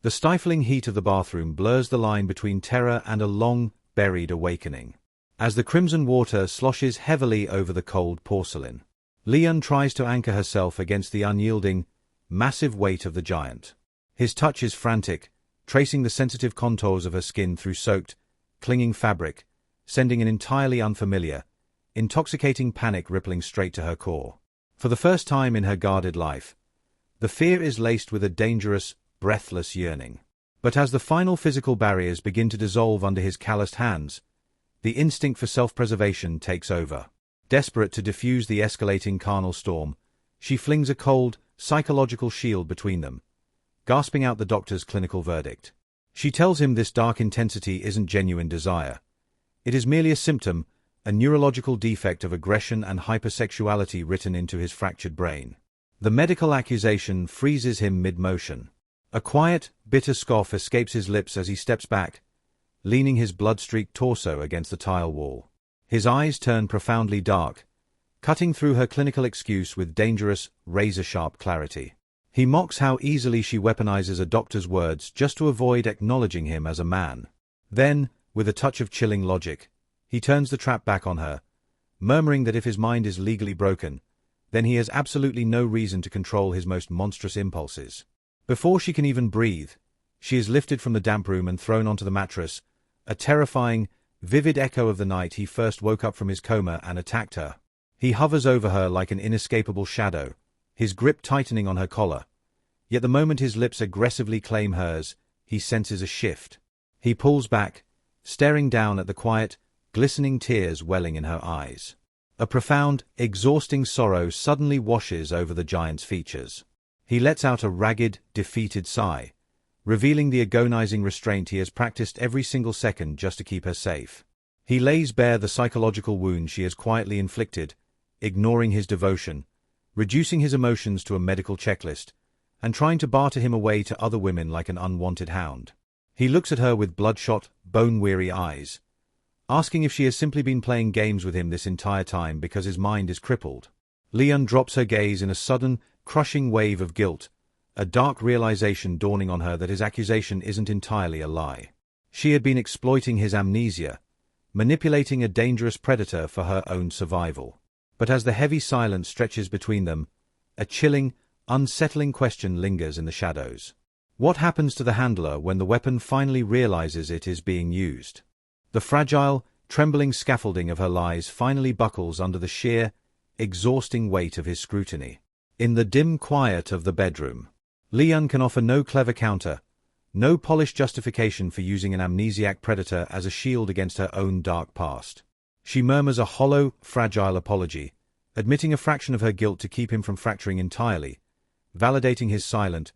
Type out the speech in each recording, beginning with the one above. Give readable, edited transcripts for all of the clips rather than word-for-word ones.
The stifling heat of the bathroom blurs the line between terror and a long-buried awakening. As the crimson water sloshes heavily over the cold porcelain, Lee-yeon tries to anchor herself against the unyielding, massive weight of the giant. His touch is frantic, tracing the sensitive contours of her skin through soaked, clinging fabric, sending an entirely unfamiliar, intoxicating panic rippling straight to her core. For the first time in her guarded life, the fear is laced with a dangerous, breathless yearning. But as the final physical barriers begin to dissolve under his calloused hands, the instinct for self-preservation takes over. Desperate to diffuse the escalating carnal storm, she flings a cold, psychological shield between them, gasping out the doctor's clinical verdict. She tells him this dark intensity isn't genuine desire. It is merely a symptom, a neurological defect of aggression and hypersexuality written into his fractured brain. The medical accusation freezes him mid-motion. A quiet, bitter scoff escapes his lips as he steps back, leaning his blood-streaked torso against the tile wall. His eyes turn profoundly dark, cutting through her clinical excuse with dangerous, razor-sharp clarity. He mocks how easily she weaponizes a doctor's words just to avoid acknowledging him as a man. Then, with a touch of chilling logic, he turns the trap back on her, murmuring that if his mind is legally broken, then he has absolutely no reason to control his most monstrous impulses. Before she can even breathe, she is lifted from the damp room and thrown onto the mattress, a terrifying, vivid echo of the night he first woke up from his coma and attacked her. He hovers over her like an inescapable shadow, his grip tightening on her collar. Yet the moment his lips aggressively claim hers, he senses a shift. He pulls back, staring down at the quiet, glistening tears welling in her eyes. A profound, exhausting sorrow suddenly washes over the giant's features. He lets out a ragged, defeated sigh, revealing the agonizing restraint he has practiced every single second just to keep her safe. He lays bare the psychological wound she has quietly inflicted, ignoring his devotion, reducing his emotions to a medical checklist, and trying to barter him away to other women like an unwanted hound. He looks at her with bloodshot, bone-weary eyes, asking if she has simply been playing games with him this entire time because his mind is crippled. Lee-yeon drops her gaze in a sudden, crushing wave of guilt, a dark realization dawning on her that his accusation isn't entirely a lie. She had been exploiting his amnesia, manipulating a dangerous predator for her own survival. But as the heavy silence stretches between them, a chilling, unsettling question lingers in the shadows. What happens to the handler when the weapon finally realizes it is being used? The fragile, trembling scaffolding of her lies finally buckles under the sheer, exhausting weight of his scrutiny. In the dim quiet of the bedroom, Lee-yeon can offer no clever counter, no polished justification for using an amnesiac predator as a shield against her own dark past. She murmurs a hollow, fragile apology, admitting a fraction of her guilt to keep him from fracturing entirely, validating his silent,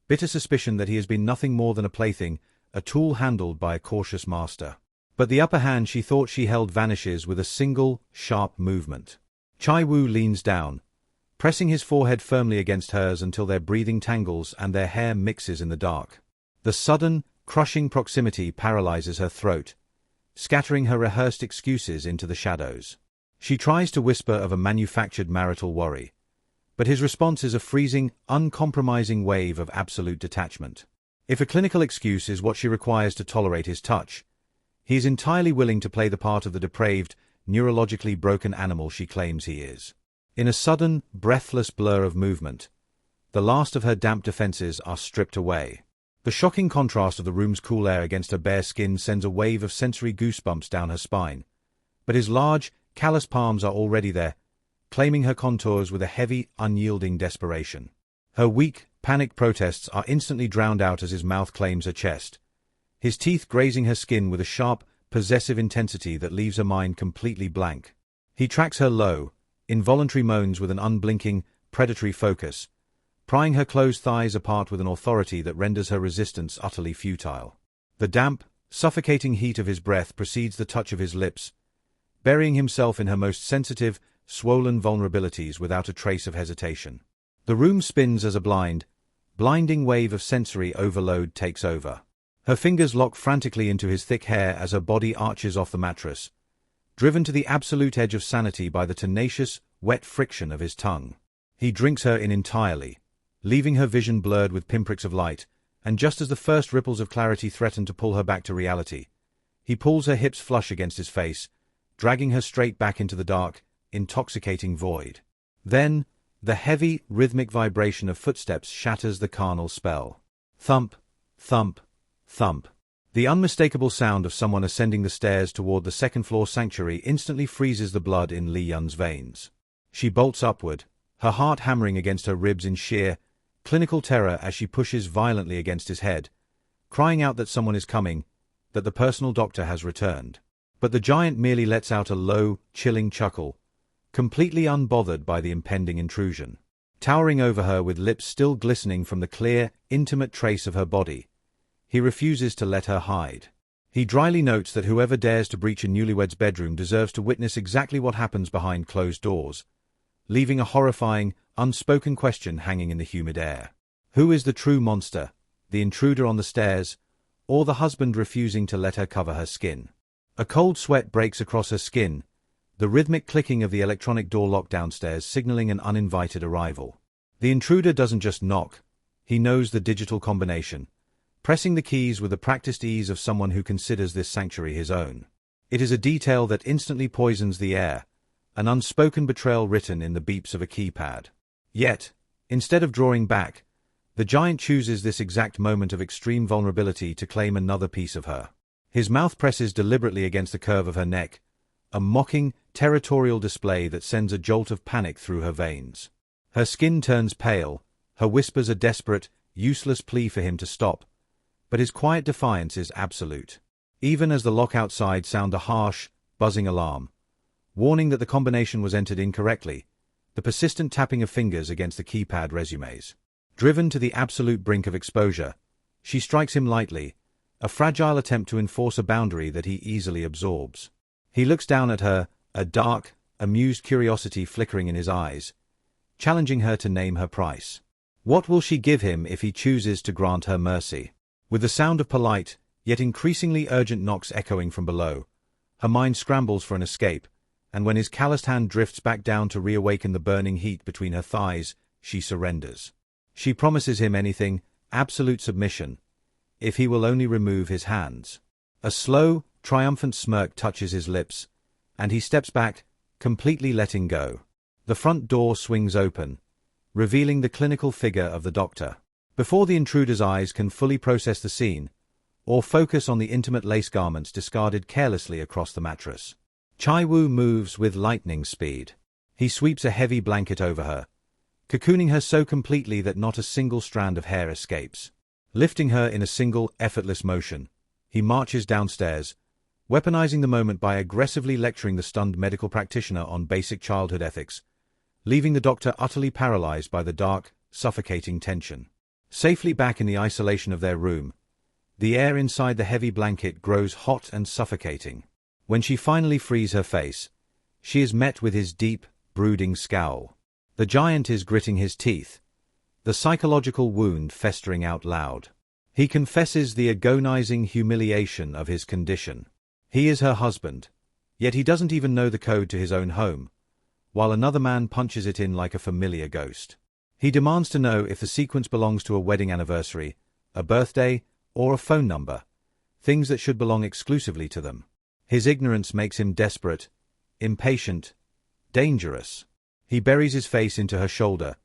bitter suspicion that he has been nothing more than a plaything, a tool handled by a cautious master. But the upper hand she thought she held vanishes with a single, sharp movement. Chae-woo leans down, pressing his forehead firmly against hers until their breathing tangles and their hair mixes in the dark. The sudden, crushing proximity paralyzes her throat, scattering her rehearsed excuses into the shadows. She tries to whisper of a manufactured marital worry, but his response is a freezing, uncompromising wave of absolute detachment. If a clinical excuse is what she requires to tolerate his touch, he is entirely willing to play the part of the depraved, neurologically broken animal she claims he is. In a sudden, breathless blur of movement, the last of her damp defenses are stripped away. The shocking contrast of the room's cool air against her bare skin sends a wave of sensory goosebumps down her spine. But his large, callous palms are already there, claiming her contours with a heavy, unyielding desperation. Her weak, panicked protests are instantly drowned out as his mouth claims her chest, his teeth grazing her skin with a sharp, possessive intensity that leaves her mind completely blank. He tracks her low, involuntary moans with an unblinking, predatory focus, prying her closed thighs apart with an authority that renders her resistance utterly futile. The damp, suffocating heat of his breath precedes the touch of his lips, burying himself in her most sensitive, swollen vulnerabilities without a trace of hesitation. The room spins as a blinding wave of sensory overload takes over. Her fingers lock frantically into his thick hair as her body arches off the mattress, driven to the absolute edge of sanity by the tenacious, wet friction of his tongue. He drinks her in entirely, leaving her vision blurred with pinpricks of light, and just as the first ripples of clarity threaten to pull her back to reality, he pulls her hips flush against his face, dragging her straight back into the dark, intoxicating void. Then, the heavy, rhythmic vibration of footsteps shatters the carnal spell. Thump, thump, thump. The unmistakable sound of someone ascending the stairs toward the second-floor sanctuary instantly freezes the blood in Lee-yeon's veins. She bolts upward, her heart hammering against her ribs in sheer, clinical terror as she pushes violently against his head, crying out that someone is coming, that the personal doctor has returned. But the giant merely lets out a low, chilling chuckle, completely unbothered by the impending intrusion. Towering over her with lips still glistening from the clear, intimate trace of her body, he refuses to let her hide. He dryly notes that whoever dares to breach a newlywed's bedroom deserves to witness exactly what happens behind closed doors, leaving a horrifying, unspoken question hanging in the humid air. Who is the true monster, the intruder on the stairs, or the husband refusing to let her cover her skin? A cold sweat breaks across her skin, the rhythmic clicking of the electronic door lock downstairs signaling an uninvited arrival. The intruder doesn't just knock, he knows the digital combination, pressing the keys with the practiced ease of someone who considers this sanctuary his own. It is a detail that instantly poisons the air, an unspoken betrayal written in the beeps of a keypad. Yet, instead of drawing back, the giant chooses this exact moment of extreme vulnerability to claim another piece of her. His mouth presses deliberately against the curve of her neck, a mocking, territorial display that sends a jolt of panic through her veins. Her skin turns pale, her whispers a desperate, useless plea for him to stop, but his quiet defiance is absolute. Even as the lock outside sounds a harsh, buzzing alarm, warning that the combination was entered incorrectly, the persistent tapping of fingers against the keypad resumes. Driven to the absolute brink of exposure, she strikes him lightly, a fragile attempt to enforce a boundary that he easily absorbs. He looks down at her, a dark, amused curiosity flickering in his eyes, challenging her to name her price. What will she give him if he chooses to grant her mercy? With the sound of polite, yet increasingly urgent knocks echoing from below, her mind scrambles for an escape, and when his calloused hand drifts back down to reawaken the burning heat between her thighs, she surrenders. She promises him anything, absolute submission, if he will only remove his hands. A slow, triumphant smirk touches his lips, and he steps back, completely letting go. The front door swings open, revealing the clinical figure of the doctor. Before the intruder's eyes can fully process the scene, or focus on the intimate lace garments discarded carelessly across the mattress, Chae-woo moves with lightning speed. He sweeps a heavy blanket over her, cocooning her so completely that not a single strand of hair escapes. Lifting her in a single, effortless motion, he marches downstairs, weaponizing the moment by aggressively lecturing the stunned medical practitioner on basic childhood ethics, leaving the doctor utterly paralyzed by the dark, suffocating tension. Safely back in the isolation of their room, the air inside the heavy blanket grows hot and suffocating. When she finally frees her face, she is met with his deep, brooding scowl. The giant is gritting his teeth, the psychological wound festering out loud. He confesses the agonizing humiliation of his condition. He is her husband, yet he doesn't even know the code to his own home, while another man punches it in like a familiar ghost. He demands to know if the sequence belongs to a wedding anniversary, a birthday, or a phone number, things that should belong exclusively to them. His ignorance makes him desperate, impatient, dangerous. He buries his face into her shoulder,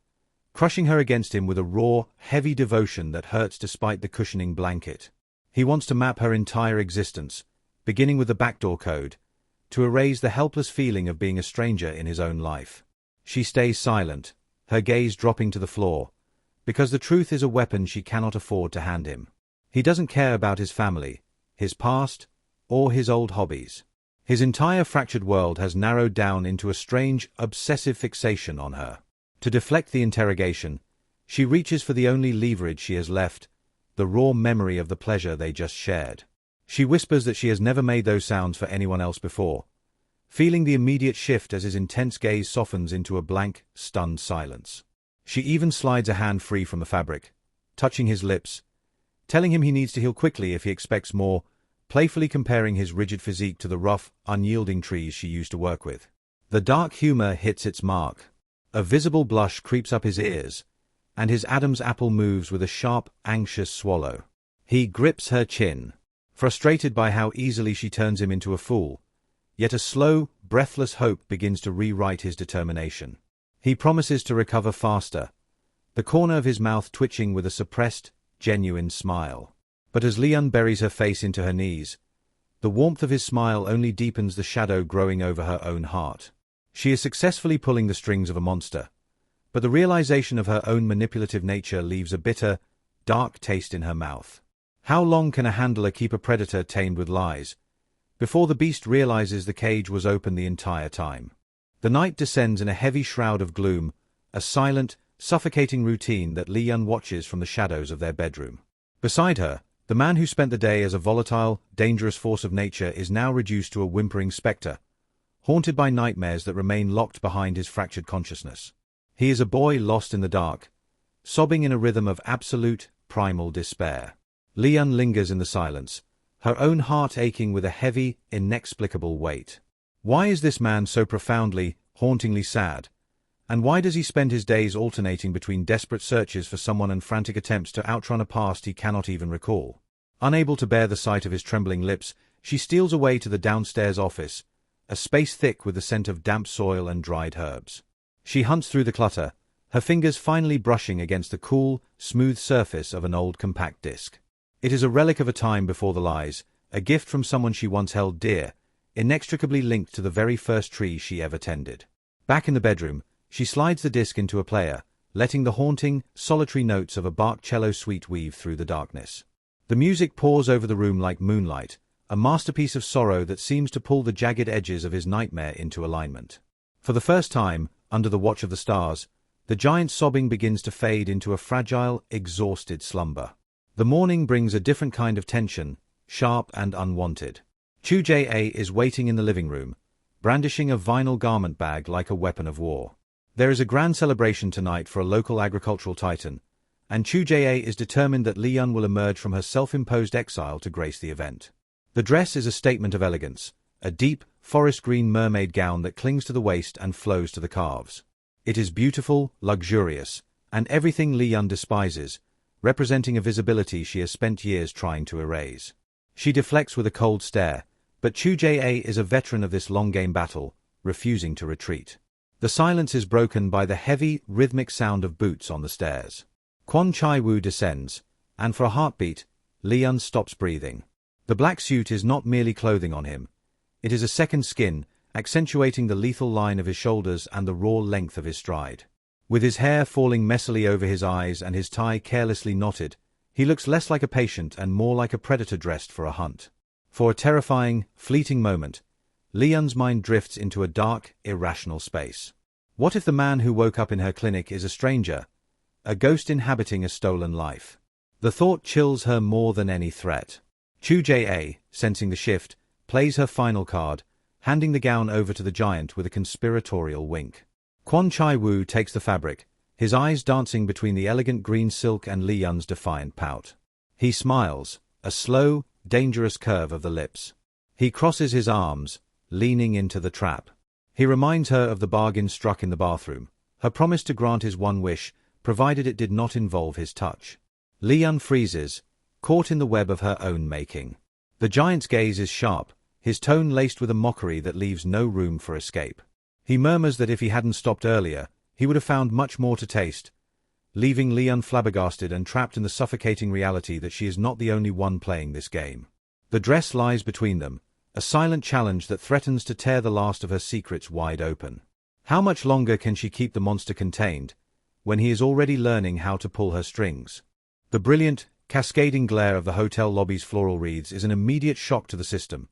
crushing her against him with a raw, heavy devotion that hurts despite the cushioning blanket. He wants to map her entire existence, beginning with the backdoor code, to erase the helpless feeling of being a stranger in his own life. She stays silent, her gaze dropping to the floor, because the truth is a weapon she cannot afford to hand him. He doesn't care about his family, his past, or his old hobbies. His entire fractured world has narrowed down into a strange, obsessive fixation on her. To deflect the interrogation, she reaches for the only leverage she has left, the raw memory of the pleasure they just shared. She whispers that she has never made those sounds for anyone else before, feeling the immediate shift as his intense gaze softens into a blank, stunned silence. She even slides a hand free from the fabric, touching his lips, telling him he needs to heal quickly if he expects more, playfully comparing his rigid physique to the rough, unyielding trees she used to work with. The dark humor hits its mark. A visible blush creeps up his ears, and his Adam's apple moves with a sharp, anxious swallow. He grips her chin, frustrated by how easily she turns him into a fool, yet a slow, breathless hope begins to rewrite his determination. He promises to recover faster, the corner of his mouth twitching with a suppressed, genuine smile. But as Lee-yeon buries her face into her knees, the warmth of his smile only deepens the shadow growing over her own heart. She is successfully pulling the strings of a monster, but the realization of her own manipulative nature leaves a bitter, dark taste in her mouth. How long can a handler keep a predator tamed with lies, before the beast realizes the cage was open the entire time? The night descends in a heavy shroud of gloom, a silent, suffocating routine that Lee-yeon watches from the shadows of their bedroom. Beside her, the man who spent the day as a volatile, dangerous force of nature is now reduced to a whimpering spectre, haunted by nightmares that remain locked behind his fractured consciousness. He is a boy lost in the dark, sobbing in a rhythm of absolute, primal despair. Lee-yeon lingers in the silence, her own heart aching with a heavy, inexplicable weight. Why is this man so profoundly, hauntingly sad? And why does he spend his days alternating between desperate searches for someone and frantic attempts to outrun a past he cannot even recall? Unable to bear the sight of his trembling lips, she steals away to the downstairs office, a space thick with the scent of damp soil and dried herbs. She hunts through the clutter, her fingers finally brushing against the cool, smooth surface of an old compact disc. It is a relic of a time before the lies, a gift from someone she once held dear, inextricably linked to the very first tree she ever tended. Back in the bedroom, she slides the disc into a player, letting the haunting, solitary notes of a Bach cello suite weave through the darkness. The music pours over the room like moonlight, a masterpiece of sorrow that seems to pull the jagged edges of his nightmare into alignment. For the first time, under the watch of the stars, the giant's sobbing begins to fade into a fragile, exhausted slumber. The morning brings a different kind of tension, sharp and unwanted. Kwon Chae-woo is waiting in the living room, brandishing a vinyl garment bag like a weapon of war. There is a grand celebration tonight for a local agricultural titan, and Kwon Chae-woo is determined that Lee-yeon will emerge from her self-imposed exile to grace the event. The dress is a statement of elegance, a deep, forest green mermaid gown that clings to the waist and flows to the calves. It is beautiful, luxurious, and everything Lee-yeon despises, representing a visibility she has spent years trying to erase. She deflects with a cold stare, but Kwon Chae-woo is a veteran of this long-game battle, refusing to retreat. The silence is broken by the heavy, rhythmic sound of boots on the stairs. Kwon Chae-woo descends, and for a heartbeat, Lee-yeon stops breathing. The black suit is not merely clothing on him. It is a second skin, accentuating the lethal line of his shoulders and the raw length of his stride. With his hair falling messily over his eyes and his tie carelessly knotted, he looks less like a patient and more like a predator dressed for a hunt. For a terrifying, fleeting moment, Lee-yeon's mind drifts into a dark, irrational space. What if the man who woke up in her clinic is a stranger, a ghost inhabiting a stolen life? The thought chills her more than any threat. Kwon Chae-woo, sensing the shift, plays her final card, handing the gown over to the giant with a conspiratorial wink. Kwon Chae-woo takes the fabric, his eyes dancing between the elegant green silk and Lee-yeon's defiant pout. He smiles, a slow, dangerous curve of the lips. He crosses his arms, leaning into the trap. He reminds her of the bargain struck in the bathroom, her promise to grant his one wish, provided it did not involve his touch. Lee-yeon freezes, caught in the web of her own making. The giant's gaze is sharp, his tone laced with a mockery that leaves no room for escape. He murmurs that if he hadn't stopped earlier, he would have found much more to taste, leaving Lee-yeon flabbergasted and trapped in the suffocating reality that she is not the only one playing this game. The dress lies between them, a silent challenge that threatens to tear the last of her secrets wide open. How much longer can she keep the monster contained, when he is already learning how to pull her strings? The brilliant, cascading glare of the hotel lobby's floral wreaths is an immediate shock to the system,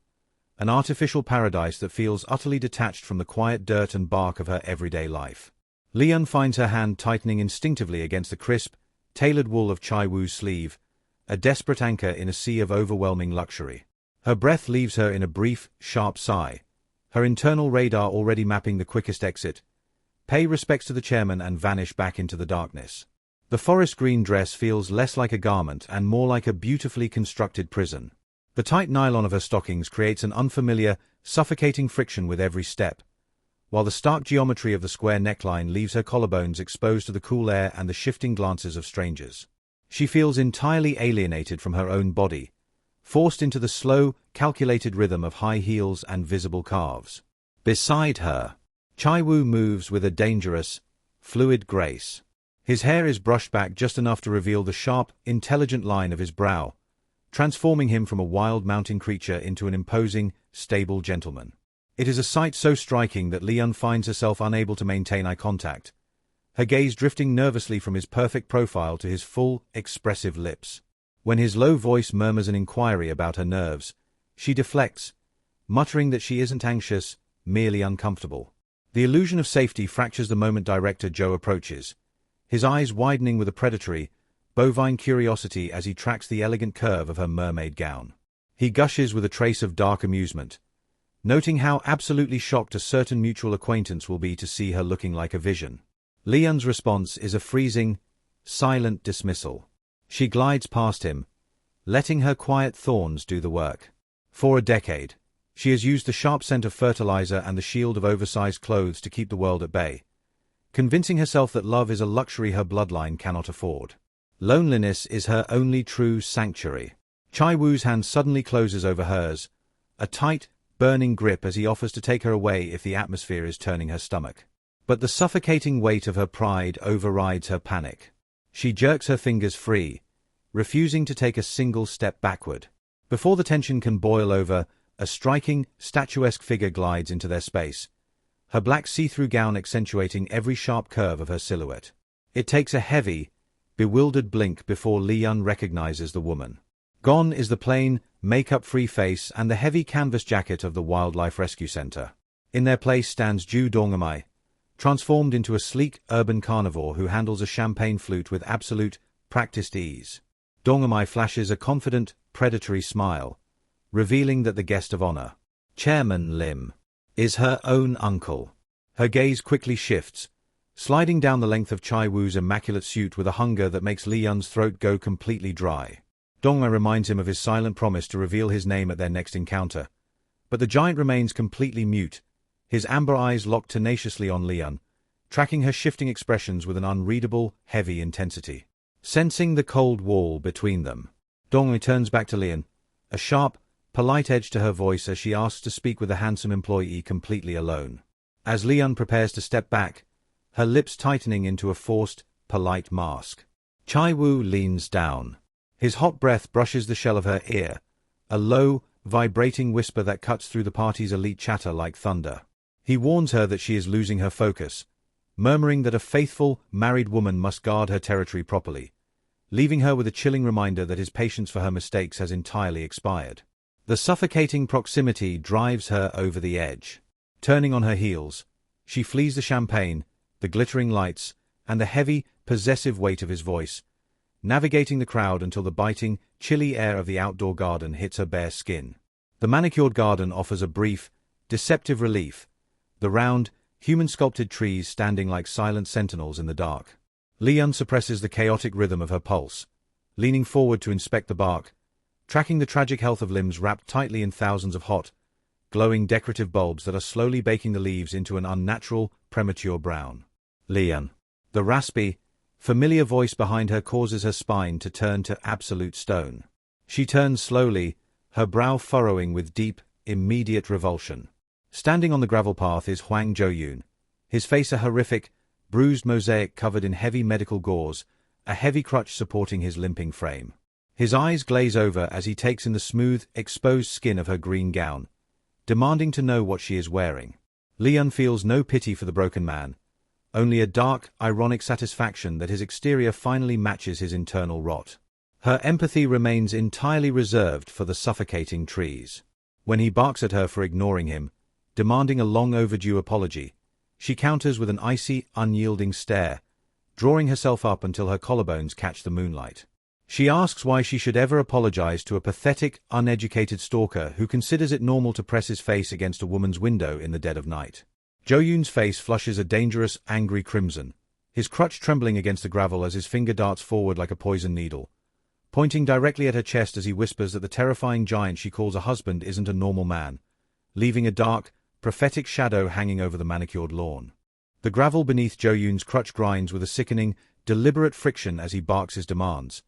an artificial paradise that feels utterly detached from the quiet dirt and bark of her everyday life. Lee-yeon finds her hand tightening instinctively against the crisp, tailored wool of Chae-woo's sleeve, a desperate anchor in a sea of overwhelming luxury. Her breath leaves her in a brief, sharp sigh, her internal radar already mapping the quickest exit, pay respects to the chairman and vanish back into the darkness. The forest green dress feels less like a garment and more like a beautifully constructed prison. The tight nylon of her stockings creates an unfamiliar, suffocating friction with every step, while the stark geometry of the square neckline leaves her collarbones exposed to the cool air and the shifting glances of strangers. She feels entirely alienated from her own body, forced into the slow, calculated rhythm of high heels and visible calves. Beside her, Chae-woo moves with a dangerous, fluid grace. His hair is brushed back just enough to reveal the sharp, intelligent line of his brow, transforming him from a wild mountain creature into an imposing, stable gentleman. It is a sight so striking that Lee-yeon finds herself unable to maintain eye contact, her gaze drifting nervously from his perfect profile to his full, expressive lips. When his low voice murmurs an inquiry about her nerves, she deflects, muttering that she isn't anxious, merely uncomfortable. The illusion of safety fractures the moment director Joe approaches, his eyes widening with a predatory, bovine curiosity as he tracks the elegant curve of her mermaid gown. He gushes with a trace of dark amusement, noting how absolutely shocked a certain mutual acquaintance will be to see her looking like a vision. Lee-yeon's response is a freezing, silent dismissal. She glides past him, letting her quiet thorns do the work. For a decade, she has used the sharp scent of fertilizer and the shield of oversized clothes to keep the world at bay, convincing herself that love is a luxury her bloodline cannot afford. Loneliness is her only true sanctuary. Chae-woo's hand suddenly closes over hers, a tight, burning grip as he offers to take her away if the atmosphere is turning her stomach. But the suffocating weight of her pride overrides her panic. She jerks her fingers free, refusing to take a single step backward. Before the tension can boil over, a striking, statuesque figure glides into their space, her black see-through gown accentuating every sharp curve of her silhouette. It takes a heavy, bewildered blink before Lee-yeon recognizes the woman. Gone is the plain, makeup-free face and the heavy canvas jacket of the Wildlife Rescue Center. In their place stands Ju Dong-amai, transformed into a sleek, urban carnivore who handles a champagne flute with absolute, practiced ease. Dong-amai flashes a confident, predatory smile, revealing that the guest of honor, Chairman Lim, is her own uncle. Her gaze quickly shifts, sliding down the length of Chae-woo's immaculate suit with a hunger that makes Lee-yeon's throat go completely dry. Dong-amai reminds him of his silent promise to reveal his name at their next encounter, but the giant remains completely mute, his amber eyes locked tenaciously on Lee-yeon, tracking her shifting expressions with an unreadable, heavy intensity. Sensing the cold wall between them, Dong-amai turns back to Lee-yeon, a sharp, polite edge to her voice as she asks to speak with the handsome employee completely alone. As Lee-yeon prepares to step back, her lips tightening into a forced, polite mask, Chae-woo leans down. His hot breath brushes the shell of her ear, a low, vibrating whisper that cuts through the party's elite chatter like thunder. He warns her that she is losing her focus, murmuring that a faithful, married woman must guard her territory properly, leaving her with a chilling reminder that his patience for her mistakes has entirely expired. The suffocating proximity drives her over the edge. Turning on her heels, she flees the champagne, the glittering lights, and the heavy, possessive weight of his voice, navigating the crowd until the biting, chilly air of the outdoor garden hits her bare skin. The manicured garden offers a brief, deceptive relief, the round, human-sculpted trees standing like silent sentinels in the dark. Lee-yeon suppresses the chaotic rhythm of her pulse, leaning forward to inspect the bark, tracking the tragic health of limbs wrapped tightly in thousands of hot, glowing decorative bulbs that are slowly baking the leaves into an unnatural, premature brown. Lee-yeon. The raspy, familiar voice behind her causes her spine to turn to absolute stone. She turns slowly, her brow furrowing with deep, immediate revulsion. Standing on the gravel path is Hwang Jo-yoon, his face a horrific, bruised mosaic covered in heavy medical gauze, a heavy crutch supporting his limping frame. His eyes glaze over as he takes in the smooth, exposed skin of her green gown, demanding to know what she is wearing. Lee-yeon feels no pity for the broken man, only a dark, ironic satisfaction that his exterior finally matches his internal rot. Her empathy remains entirely reserved for the suffocating trees. When he barks at her for ignoring him, demanding a long-overdue apology, she counters with an icy, unyielding stare, drawing herself up until her collarbones catch the moonlight. She asks why she should ever apologize to a pathetic, uneducated stalker who considers it normal to press his face against a woman's window in the dead of night. Jo-yoon's face flushes a dangerous, angry crimson, his crutch trembling against the gravel as his finger darts forward like a poisoned needle, pointing directly at her chest as he whispers that the terrifying giant she calls a husband isn't a normal man, leaving a dark, prophetic shadow hanging over the manicured lawn. The gravel beneath Jo-yoon's crutch grinds with a sickening, deliberate friction as he barks his demands.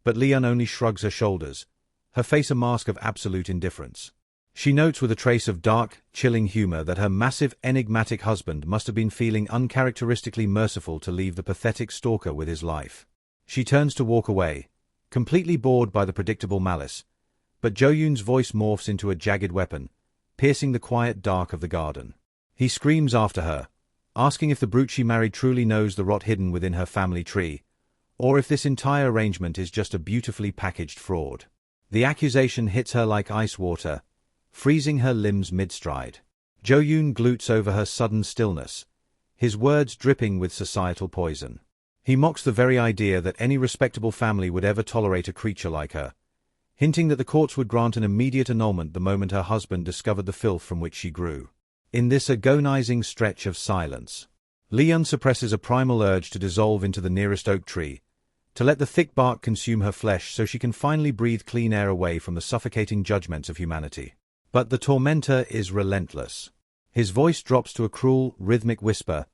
But Lee-yeon only shrugs her shoulders, her face a mask of absolute indifference. She notes with a trace of dark, chilling humor that her massive, enigmatic husband must have been feeling uncharacteristically merciful to leave the pathetic stalker with his life. She turns to walk away, completely bored by the predictable malice, but Jo-yoon's voice morphs into a jagged weapon, piercing the quiet dark of the garden. He screams after her, asking if the brute she married truly knows the rot hidden within her family tree, or if this entire arrangement is just a beautifully packaged fraud. The accusation hits her like ice water, freezing her limbs mid-stride. Jo-yoon gloots over her sudden stillness, his words dripping with societal poison. He mocks the very idea that any respectable family would ever tolerate a creature like her, hinting that the courts would grant an immediate annulment the moment her husband discovered the filth from which she grew. In this agonizing stretch of silence, Lee-yeon suppresses a primal urge to dissolve into the nearest oak tree, to let the thick bark consume her flesh so she can finally breathe clean air away from the suffocating judgments of humanity. But the tormentor is relentless. His voice drops to a cruel, rhythmic whisper,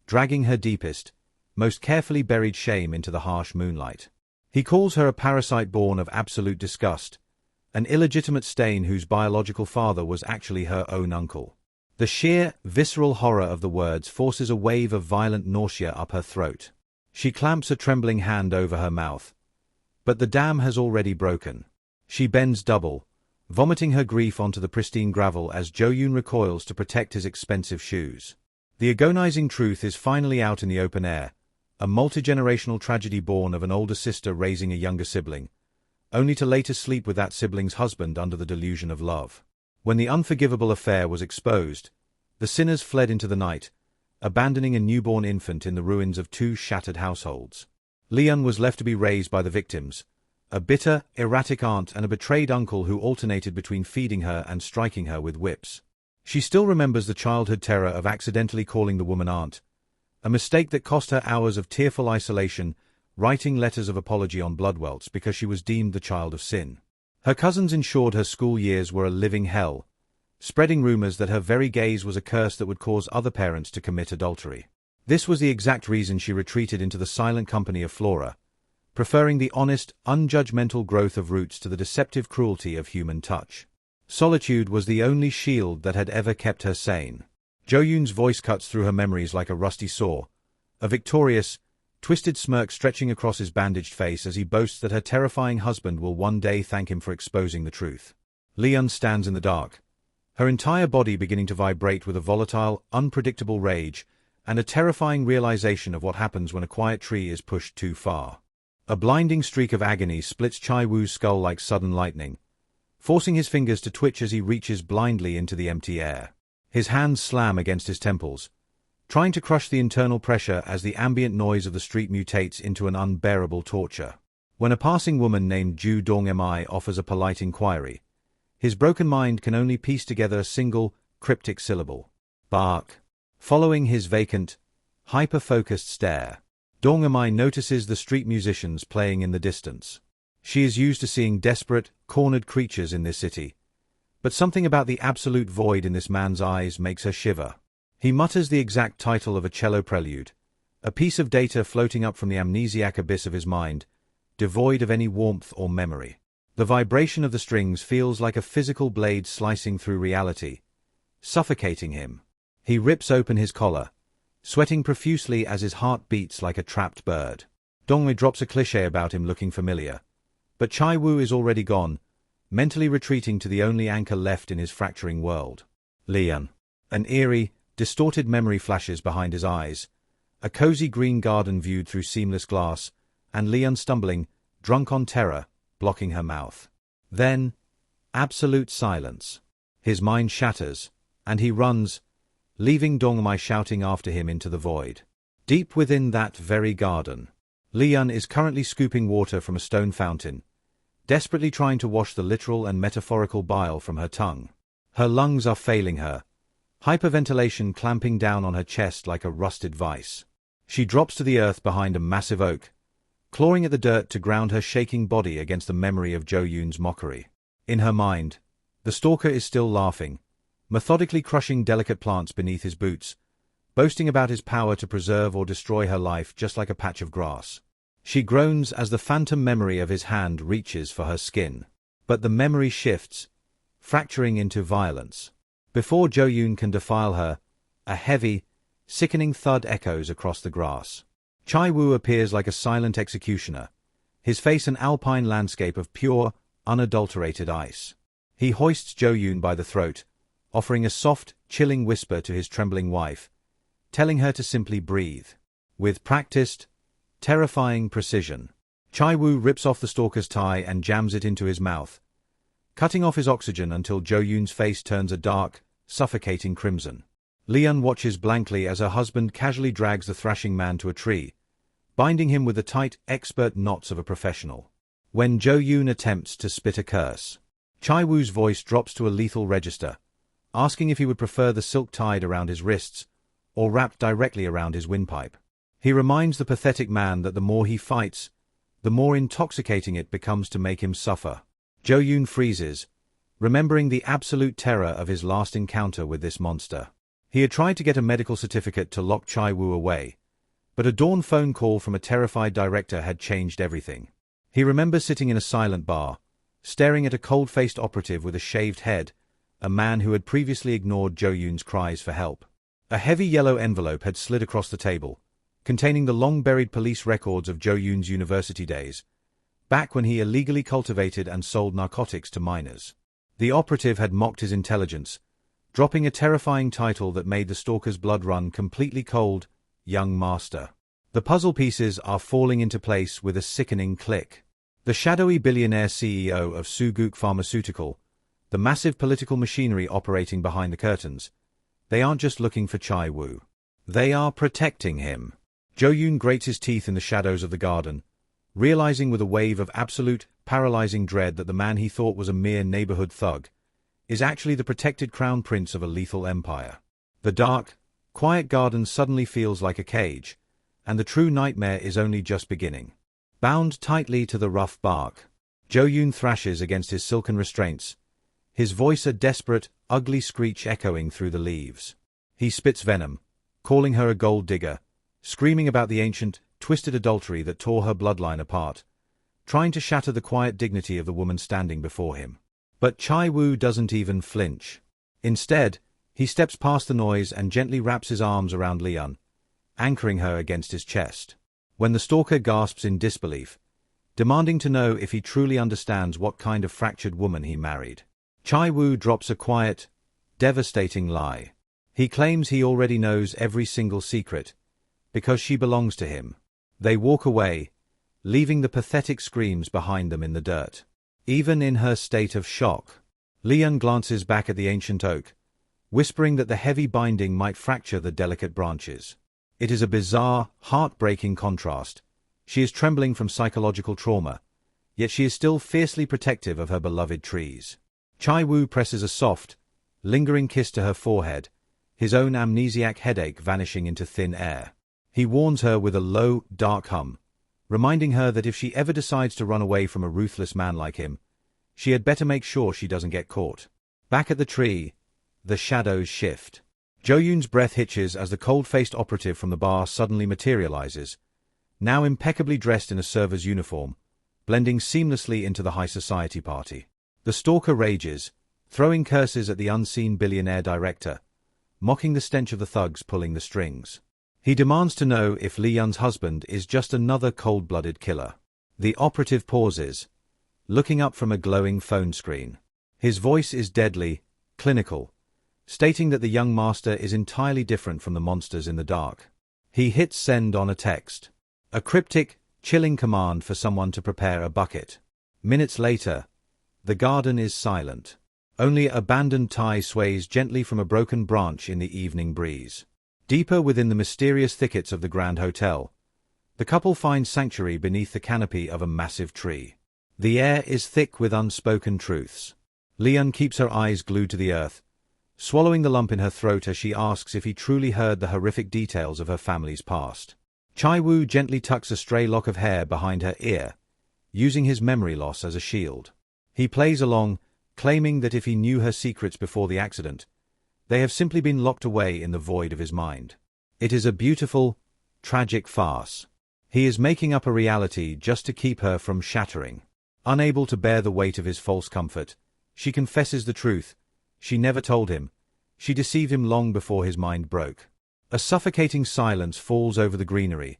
dragging her deepest, most carefully buried shame into the harsh moonlight. He calls her a parasite born of absolute disgust, an illegitimate stain whose biological father was actually her own uncle. The sheer, visceral horror of the words forces a wave of violent nausea up her throat. She clamps a trembling hand over her mouth. But the dam has already broken. She bends double, vomiting her grief onto the pristine gravel as Jo-yoon recoils to protect his expensive shoes. The agonizing truth is finally out in the open air, a multi-generational tragedy born of an older sister raising a younger sibling, only to later sleep with that sibling's husband under the delusion of love. When the unforgivable affair was exposed, the sinners fled into the night, abandoning a newborn infant in the ruins of two shattered households. Lee-yeon was left to be raised by the victims, a bitter, erratic aunt and a betrayed uncle who alternated between feeding her and striking her with whips. She still remembers the childhood terror of accidentally calling the woman aunt, a mistake that cost her hours of tearful isolation, writing letters of apology on blood welts because she was deemed the child of sin. Her cousins ensured her school years were a living hell, spreading rumors that her very gaze was a curse that would cause other parents to commit adultery. This was the exact reason she retreated into the silent company of Flora, preferring the honest, unjudgmental growth of roots to the deceptive cruelty of human touch. Solitude was the only shield that had ever kept her sane. Jo-yoon's voice cuts through her memories like a rusty saw, a victorious, twisted smirk stretching across his bandaged face as he boasts that her terrifying husband will one day thank him for exposing the truth. Lee-yeon stands in the dark, her entire body beginning to vibrate with a volatile, unpredictable rage, and a terrifying realization of what happens when a quiet tree is pushed too far. A blinding streak of agony splits Chae-woo's skull like sudden lightning, forcing his fingers to twitch as he reaches blindly into the empty air. His hands slam against his temples, trying to crush the internal pressure as the ambient noise of the street mutates into an unbearable torture. When a passing woman named Ju Dong-mi offers a polite inquiry, his broken mind can only piece together a single, cryptic syllable: bark. Following his vacant, hyper-focused stare, Dong-mi notices the street musicians playing in the distance. She is used to seeing desperate, cornered creatures in this city, but something about the absolute void in this man's eyes makes her shiver. He mutters the exact title of a cello prelude, a piece of data floating up from the amnesiac abyss of his mind, devoid of any warmth or memory. The vibration of the strings feels like a physical blade slicing through reality, suffocating him. He rips open his collar, sweating profusely as his heart beats like a trapped bird. Dong-mi drops a cliché about him looking familiar, but Chae-woo is already gone, mentally retreating to the only anchor left in his fracturing world. Lee-yeon. An eerie, distorted memory flashes behind his eyes, a cozy green garden viewed through seamless glass, and Lee-yeon stumbling, drunk on terror, blocking her mouth. Then, absolute silence. His mind shatters, and he runs, leaving Dong-mi shouting after him into the void. Deep within that very garden, Lee-yeon is currently scooping water from a stone fountain, desperately trying to wash the literal and metaphorical bile from her tongue. Her lungs are failing her, hyperventilation clamping down on her chest like a rusted vice. She drops to the earth behind a massive oak, clawing at the dirt to ground her shaking body against the memory of Jo-yoon's mockery. In her mind, the stalker is still laughing, methodically crushing delicate plants beneath his boots, boasting about his power to preserve or destroy her life just like a patch of grass. She groans as the phantom memory of his hand reaches for her skin. But the memory shifts, fracturing into violence. Before Jo-yoon can defile her, a heavy, sickening thud echoes across the grass. Chae-woo appears like a silent executioner, his face an alpine landscape of pure, unadulterated ice. He hoists Jo-yoon by the throat, offering a soft, chilling whisper to his trembling wife, telling her to simply breathe. With practiced, terrifying precision, Chae-woo rips off the stalker's tie and jams it into his mouth, cutting off his oxygen until Jo-yoon's face turns a dark, suffocating crimson. Lee-yeon watches blankly as her husband casually drags the thrashing man to a tree, binding him with the tight, expert knots of a professional. When Jo-yoon attempts to spit a curse, Chae-woo's voice drops to a lethal register, asking if he would prefer the silk tied around his wrists or wrapped directly around his windpipe. He reminds the pathetic man that the more he fights, the more intoxicating it becomes to make him suffer. Jo-yoon freezes, remembering the absolute terror of his last encounter with this monster. He had tried to get a medical certificate to lock Chae-woo away, but a dawn phone call from a terrified director had changed everything. He remembers sitting in a silent bar, staring at a cold-faced operative with a shaved head, a man who had previously ignored Jo-yoon's cries for help. A heavy yellow envelope had slid across the table, containing the long-buried police records of Jo-yoon's university days, back when he illegally cultivated and sold narcotics to minors. The operative had mocked his intelligence, dropping a terrifying title that made the stalker's blood run completely cold, Young Master. The puzzle pieces are falling into place with a sickening click. The shadowy billionaire CEO of Suguk Pharmaceutical, the massive political machinery operating behind the curtains, they aren't just looking for Chae-woo. They are protecting him. Jo-yoon grates his teeth in the shadows of the garden, realizing with a wave of absolute, paralyzing dread that the man he thought was a mere neighborhood thug is actually the protected crown prince of a lethal empire. The dark, quiet garden suddenly feels like a cage, and the true nightmare is only just beginning. Bound tightly to the rough bark, Jo-yoon thrashes against his silken restraints, his voice a desperate, ugly screech echoing through the leaves. He spits venom, calling her a gold digger, screaming about the ancient, twisted adultery that tore her bloodline apart, trying to shatter the quiet dignity of the woman standing before him. But Chae-woo doesn't even flinch. Instead, he steps past the noise and gently wraps his arms around Lee-yeon, anchoring her against his chest. When the stalker gasps in disbelief, demanding to know if he truly understands what kind of fractured woman he married, Chae-woo drops a quiet, devastating lie. He claims he already knows every single secret, because she belongs to him. They walk away, leaving the pathetic screams behind them in the dirt. Even in her state of shock, Lee-yeon glances back at the ancient oak, whispering that the heavy binding might fracture the delicate branches. It is a bizarre, heartbreaking contrast. She is trembling from psychological trauma, yet she is still fiercely protective of her beloved trees. Chae-woo presses a soft, lingering kiss to her forehead, his own amnesiac headache vanishing into thin air. He warns her with a low, dark hum, reminding her that if she ever decides to run away from a ruthless man like him, she had better make sure she doesn't get caught. Back at the tree, the shadows shift. Jo-yoon's breath hitches as the cold-faced operative from the bar suddenly materializes, now impeccably dressed in a server's uniform, blending seamlessly into the high society party. The stalker rages, throwing curses at the unseen billionaire director, mocking the stench of the thugs pulling the strings. He demands to know if Lee-yeon's husband is just another cold-blooded killer. The operative pauses, looking up from a glowing phone screen. His voice is deadly, clinical, stating that the young master is entirely different from the monsters in the dark. He hits send on a text. A cryptic, chilling command for someone to prepare a bucket. Minutes later, the garden is silent. Only a abandoned tie sways gently from a broken branch in the evening breeze. Deeper within the mysterious thickets of the Grand Hotel, the couple finds sanctuary beneath the canopy of a massive tree. The air is thick with unspoken truths. Lee-yeon keeps her eyes glued to the earth, swallowing the lump in her throat as she asks if he truly heard the horrific details of her family's past. Chae-woo gently tucks a stray lock of hair behind her ear, using his memory loss as a shield. He plays along, claiming that if he knew her secrets before the accident, They have simply been locked away in the void of his mind. It is a beautiful, tragic farce. He is making up a reality just to keep her from shattering. Unable to bear the weight of his false comfort, she confesses the truth. She never told him. She deceived him long before his mind broke. A suffocating silence falls over the greenery,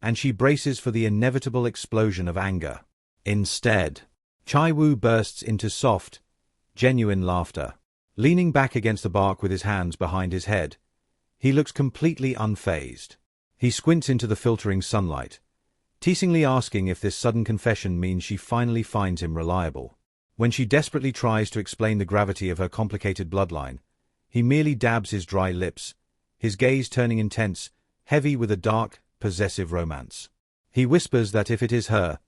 and she braces for the inevitable explosion of anger. Instead, Chae-woo bursts into soft, genuine laughter. Leaning back against the bark with his hands behind his head, he looks completely unfazed. He squints into the filtering sunlight, teasingly asking if this sudden confession means she finally finds him reliable. When she desperately tries to explain the gravity of her complicated bloodline, he merely dabs his dry lips, his gaze turning intense, heavy with a dark, possessive romance. He whispers that if it is her,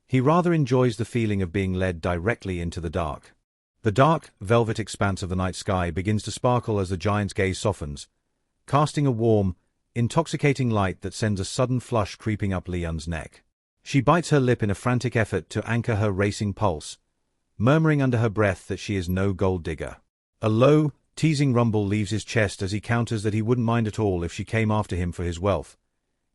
he rather enjoys the feeling of being led directly into the dark. The dark, velvet expanse of the night sky begins to sparkle as the giant's gaze softens, casting a warm, intoxicating light that sends a sudden flush creeping up Lee-yeon's neck. She bites her lip in a frantic effort to anchor her racing pulse, murmuring under her breath that she is no gold digger. A low, teasing rumble leaves his chest as he counters that he wouldn't mind at all if she came after him for his wealth,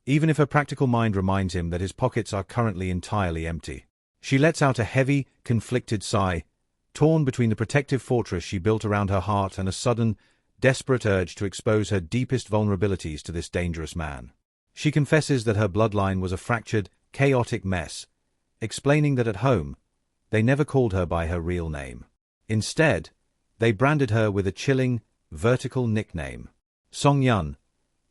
even if her practical mind reminds him that his pockets are currently entirely empty. She lets out a heavy, conflicted sigh, torn between the protective fortress she built around her heart and a sudden, desperate urge to expose her deepest vulnerabilities to this dangerous man. She confesses that her bloodline was a fractured, chaotic mess, explaining that at home, they never called her by her real name. Instead, they branded her with a chilling, vertical nickname: Song-yeon,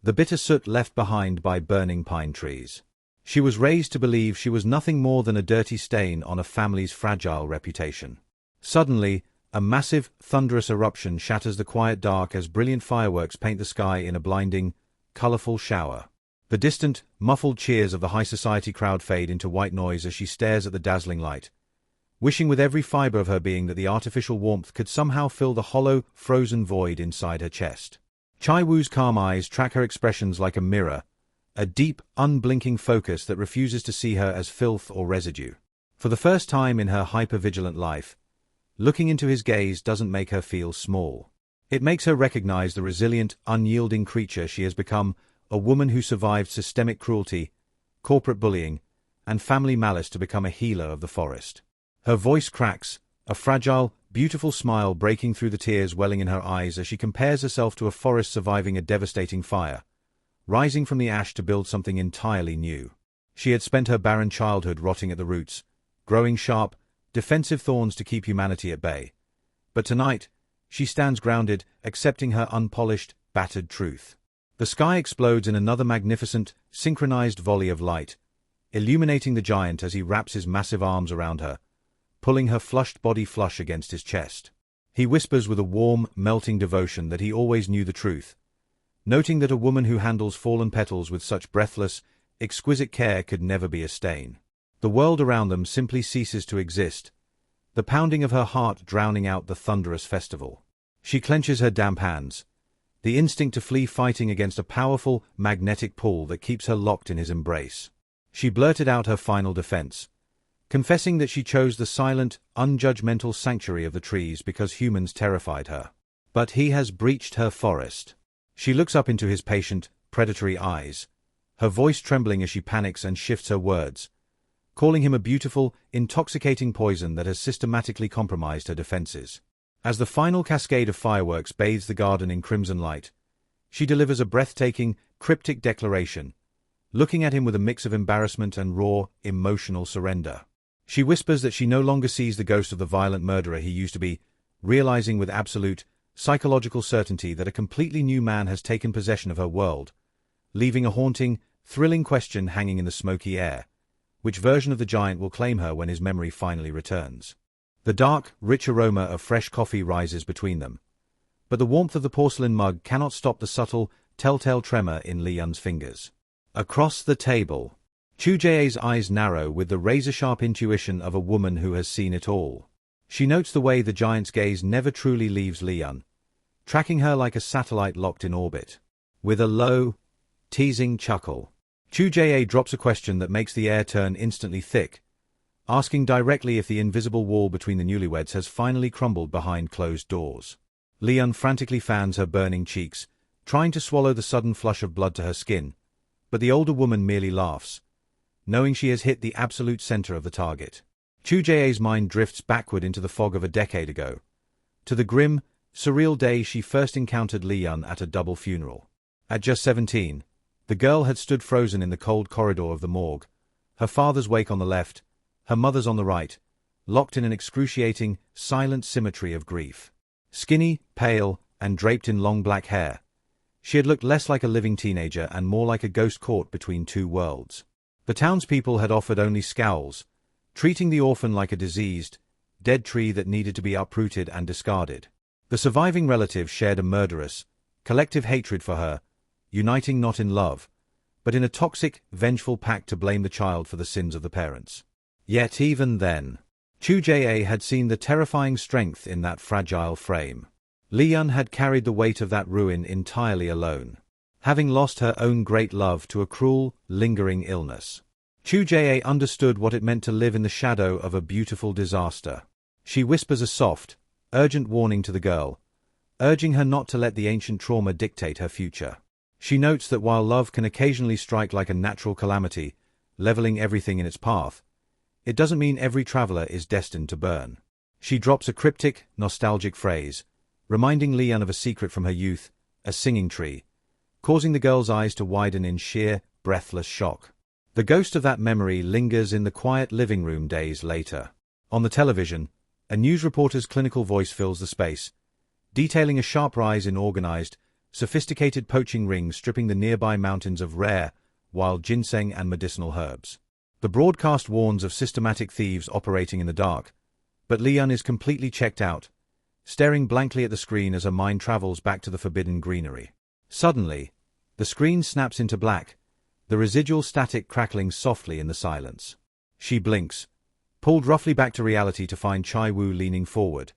the bitter soot left behind by burning pine trees. She was raised to believe she was nothing more than a dirty stain on a family's fragile reputation. Suddenly, a massive, thunderous eruption shatters the quiet dark as brilliant fireworks paint the sky in a blinding, colorful shower. The distant, muffled cheers of the high society crowd fade into white noise as she stares at the dazzling light, wishing with every fiber of her being that the artificial warmth could somehow fill the hollow, frozen void inside her chest. Chae-woo's calm eyes track her expressions like a mirror, a deep, unblinking focus that refuses to see her as filth or residue. For the first time in her hyper-vigilant life, looking into his gaze doesn't make her feel small. It makes her recognize the resilient, unyielding creature she has become, a woman who survived systemic cruelty, corporate bullying, and family malice to become a healer of the forest. Her voice cracks, a fragile, beautiful smile breaking through the tears welling in her eyes as she compares herself to a forest surviving a devastating fire, rising from the ash to build something entirely new. She had spent her barren childhood rotting at the roots, growing sharp, defensive thorns to keep humanity at bay. But tonight, she stands grounded, accepting her unpolished, battered truth. The sky explodes in another magnificent, synchronized volley of light, illuminating the giant as he wraps his massive arms around her, pulling her flushed body flush against his chest. He whispers with a warm, melting devotion that he always knew the truth, noting that a woman who handles fallen petals with such breathless, exquisite care could never be a stain. The world around them simply ceases to exist, the pounding of her heart drowning out the thunderous festival. She clenches her damp hands, the instinct to flee fighting against a powerful, magnetic pull that keeps her locked in his embrace. She blurted out her final defense, confessing that she chose the silent, unjudgmental sanctuary of the trees because humans terrified her. But he has breached her forest. She looks up into his patient, predatory eyes, her voice trembling as she panics and shifts her words, calling him a beautiful, intoxicating poison that has systematically compromised her defenses. As the final cascade of fireworks bathes the garden in crimson light, she delivers a breathtaking, cryptic declaration, looking at him with a mix of embarrassment and raw, emotional surrender. She whispers that she no longer sees the ghost of the violent murderer he used to be, realizing with absolute, psychological certainty that a completely new man has taken possession of her world, leaving a haunting, thrilling question hanging in the smoky air: which version of the giant will claim her when his memory finally returns? The dark, rich aroma of fresh coffee rises between them, but the warmth of the porcelain mug cannot stop the subtle, telltale tremor in Lee-yeon's fingers. Across the table, Kwon Chae-woo's eyes narrow with the razor-sharp intuition of a woman who has seen it all. She notes the way the giant's gaze never truly leaves Lee-yeon, tracking her like a satellite locked in orbit. With a low, teasing chuckle, Kwon Chae-woo drops a question that makes the air turn instantly thick, asking directly if the invisible wall between the newlyweds has finally crumbled behind closed doors. Lee-yeon frantically fans her burning cheeks, trying to swallow the sudden flush of blood to her skin, but the older woman merely laughs, knowing she has hit the absolute center of the target. Choo Jae-a's mind drifts backward into the fog of a decade ago, to the grim, surreal day she first encountered Lee-yeon at a double funeral. At just 17, the girl had stood frozen in the cold corridor of the morgue, her father's wake on the left, her mother's on the right, locked in an excruciating, silent symmetry of grief. Skinny, pale, and draped in long black hair, she had looked less like a living teenager and more like a ghost caught between two worlds. The townspeople had offered only scowls, treating the orphan like a diseased, dead tree that needed to be uprooted and discarded. The surviving relatives shared a murderous, collective hatred for her, uniting not in love, but in a toxic, vengeful pact to blame the child for the sins of the parents. Yet even then, Choo Jae-a had seen the terrifying strength in that fragile frame. Lee-yeon had carried the weight of that ruin entirely alone, having lost her own great love to a cruel, lingering illness. Choo Jae-a understood what it meant to live in the shadow of a beautiful disaster. She whispers a soft, urgent warning to the girl, urging her not to let the ancient trauma dictate her future. She notes that while love can occasionally strike like a natural calamity, leveling everything in its path, it doesn't mean every traveler is destined to burn. She drops a cryptic, nostalgic phrase, reminding Lee-yeon of a secret from her youth, a singing tree, causing the girl's eyes to widen in sheer, breathless shock. The ghost of that memory lingers in the quiet living room days later. On the television, a news reporter's clinical voice fills the space, detailing a sharp rise in organized, sophisticated poaching rings stripping the nearby mountains of rare, wild ginseng and medicinal herbs. The broadcast warns of systematic thieves operating in the dark, but Lee-yeon is completely checked out, staring blankly at the screen as her mind travels back to the forbidden greenery. Suddenly, the screen snaps into black, the residual static crackling softly in the silence. She blinks, pulled roughly back to reality to find Chae-woo leaning forward,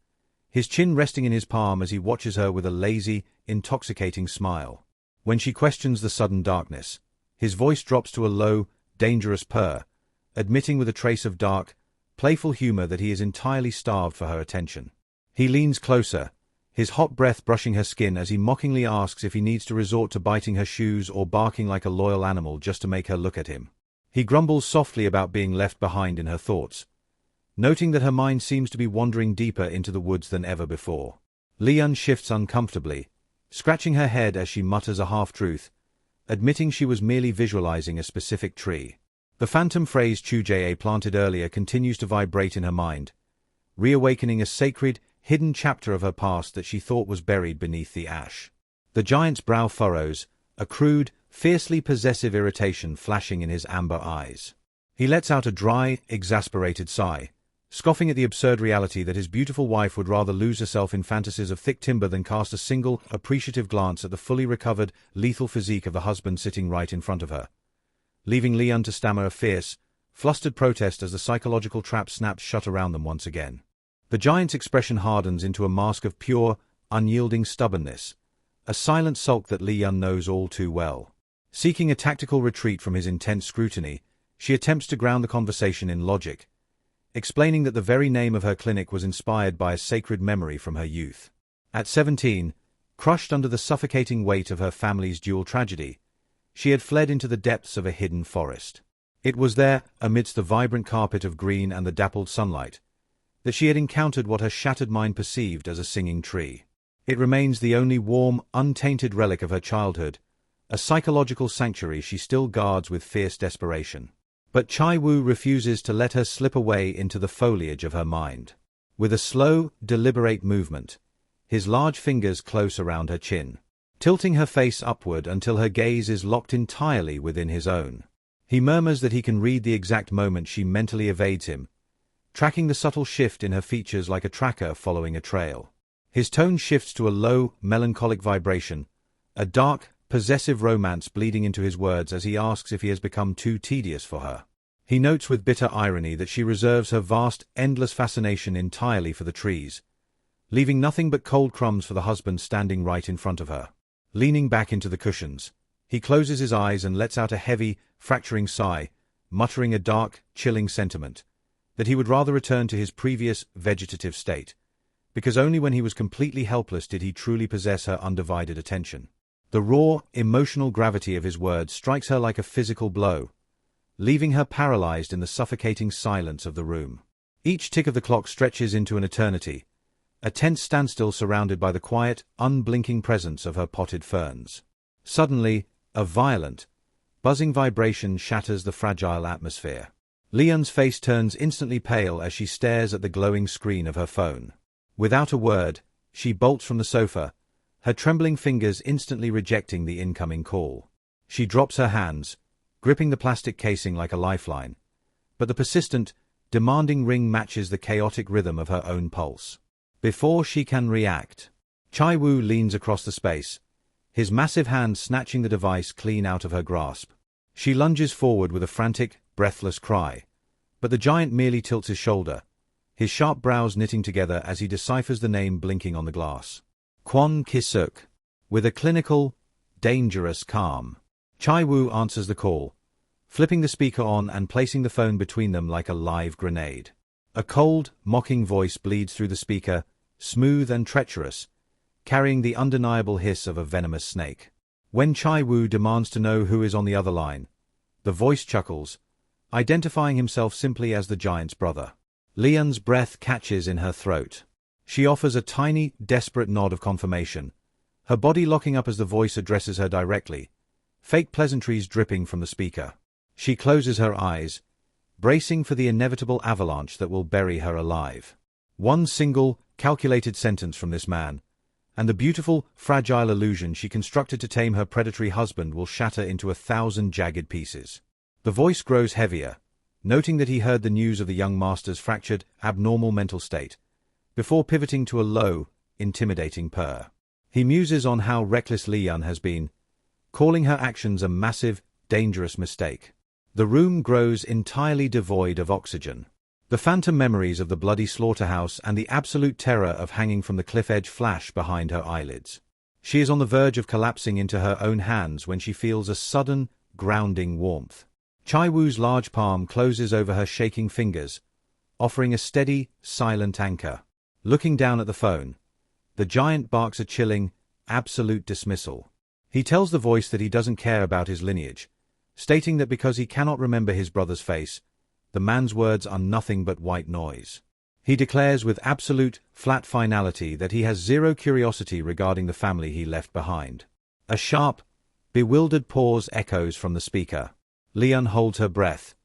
his chin resting in his palm as he watches her with a lazy, intoxicating smile. When she questions the sudden darkness, his voice drops to a low, dangerous purr, admitting with a trace of dark, playful humor that he is entirely starved for her attention. He leans closer, his hot breath brushing her skin as he mockingly asks if he needs to resort to biting her shoes or barking like a loyal animal just to make her look at him. He grumbles softly about being left behind in her thoughts, noting that her mind seems to be wandering deeper into the woods than ever before. Lee-yeon shifts uncomfortably, scratching her head as she mutters a half-truth, admitting she was merely visualizing a specific tree. The phantom phrase Choo Jae-a planted earlier continues to vibrate in her mind, reawakening a sacred, hidden chapter of her past that she thought was buried beneath the ash. The giant's brow furrows, a crude, fiercely possessive irritation flashing in his amber eyes. He lets out a dry, exasperated sigh, scoffing at the absurd reality that his beautiful wife would rather lose herself in fantasies of thick timber than cast a single, appreciative glance at the fully recovered, lethal physique of the husband sitting right in front of her, leaving Lee-yeon to stammer a fierce, flustered protest as the psychological trap snaps shut around them once again. The giant's expression hardens into a mask of pure, unyielding stubbornness, a silent sulk that Lee-yeon knows all too well. Seeking a tactical retreat from his intense scrutiny, she attempts to ground the conversation in logic, explaining that the very name of her clinic was inspired by a sacred memory from her youth. At 17, crushed under the suffocating weight of her family's dual tragedy, she had fled into the depths of a hidden forest. It was there, amidst the vibrant carpet of green and the dappled sunlight, that she had encountered what her shattered mind perceived as a singing tree. It remains the only warm, untainted relic of her childhood, a psychological sanctuary she still guards with fierce desperation. But Chae-woo refuses to let her slip away into the foliage of her mind. With a slow, deliberate movement, his large fingers close around her chin, tilting her face upward until her gaze is locked entirely within his own. He murmurs that he can read the exact moment she mentally evades him, tracking the subtle shift in her features like a tracker following a trail. His tone shifts to a low, melancholic vibration, a dark, possessive romance bleeding into his words as he asks if he has become too tedious for her. He notes with bitter irony that she reserves her vast, endless fascination entirely for the trees, leaving nothing but cold crumbs for the husband standing right in front of her. Leaning back into the cushions, he closes his eyes and lets out a heavy, fracturing sigh, muttering a dark, chilling sentiment, that he would rather return to his previous, vegetative state, because only when he was completely helpless did he truly possess her undivided attention. The raw, emotional gravity of his words strikes her like a physical blow, leaving her paralyzed in the suffocating silence of the room. Each tick of the clock stretches into an eternity, a tense standstill surrounded by the quiet, unblinking presence of her potted ferns. Suddenly, a violent, buzzing vibration shatters the fragile atmosphere. Lee-yeon's face turns instantly pale as she stares at the glowing screen of her phone. Without a word, she bolts from the sofa, her trembling fingers instantly rejecting the incoming call. She drops her hands, gripping the plastic casing like a lifeline, but the persistent, demanding ring matches the chaotic rhythm of her own pulse. Before she can react, Chae-woo leans across the space, his massive hand snatching the device clean out of her grasp. She lunges forward with a frantic, breathless cry, but the giant merely tilts his shoulder, his sharp brows knitting together as he deciphers the name blinking on the glass. Kwon Chae-woo. With a clinical, dangerous calm, Chae-woo answers the call, flipping the speaker on and placing the phone between them like a live grenade. A cold, mocking voice bleeds through the speaker, smooth and treacherous, carrying the undeniable hiss of a venomous snake. When Chae-woo demands to know who is on the other line, the voice chuckles, identifying himself simply as the giant's brother. Lee-yeon's breath catches in her throat. She offers a tiny, desperate nod of confirmation, her body locking up as the voice addresses her directly, fake pleasantries dripping from the speaker. She closes her eyes, bracing for the inevitable avalanche that will bury her alive. One single, calculated sentence from this man, and the beautiful, fragile illusion she constructed to tame her predatory husband will shatter into 1,000 jagged pieces. The voice grows heavier, noting that he heard the news of the young master's fractured, abnormal mental state, before pivoting to a low, intimidating purr. He muses on how reckless Lee-yeon has been, calling her actions a massive, dangerous mistake. The room grows entirely devoid of oxygen. The phantom memories of the bloody slaughterhouse and the absolute terror of hanging from the cliff edge flash behind her eyelids. She is on the verge of collapsing into her own hands when she feels a sudden, grounding warmth. Chae-woo's large palm closes over her shaking fingers, offering a steady, silent anchor. Looking down at the phone, the giant barks a chilling, absolute dismissal. He tells the voice that he doesn't care about his lineage, stating that because he cannot remember his brother's face, the man's words are nothing but white noise. He declares with absolute, flat finality that he has zero curiosity regarding the family he left behind. A sharp, bewildered pause echoes from the speaker. Lee-yeon holds her breath,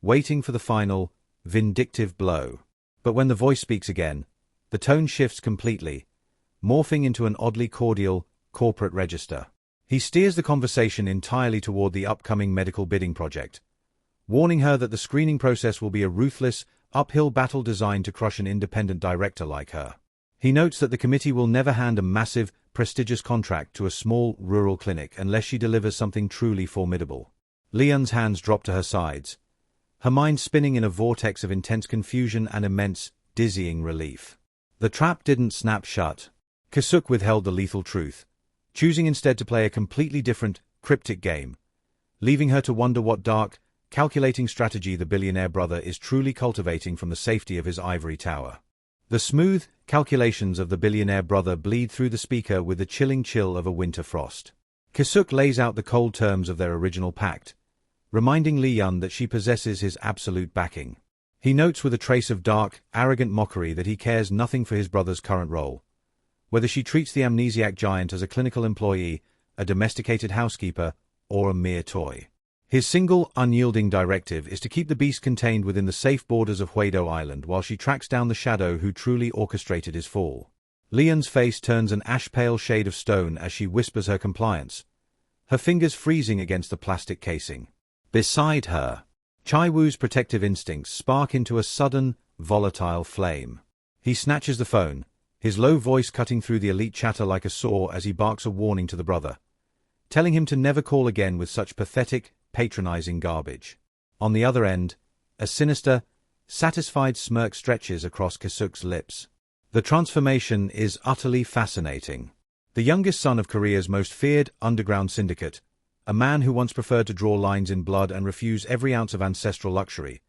waiting for the final, vindictive blow. But when the voice speaks again, the tone shifts completely, morphing into an oddly cordial, corporate register. He steers the conversation entirely toward the upcoming medical bidding project, warning her that the screening process will be a ruthless, uphill battle designed to crush an independent director like her. He notes that the committee will never hand a massive, prestigious contract to a small, rural clinic unless she delivers something truly formidable. Lee-yeon's hands drop to her sides, her mind spinning in a vortex of intense confusion and immense, dizzying relief. The trap didn't snap shut. Chae-woo withheld the lethal truth, choosing instead to play a completely different, cryptic game, leaving her to wonder what dark, calculating strategy the billionaire brother is truly cultivating from the safety of his ivory tower. The smooth calculations of the billionaire brother bleed through the speaker with the chilling chill of a winter frost. Chae-woo lays out the cold terms of their original pact, reminding Lee-yeon that she possesses his absolute backing. He notes with a trace of dark, arrogant mockery that he cares nothing for his brother's current role, whether she treats the amnesiac giant as a clinical employee, a domesticated housekeeper, or a mere toy. His single, unyielding directive is to keep the beast contained within the safe borders of Hwaido Island while she tracks down the shadow who truly orchestrated his fall. Lee-yeon's face turns an ash-pale shade of stone as she whispers her compliance, her fingers freezing against the plastic casing. Beside her, Chae-woo's protective instincts spark into a sudden, volatile flame. He snatches the phone, his low voice cutting through the elite chatter like a saw as he barks a warning to the brother, telling him to never call again with such pathetic, patronizing garbage. On the other end, a sinister, satisfied smirk stretches across Chae-woo's lips. The transformation is utterly fascinating. The youngest son of Korea's most feared underground syndicate, a man who once preferred to draw lines in blood and refuse every ounce of ancestral luxury,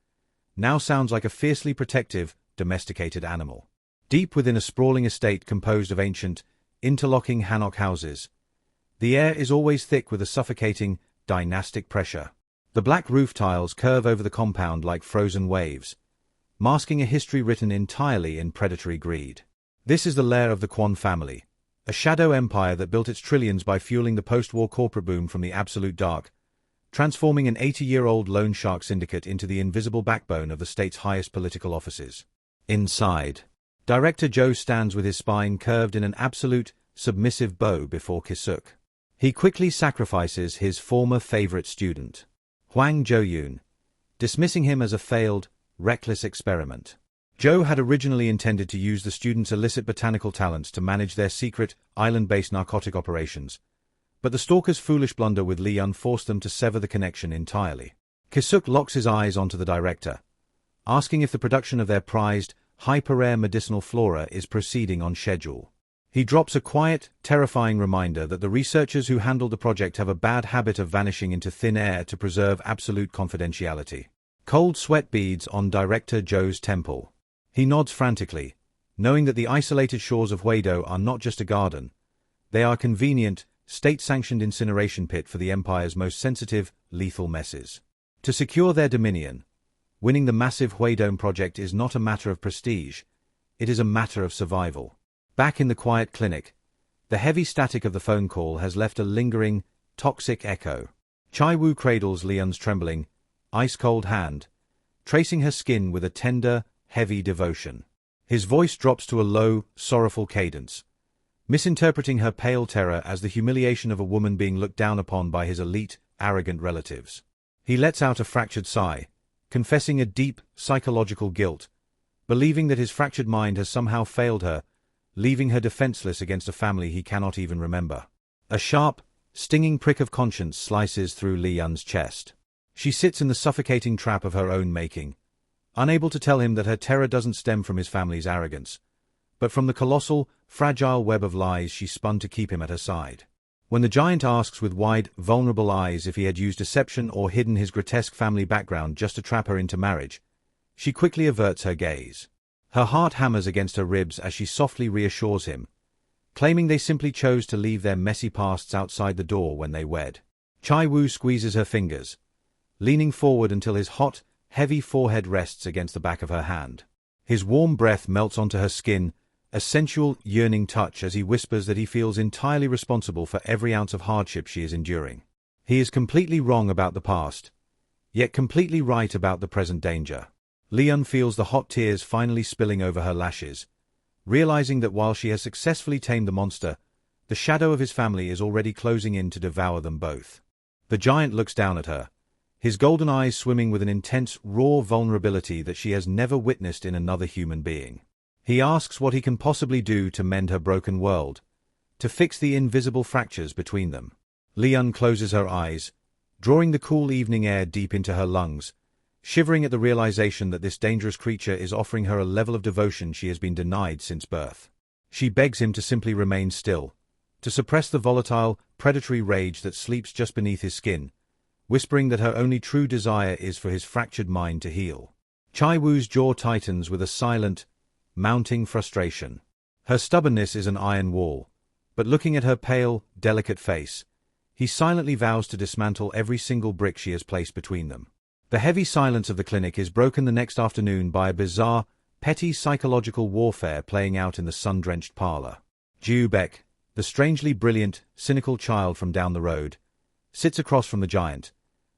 now sounds like a fiercely protective, domesticated animal. Deep within a sprawling estate composed of ancient, interlocking hanok houses, the air is always thick with a suffocating, dynastic pressure. The black roof tiles curve over the compound like frozen waves, masking a history written entirely in predatory greed. This is the lair of the Kwon family, a shadow empire that built its trillions by fueling the post-war corporate boom from the absolute dark, transforming an 80-year-old loan shark syndicate into the invisible backbone of the state's highest political offices. Inside, Director Jo stands with his spine curved in an absolute, submissive bow before Ki-suk. He quickly sacrifices his former favorite student, Hwang Jo-yoon, dismissing him as a failed, reckless experiment. Jo had originally intended to use the student's illicit botanical talents to manage their secret, island-based narcotic operations, but the stalker's foolish blunder with Lee-yeon forced them to sever the connection entirely. Ki-suk locks his eyes onto the director, asking if the production of their prized, hyper-rare medicinal flora is proceeding on schedule. He drops a quiet, terrifying reminder that the researchers who handled the project have a bad habit of vanishing into thin air to preserve absolute confidentiality. Cold sweat beads on Director Jo's temple. He nods frantically, knowing that the isolated shores of Hwaido are not just a garden. They are a convenient, state-sanctioned incineration pit for the Empire's most sensitive, lethal messes. To secure their dominion, winning the massive Hwaido project is not a matter of prestige, it is a matter of survival. Back in the quiet clinic, the heavy static of the phone call has left a lingering, toxic echo. Chae-woo cradles Lee-yeon's trembling, ice-cold hand, tracing her skin with a tender, heavy devotion. His voice drops to a low, sorrowful cadence, misinterpreting her pale terror as the humiliation of a woman being looked down upon by his elite, arrogant relatives. He lets out a fractured sigh, confessing a deep, psychological guilt, believing that his fractured mind has somehow failed her, leaving her defenseless against a family he cannot even remember. A sharp, stinging prick of conscience slices through Lee-yeon's chest. She sits in the suffocating trap of her own making, unable to tell him that her terror doesn't stem from his family's arrogance, but from the colossal, fragile web of lies she spun to keep him at her side. When the giant asks with wide, vulnerable eyes if he had used deception or hidden his grotesque family background just to trap her into marriage, she quickly averts her gaze. Her heart hammers against her ribs as she softly reassures him, claiming they simply chose to leave their messy pasts outside the door when they wed. Chae-woo squeezes her fingers, leaning forward until his hot, heavy forehead rests against the back of her hand. His warm breath melts onto her skin, a sensual, yearning touch as he whispers that he feels entirely responsible for every ounce of hardship she is enduring. He is completely wrong about the past, yet completely right about the present danger. Lee-yeon feels the hot tears finally spilling over her lashes, realizing that while she has successfully tamed the monster, the shadow of his family is already closing in to devour them both. The giant looks down at her, his golden eyes swimming with an intense, raw vulnerability that she has never witnessed in another human being. He asks what he can possibly do to mend her broken world, to fix the invisible fractures between them. Lee-yeon closes her eyes, drawing the cool evening air deep into her lungs, shivering at the realization that this dangerous creature is offering her a level of devotion she has been denied since birth. She begs him to simply remain still, to suppress the volatile, predatory rage that sleeps just beneath his skin, whispering that her only true desire is for his fractured mind to heal. Chae-woo's jaw tightens with a silent, mounting frustration. Her stubbornness is an iron wall, but looking at her pale, delicate face, he silently vows to dismantle every single brick she has placed between them. The heavy silence of the clinic is broken the next afternoon by a bizarre, petty psychological warfare playing out in the sun-drenched parlor. Ju-baek, the strangely brilliant, cynical child from down the road, sits across from the giant,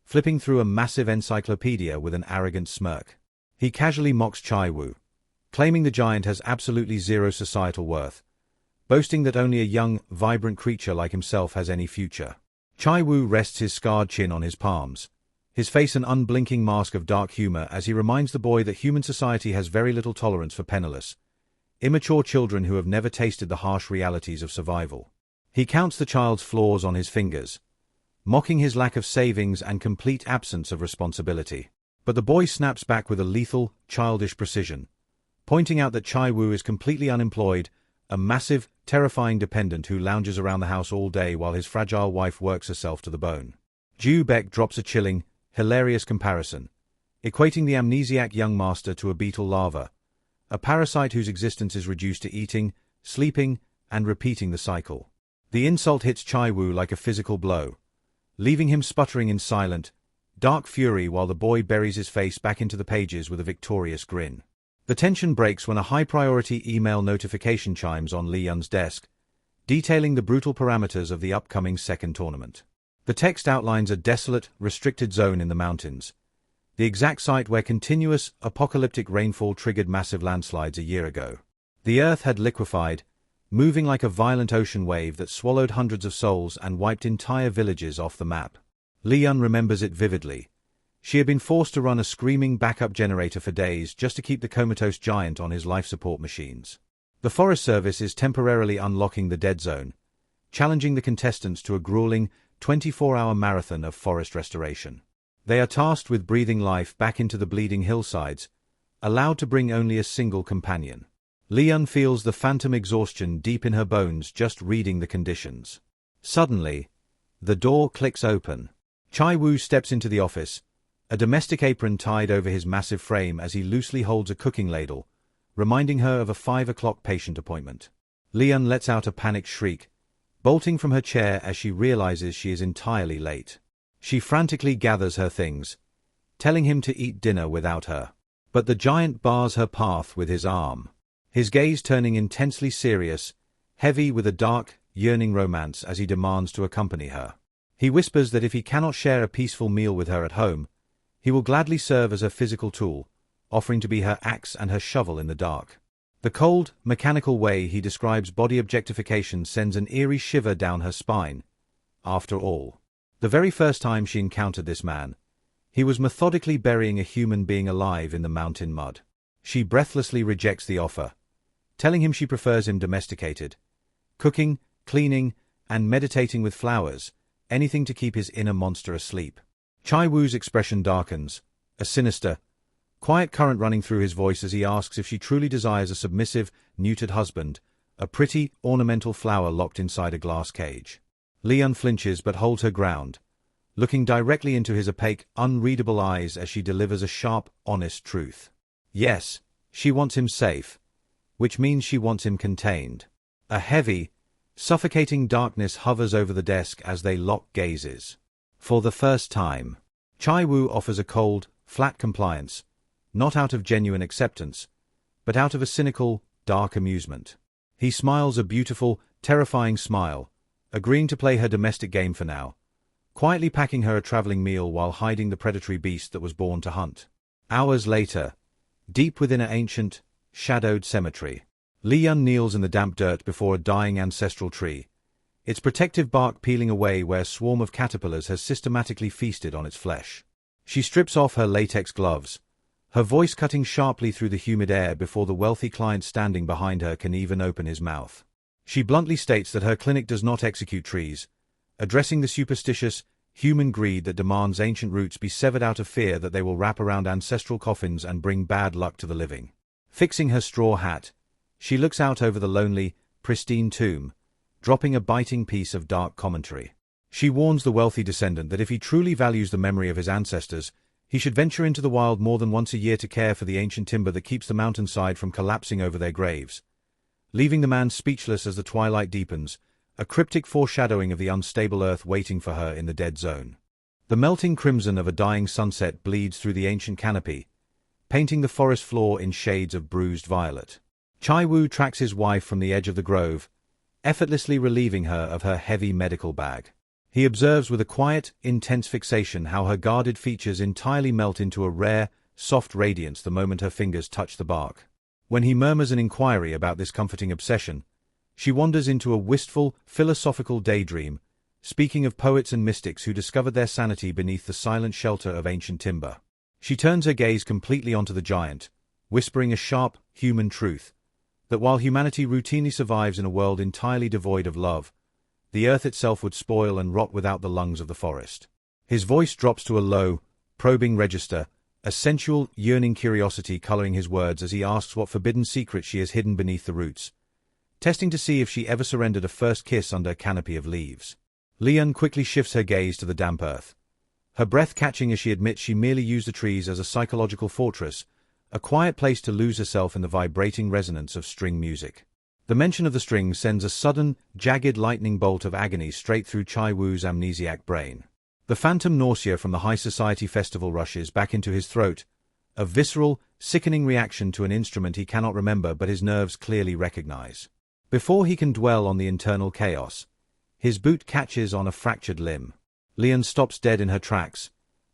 flipping through a massive encyclopedia with an arrogant smirk. He casually mocks Chae-woo, claiming the giant has absolutely zero societal worth, boasting that only a young, vibrant creature like himself has any future. Chae-woo rests his scarred chin on his palms, his face an unblinking mask of dark humor as he reminds the boy that human society has very little tolerance for penniless, immature children who have never tasted the harsh realities of survival. He counts the child's flaws on his fingers, mocking his lack of savings and complete absence of responsibility. But the boy snaps back with a lethal, childish precision, pointing out that Chae-woo is completely unemployed, a massive, terrifying dependent who lounges around the house all day while his fragile wife works herself to the bone. Ju-baek drops a chilling, hilarious comparison, equating the amnesiac young master to a beetle larva, a parasite whose existence is reduced to eating, sleeping, and repeating the cycle. The insult hits Chae-woo like a physical blow, leaving him sputtering in silent, dark fury while the boy buries his face back into the pages with a victorious grin. The tension breaks when a high-priority email notification chimes on Lee-yeon's desk, detailing the brutal parameters of the upcoming second tournament. The text outlines a desolate, restricted zone in the mountains, the exact site where continuous, apocalyptic rainfall triggered massive landslides a year ago. The earth had liquefied, moving like a violent ocean wave that swallowed hundreds of souls and wiped entire villages off the map. Lee-yeon remembers it vividly. She had been forced to run a screaming backup generator for days just to keep the comatose giant on his life support machines. The Forest Service is temporarily unlocking the dead zone, challenging the contestants to a grueling, 24-hour marathon of forest restoration. They are tasked with breathing life back into the bleeding hillsides, allowed to bring only a single companion. Lee-yeon feels the phantom exhaustion deep in her bones just reading the conditions. Suddenly, the door clicks open. Chae-woo steps into the office, a domestic apron tied over his massive frame as he loosely holds a cooking ladle, reminding her of a 5 o'clock patient appointment. Lee-yeon lets out a panicked shriek, bolting from her chair as she realizes she is entirely late. She frantically gathers her things, telling him to eat dinner without her. But the giant bars her path with his arm, his gaze turning intensely serious, heavy with a dark, yearning romance as he demands to accompany her. He whispers that if he cannot share a peaceful meal with her at home, he will gladly serve as her physical tool, offering to be her axe and her shovel in the dark. The cold, mechanical way he describes body objectification sends an eerie shiver down her spine. After all, the very first time she encountered this man, he was methodically burying a human being alive in the mountain mud. She breathlessly rejects the offer, telling him she prefers him domesticated, cooking, cleaning, and meditating with flowers, anything to keep his inner monster asleep. Chae-woo's expression darkens, a sinister, quiet current running through his voice as he asks if she truly desires a submissive, neutered husband, a pretty, ornamental flower locked inside a glass cage. Lee-yeon flinches but holds her ground, looking directly into his opaque, unreadable eyes as she delivers a sharp, honest truth. Yes, she wants him safe, which means she wants him contained. A heavy, suffocating darkness hovers over the desk as they lock gazes. For the first time, Chae-woo offers a cold, flat compliance, not out of genuine acceptance, but out of a cynical, dark amusement. He smiles a beautiful, terrifying smile, agreeing to play her domestic game for now, quietly packing her a traveling meal while hiding the predatory beast that was born to hunt. Hours later, deep within an ancient, shadowed cemetery, Lee-yeon kneels in the damp dirt before a dying ancestral tree, its protective bark peeling away where a swarm of caterpillars has systematically feasted on its flesh. She strips off her latex gloves, her voice cutting sharply through the humid air before the wealthy client standing behind her can even open his mouth. She bluntly states that her clinic does not execute trees, addressing the superstitious, human greed that demands ancient roots be severed out of fear that they will wrap around ancestral coffins and bring bad luck to the living. Fixing her straw hat, she looks out over the lonely, pristine tomb, dropping a biting piece of dark commentary. She warns the wealthy descendant that if he truly values the memory of his ancestors, he should venture into the wild more than once a year to care for the ancient timber that keeps the mountainside from collapsing over their graves, leaving the man speechless as the twilight deepens, a cryptic foreshadowing of the unstable earth waiting for her in the dead zone. The melting crimson of a dying sunset bleeds through the ancient canopy, painting the forest floor in shades of bruised violet. Chae-woo tracks his wife from the edge of the grove, effortlessly relieving her of her heavy medical bag. He observes with a quiet, intense fixation how her guarded features entirely melt into a rare, soft radiance the moment her fingers touch the bark. When he murmurs an inquiry about this comforting obsession, she wanders into a wistful, philosophical daydream, speaking of poets and mystics who discovered their sanity beneath the silent shelter of ancient timber. She turns her gaze completely onto the giant, whispering a sharp, human truth, that while humanity routinely survives in a world entirely devoid of love, the earth itself would spoil and rot without the lungs of the forest. His voice drops to a low, probing register, a sensual, yearning curiosity coloring his words as he asks what forbidden secret she has hidden beneath the roots, testing to see if she ever surrendered a first kiss under a canopy of leaves. Lee-yeon quickly shifts her gaze to the damp earth, her breath catching as she admits she merely used the trees as a psychological fortress, a quiet place to lose herself in the vibrating resonance of string music. The mention of the strings sends a sudden, jagged lightning bolt of agony straight through Chae-woo's amnesiac brain. The phantom nausea from the high society festival rushes back into his throat, a visceral, sickening reaction to an instrument he cannot remember but his nerves clearly recognize. Before he can dwell on the internal chaos, his boot catches on a fractured limb. Lee-yeon stops dead in her tracks,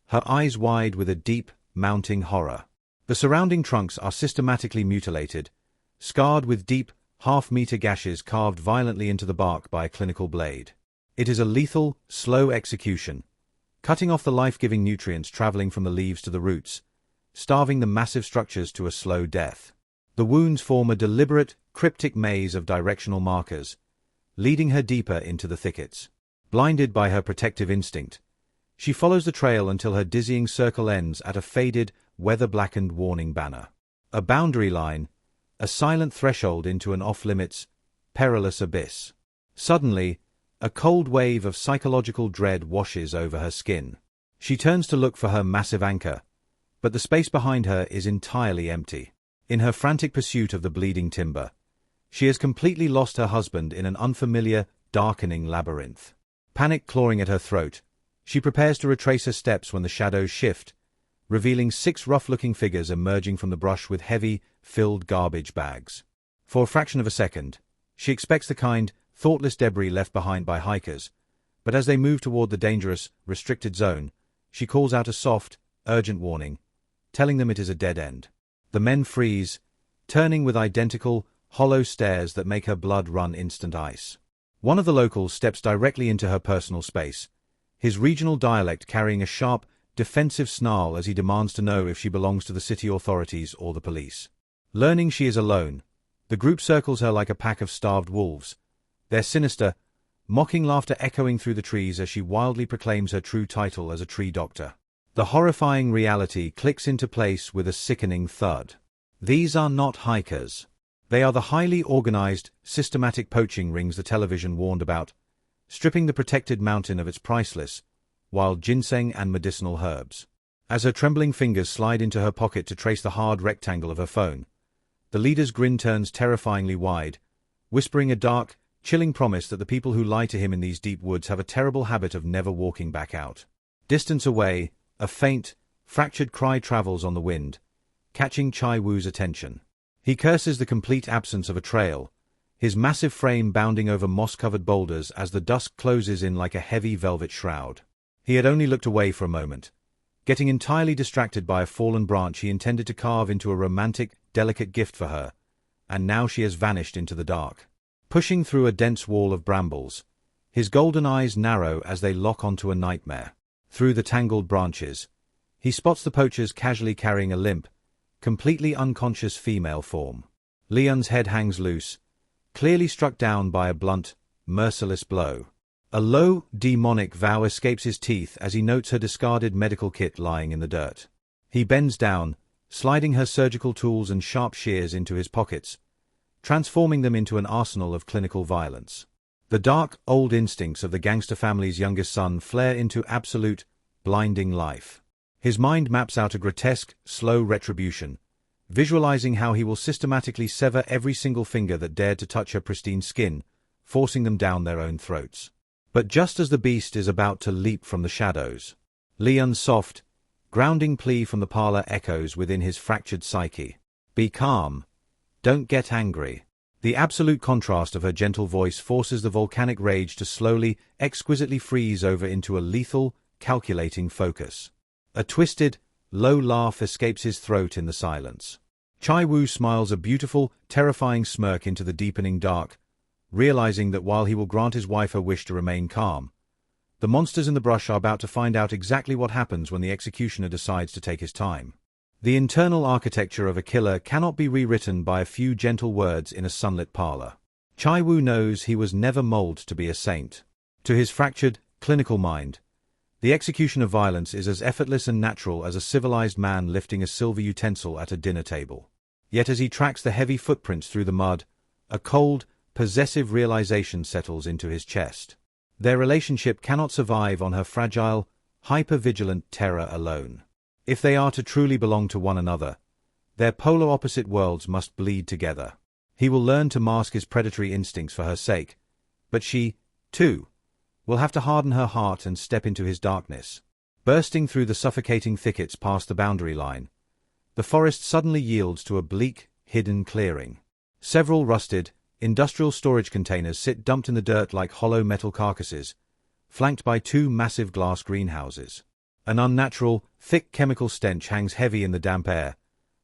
her eyes wide with a deep, mounting horror. The surrounding trunks are systematically mutilated, scarred with deep, half-meter gashes carved violently into the bark by a clinical blade. It is a lethal, slow execution, cutting off the life-giving nutrients traveling from the leaves to the roots, starving the massive structures to a slow death. The wounds form a deliberate, cryptic maze of directional markers, leading her deeper into the thickets. Blinded by her protective instinct, she follows the trail until her dizzying circle ends at a faded, weather-blackened warning banner. A boundary line, a silent threshold into an off-limits, perilous abyss. Suddenly, a cold wave of psychological dread washes over her skin. She turns to look for her massive anchor, but the space behind her is entirely empty. In her frantic pursuit of the bleeding timber, she has completely lost her husband in an unfamiliar, darkening labyrinth. Panic clawing at her throat, she prepares to retrace her steps when the shadows shift, revealing 6 rough-looking figures emerging from the brush with heavy, filled garbage bags. For a fraction of a second, she expects the kind, thoughtless debris left behind by hikers, but as they move toward the dangerous, restricted zone, she calls out a soft, urgent warning, telling them it is a dead end. The men freeze, turning with identical, hollow stares that make her blood run instant ice. One of the locals steps directly into her personal space, his regional dialect carrying a sharp, defensive snarl as he demands to know if she belongs to the city authorities or the police. Learning she is alone, the group circles her like a pack of starved wolves, their sinister, mocking laughter echoing through the trees as she wildly proclaims her true title as a tree doctor. The horrifying reality clicks into place with a sickening thud. These are not hikers. They are the highly organized, systematic poaching rings the television warned about, stripping the protected mountain of its priceless, wild ginseng and medicinal herbs. As her trembling fingers slide into her pocket to trace the hard rectangle of her phone, the leader's grin turns terrifyingly wide, whispering a dark, chilling promise that the people who lie to him in these deep woods have a terrible habit of never walking back out. Distance away, a faint, fractured cry travels on the wind, catching Chae-woo's attention. He curses the complete absence of a trail, his massive frame bounding over moss-covered boulders as the dusk closes in like a heavy velvet shroud. He had only looked away for a moment, getting entirely distracted by a fallen branch he intended to carve into a romantic, delicate gift for her, and now she has vanished into the dark. Pushing through a dense wall of brambles, his golden eyes narrow as they lock onto a nightmare. Through the tangled branches, he spots the poachers casually carrying a limp, completely unconscious female form. Lee-yeon's head hangs loose, clearly struck down by a blunt, merciless blow. A low, demonic vow escapes his teeth as he notes her discarded medical kit lying in the dirt. He bends down, sliding her surgical tools and sharp shears into his pockets, transforming them into an arsenal of clinical violence. The dark, old instincts of the gangster family's youngest son flare into absolute, blinding life. His mind maps out a grotesque, slow retribution, visualizing how he will systematically sever every single finger that dared to touch her pristine skin, forcing them down their own throats. But just as the beast is about to leap from the shadows, Lee-yeon's soft, grounding plea from the parlor echoes within his fractured psyche. Be calm. Don't get angry. The absolute contrast of her gentle voice forces the volcanic rage to slowly, exquisitely freeze over into a lethal, calculating focus. A twisted, low laugh escapes his throat in the silence. Chae-woo smiles a beautiful, terrifying smirk into the deepening dark, realizing that while he will grant his wife her wish to remain calm, the monsters in the brush are about to find out exactly what happens when the executioner decides to take his time. The internal architecture of a killer cannot be rewritten by a few gentle words in a sunlit parlor. Chae-woo knows he was never molded to be a saint. To his fractured, clinical mind, the execution of violence is as effortless and natural as a civilized man lifting a silver utensil at a dinner table. Yet as he tracks the heavy footprints through the mud, a cold, possessive realization settles into his chest. Their relationship cannot survive on her fragile, hyper-vigilant terror alone. If they are to truly belong to one another, Their polar opposite worlds must bleed together. He will learn to mask his predatory instincts for her sake, but she, too, will have to harden her heart and step into his darkness. Bursting through the suffocating thickets past the boundary line, the forest suddenly yields to a bleak, hidden clearing. Several rusted, industrial storage containers sit dumped in the dirt like hollow metal carcasses, flanked by two massive glass greenhouses. An unnatural, thick chemical stench hangs heavy in the damp air,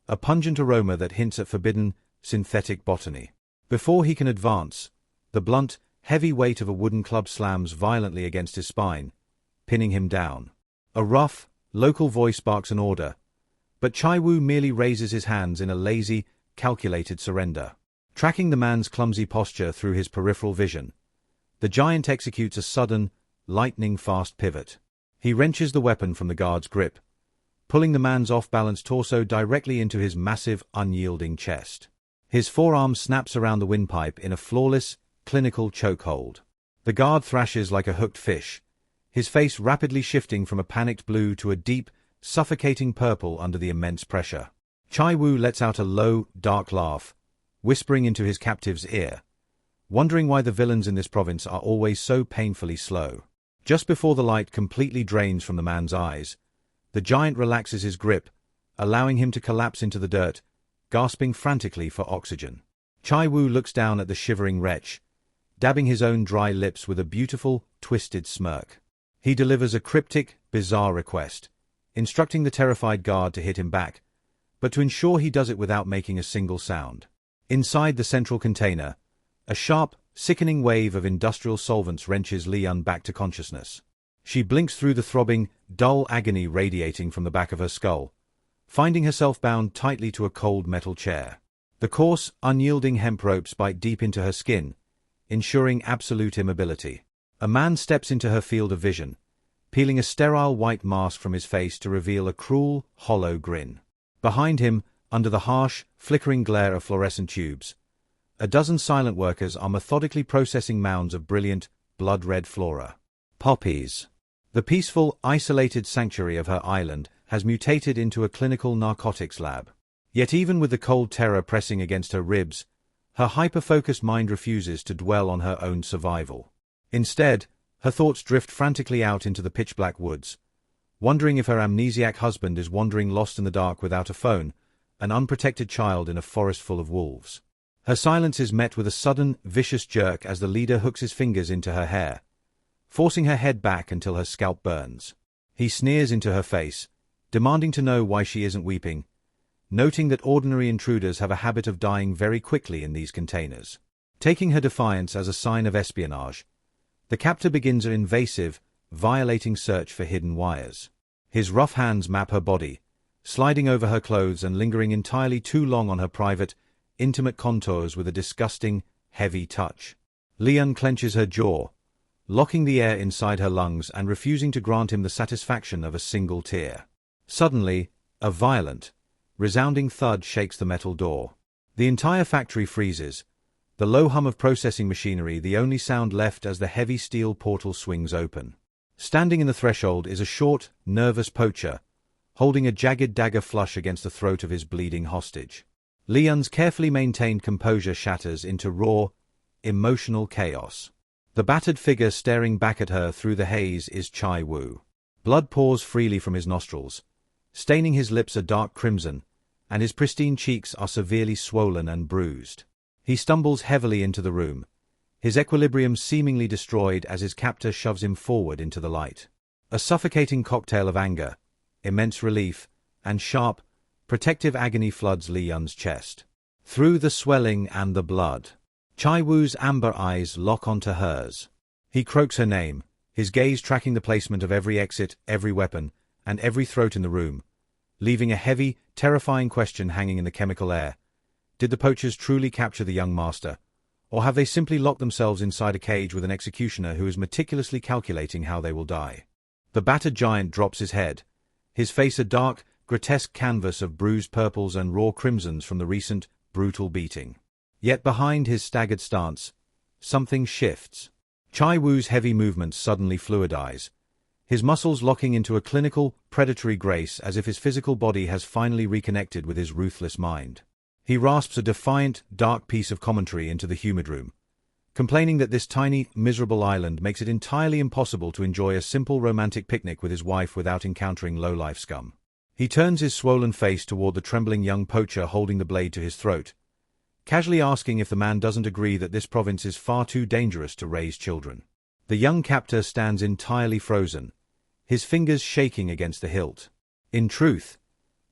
a pungent aroma that hints at forbidden, synthetic botany. Before he can advance, the blunt, heavy weight of a wooden club slams violently against his spine, pinning him down. A rough, local voice barks an order, but Chae-woo merely raises his hands in a lazy, calculated surrender. Tracking the man's clumsy posture through his peripheral vision, the giant executes a sudden, lightning-fast pivot. He wrenches the weapon from the guard's grip, pulling the man's off-balanced torso directly into his massive, unyielding chest. His forearm snaps around the windpipe in a flawless, clinical chokehold. The guard thrashes like a hooked fish, his face rapidly shifting from a panicked blue to a deep, suffocating purple under the immense pressure. Chae-woo lets out a low, dark laugh, whispering into his captive's ear, wondering why the villains in this province are always so painfully slow. Just before the light completely drains from the man's eyes, the giant relaxes his grip, allowing him to collapse into the dirt, gasping frantically for oxygen. Chae-woo looks down at the shivering wretch, dabbing his own dry lips with a beautiful, twisted smirk. He delivers a cryptic, bizarre request, instructing the terrified guard to hit him back, but to ensure he does it without making a single sound. Inside the central container, a sharp, sickening wave of industrial solvents wrenches Lee-yeon back to consciousness. She blinks through the throbbing, dull agony radiating from the back of her skull, finding herself bound tightly to a cold metal chair. The coarse, unyielding hemp ropes bite deep into her skin, ensuring absolute immobility. A man steps into her field of vision, peeling a sterile white mask from his face to reveal a cruel, hollow grin. Behind him, under the harsh, flickering glare of fluorescent tubes, a dozen silent workers are methodically processing mounds of brilliant, blood-red flora. Poppies. The peaceful, isolated sanctuary of her island has mutated into a clinical narcotics lab. Yet even with the cold terror pressing against her ribs, her hyper-focused mind refuses to dwell on her own survival. Instead, her thoughts drift frantically out into the pitch-black woods, wondering if her amnesiac husband is wandering lost in the dark without a phone, an unprotected child in a forest full of wolves. Her silence is met with a sudden, vicious jerk as the leader hooks his fingers into her hair, forcing her head back until her scalp burns. He sneers into her face, demanding to know why she isn't weeping, noting that ordinary intruders have a habit of dying very quickly in these containers. Taking her defiance as a sign of espionage, the captor begins an invasive, violating search for hidden wires. His rough hands map her body, sliding over her clothes and lingering entirely too long on her private, intimate contours with a disgusting, heavy touch. Lee-yeon clenches her jaw, locking the air inside her lungs and refusing to grant him the satisfaction of a single tear. Suddenly, a violent, resounding thud shakes the metal door. The entire factory freezes, the low hum of processing machinery the only sound left as the heavy steel portal swings open. Standing in the threshold is a short, nervous poacher, holding a jagged dagger flush against the throat of his bleeding hostage. Lee-yeon's carefully maintained composure shatters into raw, emotional chaos. The battered figure staring back at her through the haze is Chae-woo. Blood pours freely from his nostrils, staining his lips a dark crimson, and his pristine cheeks are severely swollen and bruised. He stumbles heavily into the room, his equilibrium seemingly destroyed as his captor shoves him forward into the light. A suffocating cocktail of anger, immense relief, and sharp, protective agony floods Lee-yeon's chest. Through the swelling and the blood, Chae-woo's amber eyes lock onto hers. He croaks her name, his gaze tracking the placement of every exit, every weapon, and every throat in the room, leaving a heavy, terrifying question hanging in the chemical air. Did the poachers truly capture the young master, or have they simply locked themselves inside a cage with an executioner who is meticulously calculating how they will die? The battered giant drops his head, his face a dark, grotesque canvas of bruised purples and raw crimsons from the recent, brutal beating. Yet behind his staggered stance, something shifts. Chae-woo's heavy movements suddenly fluidize, his muscles locking into a clinical, predatory grace as if his physical body has finally reconnected with his ruthless mind. He rasps a defiant, dark piece of commentary into the humid room, complaining that this tiny, miserable island makes it entirely impossible to enjoy a simple romantic picnic with his wife without encountering low-life scum. He turns his swollen face toward the trembling young poacher holding the blade to his throat, casually asking if the man doesn't agree that this province is far too dangerous to raise children. The young captor stands entirely frozen, his fingers shaking against the hilt. In truth,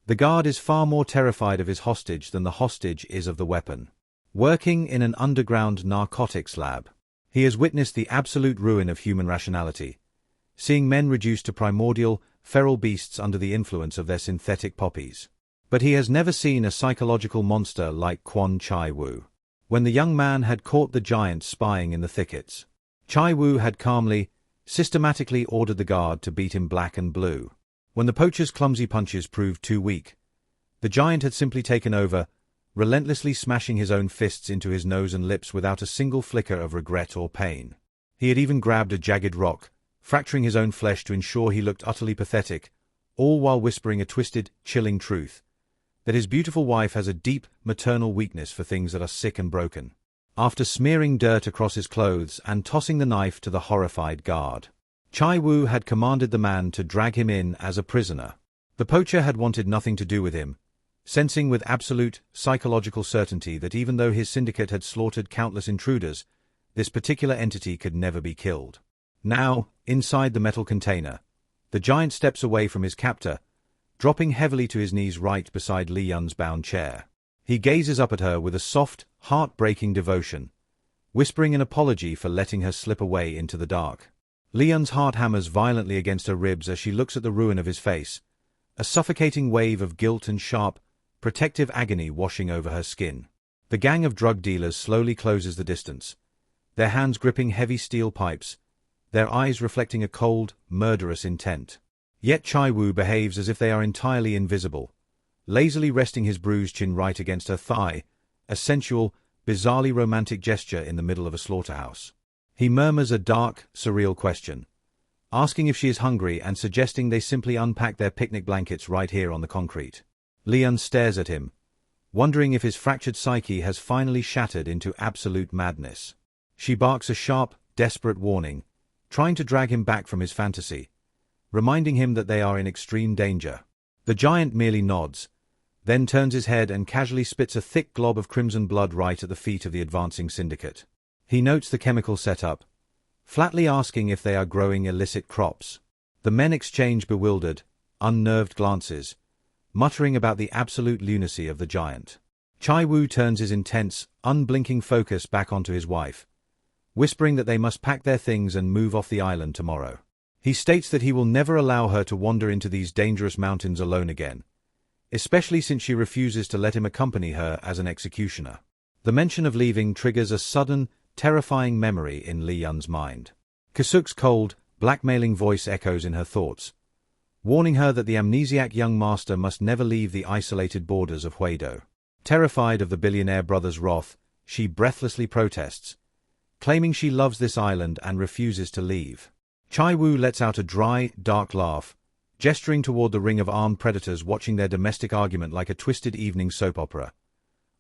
the guard is far more terrified of his hostage than the hostage is of the weapon. Working in an underground narcotics lab, he has witnessed the absolute ruin of human rationality, seeing men reduced to primordial, feral beasts under the influence of their synthetic poppies. But he has never seen a psychological monster like Kwon Chae-woo. When the young man had caught the giant spying in the thickets, Chae-woo had calmly, systematically ordered the guard to beat him black and blue. When the poacher's clumsy punches proved too weak, the giant had simply taken over, relentlessly smashing his own fists into his nose and lips without a single flicker of regret or pain. He had even grabbed a jagged rock, fracturing his own flesh to ensure he looked utterly pathetic, all while whispering a twisted, chilling truth, that his beautiful wife has a deep, maternal weakness for things that are sick and broken. After smearing dirt across his clothes and tossing the knife to the horrified guard, Chae-woo had commanded the man to drag him in as a prisoner. The poacher had wanted nothing to do with him, sensing with absolute, psychological certainty that even though his syndicate had slaughtered countless intruders, this particular entity could never be killed. Now, inside the metal container, the giant steps away from his captor, dropping heavily to his knees right beside Lee-yeon's bound chair. He gazes up at her with a soft, heart-breaking devotion, whispering an apology for letting her slip away into the dark. Lee-yeon's heart hammers violently against her ribs as she looks at the ruin of his face, a suffocating wave of guilt and sharp, protective agony washing over her skin. The gang of drug dealers slowly closes the distance, their hands gripping heavy steel pipes, their eyes reflecting a cold, murderous intent. Yet Chae-woo behaves as if they are entirely invisible, lazily resting his bruised chin right against her thigh, a sensual, bizarrely romantic gesture in the middle of a slaughterhouse. He murmurs a dark, surreal question, asking if she is hungry and suggesting they simply unpack their picnic blankets right here on the concrete. Lee-yeon stares at him, wondering if his fractured psyche has finally shattered into absolute madness. She barks a sharp, desperate warning, trying to drag him back from his fantasy, reminding him that they are in extreme danger. The giant merely nods, then turns his head and casually spits a thick glob of crimson blood right at the feet of the advancing syndicate. He notes the chemical setup, flatly asking if they are growing illicit crops. The men exchange bewildered, unnerved glances, muttering about the absolute lunacy of the giant. Chae-woo turns his intense, unblinking focus back onto his wife, whispering that they must pack their things and move off the island tomorrow. He states that he will never allow her to wander into these dangerous mountains alone again, especially since she refuses to let him accompany her as an executioner. The mention of leaving triggers a sudden, terrifying memory in Lee-yeon's mind. Kusuk's cold, blackmailing voice echoes in her thoughts, warning her that the amnesiac young master must never leave the isolated borders of Hwaido. Terrified of the billionaire brother's wrath, she breathlessly protests, claiming she loves this island and refuses to leave. Chae-woo lets out a dry, dark laugh, gesturing toward the ring of armed predators watching their domestic argument like a twisted evening soap opera,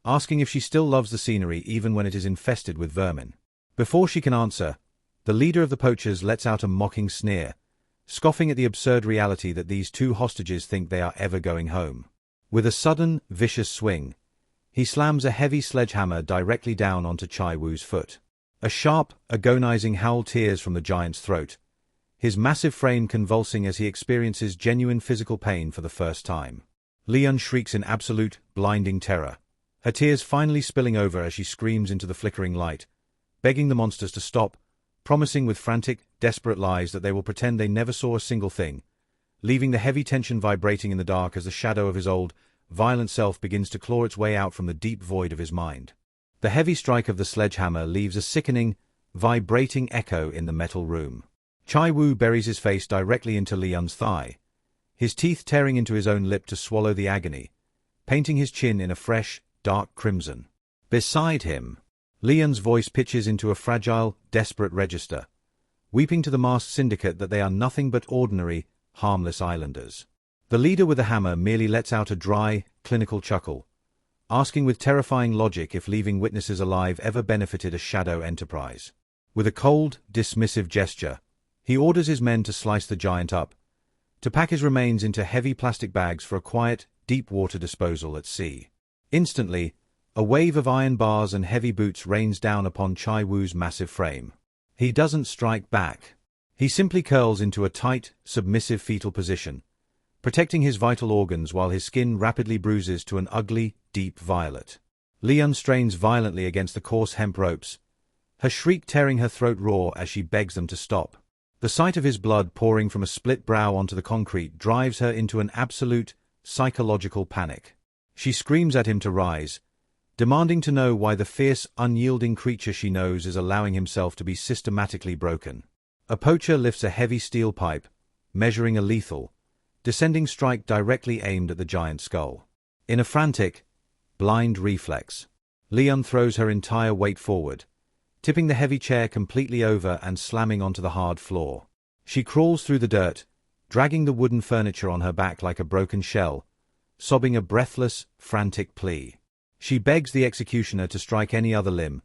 asking if she still loves the scenery even when it is infested with vermin. Before she can answer, the leader of the poachers lets out a mocking sneer, scoffing at the absurd reality that these two hostages think they are ever going home. With a sudden, vicious swing, he slams a heavy sledgehammer directly down onto Chae-woo's foot. A sharp, agonizing howl tears from the giant's throat, his massive frame convulsing as he experiences genuine physical pain for the first time. Lee-yeon shrieks in absolute, blinding terror, her tears finally spilling over as she screams into the flickering light, begging the monsters to stop, promising with frantic, desperate lies that they will pretend they never saw a single thing, leaving the heavy tension vibrating in the dark as the shadow of his old, violent self begins to claw its way out from the deep void of his mind. The heavy strike of the sledgehammer leaves a sickening, vibrating echo in the metal room. Chae-woo buries his face directly into Lee-yeon's thigh, his teeth tearing into his own lip to swallow the agony, painting his chin in a fresh, dark crimson. Beside him, Lee-yeon's voice pitches into a fragile, desperate register, weeping to the masked syndicate that they are nothing but ordinary, harmless islanders. The leader with the hammer merely lets out a dry, clinical chuckle, asking with terrifying logic if leaving witnesses alive ever benefited a shadow enterprise. With a cold, dismissive gesture, he orders his men to slice the giant up, to pack his remains into heavy plastic bags for a quiet, deep-water disposal at sea. Instantly, a wave of iron bars and heavy boots rains down upon Chae-woo's massive frame. He doesn't strike back. He simply curls into a tight, submissive fetal position, protecting his vital organs while his skin rapidly bruises to an ugly, deep violet. Lee-yeon strains violently against the coarse hemp ropes, her shriek tearing her throat raw as she begs them to stop. The sight of his blood pouring from a split brow onto the concrete drives her into an absolute, psychological panic. She screams at him to rise, demanding to know why the fierce, unyielding creature she knows is allowing himself to be systematically broken. A poacher lifts a heavy steel pipe, measuring a lethal, descending strike directly aimed at the giant's skull. In a frantic, blind reflex, Lee-yeon throws her entire weight forward, tipping the heavy chair completely over and slamming onto the hard floor. She crawls through the dirt, dragging the wooden furniture on her back like a broken shell, sobbing a breathless, frantic plea. She begs the executioner to strike any other limb,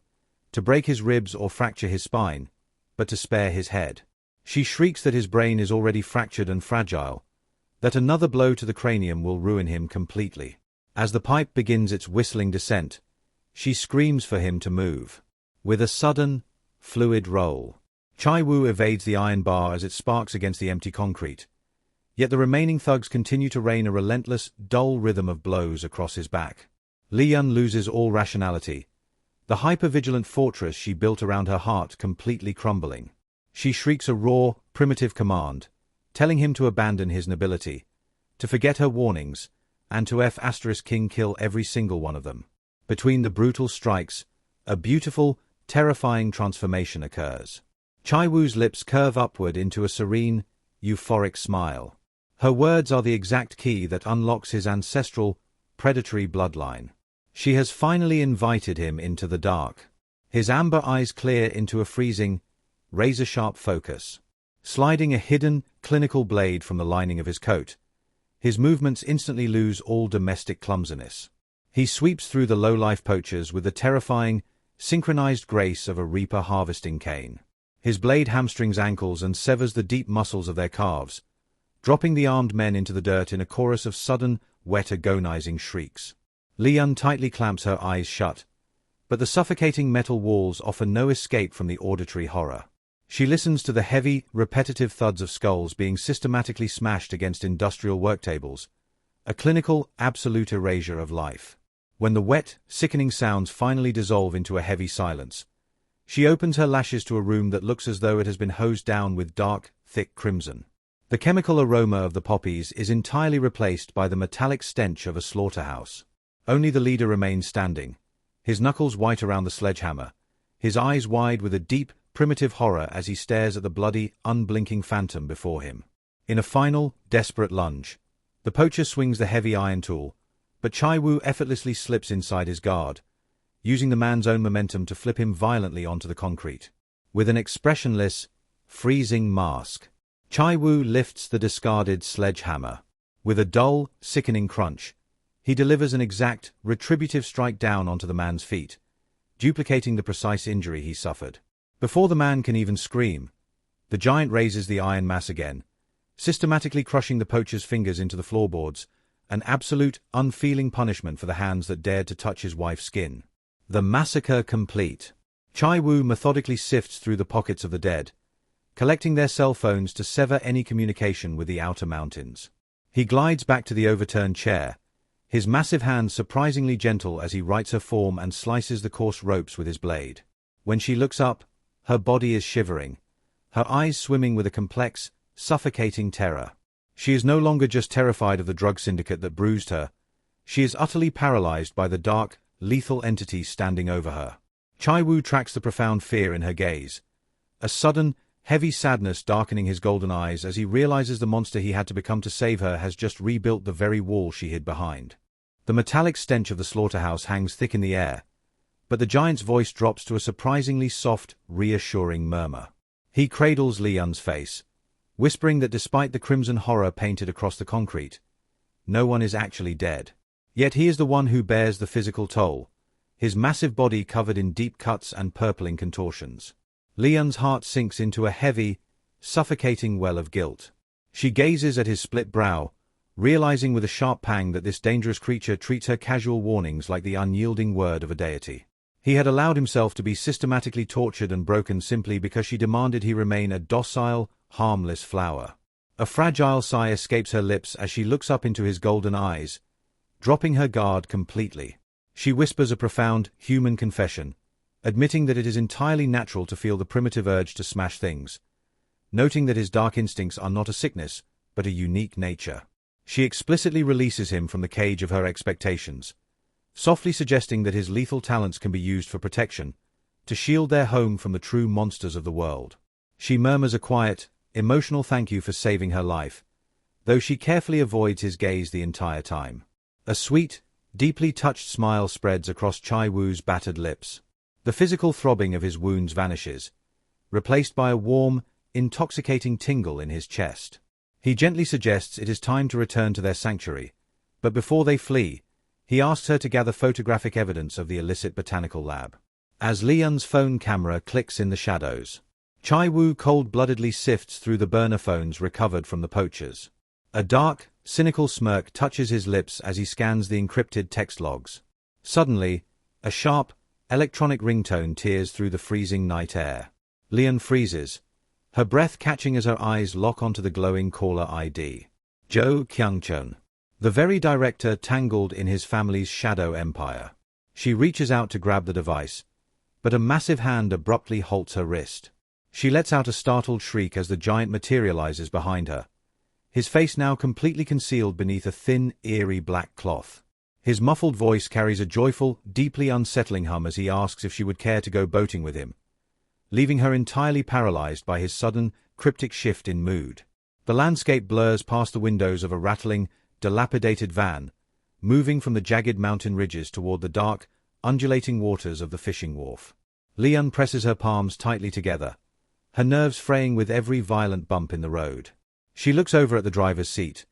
to break his ribs or fracture his spine, but to spare his head. She shrieks that his brain is already fractured and fragile, that another blow to the cranium will ruin him completely. As the pipe begins its whistling descent, she screams for him to move. With a sudden, fluid roll, Chae-woo evades the iron bar as it sparks against the empty concrete, yet the remaining thugs continue to rain a relentless, dull rhythm of blows across his back. Lee-yeon loses all rationality, the hyper-vigilant fortress she built around her heart completely crumbling. She shrieks a raw, primitive command, telling him to abandon his nobility, to forget her warnings, and to F*King kill every single one of them. Between the brutal strikes, a beautiful, terrifying transformation occurs. Chae-woo's lips curve upward into a serene, euphoric smile. Her words are the exact key that unlocks his ancestral, predatory bloodline. She has finally invited him into the dark. His amber eyes clear into a freezing, razor-sharp focus. Sliding a hidden, clinical blade from the lining of his coat, his movements instantly lose all domestic clumsiness. He sweeps through the low-life poachers with the terrifying, synchronized grace of a reaper harvesting cane. His blade hamstrings ankles and severs the deep muscles of their calves, dropping the armed men into the dirt in a chorus of sudden, wet agonizing shrieks. Lee-yeon tightly clamps her eyes shut, but the suffocating metal walls offer no escape from the auditory horror. She listens to the heavy, repetitive thuds of skulls being systematically smashed against industrial worktables, a clinical, absolute erasure of life. When the wet, sickening sounds finally dissolve into a heavy silence, she opens her lashes to a room that looks as though it has been hosed down with dark, thick crimson. The chemical aroma of the poppies is entirely replaced by the metallic stench of a slaughterhouse. Only the leader remains standing, his knuckles white around the sledgehammer, his eyes wide with a deep, primitive horror as he stares at the bloody, unblinking phantom before him. In a final, desperate lunge, the poacher swings the heavy iron tool, but Chae-woo effortlessly slips inside his guard, using the man's own momentum to flip him violently onto the concrete. With an expressionless, freezing mask, Chae-woo lifts the discarded sledgehammer. With a dull, sickening crunch, he delivers an exact, retributive strike down onto the man's feet, duplicating the precise injury he suffered. Before the man can even scream, the giant raises the iron mass again, systematically crushing the poacher's fingers into the floorboards, an absolute, unfeeling punishment for the hands that dared to touch his wife's skin. The massacre complete. Chae-woo methodically sifts through the pockets of the dead, collecting their cell phones to sever any communication with the outer mountains. He glides back to the overturned chair, his massive hands surprisingly gentle as he rights her form and slices the coarse ropes with his blade. When she looks up, her body is shivering, her eyes swimming with a complex, suffocating terror. She is no longer just terrified of the drug syndicate that bruised her, she is utterly paralyzed by the dark, lethal entity standing over her. Chae-woo tracks the profound fear in her gaze, a sudden, heavy sadness darkening his golden eyes as he realizes the monster he had to become to save her has just rebuilt the very wall she hid behind. The metallic stench of the slaughterhouse hangs thick in the air, but the giant's voice drops to a surprisingly soft, reassuring murmur. He cradles Lee-yeon's face, whispering that despite the crimson horror painted across the concrete, no one is actually dead. Yet he is the one who bears the physical toll, his massive body covered in deep cuts and purpling contortions. Lee-yeon's heart sinks into a heavy, suffocating well of guilt. She gazes at his split brow, realizing with a sharp pang that this dangerous creature treats her casual warnings like the unyielding word of a deity. He had allowed himself to be systematically tortured and broken simply because she demanded he remain a docile, harmless flower. A fragile sigh escapes her lips as she looks up into his golden eyes, dropping her guard completely. She whispers a profound, human confession, admitting that it is entirely natural to feel the primitive urge to smash things, noting that his dark instincts are not a sickness, but a unique nature. She explicitly releases him from the cage of her expectations, softly suggesting that his lethal talents can be used for protection, to shield their home from the true monsters of the world. She murmurs a quiet, emotional thank you for saving her life, though she carefully avoids his gaze the entire time. A sweet, deeply touched smile spreads across Chae-woo's battered lips. The physical throbbing of his wounds vanishes, replaced by a warm, intoxicating tingle in his chest. He gently suggests it is time to return to their sanctuary, but before they flee, he asks her to gather photographic evidence of the illicit botanical lab. As Lee-yeon's phone camera clicks in the shadows, Chae-woo cold-bloodedly sifts through the burner phones recovered from the poachers. A dark, cynical smirk touches his lips as he scans the encrypted text logs. Suddenly, a sharp, electronic ringtone tears through the freezing night air. Lee-yeon freezes, her breath catching as her eyes lock onto the glowing caller ID. Jo Kyung-chun, the very director tangled in his family's shadow empire. She reaches out to grab the device, but a massive hand abruptly halts her wrist. She lets out a startled shriek as the giant materializes behind her, his face now completely concealed beneath a thin, eerie black cloth. His muffled voice carries a joyful, deeply unsettling hum as he asks if she would care to go boating with him, leaving her entirely paralyzed by his sudden, cryptic shift in mood. The landscape blurs past the windows of a rattling, dilapidated van, moving from the jagged mountain ridges toward the dark, undulating waters of the fishing wharf. Lee-yeon presses her palms tightly together, her nerves fraying with every violent bump in the road. She looks over at the driver's seat,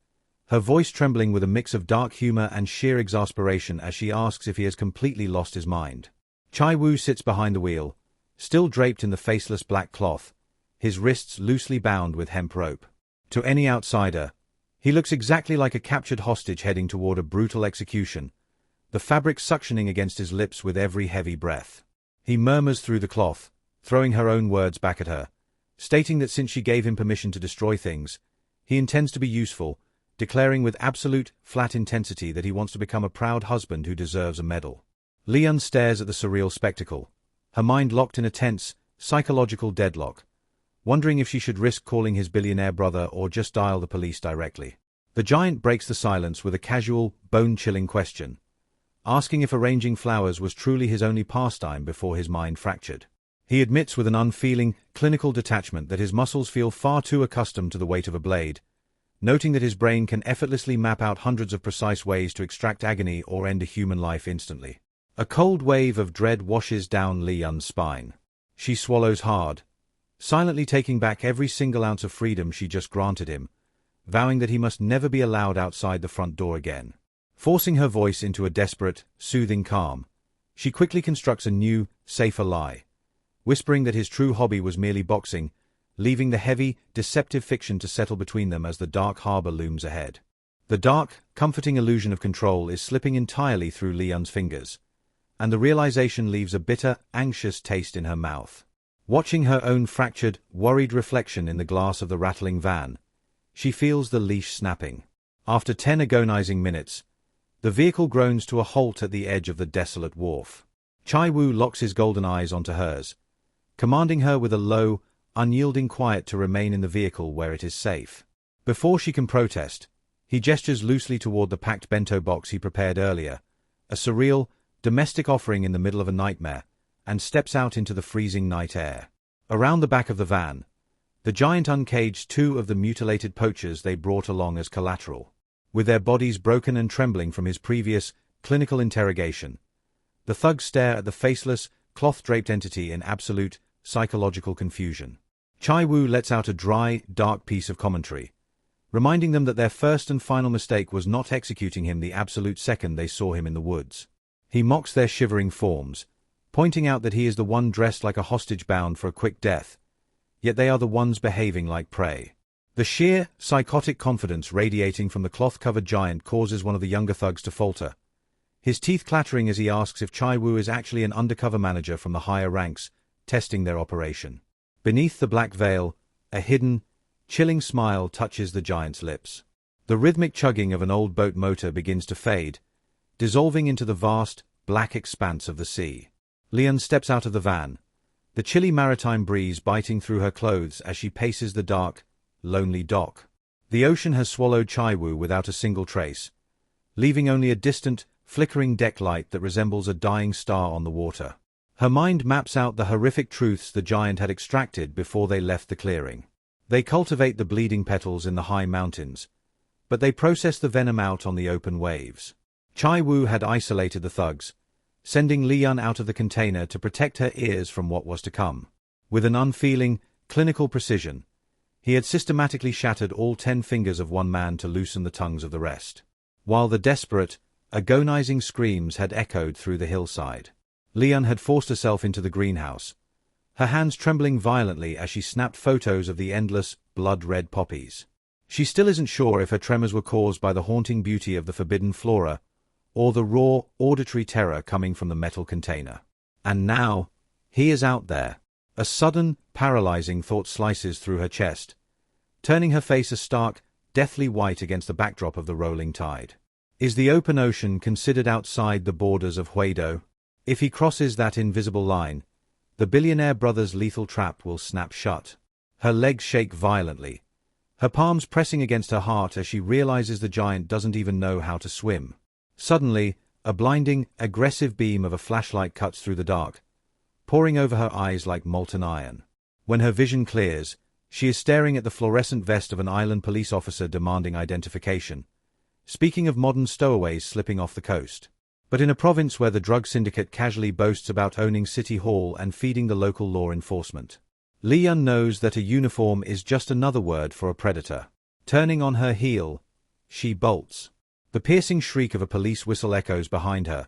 her voice trembling with a mix of dark humor and sheer exasperation as she asks if he has completely lost his mind. Chae-woo sits behind the wheel, still draped in the faceless black cloth, his wrists loosely bound with hemp rope. To any outsider, he looks exactly like a captured hostage heading toward a brutal execution, the fabric suctioning against his lips with every heavy breath. He murmurs through the cloth, throwing her own words back at her, stating that since she gave him permission to destroy things, he intends to be useful, declaring with absolute, flat intensity that he wants to become a proud husband who deserves a medal. Lee-yeon stares at the surreal spectacle, her mind locked in a tense, psychological deadlock, wondering if she should risk calling his billionaire brother or just dial the police directly. The giant breaks the silence with a casual, bone-chilling question, asking if arranging flowers was truly his only pastime before his mind fractured. He admits with an unfeeling, clinical detachment that his muscles feel far too accustomed to the weight of a blade, noting that his brain can effortlessly map out hundreds of precise ways to extract agony or end a human life instantly. A cold wave of dread washes down Lee-yeon's spine. She swallows hard, silently taking back every single ounce of freedom she just granted him, vowing that he must never be allowed outside the front door again. Forcing her voice into a desperate, soothing calm, she quickly constructs a new, safer lie, whispering that his true hobby was merely boxing, leaving the heavy, deceptive fiction to settle between them as the dark harbor looms ahead. The dark, comforting illusion of control is slipping entirely through Lee-yeon's fingers, and the realization leaves a bitter, anxious taste in her mouth. Watching her own fractured, worried reflection in the glass of the rattling van, she feels the leash snapping. After 10 agonizing minutes, the vehicle groans to a halt at the edge of the desolate wharf. Chae-woo locks his golden eyes onto hers, commanding her with a low, unyielding quiet to remain in the vehicle where it is safe. Before she can protest, he gestures loosely toward the packed bento box he prepared earlier, a surreal, domestic offering in the middle of a nightmare, and steps out into the freezing night air. Around the back of the van, the giant uncaged two of the mutilated poachers they brought along as collateral. With their bodies broken and trembling from his previous, clinical interrogation, the thugs stare at the faceless, cloth-draped entity in absolute, psychological confusion. Chae-woo lets out a dry, dark piece of commentary, reminding them that their first and final mistake was not executing him the absolute second they saw him in the woods. He mocks their shivering forms, pointing out that he is the one dressed like a hostage bound for a quick death, yet they are the ones behaving like prey. The sheer, psychotic confidence radiating from the cloth-covered giant causes one of the younger thugs to falter, his teeth clattering as he asks if Chae-woo is actually an undercover manager from the higher ranks, testing their operation. Beneath the black veil, a hidden, chilling smile touches the giant's lips. The rhythmic chugging of an old boat motor begins to fade, dissolving into the vast, black expanse of the sea. Lee-yeon steps out of the van, the chilly maritime breeze biting through her clothes as she paces the dark, lonely dock. The ocean has swallowed Chae-woo without a single trace, leaving only a distant, flickering deck light that resembles a dying star on the water. Her mind maps out the horrific truths the giant had extracted before they left the clearing. They cultivate the bleeding petals in the high mountains, but they process the venom out on the open waves. Chae-woo had isolated the thugs, sending Lee-yeon out of the container to protect her ears from what was to come. With an unfeeling, clinical precision, he had systematically shattered all 10 fingers of one man to loosen the tongues of the rest. While the desperate, agonizing screams had echoed through the hillside, Lee-yeon had forced herself into the greenhouse, her hands trembling violently as she snapped photos of the endless, blood-red poppies. She still isn't sure if her tremors were caused by the haunting beauty of the forbidden flora, or the raw, auditory terror coming from the metal container. And now, he is out there. A sudden, paralyzing thought slices through her chest, turning her face a stark, deathly white against the backdrop of the rolling tide. Is the open ocean considered outside the borders of Hwaido? If he crosses that invisible line, the billionaire brother's lethal trap will snap shut. Her legs shake violently, her palms pressing against her heart as she realizes the giant doesn't even know how to swim. Suddenly, a blinding, aggressive beam of a flashlight cuts through the dark, pouring over her eyes like molten iron. When her vision clears, she is staring at the fluorescent vest of an island police officer demanding identification, speaking of modern stowaways slipping off the coast. But in a province where the drug syndicate casually boasts about owning City Hall and feeding the local law enforcement, Lee-yeon knows that a uniform is just another word for a predator. Turning on her heel, she bolts. The piercing shriek of a police whistle echoes behind her,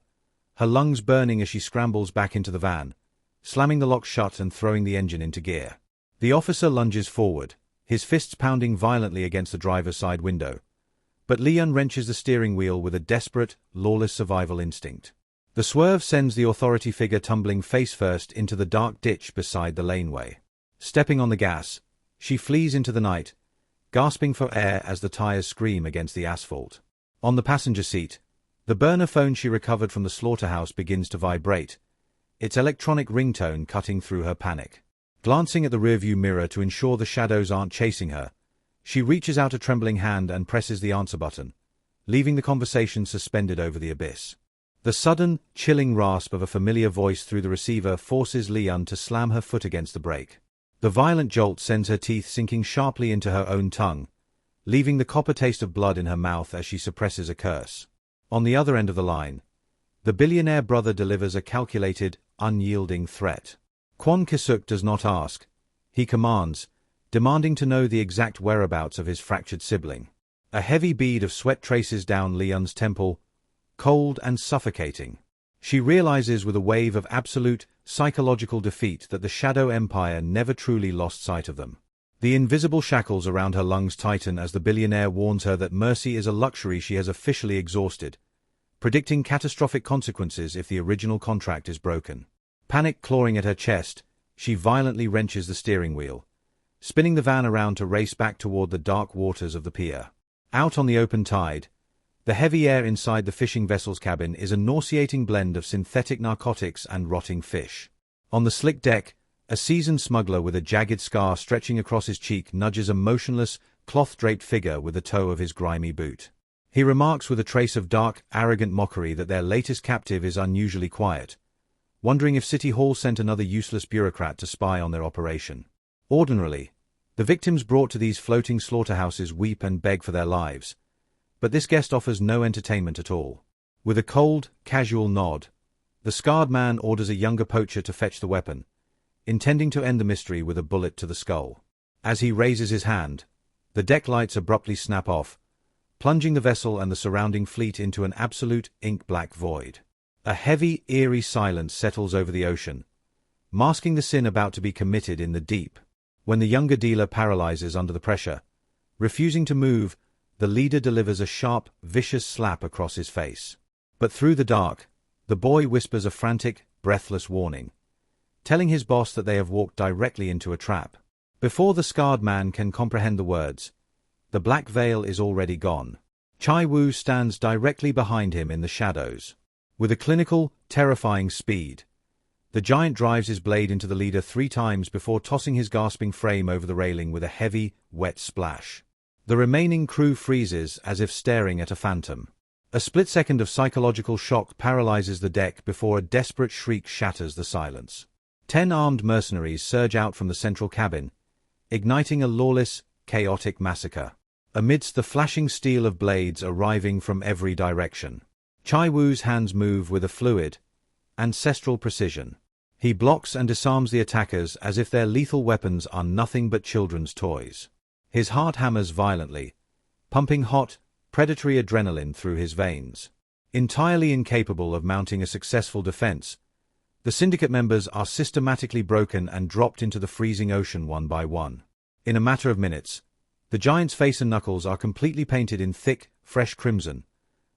her lungs burning as she scrambles back into the van, slamming the lock shut and throwing the engine into gear. The officer lunges forward, his fists pounding violently against the driver's side window, but Lee-yeon wrenches the steering wheel with a desperate, lawless survival instinct. The swerve sends the authority figure tumbling face-first into the dark ditch beside the laneway. Stepping on the gas, she flees into the night, gasping for air as the tires scream against the asphalt. On the passenger seat, the burner phone she recovered from the slaughterhouse begins to vibrate, its electronic ringtone cutting through her panic. Glancing at the rearview mirror to ensure the shadows aren't chasing her, she reaches out a trembling hand and presses the answer button, leaving the conversation suspended over the abyss. The sudden, chilling rasp of a familiar voice through the receiver forces Lee-yeon to slam her foot against the brake. The violent jolt sends her teeth sinking sharply into her own tongue, leaving the copper taste of blood in her mouth as she suppresses a curse. On the other end of the line, the billionaire brother delivers a calculated, unyielding threat. Kwon Chae-woo does not ask, he commands, demanding to know the exact whereabouts of his fractured sibling. A heavy bead of sweat traces down Lee-yeon's temple, cold and suffocating. She realizes with a wave of absolute, psychological defeat that the Shadow Empire never truly lost sight of them. The invisible shackles around her lungs tighten as the billionaire warns her that mercy is a luxury she has officially exhausted, predicting catastrophic consequences if the original contract is broken. Panic clawing at her chest, she violently wrenches the steering wheel, spinning the van around to race back toward the dark waters of the pier. Out on the open tide, the heavy air inside the fishing vessel's cabin is a nauseating blend of synthetic narcotics and rotting fish. On the slick deck, a seasoned smuggler with a jagged scar stretching across his cheek nudges a motionless, cloth-draped figure with the toe of his grimy boot. He remarks with a trace of dark, arrogant mockery that their latest captive is unusually quiet, wondering if City Hall sent another useless bureaucrat to spy on their operation. Ordinarily, the victims brought to these floating slaughterhouses weep and beg for their lives, but this guest offers no entertainment at all. With a cold, casual nod, the scarred man orders a younger poacher to fetch the weapon, intending to end the mystery with a bullet to the skull. As he raises his hand, the deck lights abruptly snap off, plunging the vessel and the surrounding fleet into an absolute ink-black void. A heavy, eerie silence settles over the ocean, masking the sin about to be committed in the deep. When the younger dealer paralyzes under the pressure, refusing to move, the leader delivers a sharp, vicious slap across his face. But through the dark, the boy whispers a frantic, breathless warning, telling his boss that they have walked directly into a trap. Before the scarred man can comprehend the words, the black veil is already gone. Chae-woo stands directly behind him in the shadows. With a clinical, terrifying speed, the giant drives his blade into the leader 3 times before tossing his gasping frame over the railing with a heavy, wet splash. The remaining crew freezes as if staring at a phantom. A split second of psychological shock paralyzes the deck before a desperate shriek shatters the silence. 10 armed mercenaries surge out from the central cabin, igniting a lawless, chaotic massacre. Amidst the flashing steel of blades arriving from every direction, Chae-woo's hands move with a fluid, ancestral precision. He blocks and disarms the attackers as if their lethal weapons are nothing but children's toys. His heart hammers violently, pumping hot, predatory adrenaline through his veins. Entirely incapable of mounting a successful defense, the syndicate members are systematically broken and dropped into the freezing ocean one by one. In a matter of minutes, the giant's face and knuckles are completely painted in thick, fresh crimson,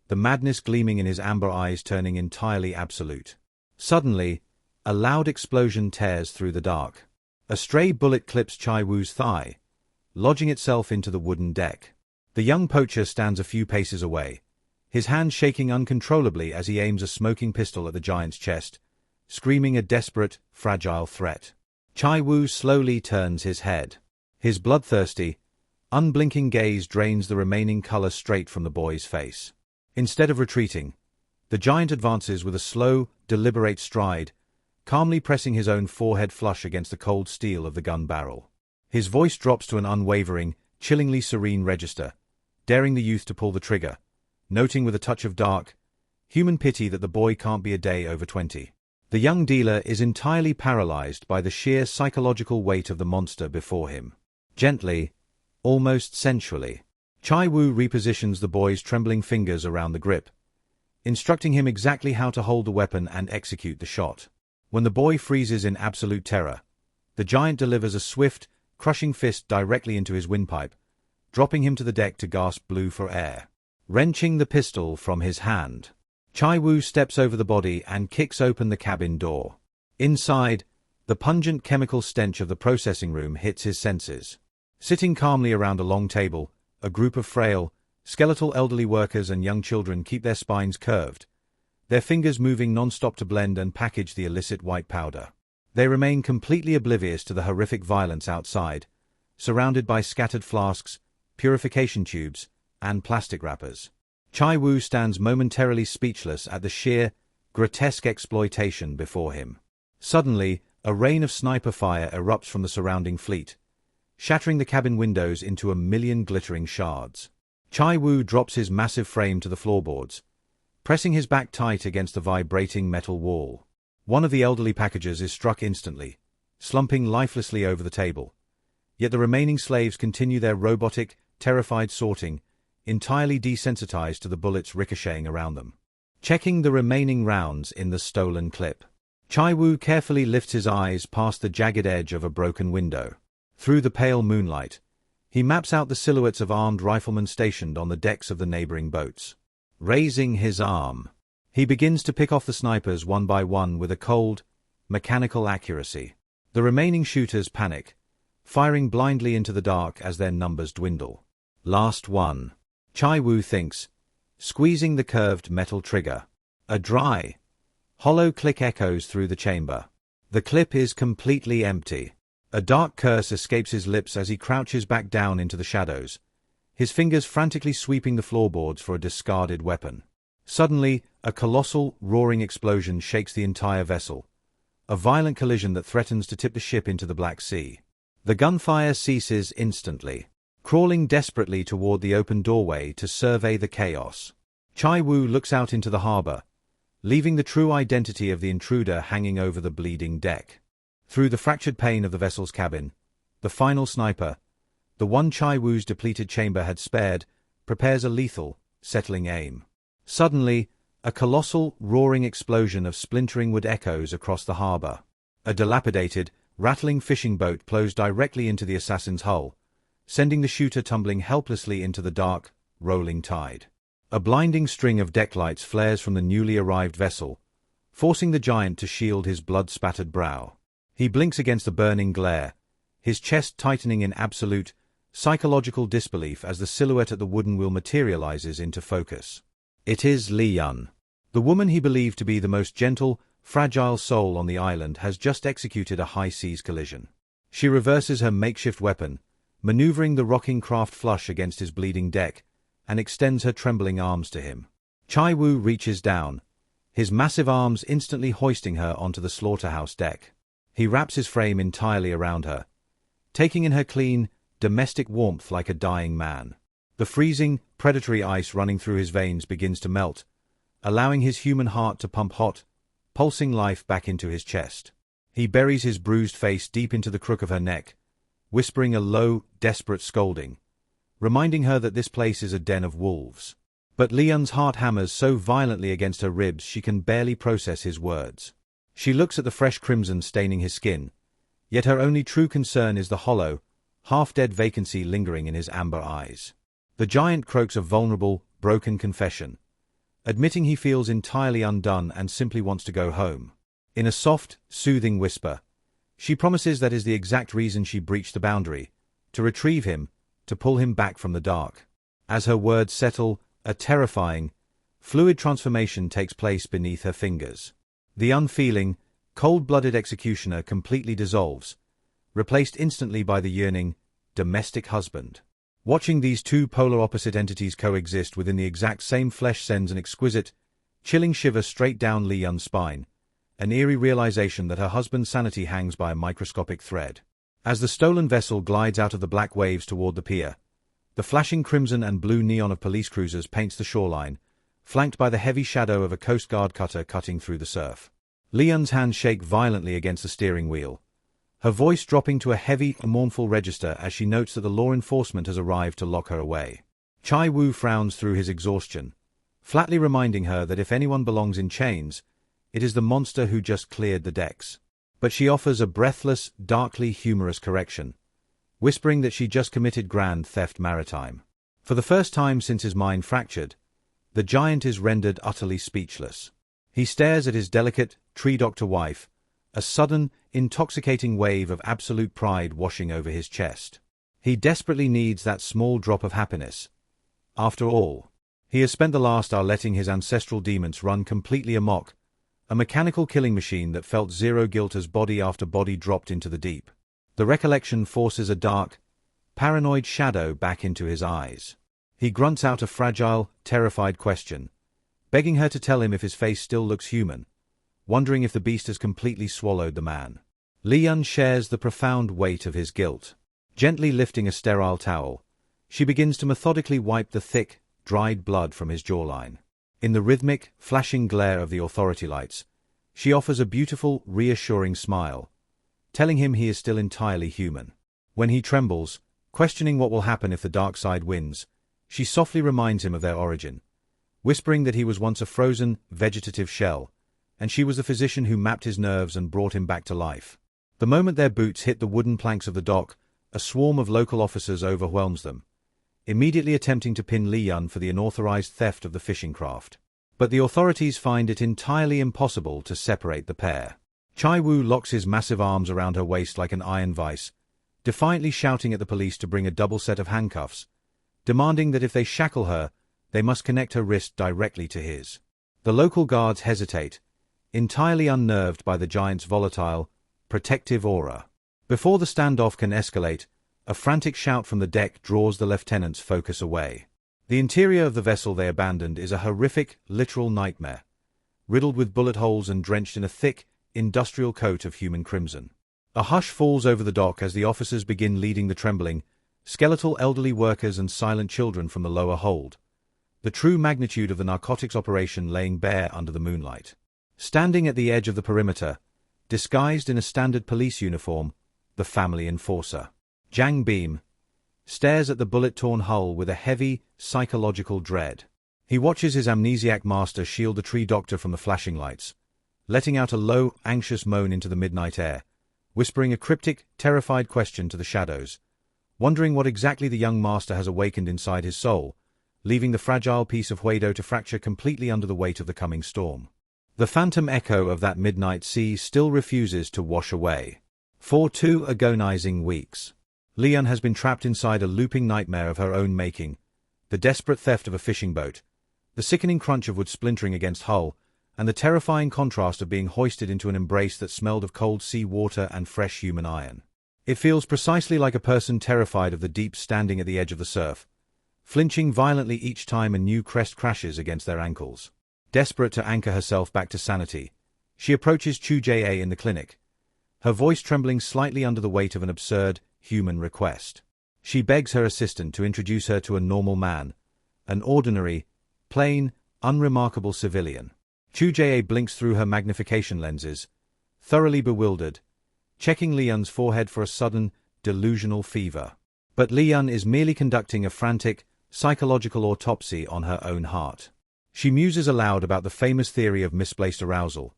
the madness gleaming in his amber eyes turning entirely absolute. Suddenly, a loud explosion tears through the dark. A stray bullet clips Chae-woo's thigh, lodging itself into the wooden deck. The young poacher stands a few paces away, his hand shaking uncontrollably as he aims a smoking pistol at the giant's chest, screaming a desperate, fragile threat. Chae-woo slowly turns his head. His bloodthirsty, unblinking gaze drains the remaining color straight from the boy's face. Instead of retreating, the giant advances with a slow, deliberate stride, calmly pressing his own forehead flush against the cold steel of the gun barrel. His voice drops to an unwavering, chillingly serene register, daring the youth to pull the trigger, noting with a touch of dark, human pity that the boy can't be a day over 20. The young dealer is entirely paralyzed by the sheer psychological weight of the monster before him. Gently, almost sensually, Chae-woo repositions the boy's trembling fingers around the grip, instructing him exactly how to hold the weapon and execute the shot. When the boy freezes in absolute terror, the giant delivers a swift, crushing fist directly into his windpipe, dropping him to the deck to gasp blue for air. Wrenching the pistol from his hand, Chae-woo steps over the body and kicks open the cabin door. Inside, the pungent chemical stench of the processing room hits his senses. Sitting calmly around a long table, a group of frail, skeletal elderly workers and young children keep their spines curved, their fingers moving non-stop to blend and package the illicit white powder. They remain completely oblivious to the horrific violence outside, surrounded by scattered flasks, purification tubes, and plastic wrappers. Chae-woo stands momentarily speechless at the sheer, grotesque exploitation before him. Suddenly, a rain of sniper fire erupts from the surrounding fleet, shattering the cabin windows into a million glittering shards. Chae-woo drops his massive frame to the floorboards, pressing his back tight against the vibrating metal wall. One of the elderly packagers is struck instantly, slumping lifelessly over the table. Yet the remaining slaves continue their robotic, terrified sorting, entirely desensitized to the bullets ricocheting around them. Checking the remaining rounds in the stolen clip, Chae-woo carefully lifts his eyes past the jagged edge of a broken window. Through the pale moonlight, he maps out the silhouettes of armed riflemen stationed on the decks of the neighboring boats. Raising his arm, he begins to pick off the snipers one by one with a cold, mechanical accuracy. The remaining shooters panic, firing blindly into the dark as their numbers dwindle. Last one, Chae-woo thinks, squeezing the curved metal trigger. A dry, hollow click echoes through the chamber. The clip is completely empty. A dark curse escapes his lips as he crouches back down into the shadows, his fingers frantically sweeping the floorboards for a discarded weapon. Suddenly, a colossal, roaring explosion shakes the entire vessel, a violent collision that threatens to tip the ship into the Black Sea. The gunfire ceases instantly. Crawling desperately toward the open doorway to survey the chaos, Chae-woo looks out into the harbor, leaving the true identity of the intruder hanging over the bleeding deck. Through the fractured pane of the vessel's cabin, the final sniper, the one Chae-woo's depleted chamber had spared, prepares a lethal, settling aim. Suddenly, a colossal, roaring explosion of splintering wood echoes across the harbor. A dilapidated, rattling fishing boat plows directly into the assassin's hull, sending the shooter tumbling helplessly into the dark, rolling tide. A blinding string of deck lights flares from the newly arrived vessel, forcing the giant to shield his blood-spattered brow. He blinks against the burning glare, his chest tightening in absolute, psychological disbelief as the silhouette at the wooden wheel materializes into focus. It is Lee-yeon. The woman he believed to be the most gentle, fragile soul on the island has just executed a high-seas collision. She reverses her makeshift weapon, maneuvering the rocking craft flush against his bleeding deck, and extends her trembling arms to him. Chae-woo reaches down, his massive arms instantly hoisting her onto the slaughterhouse deck. He wraps his frame entirely around her, taking in her clean, domestic warmth like a dying man. The freezing, predatory ice running through his veins begins to melt, allowing his human heart to pump hot, pulsing life back into his chest. He buries his bruised face deep into the crook of her neck, whispering a low, desperate scolding, reminding her that this place is a den of wolves. But Lee-yeon's heart hammers so violently against her ribs she can barely process his words. She looks at the fresh crimson staining his skin, yet her only true concern is the hollow, half-dead vacancy lingering in his amber eyes. The giant croaks a vulnerable, broken confession, admitting he feels entirely undone and simply wants to go home. In a soft, soothing whisper, she promises that is the exact reason she breached the boundary, to retrieve him, to pull him back from the dark. As her words settle, a terrifying, fluid transformation takes place beneath her fingers. The unfeeling, cold-blooded executioner completely dissolves, replaced instantly by the yearning, domestic husband. Watching these two polar opposite entities coexist within the exact same flesh sends an exquisite, chilling shiver straight down Lee-yeon's spine, an eerie realization that her husband's sanity hangs by a microscopic thread. As the stolen vessel glides out of the black waves toward the pier, the flashing crimson and blue neon of police cruisers paints the shoreline, flanked by the heavy shadow of a Coast Guard cutter cutting through the surf. Lee-yeon's hands shake violently against the steering wheel, her voice dropping to a heavy, mournful register as she notes that the law enforcement has arrived to lock her away. Chae-woo frowns through his exhaustion, flatly reminding her that if anyone belongs in chains, it is the monster who just cleared the decks. But she offers a breathless, darkly humorous correction, whispering that she just committed grand theft maritime. For the first time since his mind fractured, the giant is rendered utterly speechless. He stares at his delicate, tree-doctor wife, a sudden, intoxicating wave of absolute pride washing over his chest. He desperately needs that small drop of happiness. After all, he has spent the last hour letting his ancestral demons run completely amok, a mechanical killing machine that felt zero guilt as body after body dropped into the deep. The recollection forces a dark, paranoid shadow back into his eyes. He grunts out a fragile, terrified question, begging her to tell him if his face still looks human, wondering if the beast has completely swallowed the man. Lee-yeon shares the profound weight of his guilt. Gently lifting a sterile towel, she begins to methodically wipe the thick, dried blood from his jawline. In the rhythmic, flashing glare of the authority lights, she offers a beautiful, reassuring smile, telling him he is still entirely human. When he trembles, questioning what will happen if the dark side wins, she softly reminds him of their origin, whispering that he was once a frozen, vegetative shell, and she was the physician who mapped his nerves and brought him back to life. The moment their boots hit the wooden planks of the dock, a swarm of local officers overwhelms them, immediately attempting to pin Lee-yeon for the unauthorized theft of the fishing craft. But the authorities find it entirely impossible to separate the pair. Chae-woo locks his massive arms around her waist like an iron vice, defiantly shouting at the police to bring a double set of handcuffs, demanding that if they shackle her, they must connect her wrist directly to his. The local guards hesitate, entirely unnerved by the giant's volatile, protective aura. Before the standoff can escalate, a frantic shout from the deck draws the lieutenant's focus away. The interior of the vessel they abandoned is a horrific, literal nightmare, riddled with bullet holes and drenched in a thick, industrial coat of human crimson. A hush falls over the dock as the officers begin leading the trembling, skeletal elderly workers and silent children from the lower hold, the true magnitude of the narcotics operation laying bare under the moonlight. Standing at the edge of the perimeter, disguised in a standard police uniform, the family enforcer. Jang Beam stares at the bullet-torn hull with a heavy, psychological dread. He watches his amnesiac master shield the tree doctor from the flashing lights, letting out a low, anxious moan into the midnight air, whispering a cryptic, terrified question to the shadows, wondering what exactly the young master has awakened inside his soul, leaving the fragile piece of Hwaido to fracture completely under the weight of the coming storm. The phantom echo of that midnight sea still refuses to wash away. For 2 agonizing weeks, Lee-yeon has been trapped inside a looping nightmare of her own making, the desperate theft of a fishing boat, the sickening crunch of wood splintering against hull, and the terrifying contrast of being hoisted into an embrace that smelled of cold sea water and fresh human iron. It feels precisely like a person terrified of the deep standing at the edge of the surf, flinching violently each time a new crest crashes against their ankles. Desperate to anchor herself back to sanity, she approaches Kwon Chae-woo in the clinic, her voice trembling slightly under the weight of an absurd, human request. She begs her assistant to introduce her to a normal man, an ordinary, plain, unremarkable civilian. Kwon Chae-woo blinks through her magnification lenses, thoroughly bewildered, checking Lee-yeon's forehead for a sudden, delusional fever. But Lee-yeon is merely conducting a frantic, psychological autopsy on her own heart. She muses aloud about the famous theory of misplaced arousal,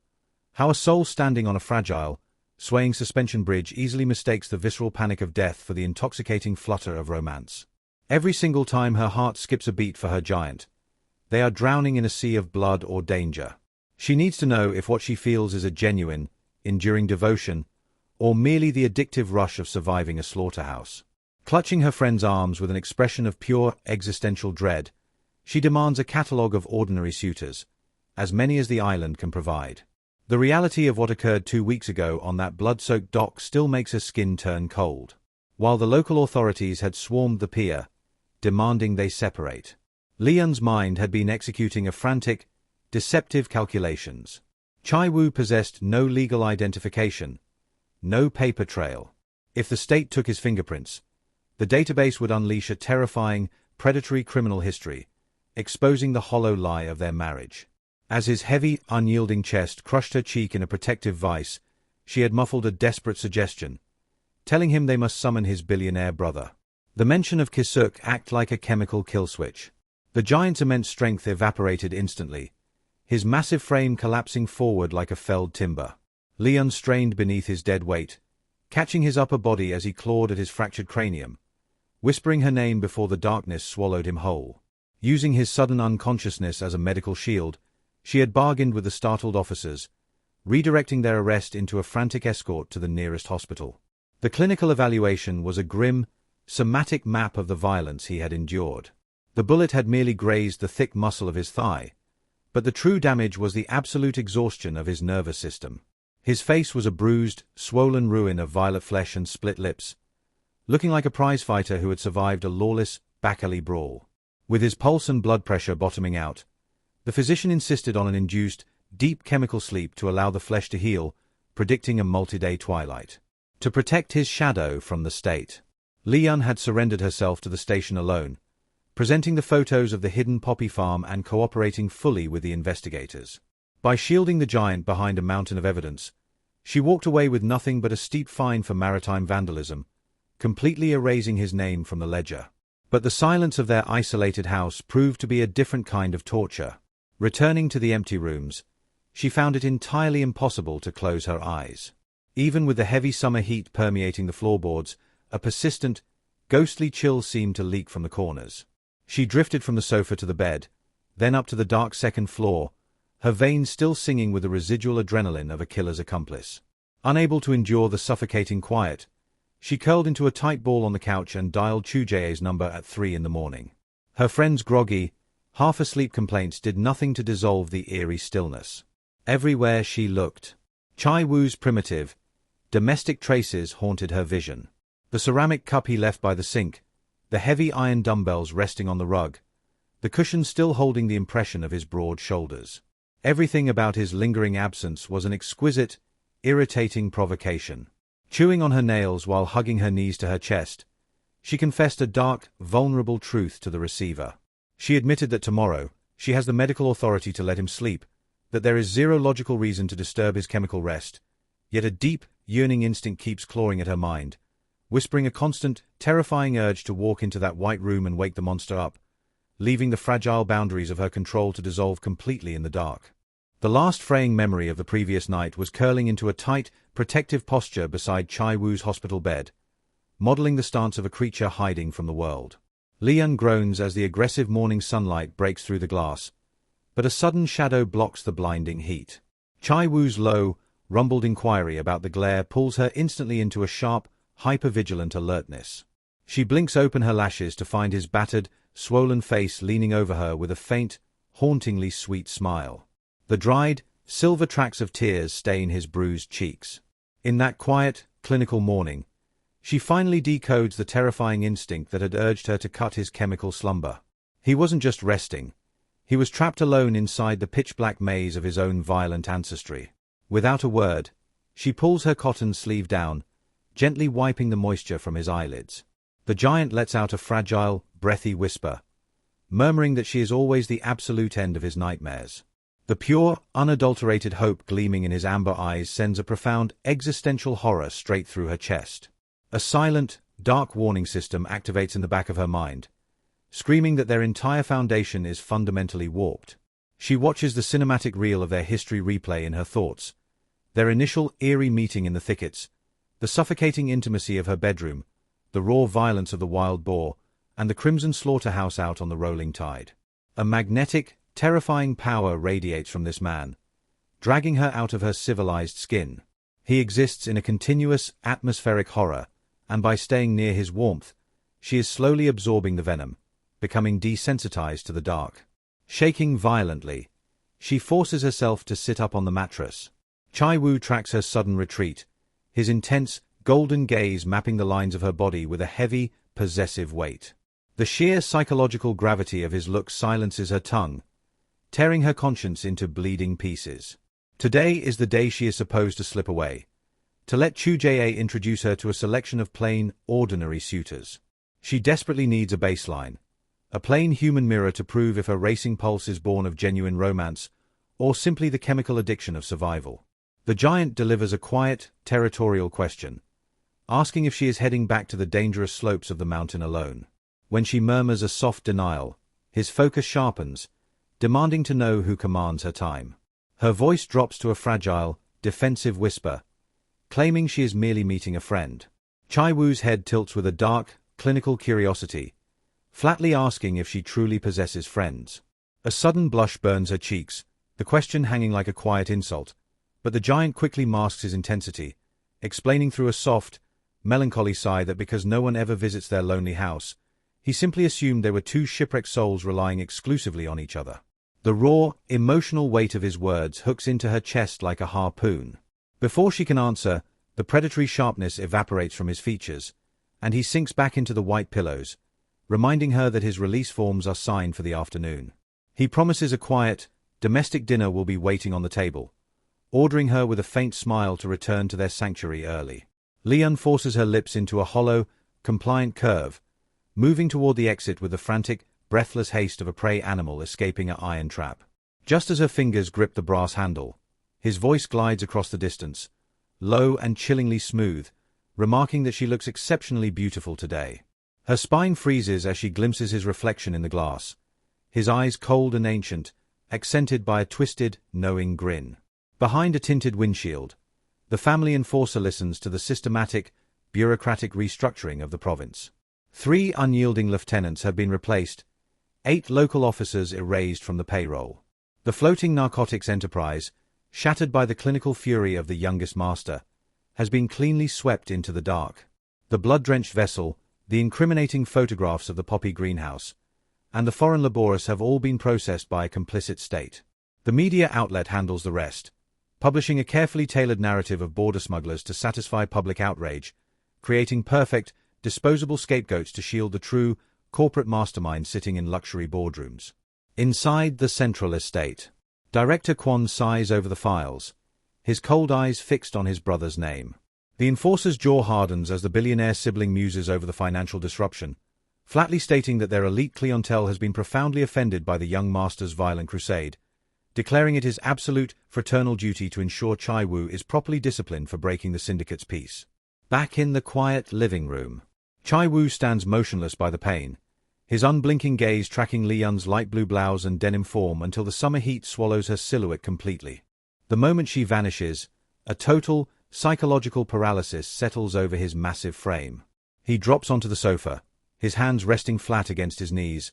how a soul standing on a fragile, swaying suspension bridge easily mistakes the visceral panic of death for the intoxicating flutter of romance. Every single time her heart skips a beat for her giant, they are drowning in a sea of blood or danger. She needs to know if what she feels is a genuine, enduring devotion, or merely the addictive rush of surviving a slaughterhouse. Clutching her friend's arms with an expression of pure existential dread, she demands a catalogue of ordinary suitors, as many as the island can provide. The reality of what occurred 2 weeks ago on that blood-soaked dock still makes her skin turn cold. While the local authorities had swarmed the pier, demanding they separate, Lee-yeon's mind had been executing a frantic, deceptive calculations. Chae-woo possessed no legal identification, no paper trail. If the state took his fingerprints, the database would unleash a terrifying, predatory criminal history, exposing the hollow lie of their marriage. As his heavy, unyielding chest crushed her cheek in a protective vice, she had muffled a desperate suggestion, telling him they must summon his billionaire brother. The mention of Kisuk acted like a chemical kill switch. The giant's immense strength evaporated instantly, his massive frame collapsing forward like a felled timber. Lee-yeon strained beneath his dead weight, catching his upper body as he clawed at his fractured cranium, whispering her name before the darkness swallowed him whole. Using his sudden unconsciousness as a medical shield, she had bargained with the startled officers, redirecting their arrest into a frantic escort to the nearest hospital. The clinical evaluation was a grim, somatic map of the violence he had endured. The bullet had merely grazed the thick muscle of his thigh, but the true damage was the absolute exhaustion of his nervous system. His face was a bruised, swollen ruin of violet flesh and split lips, looking like a prizefighter who had survived a lawless, back-alley brawl. With his pulse and blood pressure bottoming out, the physician insisted on an induced, deep chemical sleep to allow the flesh to heal, predicting a multi-day twilight. To protect his shadow from the state, Lee-yeon had surrendered herself to the station alone, presenting the photos of the hidden poppy farm and cooperating fully with the investigators. By shielding the giant behind a mountain of evidence, she walked away with nothing but a steep fine for maritime vandalism, completely erasing his name from the ledger. But the silence of their isolated house proved to be a different kind of torture. Returning to the empty rooms, she found it entirely impossible to close her eyes. Even with the heavy summer heat permeating the floorboards, a persistent, ghostly chill seemed to leak from the corners. She drifted from the sofa to the bed, then up to the dark second floor, her veins still singing with the residual adrenaline of a killer's accomplice. Unable to endure the suffocating quiet, she curled into a tight ball on the couch and dialed Kwon Chae-woo's number at 3 in the morning. Her friend's groggy, half-asleep complaints did nothing to dissolve the eerie stillness. Everywhere she looked, Chae-woo's primitive, domestic traces haunted her vision. The ceramic cup he left by the sink, the heavy iron dumbbells resting on the rug, the cushion still holding the impression of his broad shoulders. Everything about his lingering absence was an exquisite, irritating provocation. Chewing on her nails while hugging her knees to her chest, she confessed a dark, vulnerable truth to the receiver. She admitted that tomorrow, she has the medical authority to let him sleep, that there is zero logical reason to disturb his chemical rest, Yet a deep, yearning instinct keeps clawing at her mind, whispering a constant, terrifying urge to walk into that white room and wake the monster up, leaving the fragile boundaries of her control to dissolve completely in the dark. The last fraying memory of the previous night was curling into a tight, protective posture beside Chae-woo's hospital bed, modeling the stance of a creature hiding from the world. Lee-yeon groans as the aggressive morning sunlight breaks through the glass, but a sudden shadow blocks the blinding heat. Chae-woo's low, rumbled inquiry about the glare pulls her instantly into a sharp, hyper-vigilant alertness. She blinks open her lashes to find his battered, swollen face leaning over her with a faint, hauntingly sweet smile. The dried, silver tracks of tears stain his bruised cheeks. In that quiet, clinical morning, she finally decodes the terrifying instinct that had urged her to cut his chemical slumber. He wasn't just resting. He was trapped alone inside the pitch-black maze of his own violent ancestry. Without a word, she pulls her cotton sleeve down, gently wiping the moisture from his eyelids. The giant lets out a fragile, breathy whisper, murmuring that she is always the absolute end of his nightmares. The pure, unadulterated hope gleaming in his amber eyes sends a profound, existential horror straight through her chest. A silent, dark warning system activates in the back of her mind, screaming that their entire foundation is fundamentally warped. She watches the cinematic reel of their history replay in her thoughts, their initial eerie meeting in the thickets, the suffocating intimacy of her bedroom, the raw violence of the wild boar, and the crimson slaughterhouse out on the rolling tide. A magnetic, terrifying power radiates from this man, dragging her out of her civilized skin. He exists in a continuous, atmospheric horror, and by staying near his warmth, she is slowly absorbing the venom, becoming desensitized to the dark. Shaking violently, she forces herself to sit up on the mattress. Chae-woo tracks her sudden retreat, his intense, golden gaze mapping the lines of her body with a heavy, possessive weight. The sheer psychological gravity of his look silences her tongue, tearing her conscience into bleeding pieces. Today is the day she is supposed to slip away, to let Kwon Chae-woo introduce her to a selection of plain, ordinary suitors. She desperately needs a baseline, a plain human mirror to prove if her racing pulse is born of genuine romance, or simply the chemical addiction of survival. The giant delivers a quiet, territorial question, asking if she is heading back to the dangerous slopes of the mountain alone. When she murmurs a soft denial, his focus sharpens, demanding to know who commands her time. Her voice drops to a fragile, defensive whisper, claiming she is merely meeting a friend. Chae-woo's head tilts with a dark, clinical curiosity, flatly asking if she truly possesses friends. A sudden blush burns her cheeks, the question hanging like a quiet insult, but the giant quickly masks his intensity, explaining through a soft, melancholy sigh that because no one ever visits their lonely house, he simply assumed they were two shipwrecked souls relying exclusively on each other. The raw, emotional weight of his words hooks into her chest like a harpoon. Before she can answer, the predatory sharpness evaporates from his features, and he sinks back into the white pillows, reminding her that his release forms are signed for the afternoon. He promises a quiet, domestic dinner will be waiting on the table, ordering her with a faint smile to return to their sanctuary early. Lee-yeon forces her lips into a hollow, compliant curve, moving toward the exit with the frantic, breathless haste of a prey animal escaping an iron trap. Just as her fingers grip the brass handle, his voice glides across the distance, low and chillingly smooth, remarking that she looks exceptionally beautiful today. Her spine freezes as she glimpses his reflection in the glass, his eyes cold and ancient, accented by a twisted, knowing grin. Behind a tinted windshield, the family enforcer listens to the systematic, bureaucratic restructuring of the province. 3 unyielding lieutenants have been replaced, 8 local officers erased from the payroll. The floating narcotics enterprise, shattered by the clinical fury of the youngest master, has been cleanly swept into the dark. The blood-drenched vessel, the incriminating photographs of the poppy greenhouse, and the foreign laborers have all been processed by a complicit state. The media outlet handles the rest, publishing a carefully tailored narrative of border smugglers to satisfy public outrage, creating perfect, disposable scapegoats to shield the true, corporate mastermind sitting in luxury boardrooms. Inside the central estate, Director Kwon sighs over the files, his cold eyes fixed on his brother's name. The enforcer's jaw hardens as the billionaire sibling muses over the financial disruption, flatly stating that their elite clientele has been profoundly offended by the young master's violent crusade, declaring it his absolute, fraternal duty to ensure Chae-woo is properly disciplined for breaking the syndicate's peace. Back in the quiet living room, Chae-woo stands motionless by the pane, his unblinking gaze tracking Lee-yeon's light blue blouse and denim form until the summer heat swallows her silhouette completely. The moment she vanishes, a total, psychological paralysis settles over his massive frame. He drops onto the sofa, his hands resting flat against his knees,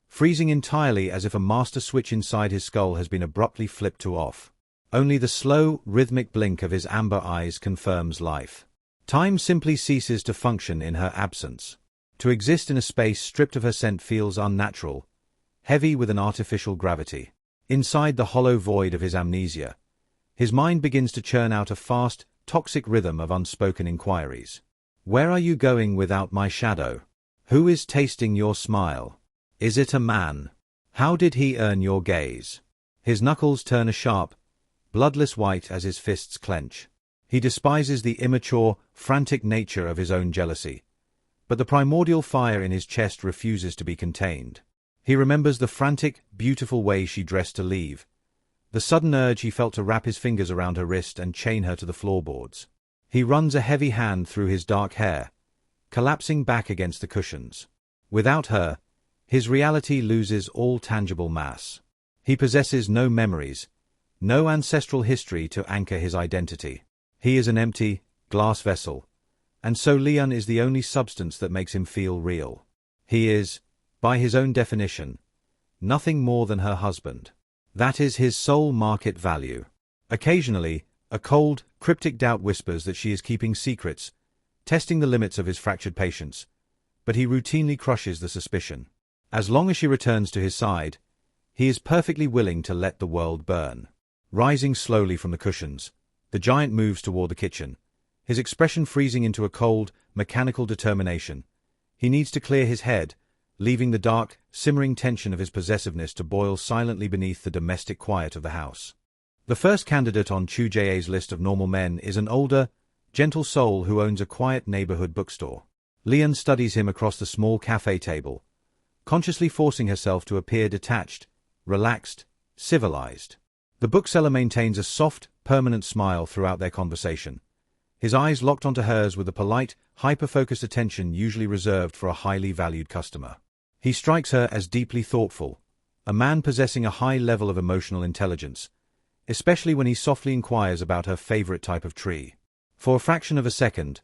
freezing entirely as if a master switch inside his skull has been abruptly flipped to off. Only the slow, rhythmic blink of his amber eyes confirms life. Time simply ceases to function in her absence. To exist in a space stripped of her scent feels unnatural, heavy with an artificial gravity. Inside the hollow void of his amnesia, his mind begins to churn out a fast, toxic rhythm of unspoken inquiries. Where are you going without my shadow? Who is tasting your smile? Is it a man? How did he earn your gaze? His knuckles turn a sharp, bloodless white as his fists clench. He despises the immature, frantic nature of his own jealousy, but the primordial fire in his chest refuses to be contained. He remembers the frantic, beautiful way she dressed to leave, the sudden urge he felt to wrap his fingers around her wrist and chain her to the floorboards. He runs a heavy hand through his dark hair, collapsing back against the cushions. Without her, his reality loses all tangible mass. He possesses no memories, no ancestral history to anchor his identity. He is an empty, glass vessel, and so Lee-yeon is the only substance that makes him feel real. He is, by his own definition, nothing more than her husband. That is his sole market value. Occasionally, a cold, cryptic doubt whispers that she is keeping secrets, testing the limits of his fractured patience, but he routinely crushes the suspicion. As long as she returns to his side, he is perfectly willing to let the world burn. Rising slowly from the cushions, the giant moves toward the kitchen, his expression freezing into a cold, mechanical determination. He needs to clear his head, leaving the dark, simmering tension of his possessiveness to boil silently beneath the domestic quiet of the house. The first candidate on Chu Jae's list of normal men is an older, gentle soul who owns a quiet neighborhood bookstore. Lee-yeon studies him across the small cafe table, consciously forcing herself to appear detached, relaxed, civilized. The bookseller maintains a soft, permanent smile throughout their conversation, his eyes locked onto hers with the polite, hyper-focused attention usually reserved for a highly valued customer. He strikes her as deeply thoughtful, a man possessing a high level of emotional intelligence, especially when he softly inquires about her favorite type of tree. For a fraction of a second,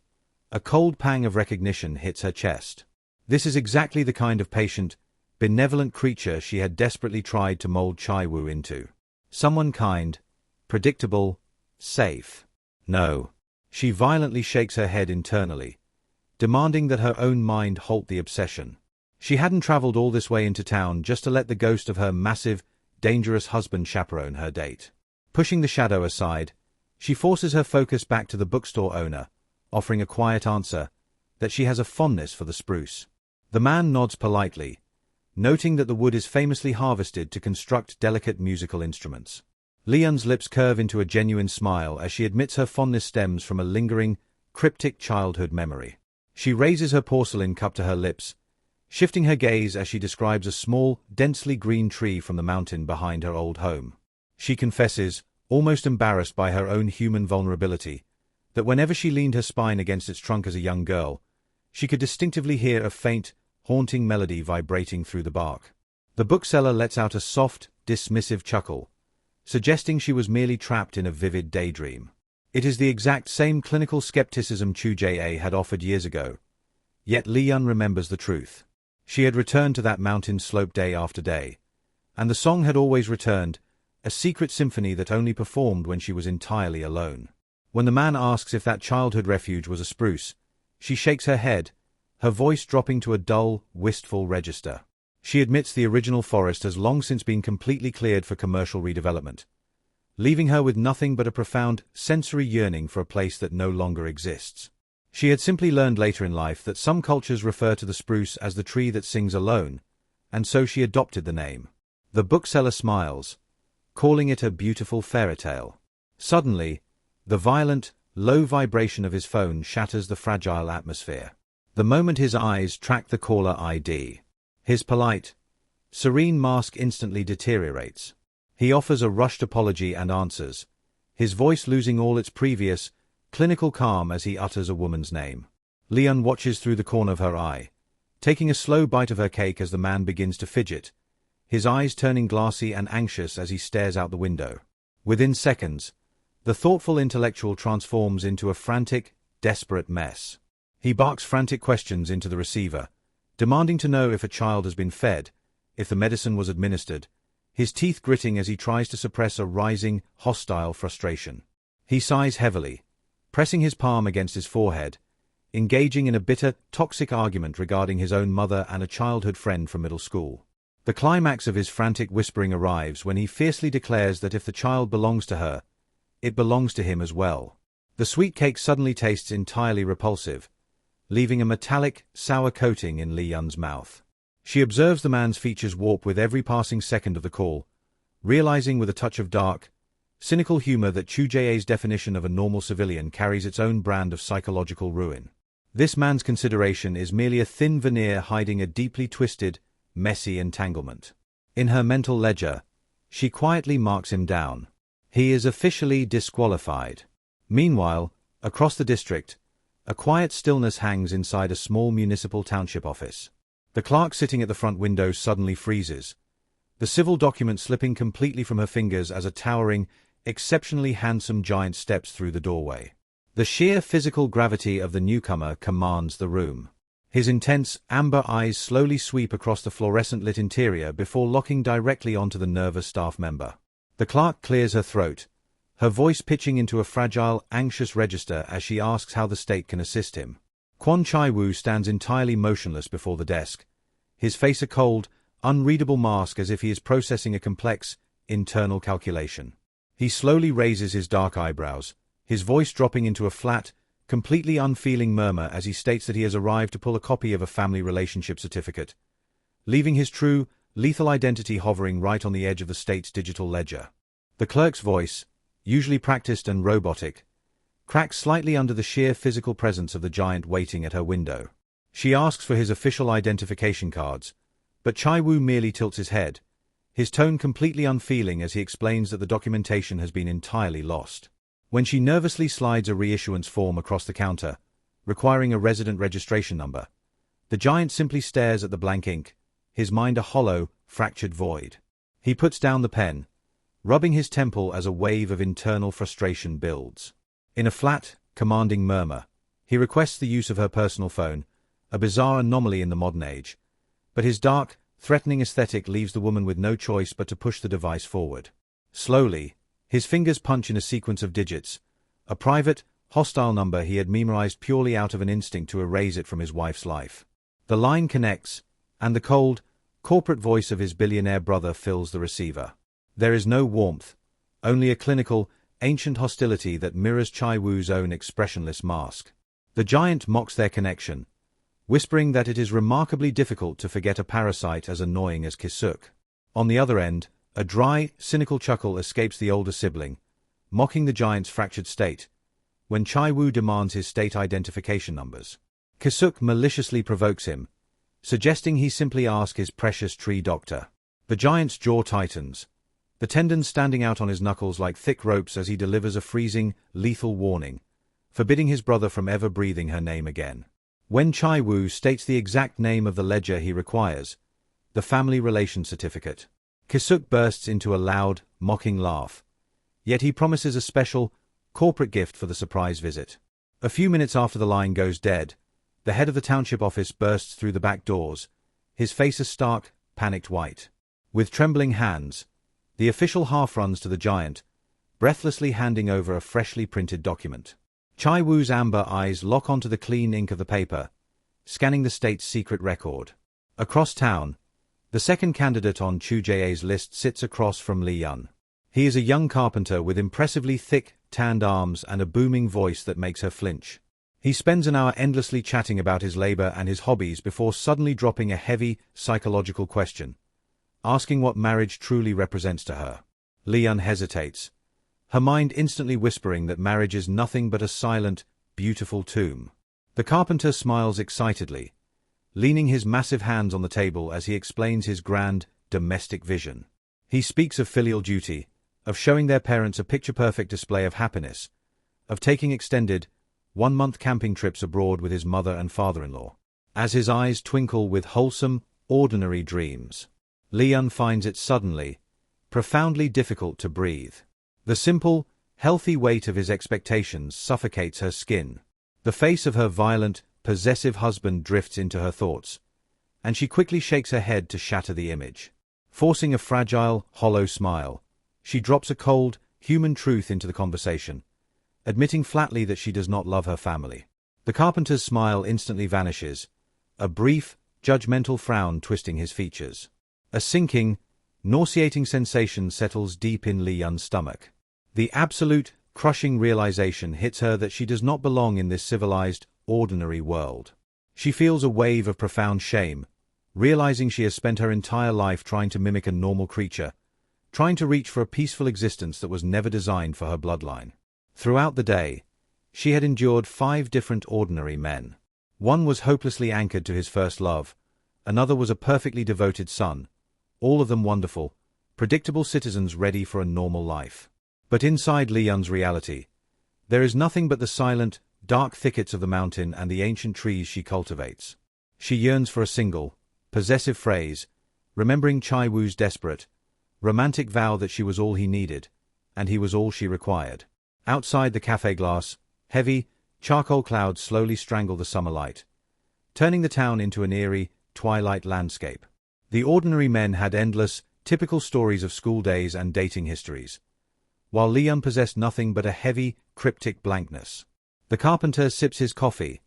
a cold pang of recognition hits her chest. This is exactly the kind of patient, benevolent creature she had desperately tried to mold Chae-woo into. Someone kind, predictable, safe. No. She violently shakes her head internally, demanding that her own mind halt the obsession. She hadn't traveled all this way into town just to let the ghost of her massive, dangerous husband chaperone her date. Pushing the shadow aside, she forces her focus back to the bookstore owner, offering a quiet answer, that she has a fondness for the spruce. The man nods politely, noting that the wood is famously harvested to construct delicate musical instruments. Lee-yeon's lips curve into a genuine smile as she admits her fondness stems from a lingering, cryptic childhood memory. She raises her porcelain cup to her lips, shifting her gaze as she describes a small, densely green tree from the mountain behind her old home. She confesses, almost embarrassed by her own human vulnerability, that whenever she leaned her spine against its trunk as a young girl, she could distinctively hear a faint, haunting melody vibrating through the bark. The bookseller lets out a soft, dismissive chuckle, suggesting she was merely trapped in a vivid daydream. It is the exact same clinical skepticism Chu Jae had offered years ago, yet Lee-yeon remembers the truth. She had returned to that mountain slope day after day, and the song had always returned, a secret symphony that only performed when she was entirely alone. When the man asks if that childhood refuge was a spruce, she shakes her head, her voice dropping to a dull, wistful register. She admits the original forest has long since been completely cleared for commercial redevelopment, leaving her with nothing but a profound, sensory yearning for a place that no longer exists. She had simply learned later in life that some cultures refer to the spruce as the tree that sings alone, and so she adopted the name. The bookseller smiles, calling it a beautiful fairy tale. Suddenly, the violent, low vibration of his phone shatters the fragile atmosphere. The moment his eyes track the caller ID, his polite, serene mask instantly deteriorates. He offers a rushed apology and answers, his voice losing all its previous, clinical calm as he utters a woman's name. Lee-yeon watches through the corner of her eye, taking a slow bite of her cake as the man begins to fidget, his eyes turning glassy and anxious as he stares out the window. Within seconds, the thoughtful intellectual transforms into a frantic, desperate mess. He barks frantic questions into the receiver, demanding to know if a child has been fed, if the medicine was administered, his teeth gritting as he tries to suppress a rising, hostile frustration. He sighs heavily, pressing his palm against his forehead, engaging in a bitter, toxic argument regarding his own mother and a childhood friend from middle school. The climax of his frantic whispering arrives when he fiercely declares that if the child belongs to her, it belongs to him as well. The sweet cake suddenly tastes entirely repulsive, leaving a metallic, sour coating in Lee-yeon's mouth. She observes the man's features warp with every passing second of the call, realizing with a touch of dark, cynical humor that Kwon Chae-woo's definition of a normal civilian carries its own brand of psychological ruin. This man's consideration is merely a thin veneer hiding a deeply twisted, messy entanglement. In her mental ledger, she quietly marks him down. He is officially disqualified. Meanwhile, across the district, a quiet stillness hangs inside a small municipal township office. The clerk sitting at the front window suddenly freezes, the civil document slipping completely from her fingers as a towering, exceptionally handsome giant steps through the doorway. The sheer physical gravity of the newcomer commands the room. His intense, amber eyes slowly sweep across the fluorescent-lit interior before locking directly onto the nervous staff member. The clerk clears her throat, her voice pitching into a fragile, anxious register as she asks how the state can assist him. Kwon Chae-woo stands entirely motionless before the desk, his face a cold, unreadable mask as if he is processing a complex, internal calculation. He slowly raises his dark eyebrows, his voice dropping into a flat, completely unfeeling murmur as he states that he has arrived to pull a copy of a family relationship certificate, leaving his true, lethal identity hovering right on the edge of the state's digital ledger. The clerk's voice, usually practiced and robotic, cracks slightly under the sheer physical presence of the giant waiting at her window. She asks for his official identification cards, but Chae-woo merely tilts his head, his tone completely unfeeling as he explains that the documentation has been entirely lost. When she nervously slides a reissuance form across the counter, requiring a resident registration number, the giant simply stares at the blank ink, his mind a hollow, fractured void. He puts down the pen, rubbing his temple as a wave of internal frustration builds. In a flat, commanding murmur, he requests the use of her personal phone, a bizarre anomaly in the modern age, but his dark, threatening aesthetic leaves the woman with no choice but to push the device forward. Slowly, his fingers punch in a sequence of digits, a private, hostile number he had memorized purely out of an instinct to erase it from his wife's life. The line connects, and the cold, corporate voice of his billionaire brother fills the receiver. There is no warmth, only a clinical, ancient hostility that mirrors Chae-woo's own expressionless mask. The giant mocks their connection, whispering that it is remarkably difficult to forget a parasite as annoying as Kisuk. On the other end, a dry, cynical chuckle escapes the older sibling, mocking the giant's fractured state, when Chae-woo demands his state identification numbers. Kisuk maliciously provokes him, suggesting he simply ask his precious tree doctor. The giant's jaw tightens, the tendons standing out on his knuckles like thick ropes as he delivers a freezing, lethal warning, forbidding his brother from ever breathing her name again. When Chae-woo states the exact name of the ledger he requires, the family relation certificate, Kisuk bursts into a loud, mocking laugh, yet he promises a special, corporate gift for the surprise visit. A few minutes after the line goes dead, the head of the township office bursts through the back doors, his face a stark, panicked white. With trembling hands, the official half runs to the giant, breathlessly handing over a freshly printed document. Chae-woo's amber eyes lock onto the clean ink of the paper, scanning the state's secret record. Across town, the second candidate on Kwon Chae-woo's list sits across from Lee-yeon. He is a young carpenter with impressively thick, tanned arms and a booming voice that makes her flinch. He spends an hour endlessly chatting about his labor and his hobbies before suddenly dropping a heavy, psychological question, asking what marriage truly represents to her. Lee-yeon hesitates, her mind instantly whispering that marriage is nothing but a silent, beautiful tomb. The carpenter smiles excitedly, leaning his massive hands on the table as he explains his grand, domestic vision. He speaks of filial duty, of showing their parents a picture-perfect display of happiness, of taking extended, one-month camping trips abroad with his mother and father-in-law. As his eyes twinkle with wholesome, ordinary dreams, Lee-yeon finds it suddenly, profoundly difficult to breathe. The simple, healthy weight of his expectations suffocates her skin. The face of her violent, possessive husband drifts into her thoughts, and she quickly shakes her head to shatter the image. Forcing a fragile, hollow smile, she drops a cold, human truth into the conversation, admitting flatly that she does not love her family. The carpenter's smile instantly vanishes, a brief, judgmental frown twisting his features. A sinking, nauseating sensation settles deep in Lee-yeon's stomach. The absolute, crushing realization hits her that she does not belong in this civilized, ordinary world. She feels a wave of profound shame, realizing she has spent her entire life trying to mimic a normal creature, trying to reach for a peaceful existence that was never designed for her bloodline. Throughout the day, she had endured 5 different ordinary men. One was hopelessly anchored to his first love, another was a perfectly devoted son, all of them wonderful, predictable citizens ready for a normal life. But inside Lee-yeon's reality, there is nothing but the silent, dark thickets of the mountain and the ancient trees she cultivates. She yearns for a single, possessive phrase, remembering Chae-woo's desperate, romantic vow that she was all he needed, and he was all she required. Outside the cafe glass, heavy, charcoal clouds slowly strangle the summer light, turning the town into an eerie, twilight landscape. The ordinary men had endless, typical stories of school days and dating histories, while Lee-yeon possessed nothing but a heavy, cryptic blankness. The carpenter sips his coffee,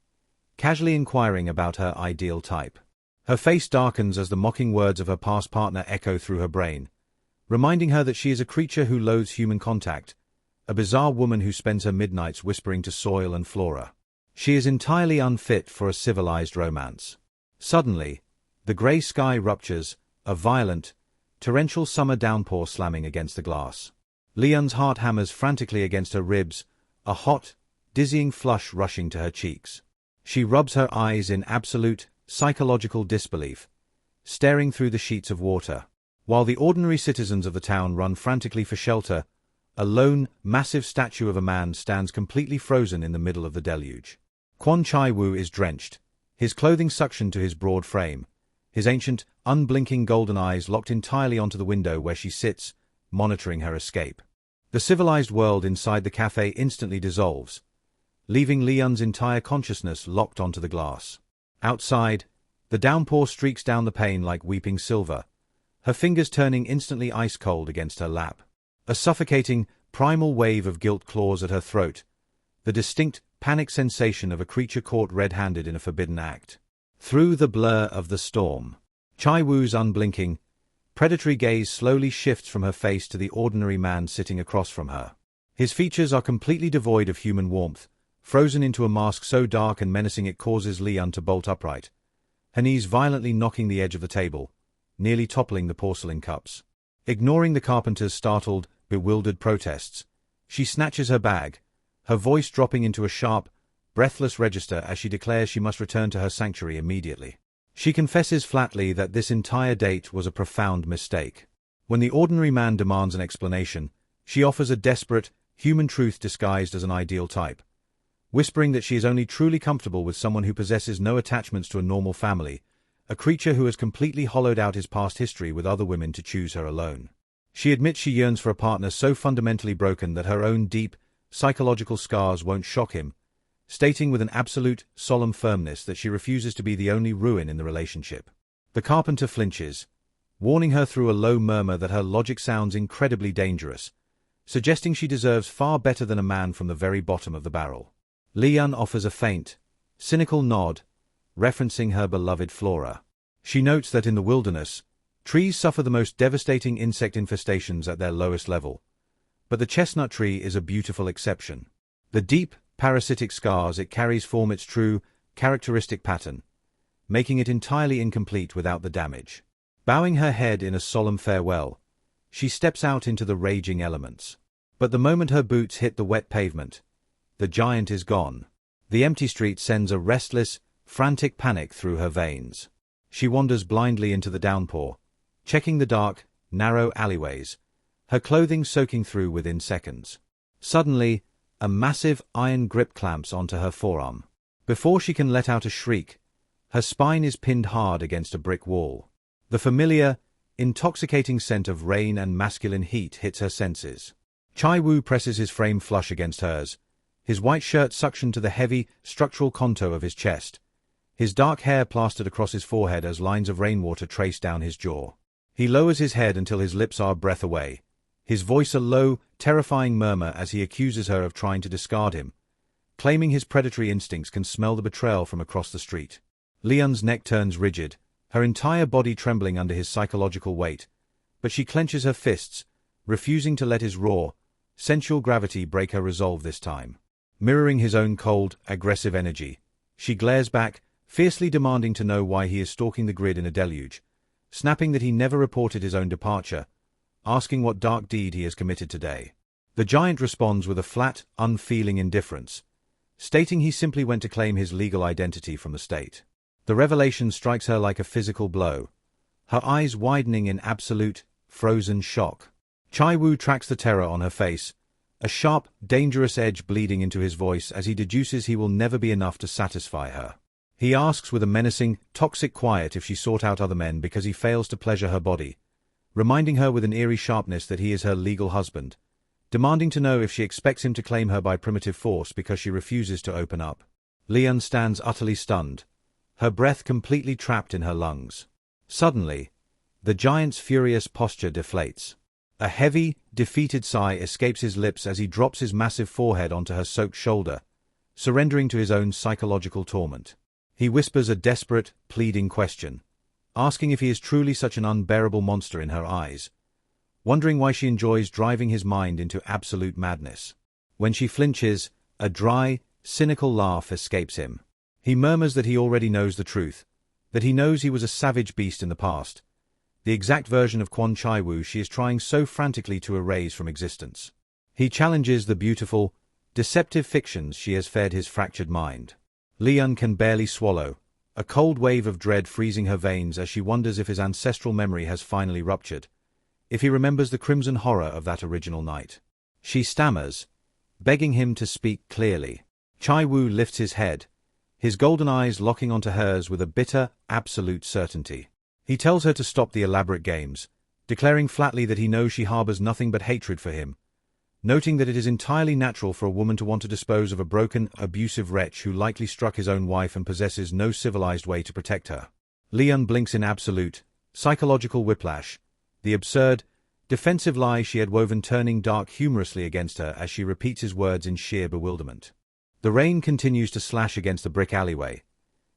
casually inquiring about her ideal type. Her face darkens as the mocking words of her past partner echo through her brain, reminding her that she is a creature who loathes human contact, a bizarre woman who spends her midnights whispering to soil and flora. She is entirely unfit for a civilized romance. Suddenly, the grey sky ruptures, a violent, torrential summer downpour slamming against the glass. Lee-yeon's heart hammers frantically against her ribs, a hot, dizzying flush rushing to her cheeks. She rubs her eyes in absolute, psychological disbelief, staring through the sheets of water. While the ordinary citizens of the town run frantically for shelter, a lone, massive statue of a man stands completely frozen in the middle of the deluge. Kwon Chae-woo is drenched, his clothing suctioned to his broad frame, his ancient, unblinking golden eyes locked entirely onto the window where she sits, monitoring her escape. The civilized world inside the cafe instantly dissolves, leaving Lee-yeon's entire consciousness locked onto the glass. Outside, the downpour streaks down the pane like weeping silver, her fingers turning instantly ice-cold against her lap. A suffocating, primal wave of guilt claws at her throat, the distinct, panicked sensation of a creature caught red-handed in a forbidden act. Through the blur of the storm, Chae-woo's unblinking, predatory gaze slowly shifts from her face to the ordinary man sitting across from her. His features are completely devoid of human warmth, frozen into a mask so dark and menacing it causes Lee-yeon to bolt upright, her knees violently knocking the edge of the table, nearly toppling the porcelain cups. Ignoring the carpenter's startled, bewildered protests, she snatches her bag, her voice dropping into a sharp, breathless register as she declares she must return to her sanctuary immediately. She confesses flatly that this entire date was a profound mistake. When the ordinary man demands an explanation, she offers a desperate, human truth disguised as an ideal type, whispering that she is only truly comfortable with someone who possesses no attachments to a normal family, a creature who has completely hollowed out his past history with other women to choose her alone. She admits she yearns for a partner so fundamentally broken that her own deep, psychological scars won't shock him, stating with an absolute, solemn firmness that she refuses to be the only ruin in the relationship. The carpenter flinches, warning her through a low murmur that her logic sounds incredibly dangerous, suggesting she deserves far better than a man from the very bottom of the barrel. Lee-yeon offers a faint, cynical nod, referencing her beloved flora. She notes that in the wilderness, trees suffer the most devastating insect infestations at their lowest level, but the chestnut tree is a beautiful exception. The deep, parasitic scars it carries form its true, characteristic pattern, making it entirely incomplete without the damage. Bowing her head in a solemn farewell, she steps out into the raging elements. But the moment her boots hit the wet pavement, the giant is gone. The empty street sends a restless, frantic panic through her veins. She wanders blindly into the downpour, checking the dark, narrow alleyways, her clothing soaking through within seconds. Suddenly, a massive iron grip clamps onto her forearm. Before she can let out a shriek, her spine is pinned hard against a brick wall. The familiar, intoxicating scent of rain and masculine heat hits her senses. Chae-woo presses his frame flush against hers, his white shirt suctioned to the heavy, structural contour of his chest, his dark hair plastered across his forehead as lines of rainwater trace down his jaw. He lowers his head until his lips are breath away, his voice a low, terrifying murmur as he accuses her of trying to discard him, claiming his predatory instincts can smell the betrayal from across the street. Lee-yeon's neck turns rigid, her entire body trembling under his psychological weight, but she clenches her fists, refusing to let his raw, sensual gravity break her resolve this time. Mirroring his own cold, aggressive energy, she glares back, fiercely demanding to know why he is stalking the grid in a deluge, snapping that he never reported his own departure, asking what dark deed he has committed today. The giant responds with a flat, unfeeling indifference, stating he simply went to claim his legal identity from the state. The revelation strikes her like a physical blow, her eyes widening in absolute, frozen shock. Chae-woo tracks the terror on her face, a sharp, dangerous edge bleeding into his voice as he deduces he will never be enough to satisfy her. He asks with a menacing, toxic quiet if she sought out other men because he fails to pleasure her body, reminding her with an eerie sharpness that he is her legal husband, demanding to know if she expects him to claim her by primitive force because she refuses to open up. Lee-yeon stands utterly stunned, her breath completely trapped in her lungs. Suddenly, the giant's furious posture deflates. A heavy, defeated sigh escapes his lips as he drops his massive forehead onto her soaked shoulder, surrendering to his own psychological torment. He whispers a desperate, pleading question, asking if he is truly such an unbearable monster in her eyes, wondering why she enjoys driving his mind into absolute madness. When she flinches, a dry, cynical laugh escapes him. He murmurs that he already knows the truth, that he knows he was a savage beast in the past, the exact version of Kwon Chae-woo she is trying so frantically to erase from existence. He challenges the beautiful, deceptive fictions she has fed his fractured mind. Lee-yeon can barely swallow, a cold wave of dread freezing her veins as she wonders if his ancestral memory has finally ruptured, if he remembers the crimson horror of that original night. She stammers, begging him to speak clearly. Chae-woo lifts his head, his golden eyes locking onto hers with a bitter, absolute certainty. He tells her to stop the elaborate games, declaring flatly that he knows she harbors nothing but hatred for him, noting that it is entirely natural for a woman to want to dispose of a broken, abusive wretch who likely struck his own wife and possesses no civilized way to protect her. Lee-yeon blinks in absolute, psychological whiplash, the absurd, defensive lie she had woven turning dark humorously against her as she repeats his words in sheer bewilderment. The rain continues to slash against the brick alleyway,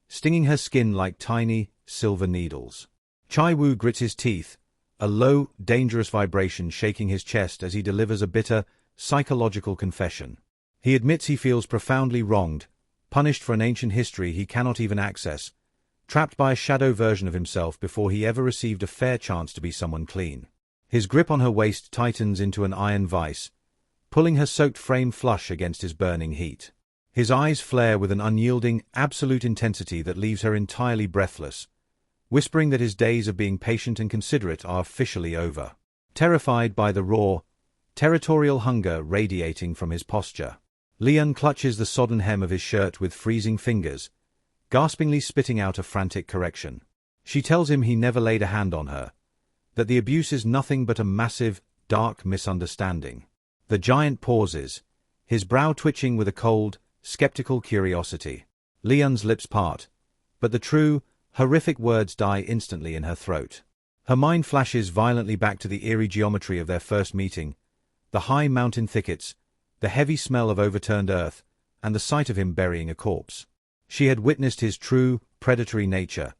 stinging her skin like tiny, silver needles. Chae-woo grits his teeth, a low, dangerous vibration shaking his chest as he delivers a bitter, psychological confession. He admits he feels profoundly wronged, punished for an ancient history he cannot even access, trapped by a shadow version of himself before he ever received a fair chance to be someone clean. His grip on her waist tightens into an iron vice, pulling her soaked frame flush against his burning heat. His eyes flare with an unyielding, absolute intensity that leaves her entirely breathless, whispering that his days of being patient and considerate are officially over. Terrified by the raw, territorial hunger radiating from his posture, Lee-yeon clutches the sodden hem of his shirt with freezing fingers, gaspingly spitting out a frantic correction. She tells him he never laid a hand on her, that the abuse is nothing but a massive, dark misunderstanding. The giant pauses, his brow twitching with a cold, skeptical curiosity. Lee-yeon's lips part, but the true, horrific words die instantly in her throat. Her mind flashes violently back to the eerie geometry of their first meeting, the high mountain thickets, the heavy smell of overturned earth, and the sight of him burying a corpse. She had witnessed his true, predatory nature,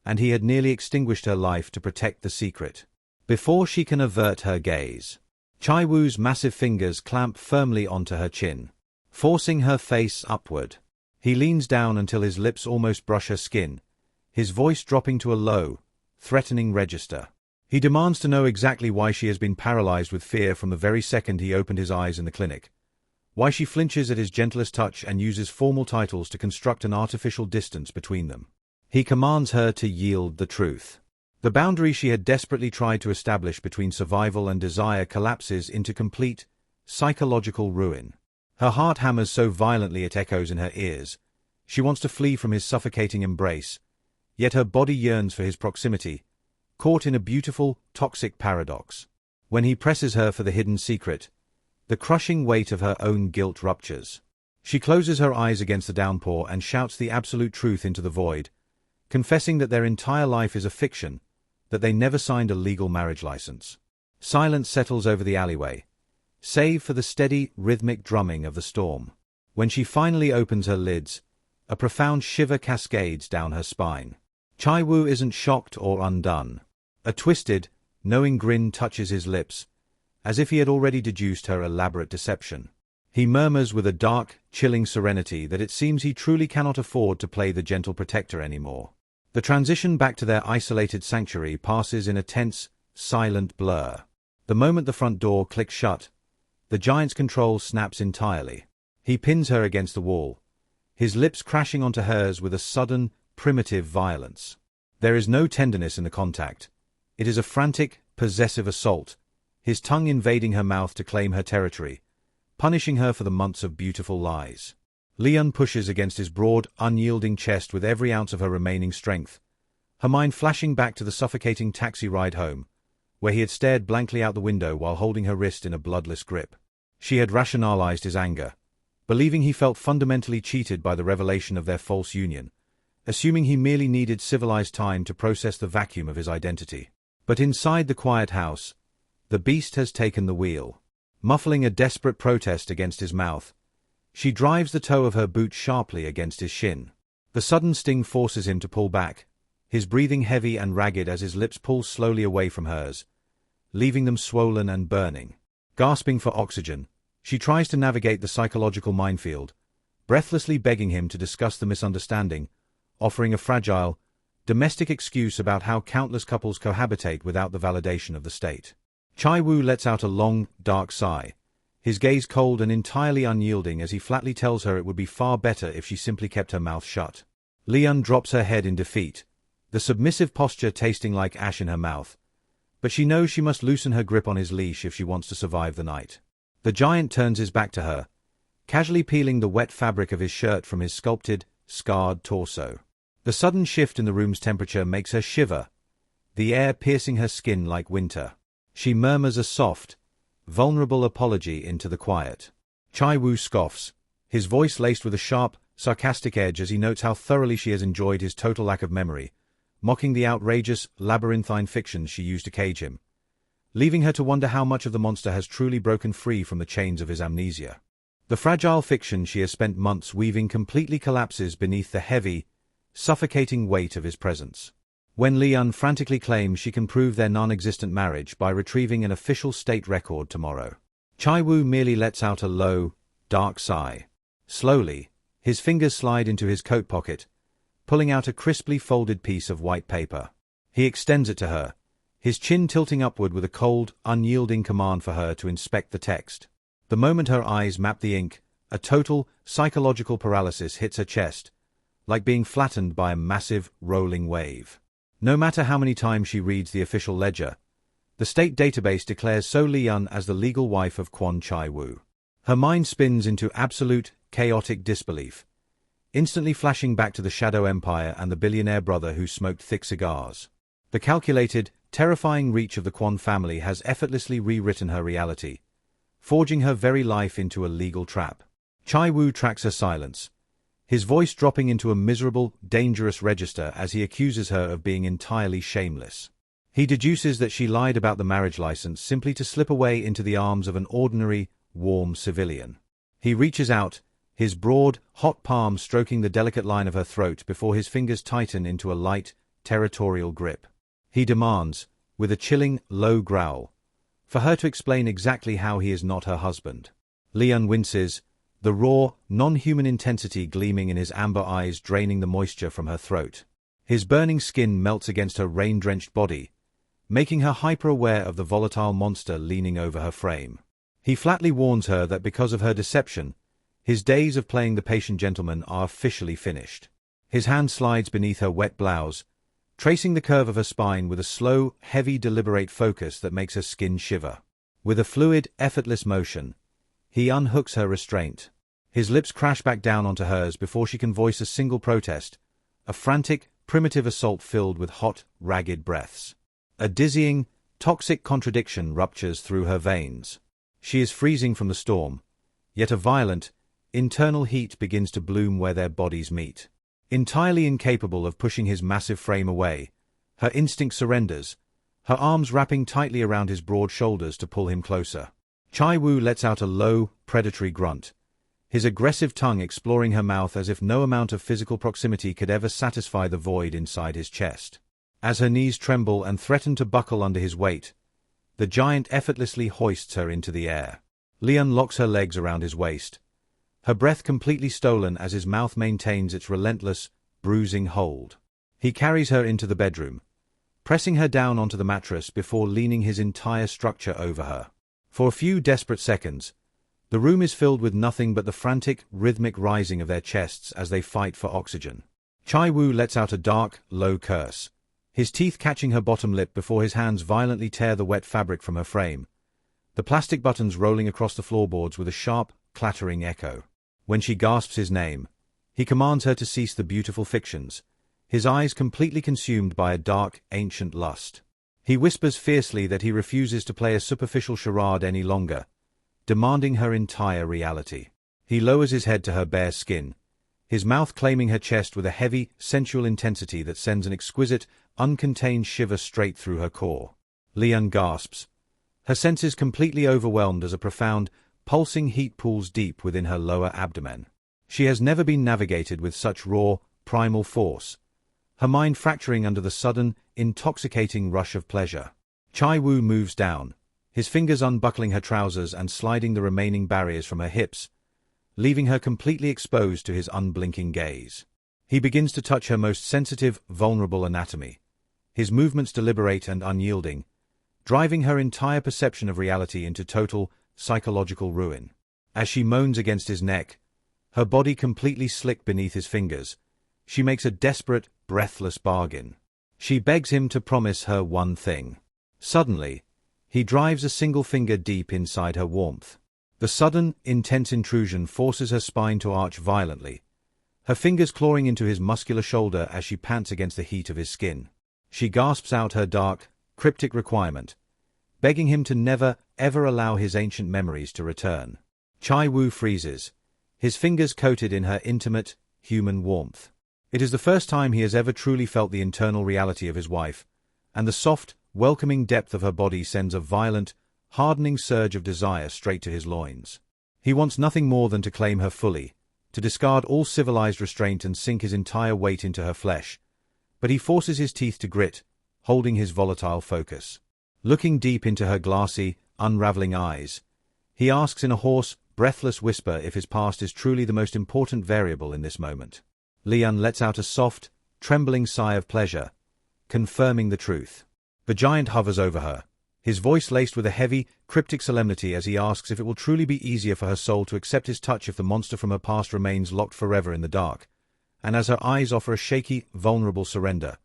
and he had nearly extinguished her life to protect the secret. Before she can avert her gaze, Chae-woo's massive fingers clamp firmly onto her chin, forcing her face upward. He leans down until his lips almost brush her skin, his voice dropping to a low, threatening register. He demands to know exactly why she has been paralyzed with fear from the very second he opened his eyes in the clinic, why she flinches at his gentlest touch and uses formal titles to construct an artificial distance between them. He commands her to yield the truth. The boundary she had desperately tried to establish between survival and desire collapses into complete, psychological ruin. Her heart hammers so violently it echoes in her ears. She wants to flee from his suffocating embrace, yet her body yearns for his proximity, caught in a beautiful, toxic paradox. When he presses her for the hidden secret, the crushing weight of her own guilt ruptures. She closes her eyes against the downpour and shouts the absolute truth into the void, confessing that their entire life is a fiction, that they never signed a legal marriage license. Silence settles over the alleyway, save for the steady, rhythmic drumming of the storm. When she finally opens her lids, a profound shiver cascades down her spine. Chae-woo isn't shocked or undone. A twisted, knowing grin touches his lips, as if he had already deduced her elaborate deception. He murmurs with a dark, chilling serenity that it seems he truly cannot afford to play the gentle protector anymore. The transition back to their isolated sanctuary passes in a tense, silent blur. The moment the front door clicks shut, the giant's control snaps entirely. He pins her against the wall, his lips crashing onto hers with a sudden, primitive violence. There is no tenderness in the contact. It is a frantic, possessive assault, his tongue invading her mouth to claim her territory, punishing her for the months of beautiful lies. Lee-yeon pushes against his broad, unyielding chest with every ounce of her remaining strength, her mind flashing back to the suffocating taxi ride home, where he had stared blankly out the window while holding her wrist in a bloodless grip. She had rationalized his anger, believing he felt fundamentally cheated by the revelation of their false union, assuming he merely needed civilized time to process the vacuum of his identity. But inside the quiet house, the beast has taken the wheel. Muffling a desperate protest against his mouth, she drives the toe of her boot sharply against his shin. The sudden sting forces him to pull back, his breathing heavy and ragged as his lips pull slowly away from hers, leaving them swollen and burning. Gasping for oxygen, she tries to navigate the psychological minefield, breathlessly begging him to discuss the misunderstanding, offering a fragile, domestic excuse about how countless couples cohabitate without the validation of the state. Chae-woo lets out a long, dark sigh, his gaze cold and entirely unyielding as he flatly tells her it would be far better if she simply kept her mouth shut. Lee-yeon drops her head in defeat, the submissive posture tasting like ash in her mouth, but she knows she must loosen her grip on his leash if she wants to survive the night. The giant turns his back to her, casually peeling the wet fabric of his shirt from his sculpted, scarred torso. The sudden shift in the room's temperature makes her shiver, the air piercing her skin like winter. She murmurs a soft, vulnerable apology into the quiet. Chae-woo scoffs, his voice laced with a sharp, sarcastic edge as he notes how thoroughly she has enjoyed his total lack of memory, mocking the outrageous, labyrinthine fictions she used to cage him, leaving her to wonder how much of the monster has truly broken free from the chains of his amnesia. The fragile fiction she has spent months weaving completely collapses beneath the heavy, suffocating weight of his presence. When Lee-yeon frantically claims she can prove their non-existent marriage by retrieving an official state record tomorrow, Chae-woo merely lets out a low, dark sigh. Slowly, his fingers slide into his coat pocket, pulling out a crisply folded piece of white paper. He extends it to her, his chin tilting upward with a cold, unyielding command for her to inspect the text. The moment her eyes map the ink, a total, psychological paralysis hits her chest, like being flattened by a massive, rolling wave. No matter how many times she reads the official ledger, the state database declares So Lee-yeon as the legal wife of Kwon Chae-woo. Her mind spins into absolute, chaotic disbelief, instantly flashing back to the Shadow Empire and the billionaire brother who smoked thick cigars. The calculated, terrifying reach of the Kwon family has effortlessly rewritten her reality, forging her very life into a legal trap. Chae-woo tracks her silence, his voice dropping into a miserable, dangerous register as he accuses her of being entirely shameless. He deduces that she lied about the marriage license simply to slip away into the arms of an ordinary, warm civilian. He reaches out, his broad, hot palm stroking the delicate line of her throat before his fingers tighten into a light, territorial grip. He demands, with a chilling, low growl, for her to explain exactly how he is not her husband. Lee-yeon winces, the raw, non-human intensity gleaming in his amber eyes draining the moisture from her throat. His burning skin melts against her rain-drenched body, making her hyper-aware of the volatile monster leaning over her frame. He flatly warns her that because of her deception, his days of playing the patient gentleman are officially finished. His hand slides beneath her wet blouse, tracing the curve of her spine with a slow, heavy, deliberate focus that makes her skin shiver. With a fluid, effortless motion, he unhooks her restraint. His lips crash back down onto hers before she can voice a single protest, a frantic, primitive assault filled with hot, ragged breaths. A dizzying, toxic contradiction ruptures through her veins. She is freezing from the storm, yet a violent, internal heat begins to bloom where their bodies meet. Entirely incapable of pushing his massive frame away, her instinct surrenders, her arms wrapping tightly around his broad shoulders to pull him closer. Chae-woo lets out a low, predatory grunt, his aggressive tongue exploring her mouth as if no amount of physical proximity could ever satisfy the void inside his chest. As her knees tremble and threaten to buckle under his weight, the giant effortlessly hoists her into the air. Lee-yeon locks her legs around his waist, her breath completely stolen as his mouth maintains its relentless, bruising hold. He carries her into the bedroom, pressing her down onto the mattress before leaning his entire structure over her. For a few desperate seconds, the room is filled with nothing but the frantic, rhythmic rising of their chests as they fight for oxygen. Chae-woo lets out a dark, low curse, his teeth catching her bottom lip before his hands violently tear the wet fabric from her frame, the plastic buttons rolling across the floorboards with a sharp, clattering echo. When she gasps his name, he commands her to cease the beautiful fictions, his eyes completely consumed by a dark, ancient lust. He whispers fiercely that he refuses to play a superficial charade any longer, demanding her entire reality. He lowers his head to her bare skin, his mouth claiming her chest with a heavy, sensual intensity that sends an exquisite, uncontained shiver straight through her core. Lee-yeon gasps, her senses completely overwhelmed as a profound, pulsing heat pools deep within her lower abdomen. She has never been navigated with such raw, primal force, her mind fracturing under the sudden, intoxicating rush of pleasure. Chae-woo moves down, his fingers unbuckling her trousers and sliding the remaining barriers from her hips, leaving her completely exposed to his unblinking gaze. He begins to touch her most sensitive, vulnerable anatomy, his movements deliberate and unyielding, driving her entire perception of reality into total, psychological ruin. As she moans against his neck, her body completely slick beneath his fingers, she makes a desperate, breathless bargain. She begs him to promise her one thing. Suddenly, he drives a single finger deep inside her warmth. The sudden, intense intrusion forces her spine to arch violently, her fingers clawing into his muscular shoulder as she pants against the heat of his skin. She gasps out her dark, cryptic requirement, begging him to never, ever allow his ancient memories to return. Chae-woo freezes, his fingers coated in her intimate, human warmth. It is the first time he has ever truly felt the internal reality of his wife, and the soft, welcoming depth of her body sends a violent, hardening surge of desire straight to his loins. He wants nothing more than to claim her fully, to discard all civilized restraint and sink his entire weight into her flesh, but he forces his teeth to grit, holding his volatile focus. Looking deep into her glassy, unraveling eyes, he asks in a hoarse, breathless whisper if his past is truly the most important variable in this moment. Lee-yeon lets out a soft, trembling sigh of pleasure, confirming the truth. The giant hovers over her, his voice laced with a heavy, cryptic solemnity as he asks if it will truly be easier for her soul to accept his touch if the monster from her past remains locked forever in the dark, and as her eyes offer a shaky, vulnerable surrender,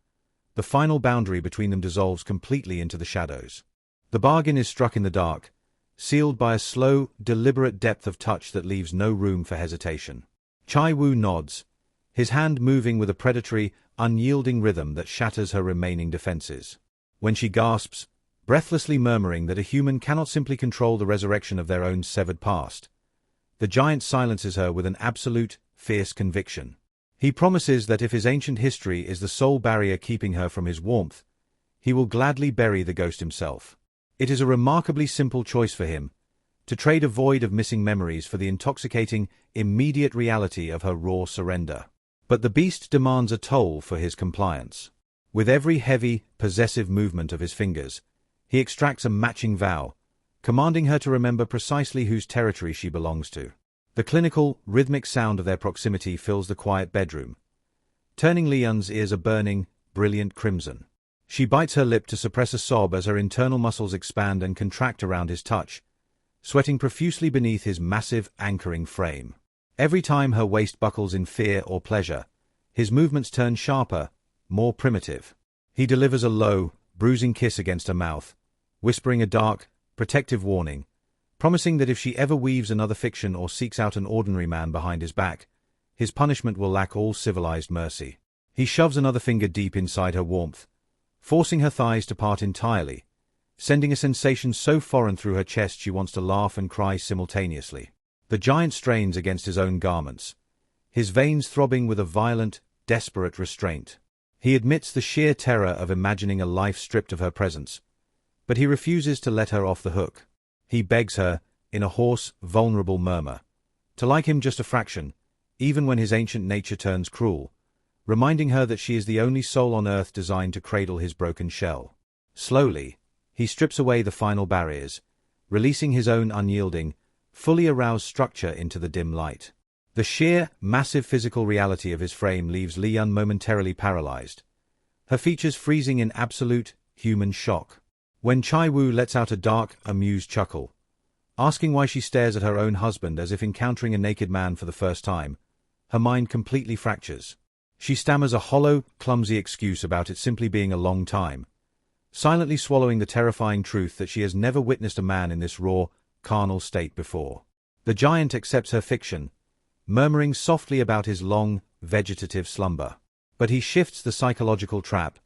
the final boundary between them dissolves completely into the shadows. The bargain is struck in the dark, sealed by a slow, deliberate depth of touch that leaves no room for hesitation. Chae-woo nods, his hand moving with a predatory, unyielding rhythm that shatters her remaining defenses. When she gasps, breathlessly murmuring that a human cannot simply control the resurrection of their own severed past, the giant silences her with an absolute, fierce conviction. He promises that if his ancient history is the sole barrier keeping her from his warmth, he will gladly bury the ghost himself. It is a remarkably simple choice for him, to trade a void of missing memories for the intoxicating, immediate reality of her raw surrender. But the beast demands a toll for his compliance. With every heavy, possessive movement of his fingers, he extracts a matching vow, commanding her to remember precisely whose territory she belongs to. The clinical, rhythmic sound of their proximity fills the quiet bedroom, turning Lee-yeon's ears a burning, brilliant crimson. She bites her lip to suppress a sob as her internal muscles expand and contract around his touch, sweating profusely beneath his massive, anchoring frame. Every time her waist buckles in fear or pleasure, his movements turn sharper, more primitive. He delivers a low, bruising kiss against her mouth, whispering a dark, protective warning, promising that if she ever weaves another fiction or seeks out an ordinary man behind his back, his punishment will lack all civilized mercy. He shoves another finger deep inside her warmth, forcing her thighs to part entirely, sending a sensation so foreign through her chest she wants to laugh and cry simultaneously. The giant strains against his own garments, his veins throbbing with a violent, desperate restraint. He admits the sheer terror of imagining a life stripped of her presence, but he refuses to let her off the hook. He begs her, in a hoarse, vulnerable murmur, to like him just a fraction, even when his ancient nature turns cruel, reminding her that she is the only soul on earth designed to cradle his broken shell. Slowly, he strips away the final barriers, releasing his own unyielding, fully aroused structure into the dim light. The sheer, massive physical reality of his frame leaves Lee-yeon momentarily paralyzed, her features freezing in absolute, human shock. When Chae-woo lets out a dark, amused chuckle, asking why she stares at her own husband as if encountering a naked man for the first time, her mind completely fractures. She stammers a hollow, clumsy excuse about it simply being a long time, silently swallowing the terrifying truth that she has never witnessed a man in this raw, carnal state before. The giant accepts her fiction, murmuring softly about his long, vegetative slumber. But he shifts the psychological trap,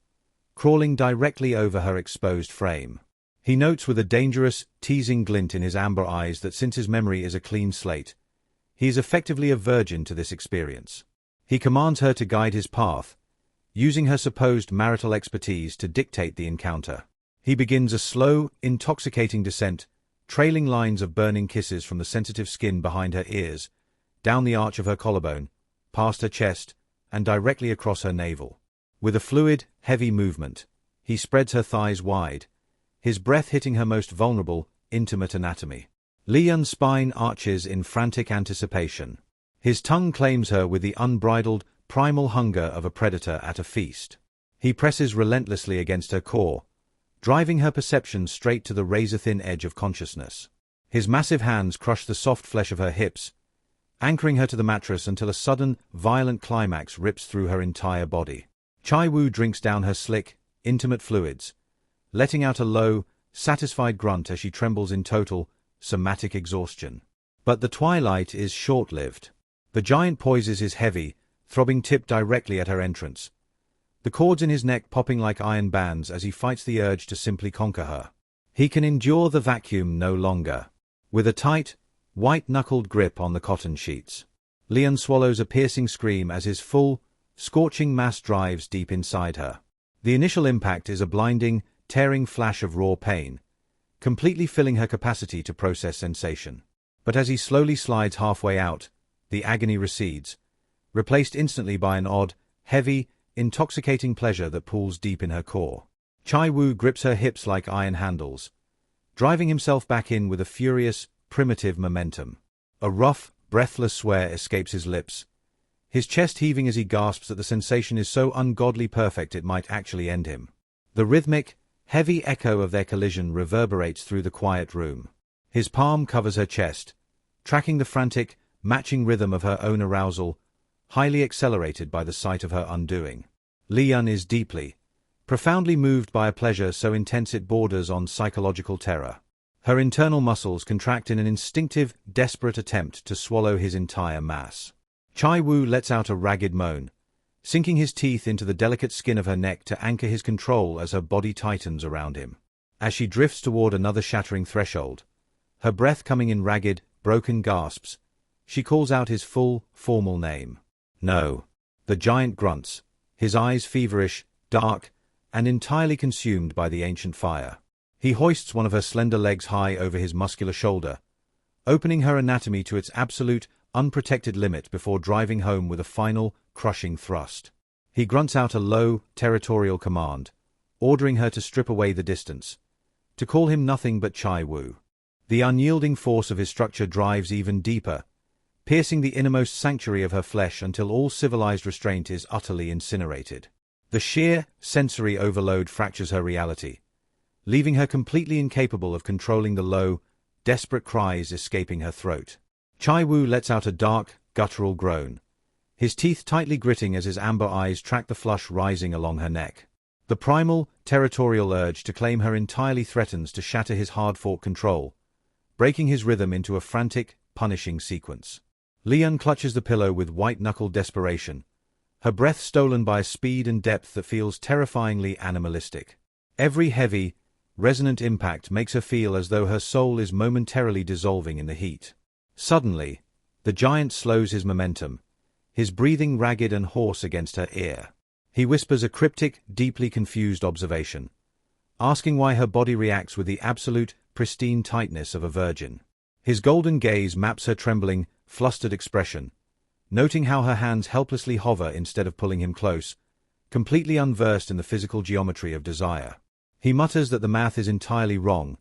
crawling directly over her exposed frame. He notes with a dangerous, teasing glint in his amber eyes that since his memory is a clean slate, he is effectively a virgin to this experience. He commands her to guide his path, using her supposed marital expertise to dictate the encounter. He begins a slow, intoxicating descent, trailing lines of burning kisses from the sensitive skin behind her ears, down the arch of her collarbone, past her chest, and directly across her navel. With a fluid, heavy movement, he spreads her thighs wide, his breath hitting her most vulnerable, intimate anatomy. Lee-yeon's spine arches in frantic anticipation. His tongue claims her with the unbridled, primal hunger of a predator at a feast. He presses relentlessly against her core, driving her perception straight to the razor-thin edge of consciousness. His massive hands crush the soft flesh of her hips, anchoring her to the mattress until a sudden, violent climax rips through her entire body. Chae-woo drinks down her slick, intimate fluids, letting out a low, satisfied grunt as she trembles in total, somatic exhaustion. But the twilight is short-lived. The giant poises his heavy, throbbing tip directly at her entrance, the cords in his neck popping like iron bands as he fights the urge to simply conquer her. He can endure the vacuum no longer. With a tight, white-knuckled grip on the cotton sheets, Lee-yeon swallows a piercing scream as his full, scorching mass drives deep inside her. The initial impact is a blinding, tearing flash of raw pain, completely filling her capacity to process sensation. But as he slowly slides halfway out, the agony recedes, replaced instantly by an odd, heavy, intoxicating pleasure that pulls deep in her core. Chae-woo grips her hips like iron handles, driving himself back in with a furious, primitive momentum. A rough, breathless swear escapes his lips, his chest heaving as he gasps that the sensation is so ungodly perfect it might actually end him. The rhythmic, heavy echo of their collision reverberates through the quiet room. His palm covers her chest, tracking the frantic, matching rhythm of her own arousal, highly accelerated by the sight of her undoing. Lee-yeon is deeply, profoundly moved by a pleasure so intense it borders on psychological terror. Her internal muscles contract in an instinctive, desperate attempt to swallow his entire mass. Chae-woo lets out a ragged moan, sinking his teeth into the delicate skin of her neck to anchor his control as her body tightens around him. As she drifts toward another shattering threshold, her breath coming in ragged, broken gasps, she calls out his full, formal name. No. The giant grunts, his eyes feverish, dark, and entirely consumed by the ancient fire. He hoists one of her slender legs high over his muscular shoulder, opening her anatomy to its absolute, unprotected limit before driving home with a final, crushing thrust. He grunts out a low, territorial command, ordering her to strip away the distance, to call him nothing but Chae-woo. The unyielding force of his structure drives even deeper, piercing the innermost sanctuary of her flesh until all civilized restraint is utterly incinerated. The sheer, sensory overload fractures her reality, leaving her completely incapable of controlling the low, desperate cries escaping her throat. Chae-woo lets out a dark, guttural groan, his teeth tightly gritting as his amber eyes track the flush rising along her neck. The primal, territorial urge to claim her entirely threatens to shatter his hard-fought control, breaking his rhythm into a frantic, punishing sequence. Lee-yeon clutches the pillow with white-knuckled desperation, her breath stolen by a speed and depth that feels terrifyingly animalistic. Every heavy, resonant impact makes her feel as though her soul is momentarily dissolving in the heat. Suddenly, the giant slows his momentum, his breathing ragged and hoarse against her ear. He whispers a cryptic, deeply confused observation, asking why her body reacts with the absolute, pristine tightness of a virgin. His golden gaze maps her trembling, flustered expression, noting how her hands helplessly hover instead of pulling him close, completely unversed in the physical geometry of desire. He mutters that the math is entirely wrong,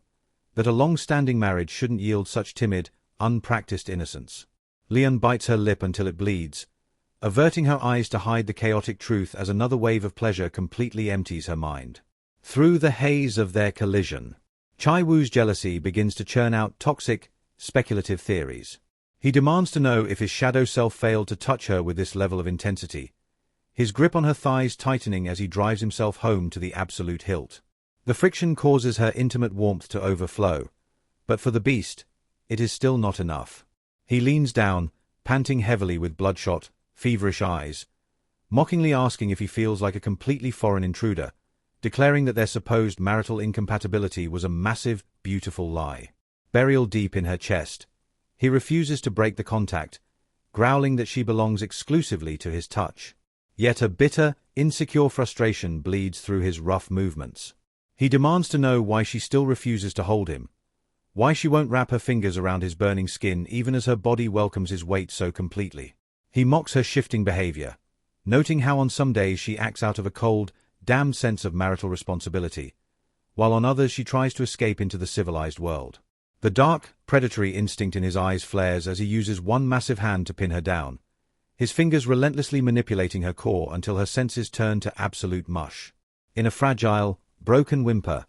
that a long-standing marriage shouldn't yield such timid, unpracticed innocence. Lee-yeon bites her lip until it bleeds, averting her eyes to hide the chaotic truth as another wave of pleasure completely empties her mind. Through the haze of their collision, Chae-woo's jealousy begins to churn out toxic, speculative theories. He demands to know if his shadow self failed to touch her with this level of intensity, his grip on her thighs tightening as he drives himself home to the absolute hilt. The friction causes her intimate warmth to overflow, but for the beast, it is still not enough. He leans down, panting heavily with bloodshot, feverish eyes, mockingly asking if he feels like a completely foreign intruder, declaring that their supposed marital incompatibility was a massive, beautiful lie. Burial deep in her chest, he refuses to break the contact, growling that she belongs exclusively to his touch. Yet a bitter, insecure frustration bleeds through his rough movements. He demands to know why she still refuses to hold him, why she won't wrap her fingers around his burning skin even as her body welcomes his weight so completely. He mocks her shifting behavior, noting how on some days she acts out of a cold, damned sense of marital responsibility, while on others she tries to escape into the civilized world. The dark, predatory instinct in his eyes flares as he uses one massive hand to pin her down, his fingers relentlessly manipulating her core until her senses turn to absolute mush. In a fragile, broken whimper,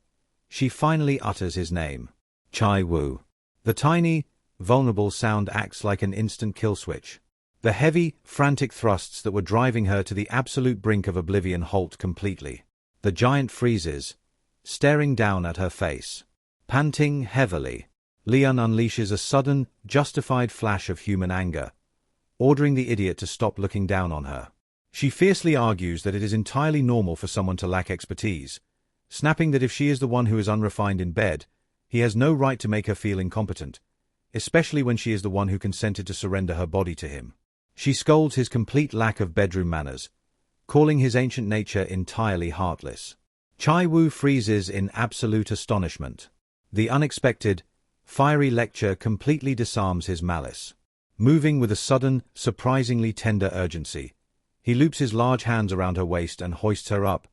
she finally utters his name. Chae-woo. The tiny, vulnerable sound acts like an instant kill switch. The heavy, frantic thrusts that were driving her to the absolute brink of oblivion halt completely. The giant freezes, staring down at her face. Panting heavily, Lee-yeon unleashes a sudden, justified flash of human anger, ordering the idiot to stop looking down on her. She fiercely argues that it is entirely normal for someone to lack expertise, snapping that if she is the one who is unrefined in bed, he has no right to make her feel incompetent, especially when she is the one who consented to surrender her body to him. She scolds his complete lack of bedroom manners, calling his ancient nature entirely heartless. Chae-woo freezes in absolute astonishment. The unexpected, fiery lecture completely disarms his malice. Moving with a sudden, surprisingly tender urgency, he loops his large hands around her waist and hoists her up,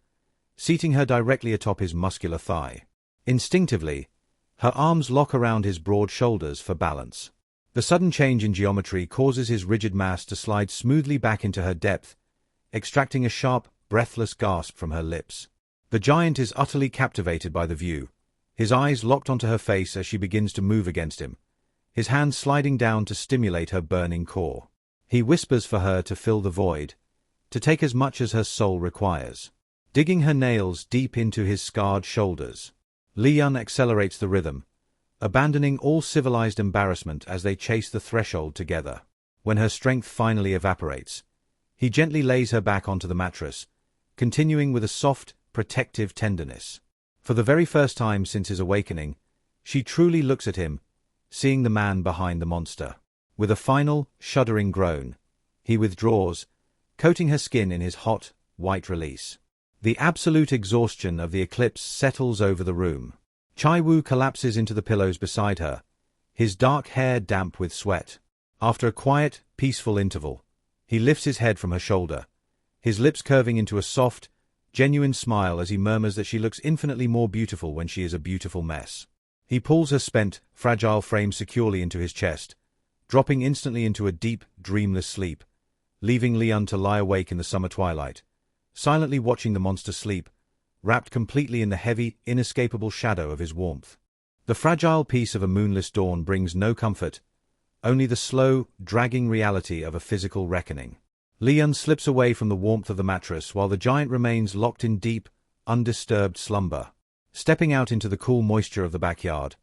seating her directly atop his muscular thigh. Instinctively, her arms lock around his broad shoulders for balance. The sudden change in geometry causes his rigid mass to slide smoothly back into her depth, extracting a sharp, breathless gasp from her lips. The giant is utterly captivated by the view, his eyes locked onto her face as she begins to move against him, his hands sliding down to stimulate her burning core. He whispers for her to fill the void, to take as much as her soul requires. Digging her nails deep into his scarred shoulders, Lee-yeon accelerates the rhythm, abandoning all civilized embarrassment as they chase the threshold together. When her strength finally evaporates, he gently lays her back onto the mattress, continuing with a soft, protective tenderness. For the very first time since his awakening, she truly looks at him, seeing the man behind the monster. With a final, shuddering groan, he withdraws, coating her skin in his hot, white release. The absolute exhaustion of the eclipse settles over the room. Chae-woo collapses into the pillows beside her, his dark hair damp with sweat. After a quiet, peaceful interval, he lifts his head from her shoulder, his lips curving into a soft, genuine smile as he murmurs that she looks infinitely more beautiful when she is a beautiful mess. He pulls her spent, fragile frame securely into his chest, dropping instantly into a deep, dreamless sleep, leaving Lee-yeon to lie awake in the summer twilight, silently watching the monster sleep, wrapped completely in the heavy, inescapable shadow of his warmth. The fragile peace of a moonless dawn brings no comfort, only the slow, dragging reality of a physical reckoning. Lee-yeon slips away from the warmth of the mattress while the giant remains locked in deep, undisturbed slumber. Stepping out into the cool moisture of the backyard,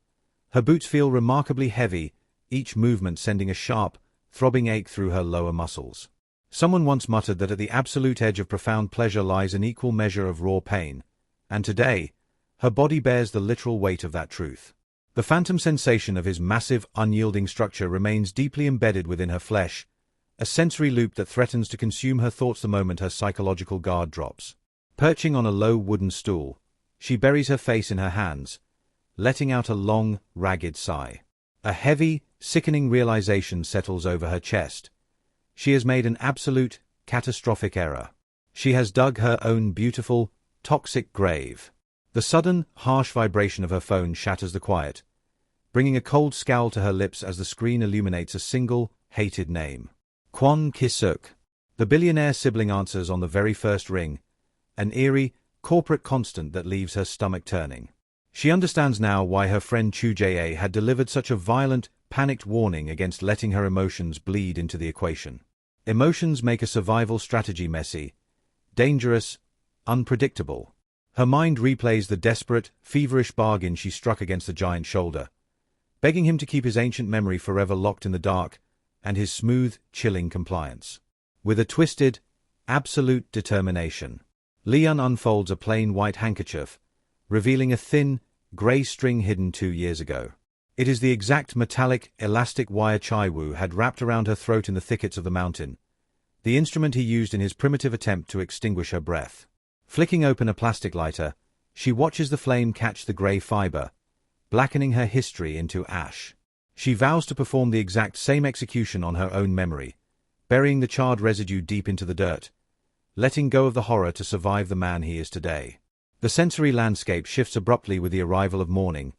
her boots feel remarkably heavy, each movement sending a sharp, throbbing ache through her lower muscles. Someone once muttered that at the absolute edge of profound pleasure lies an equal measure of raw pain, and today, her body bears the literal weight of that truth. The phantom sensation of his massive, unyielding structure remains deeply embedded within her flesh, a sensory loop that threatens to consume her thoughts the moment her psychological guard drops. Perching on a low wooden stool, she buries her face in her hands, letting out a long, ragged sigh. A heavy, sickening realization settles over her chest. She has made an absolute, catastrophic error. She has dug her own beautiful, toxic grave. The sudden, harsh vibration of her phone shatters the quiet, bringing a cold scowl to her lips as the screen illuminates a single, hated name. Kwon Chae-woo. The billionaire sibling answers on the very first ring, an eerie, corporate constant that leaves her stomach turning. She understands now why her friend Kwon Chae-woo had delivered such a violent, panicked warning against letting her emotions bleed into the equation. Emotions make a survival strategy messy, dangerous, unpredictable. Her mind replays the desperate, feverish bargain she struck against the giant's shoulder, begging him to keep his ancient memory forever locked in the dark, and his smooth, chilling compliance. With a twisted, absolute determination, Lee-yeon unfolds a plain white handkerchief, revealing a thin, grey string hidden 2 years ago. It is the exact metallic, elastic wire Chae-woo had wrapped around her throat in the thickets of the mountain, the instrument he used in his primitive attempt to extinguish her breath. Flicking open a plastic lighter, she watches the flame catch the grey fibre, blackening her history into ash. She vows to perform the exact same execution on her own memory, burying the charred residue deep into the dirt, letting go of the horror to survive the man he is today. The sensory landscape shifts abruptly with the arrival of morning,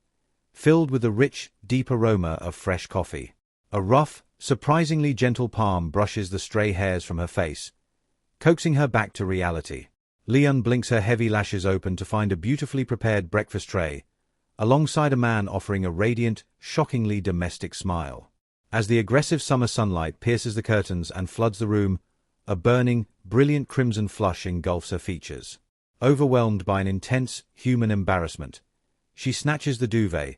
filled with the rich, deep aroma of fresh coffee. A rough, surprisingly gentle palm brushes the stray hairs from her face, coaxing her back to reality. Lee-yeon blinks her heavy lashes open to find a beautifully prepared breakfast tray, alongside a man offering a radiant, shockingly domestic smile. As the aggressive summer sunlight pierces the curtains and floods the room, a burning, brilliant crimson flush engulfs her features. Overwhelmed by an intense, human embarrassment, she snatches the duvet,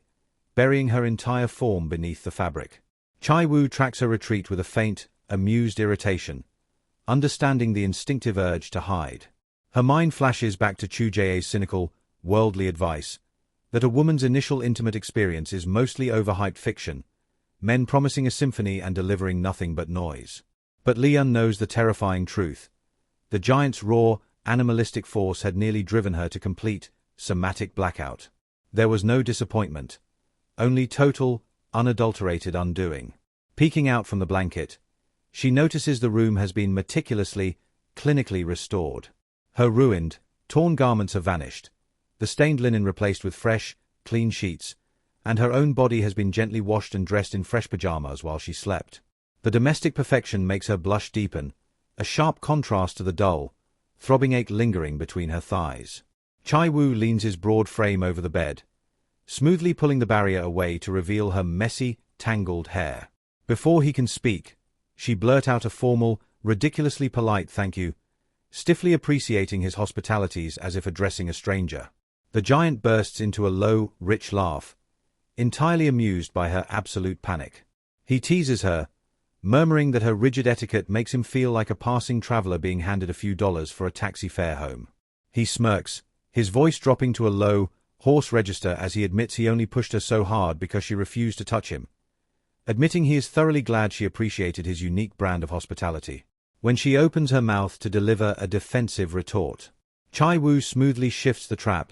burying her entire form beneath the fabric. Chae-woo tracks her retreat with a faint, amused irritation, understanding the instinctive urge to hide. Her mind flashes back to Kwon Chae-woo's cynical, worldly advice, that a woman's initial intimate experience is mostly overhyped fiction, men promising a symphony and delivering nothing but noise. But Lee-yeon knows the terrifying truth. The giant's raw, animalistic force had nearly driven her to complete, somatic blackout. There was no disappointment, only total, unadulterated undoing. Peeking out from the blanket, she notices the room has been meticulously, clinically restored. Her ruined, torn garments have vanished, the stained linen replaced with fresh, clean sheets, and her own body has been gently washed and dressed in fresh pajamas while she slept. The domestic perfection makes her blush deepen, a sharp contrast to the dull, throbbing ache lingering between her thighs. Chae-woo leans his broad frame over the bed, smoothly pulling the barrier away to reveal her messy, tangled hair. Before he can speak, she blurt out a formal, ridiculously polite thank you, stiffly appreciating his hospitalities as if addressing a stranger. The giant bursts into a low, rich laugh, entirely amused by her absolute panic. He teases her, murmuring that her rigid etiquette makes him feel like a passing traveler being handed a few dollars for a taxi fare home. He smirks, his voice dropping to a low, hoarse register as he admits he only pushed her so hard because she refused to touch him, admitting he is thoroughly glad she appreciated his unique brand of hospitality. When she opens her mouth to deliver a defensive retort, Chae-woo smoothly shifts the trap,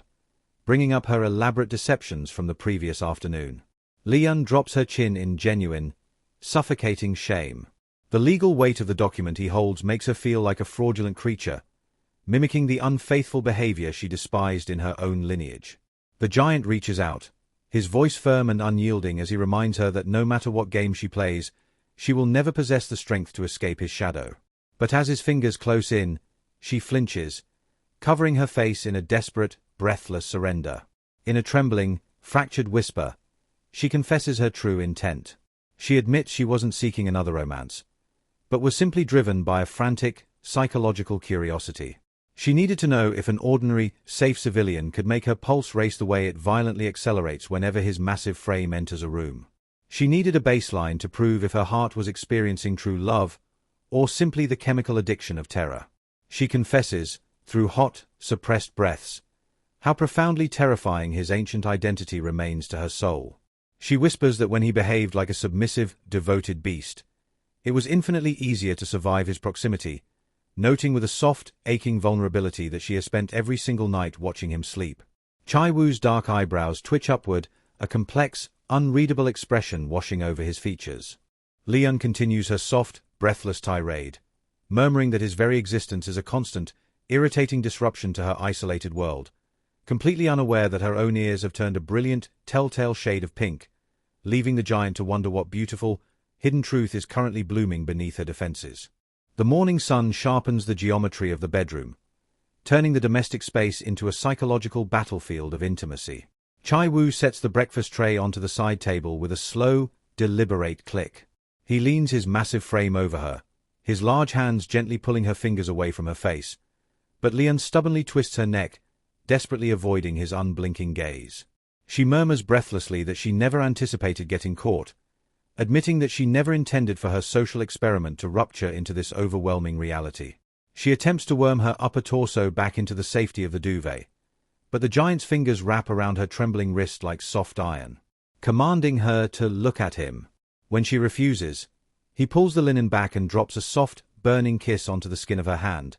bringing up her elaborate deceptions from the previous afternoon. Lee-yeon drops her chin in genuine, suffocating shame. The legal weight of the document he holds makes her feel like a fraudulent creature, mimicking the unfaithful behavior she despised in her own lineage. The giant reaches out, his voice firm and unyielding as he reminds her that no matter what game she plays, she will never possess the strength to escape his shadow. But as his fingers close in, she flinches, covering her face in a desperate, breathless surrender. In a trembling, fractured whisper, she confesses her true intent. She admits she wasn't seeking another romance, but was simply driven by a frantic, psychological curiosity. She needed to know if an ordinary, safe civilian could make her pulse race the way it violently accelerates whenever his massive frame enters a room. She needed a baseline to prove if her heart was experiencing true love, or simply the chemical addiction of terror. She confesses, through hot, suppressed breaths, how profoundly terrifying his ancient identity remains to her soul. She whispers that when he behaved like a submissive, devoted beast, it was infinitely easier to survive his proximity, noting with a soft, aching vulnerability that she has spent every single night watching him sleep. Chae-woo's dark eyebrows twitch upward, a complex, unreadable expression washing over his features. Lee-yeon continues her soft, breathless tirade, murmuring that his very existence is a constant, irritating disruption to her isolated world, completely unaware that her own ears have turned a brilliant, telltale shade of pink, leaving the giant to wonder what beautiful, hidden truth is currently blooming beneath her defenses. The morning sun sharpens the geometry of the bedroom, turning the domestic space into a psychological battlefield of intimacy. Chae-woo sets the breakfast tray onto the side table with a slow, deliberate click. He leans his massive frame over her, his large hands gently pulling her fingers away from her face, but Lee-yeon stubbornly twists her neck, desperately avoiding his unblinking gaze. She murmurs breathlessly that she never anticipated getting caught, admitting that she never intended for her social experiment to rupture into this overwhelming reality. She attempts to worm her upper torso back into the safety of the duvet, but the giant's fingers wrap around her trembling wrist like soft iron, commanding her to look at him. When she refuses, he pulls the linen back and drops a soft, burning kiss onto the skin of her hand,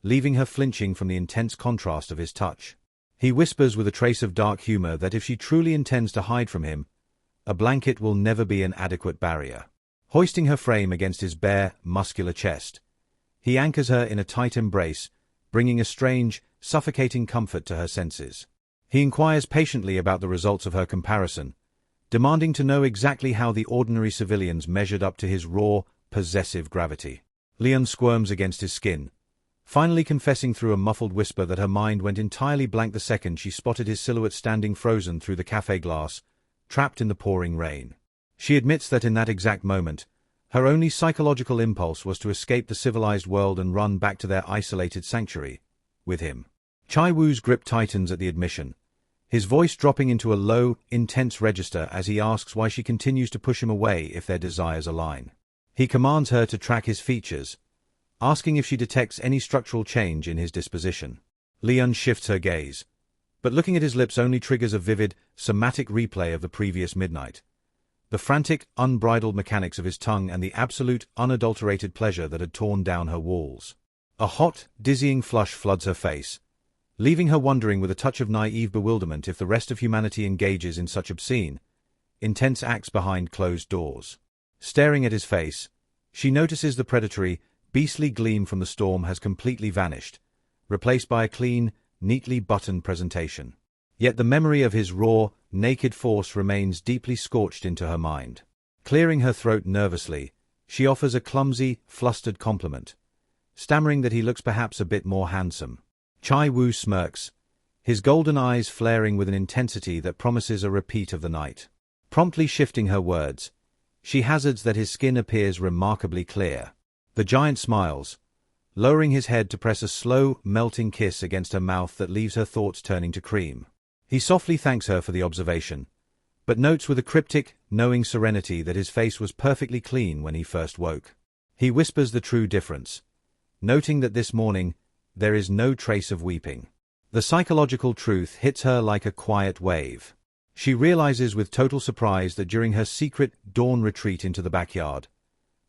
leaving her flinching from the intense contrast of his touch. He whispers with a trace of dark humor that if she truly intends to hide from him, a blanket will never be an adequate barrier. Hoisting her frame against his bare, muscular chest, he anchors her in a tight embrace, bringing a strange, suffocating comfort to her senses. He inquires patiently about the results of her comparison, demanding to know exactly how the ordinary civilians measured up to his raw, possessive gravity. Lee-yeon squirms against his skin, finally confessing through a muffled whisper that her mind went entirely blank the second she spotted his silhouette standing frozen through the cafe glass, trapped in the pouring rain. She admits that in that exact moment, her only psychological impulse was to escape the civilized world and run back to their isolated sanctuary, with him. Chae-woo's grip tightens at the admission, his voice dropping into a low, intense register as he asks why she continues to push him away if their desires align. He commands her to track his features, asking if she detects any structural change in his disposition. Lee-yeon shifts her gaze, but looking at his lips only triggers a vivid, somatic replay of the previous midnight. The frantic, unbridled mechanics of his tongue and the absolute, unadulterated pleasure that had torn down her walls. A hot, dizzying flush floods her face, leaving her wondering with a touch of naive bewilderment if the rest of humanity engages in such obscene, intense acts behind closed doors. Staring at his face, she notices the predatory, beastly gleam from the storm has completely vanished, replaced by a clean, neatly buttoned presentation. Yet the memory of his raw, naked force remains deeply scorched into her mind. Clearing her throat nervously, she offers a clumsy, flustered compliment, stammering that he looks perhaps a bit more handsome. Chae-woo smirks, his golden eyes flaring with an intensity that promises a repeat of the night. Promptly shifting her words, she hazards that his skin appears remarkably clear. The giant smiles, lowering his head to press a slow, melting kiss against her mouth that leaves her thoughts turning to cream. He softly thanks her for the observation, but notes with a cryptic, knowing serenity that his face was perfectly clean when he first woke. He whispers the true difference, noting that this morning, there is no trace of weeping. The psychological truth hits her like a quiet wave. She realizes with total surprise that during her secret dawn retreat into the backyard,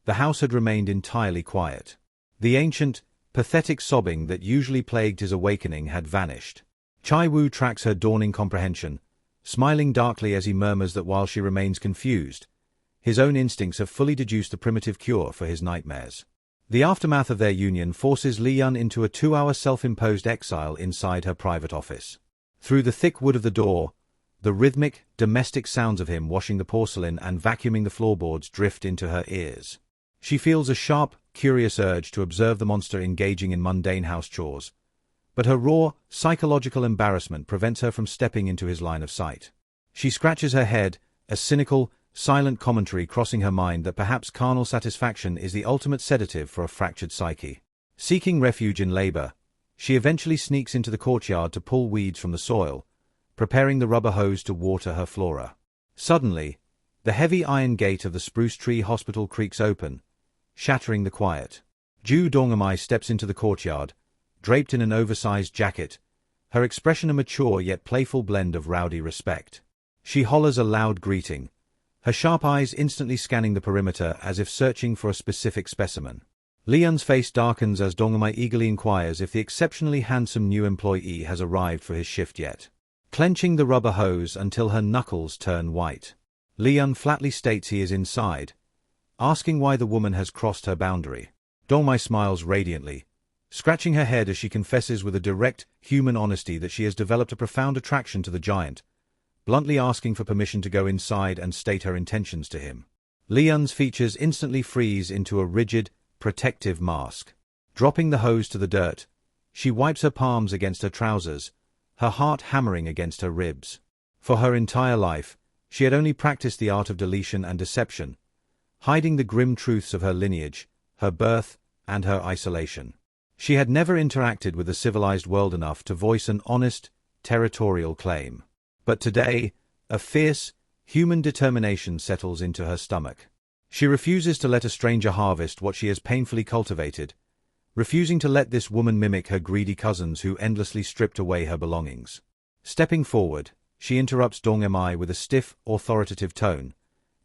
the house had remained entirely quiet. The ancient, pathetic sobbing that usually plagued his awakening had vanished. Chae-woo tracks her dawning comprehension, smiling darkly as he murmurs that while she remains confused, his own instincts have fully deduced the primitive cure for his nightmares. The aftermath of their union forces Lee-yeon into a 2-hour self-imposed exile inside her private office. Through the thick wood of the door, the rhythmic, domestic sounds of him washing the porcelain and vacuuming the floorboards drift into her ears. She feels a sharp, curious urge to observe the monster engaging in mundane house chores, but her raw, psychological embarrassment prevents her from stepping into his line of sight. She scratches her head, a cynical, silent commentary crossing her mind that perhaps carnal satisfaction is the ultimate sedative for a fractured psyche. Seeking refuge in labor, She eventually sneaks into the courtyard to pull weeds from the soil, preparing the rubber hose to water her flora. Suddenly, the heavy iron gate of the Spruce Tree Hospital creaks open, shattering the quiet. Ju Dong-amai steps into the courtyard, draped in an oversized jacket, her expression a mature yet playful blend of rowdy respect. She hollers a loud greeting, her sharp eyes instantly scanning the perimeter as if searching for a specific specimen. Lee-yeon's face darkens as Dong-amai eagerly inquires if the exceptionally handsome new employee has arrived for his shift yet. Clenching the rubber hose until her knuckles turn white, Lee-yeon flatly states he is inside, asking why the woman has crossed her boundary. Dong-amai smiles radiantly, scratching her head as she confesses with a direct, human honesty that she has developed a profound attraction to the giant, bluntly asking for permission to go inside and state her intentions to him. Lee-yeon's features instantly freeze into a rigid, protective mask. Dropping the hose to the dirt, she wipes her palms against her trousers, her heart hammering against her ribs. For her entire life, she had only practiced the art of deletion and deception, hiding the grim truths of her lineage, her birth, and her isolation. She had never interacted with the civilized world enough to voice an honest, territorial claim. But today, a fierce, human determination settles into her stomach. She refuses to let a stranger harvest what she has painfully cultivated, refusing to let this woman mimic her greedy cousins who endlessly stripped away her belongings. Stepping forward, she interrupts Dong-amai with a stiff, authoritative tone,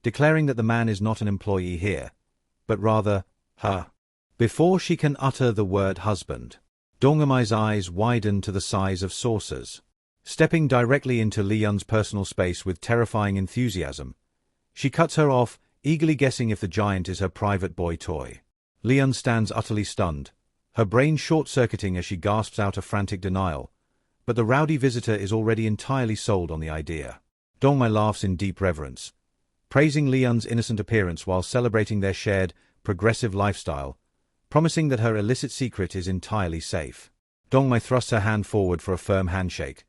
declaring that the man is not an employee here, but rather, her. Before she can utter the word husband, Dong-amai's eyes widen to the size of saucers. Stepping directly into Lee-yeon's personal space with terrifying enthusiasm, she cuts her off, eagerly guessing if the giant is her private boy toy. Lee-yeon stands utterly stunned, her brain short-circuiting as she gasps out a frantic denial, but the rowdy visitor is already entirely sold on the idea. Dong-amai laughs in deep reverence, praising Lee-yeon's innocent appearance while celebrating their shared, progressive lifestyle, promising that her illicit secret is entirely safe. Dong-amai thrusts her hand forward for a firm handshake,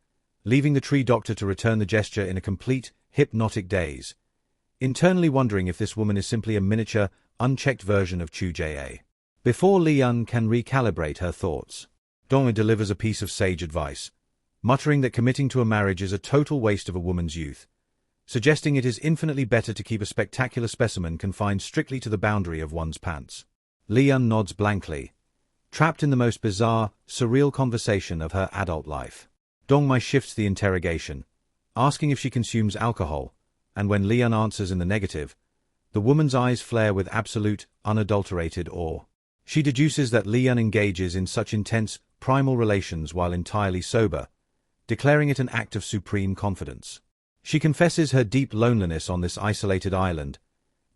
leaving the tree doctor to return the gesture in a complete, hypnotic daze, internally wondering if this woman is simply a miniature, unchecked version of Chu Jae. Before Lee-yeon can recalibrate her thoughts, Dong-amai delivers a piece of sage advice, muttering that committing to a marriage is a total waste of a woman's youth, suggesting it is infinitely better to keep a spectacular specimen confined strictly to the boundary of one's pants. Lee-yeon nods blankly, trapped in the most bizarre, surreal conversation of her adult life. Dong-amai shifts the interrogation, asking if she consumes alcohol, and when Lee-yeon answers in the negative, the woman's eyes flare with absolute, unadulterated awe. She deduces that Lee-yeon engages in such intense, primal relations while entirely sober, declaring it an act of supreme confidence. She confesses her deep loneliness on this isolated island,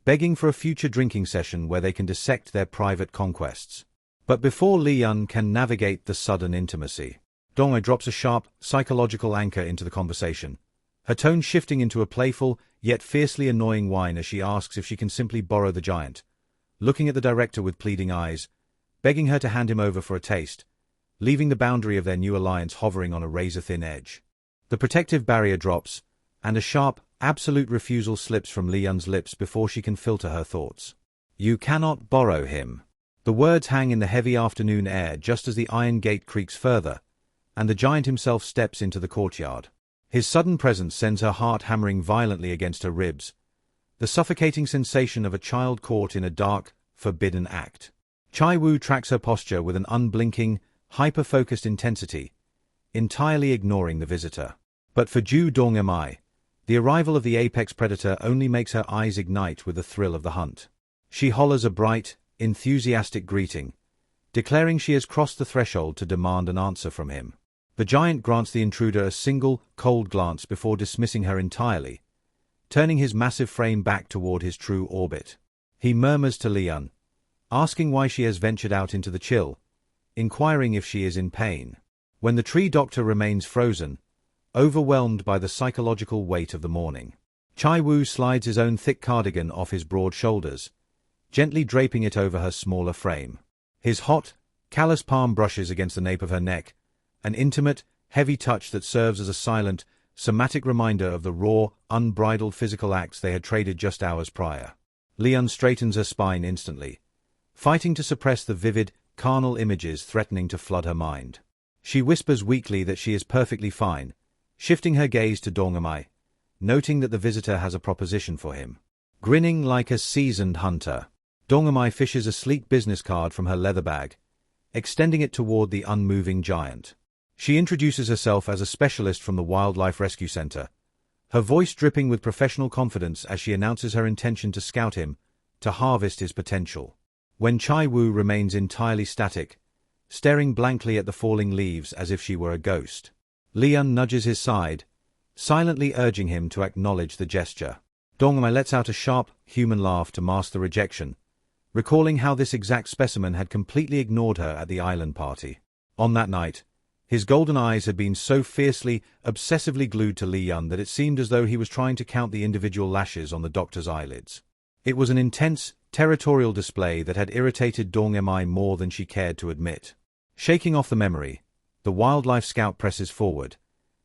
begging for a future drinking session where they can dissect their private conquests. But before Lee-yeon can navigate the sudden intimacy, Dong-amai drops a sharp, psychological anchor into the conversation, her tone shifting into a playful, yet fiercely annoying whine as she asks if she can simply borrow the giant, looking at the director with pleading eyes, begging her to hand him over for a taste, leaving the boundary of their new alliance hovering on a razor-thin edge. The protective barrier drops, and a sharp, absolute refusal slips from Lee-yeon's lips before she can filter her thoughts. You cannot borrow him. The words hang in the heavy afternoon air just as the iron gate creaks further, and the giant himself steps into the courtyard. His sudden presence sends her heart hammering violently against her ribs, the suffocating sensation of a child caught in a dark, forbidden act. Chae-woo tracks her posture with an unblinking, hyper-focused intensity, entirely ignoring the visitor. But for Ju Dong-amai, the arrival of the apex predator only makes her eyes ignite with the thrill of the hunt. She hollers a bright, enthusiastic greeting, declaring she has crossed the threshold to demand an answer from him. The giant grants the intruder a single, cold glance before dismissing her entirely, turning his massive frame back toward his true orbit. He murmurs to Lee-yeon, asking why she has ventured out into the chill, inquiring if she is in pain. When the tree doctor remains frozen, overwhelmed by the psychological weight of the morning, Chae-woo slides his own thick cardigan off his broad shoulders, gently draping it over her smaller frame. His hot, callous palm brushes against the nape of her neck, an intimate, heavy touch that serves as a silent, somatic reminder of the raw, unbridled physical acts they had traded just hours prior. Lee-yeon straightens her spine instantly, fighting to suppress the vivid, carnal images threatening to flood her mind. She whispers weakly that she is perfectly fine, shifting her gaze to Dong-amai, noting that the visitor has a proposition for him. Grinning like a seasoned hunter, Dong-amai fishes a sleek business card from her leather bag, extending it toward the unmoving giant. She introduces herself as a specialist from the Wildlife Rescue Center, her voice dripping with professional confidence as she announces her intention to scout him, to harvest his potential. Kwon Chae-woo remains entirely static, staring blankly at the falling leaves as if she were a ghost. Lee-yeon nudges his side, silently urging him to acknowledge the gesture. Dong-amai lets out a sharp, human laugh to mask the rejection, recalling how this exact specimen had completely ignored her at the island party. On that night, his golden eyes had been so fiercely, obsessively glued to Lee-yeon that it seemed as though he was trying to count the individual lashes on the doctor's eyelids. It was an intense, territorial display that had irritated Dong-amai more than she cared to admit. Shaking off the memory, the wildlife scout presses forward,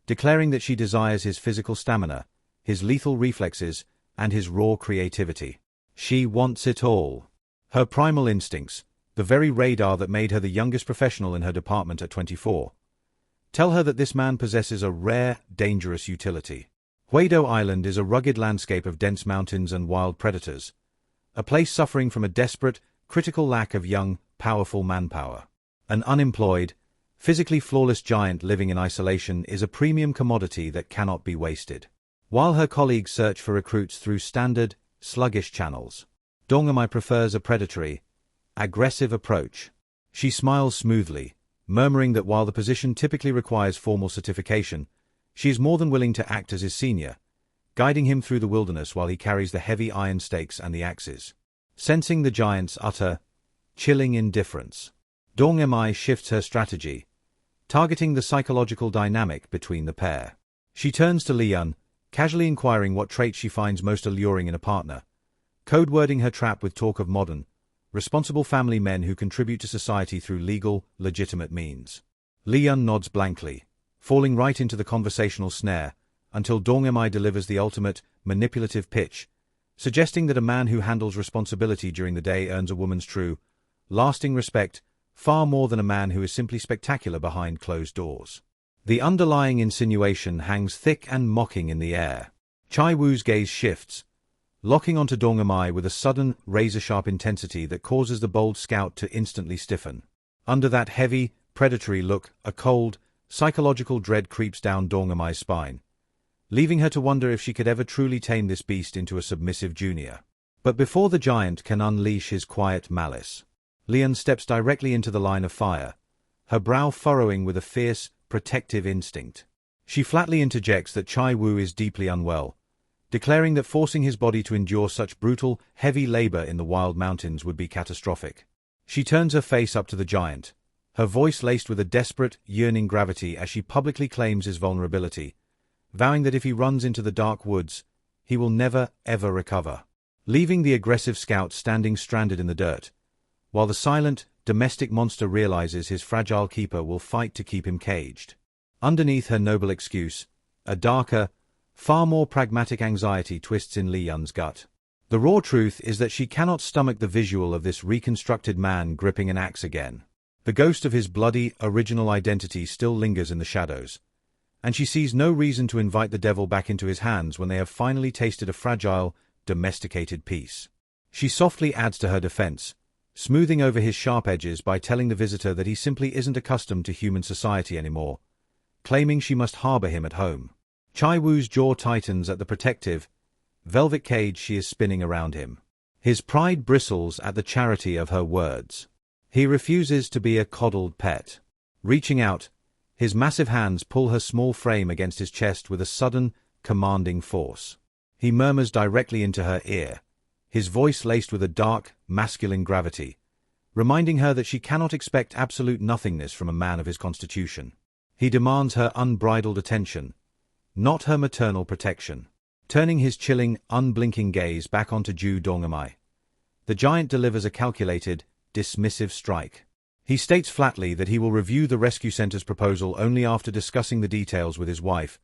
declaring that she desires his physical stamina, his lethal reflexes, and his raw creativity. She wants it all. Her primal instincts, the very radar that made her the youngest professional in her department at 24, tell her that this man possesses a rare, dangerous utility. Hwaido Island is a rugged landscape of dense mountains and wild predators, a place suffering from a desperate, critical lack of young, powerful manpower. An unemployed, physically flawless giant living in isolation is a premium commodity that cannot be wasted. While her colleagues search for recruits through standard, sluggish channels, Dong-amai prefers a predatory, aggressive approach. She smiles smoothly, murmuring that while the position typically requires formal certification, she is more than willing to act as his senior, guiding him through the wilderness while he carries the heavy iron stakes and the axes. Sensing the giant's utter, chilling indifference, Dong-amai shifts her strategy, targeting the psychological dynamic between the pair. She turns to Lee-yeon, casually inquiring what traits she finds most alluring in a partner, code-wording her trap with talk of modern, responsible family men who contribute to society through legal, legitimate means. Lee-yeon nods blankly, falling right into the conversational snare, until Dong-amai delivers the ultimate, manipulative pitch, suggesting that a man who handles responsibility during the day earns a woman's true, lasting respect, far more than a man who is simply spectacular behind closed doors. The underlying insinuation hangs thick and mocking in the air. Chae-woo's gaze shifts, locking onto Dong-amai with a sudden, razor-sharp intensity that causes the bold scout to instantly stiffen. Under that heavy, predatory look, a cold, psychological dread creeps down Dong-amai's spine, leaving her to wonder if she could ever truly tame this beast into a submissive junior. But before the giant can unleash his quiet malice, Lee-yeon steps directly into the line of fire, her brow furrowing with a fierce, protective instinct. She flatly interjects that Chae-woo is deeply unwell, declaring that forcing his body to endure such brutal, heavy labor in the wild mountains would be catastrophic. She turns her face up to the giant, her voice laced with a desperate, yearning gravity as she publicly claims his vulnerability, vowing that if he runs into the dark woods, he will never, ever recover. Leaving the aggressive scout standing stranded in the dirt, while the silent, domestic monster realizes his fragile keeper will fight to keep him caged. Underneath her noble excuse, a darker, far more pragmatic anxiety twists in Lee-yeon's gut. The raw truth is that she cannot stomach the visual of this reconstructed man gripping an axe again. The ghost of his bloody, original identity still lingers in the shadows, and she sees no reason to invite the devil back into his hands when they have finally tasted a fragile, domesticated peace. She softly adds to her defense, smoothing over his sharp edges by telling the visitor that he simply isn't accustomed to human society anymore, claiming she must harbor him at home. Chae-woo's jaw tightens at the protective, velvet cage she is spinning around him. His pride bristles at the charity of her words. He refuses to be a coddled pet. Reaching out, his massive hands pull her small frame against his chest with a sudden, commanding force. He murmurs directly into her ear, his voice laced with a dark, masculine gravity, reminding her that she cannot expect absolute nothingness from a man of his constitution. He demands her unbridled attention, not her maternal protection. Turning his chilling, unblinking gaze back onto Dong-amai, the giant delivers a calculated, dismissive strike. He states flatly that he will review the rescue center's proposal only after discussing the details with his wife,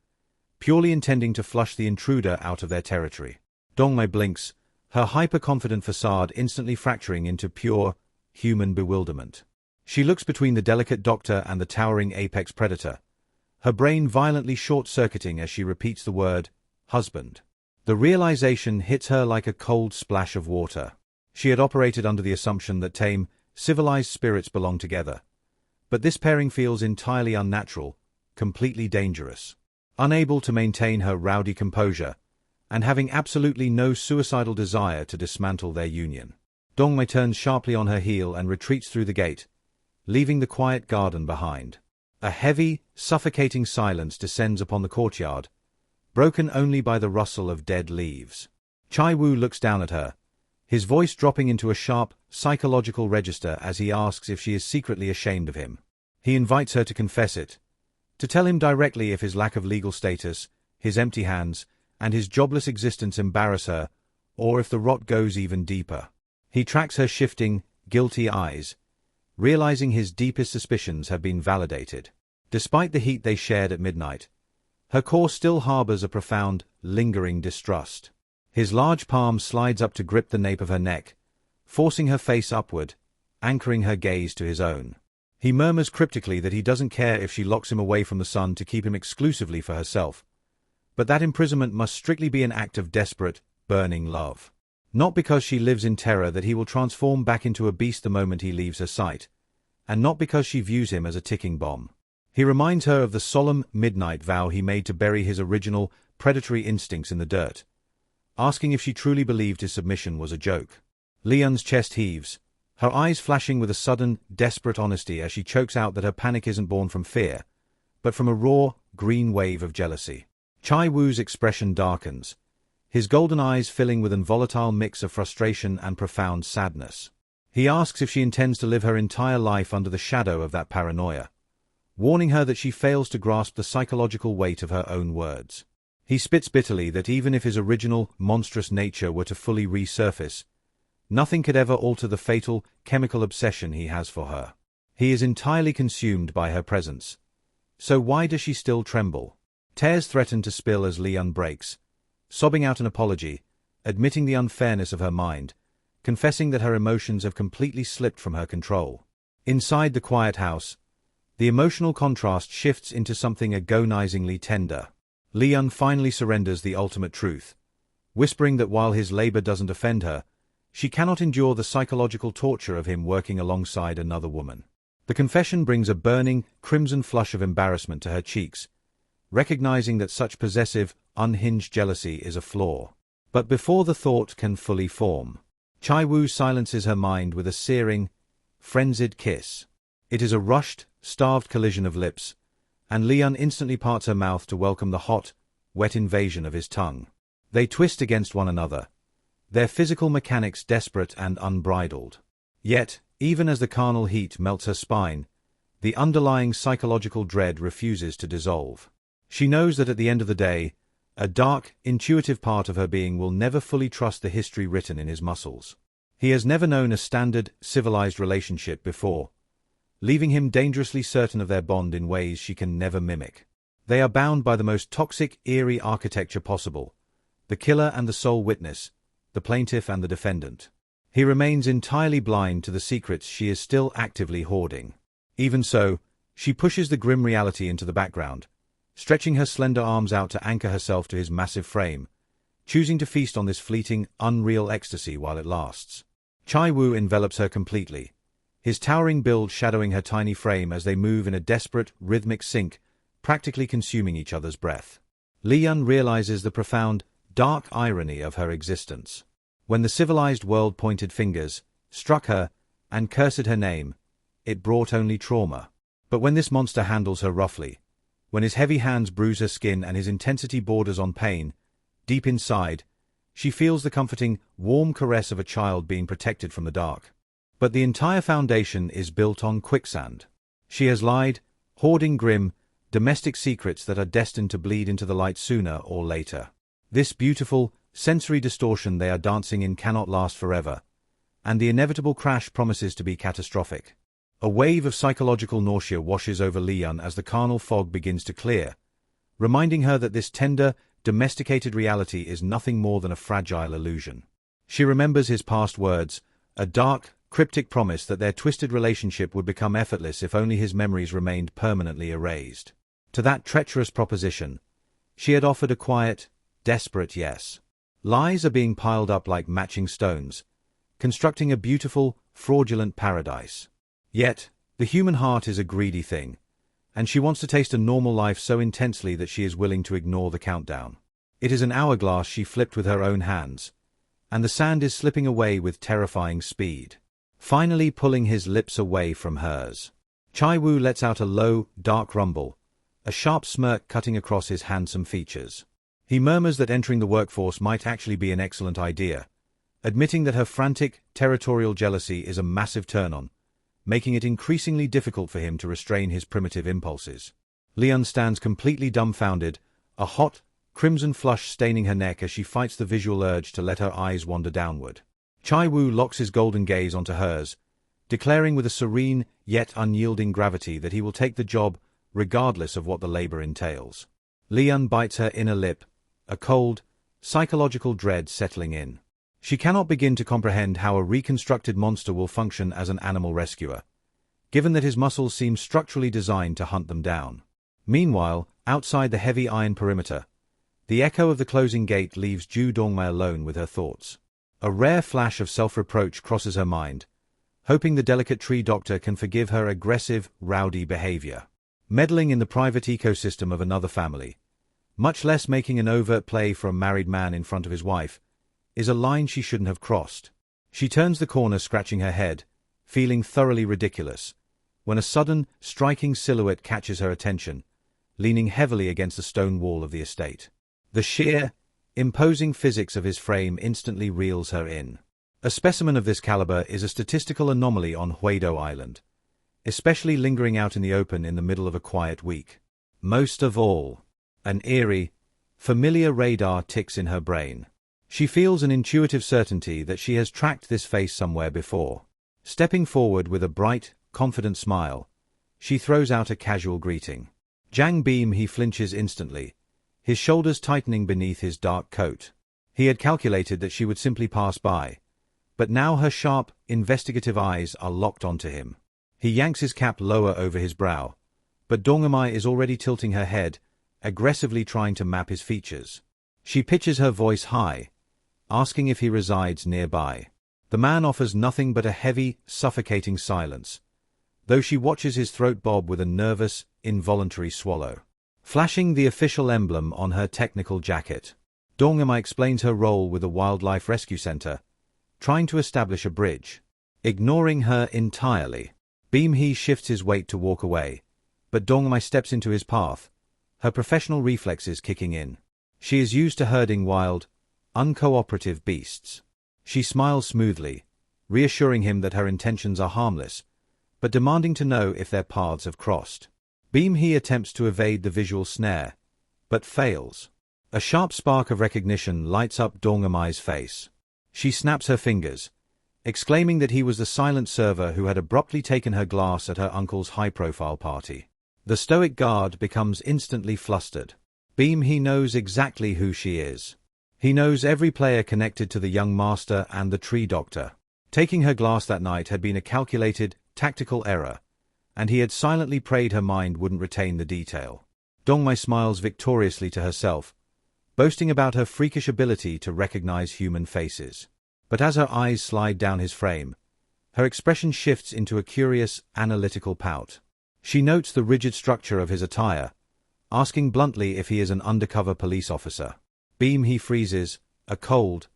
purely intending to flush the intruder out of their territory. Dong-amai blinks, her hyper-confident facade instantly fracturing into pure, human bewilderment. She looks between the delicate doctor and the towering apex predator, her brain violently short-circuiting as she repeats the word, husband. The realization hits her like a cold splash of water. She had operated under the assumption that tame, civilized spirits belong together. But this pairing feels entirely unnatural, completely dangerous. Unable to maintain her rowdy composure, and having absolutely no suicidal desire to dismantle their union, Dong-mei turns sharply on her heel and retreats through the gate, leaving the quiet garden behind. A heavy, suffocating silence descends upon the courtyard, broken only by the rustle of dead leaves. Chae-woo looks down at her, his voice dropping into a sharp, psychological register as he asks if she is secretly ashamed of him. He invites her to confess it, to tell him directly if his lack of legal status, his empty hands, and his jobless existence embarrass her, or if the rot goes even deeper. He tracks her shifting, guilty eyes, realizing his deepest suspicions have been validated. Despite the heat they shared at midnight, her core still harbors a profound, lingering distrust. His large palm slides up to grip the nape of her neck, forcing her face upward, anchoring her gaze to his own. He murmurs cryptically that he doesn't care if she locks him away from the sun to keep him exclusively for herself, but that imprisonment must strictly be an act of desperate, burning love. Not because she lives in terror that he will transform back into a beast the moment he leaves her sight, and not because she views him as a ticking bomb. He reminds her of the solemn midnight vow he made to bury his original, predatory instincts in the dirt, asking if she truly believed his submission was a joke. Lee-yeon's chest heaves, her eyes flashing with a sudden, desperate honesty as she chokes out that her panic isn't born from fear, but from a raw, green wave of jealousy. Chae-woo's expression darkens, his golden eyes filling with an volatile mix of frustration and profound sadness. He asks if she intends to live her entire life under the shadow of that paranoia, warning her that she fails to grasp the psychological weight of her own words. He spits bitterly that even if his original, monstrous nature were to fully resurface, nothing could ever alter the fatal, chemical obsession he has for her. He is entirely consumed by her presence. So why does she still tremble? Tears threaten to spill as Lee-yeon breaks, sobbing out an apology, admitting the unfairness of her mind, confessing that her emotions have completely slipped from her control. Inside the quiet house, the emotional contrast shifts into something agonizingly tender. Lee-yeon finally surrenders the ultimate truth, whispering that while his labor doesn't offend her, she cannot endure the psychological torture of him working alongside another woman. The confession brings a burning, crimson flush of embarrassment to her cheeks, recognizing that such possessive, unhinged jealousy is a flaw. But before the thought can fully form, Chae-woo silences her mind with a searing, frenzied kiss. It is a rushed, starved collision of lips, and Lee-yeon instantly parts her mouth to welcome the hot, wet invasion of his tongue. They twist against one another, their physical mechanics desperate and unbridled. Yet, even as the carnal heat melts her spine, the underlying psychological dread refuses to dissolve. She knows that at the end of the day, a dark, intuitive part of her being will never fully trust the history written in his muscles. He has never known a standard, civilized relationship before, leaving him dangerously certain of their bond in ways she can never mimic. They are bound by the most toxic, eerie architecture possible, the killer and the sole witness, the plaintiff and the defendant. He remains entirely blind to the secrets she is still actively hoarding. Even so, she pushes the grim reality into the background, stretching her slender arms out to anchor herself to his massive frame, choosing to feast on this fleeting, unreal ecstasy while it lasts. Chae-woo envelops her completely, his towering build shadowing her tiny frame as they move in a desperate, rhythmic sync, practically consuming each other's breath. Lee-yeon realizes the profound, dark irony of her existence. When the civilized world pointed fingers, struck her, and cursed her name, it brought only trauma. But when this monster handles her roughly, when his heavy hands bruise her skin and his intensity borders on pain, deep inside, she feels the comforting, warm caress of a child being protected from the dark. But the entire foundation is built on quicksand. She has lied, hoarding grim, domestic secrets that are destined to bleed into the light sooner or later. This beautiful, sensory distortion they are dancing in cannot last forever, and the inevitable crash promises to be catastrophic. A wave of psychological nausea washes over Lee-yeon as the carnal fog begins to clear, reminding her that this tender, domesticated reality is nothing more than a fragile illusion. She remembers his past words, a dark, cryptic promise that their twisted relationship would become effortless if only his memories remained permanently erased. To that treacherous proposition, she had offered a quiet, desperate yes. Lies are being piled up like matching stones, constructing a beautiful, fraudulent paradise. Yet, the human heart is a greedy thing, and she wants to taste a normal life so intensely that she is willing to ignore the countdown. It is an hourglass she flipped with her own hands, and the sand is slipping away with terrifying speed, finally pulling his lips away from hers. Chae-woo lets out a low, dark rumble, a sharp smirk cutting across his handsome features. He murmurs that entering the workforce might actually be an excellent idea, admitting that her frantic, territorial jealousy is a massive turn-on, making it increasingly difficult for him to restrain his primitive impulses. Lee-yeon stands completely dumbfounded, a hot, crimson flush staining her neck as she fights the visual urge to let her eyes wander downward. Chae-woo locks his golden gaze onto hers, declaring with a serene yet unyielding gravity that he will take the job regardless of what the labor entails. Lee-yeon bites her inner lip, a cold, psychological dread settling in. She cannot begin to comprehend how a reconstructed monster will function as an animal rescuer, given that his muscles seem structurally designed to hunt them down. Meanwhile, outside the heavy iron perimeter, the echo of the closing gate leaves Ju Dongmai alone with her thoughts. A rare flash of self-reproach crosses her mind, hoping the delicate tree doctor can forgive her aggressive, rowdy behavior. Meddling in the private ecosystem of another family, much less making an overt play for a married man in front of his wife, is a line she shouldn't have crossed. She turns the corner scratching her head, feeling thoroughly ridiculous, when a sudden, striking silhouette catches her attention, leaning heavily against the stone wall of the estate. The sheer, imposing physics of his frame instantly reels her in. A specimen of this caliber is a statistical anomaly on Hwaido Island, especially lingering out in the open in the middle of a quiet week. Most of all, an eerie, familiar radar ticks in her brain. She feels an intuitive certainty that she has tracked this face somewhere before. Stepping forward with a bright, confident smile, she throws out a casual greeting. Jang Beam. He flinches instantly, his shoulders tightening beneath his dark coat. He had calculated that she would simply pass by, but now her sharp, investigative eyes are locked onto him. He yanks his cap lower over his brow, but Dongmai is already tilting her head, aggressively trying to map his features. She pitches her voice high, asking if he resides nearby. The man offers nothing but a heavy, suffocating silence, though she watches his throat bob with a nervous, involuntary swallow. Flashing the official emblem on her technical jacket, Dongmai explains her role with the Wildlife Rescue Center, trying to establish a bridge. Ignoring her entirely, Beam-hee shifts his weight to walk away, but Dongmai steps into his path, her professional reflexes kicking in. She is used to herding wild, uncooperative beasts. She smiles smoothly, reassuring him that her intentions are harmless, but demanding to know if their paths have crossed. Beam-hee attempts to evade the visual snare, but fails. A sharp spark of recognition lights up Dongmai's face. She snaps her fingers, exclaiming that he was the silent server who had abruptly taken her glass at her uncle's high-profile party. The stoic guard becomes instantly flustered. Beam-hee knows exactly who she is. He knows every player connected to the young master and the tree doctor. Taking her glass that night had been a calculated, tactical error, and he had silently prayed her mind wouldn't retain the detail. Dongmai smiles victoriously to herself, boasting about her freakish ability to recognize human faces. But as her eyes slide down his frame, her expression shifts into a curious, analytical pout. She notes the rigid structure of his attire, asking bluntly if he is an undercover police officer. Beam-hee freezes, a cold,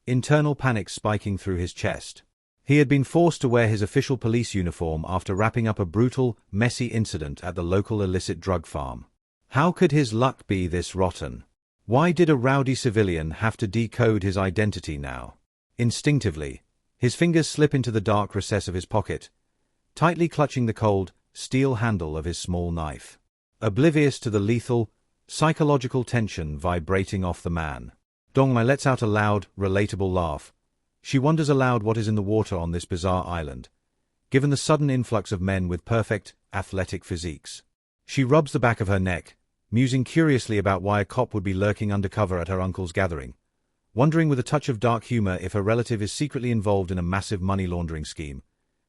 internal panic spiking through his chest. He had been forced to wear his official police uniform after wrapping up a brutal, messy incident at the local illicit drug farm. How could his luck be this rotten? Why did a rowdy civilian have to decode his identity now? Instinctively, his fingers slip into the dark recess of his pocket, tightly clutching the cold, steel handle of his small knife. Oblivious to the lethal, psychological tension vibrating off the man, Dongmai lets out a loud, relatable laugh. She wonders aloud what is in the water on this bizarre island, given the sudden influx of men with perfect, athletic physiques. She rubs the back of her neck, musing curiously about why a cop would be lurking undercover at her uncle's gathering, Wondering with a touch of dark humor if her relative is secretly involved in a massive money laundering scheme.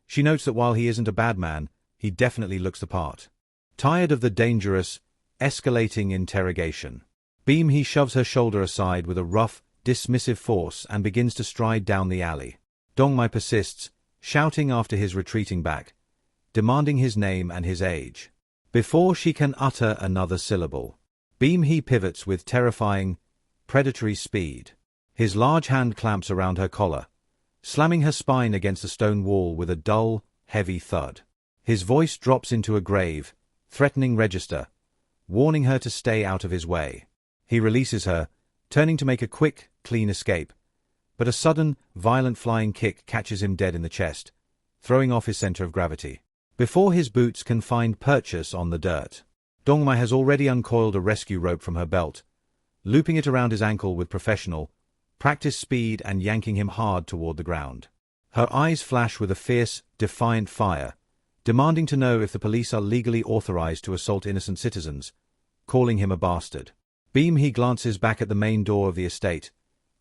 She notes that while he isn't a bad man, he definitely looks the part. Tired of the dangerous, escalating interrogation, Beam-hee shoves her shoulder aside with a rough, dismissive force and begins to stride down the alley. Dong-mi persists, shouting after his retreating back, demanding his name and his age. Before she can utter another syllable, Beam-hee pivots with terrifying, predatory speed. His large hand clamps around her collar, slamming her spine against the stone wall with a dull, heavy thud. His voice drops into a grave, threatening register, warning her to stay out of his way. He releases her, turning to make a quick, clean escape, but a sudden, violent flying kick catches him dead in the chest, throwing off his center of gravity. Before his boots can find purchase on the dirt, Dong-mi has already uncoiled a rescue rope from her belt, looping it around his ankle with professional, practiced speed and yanking him hard toward the ground. Her eyes flash with a fierce, defiant fire, demanding to know if the police are legally authorized to assault innocent citizens, calling him a bastard. Beam-hee glances back at the main door of the estate,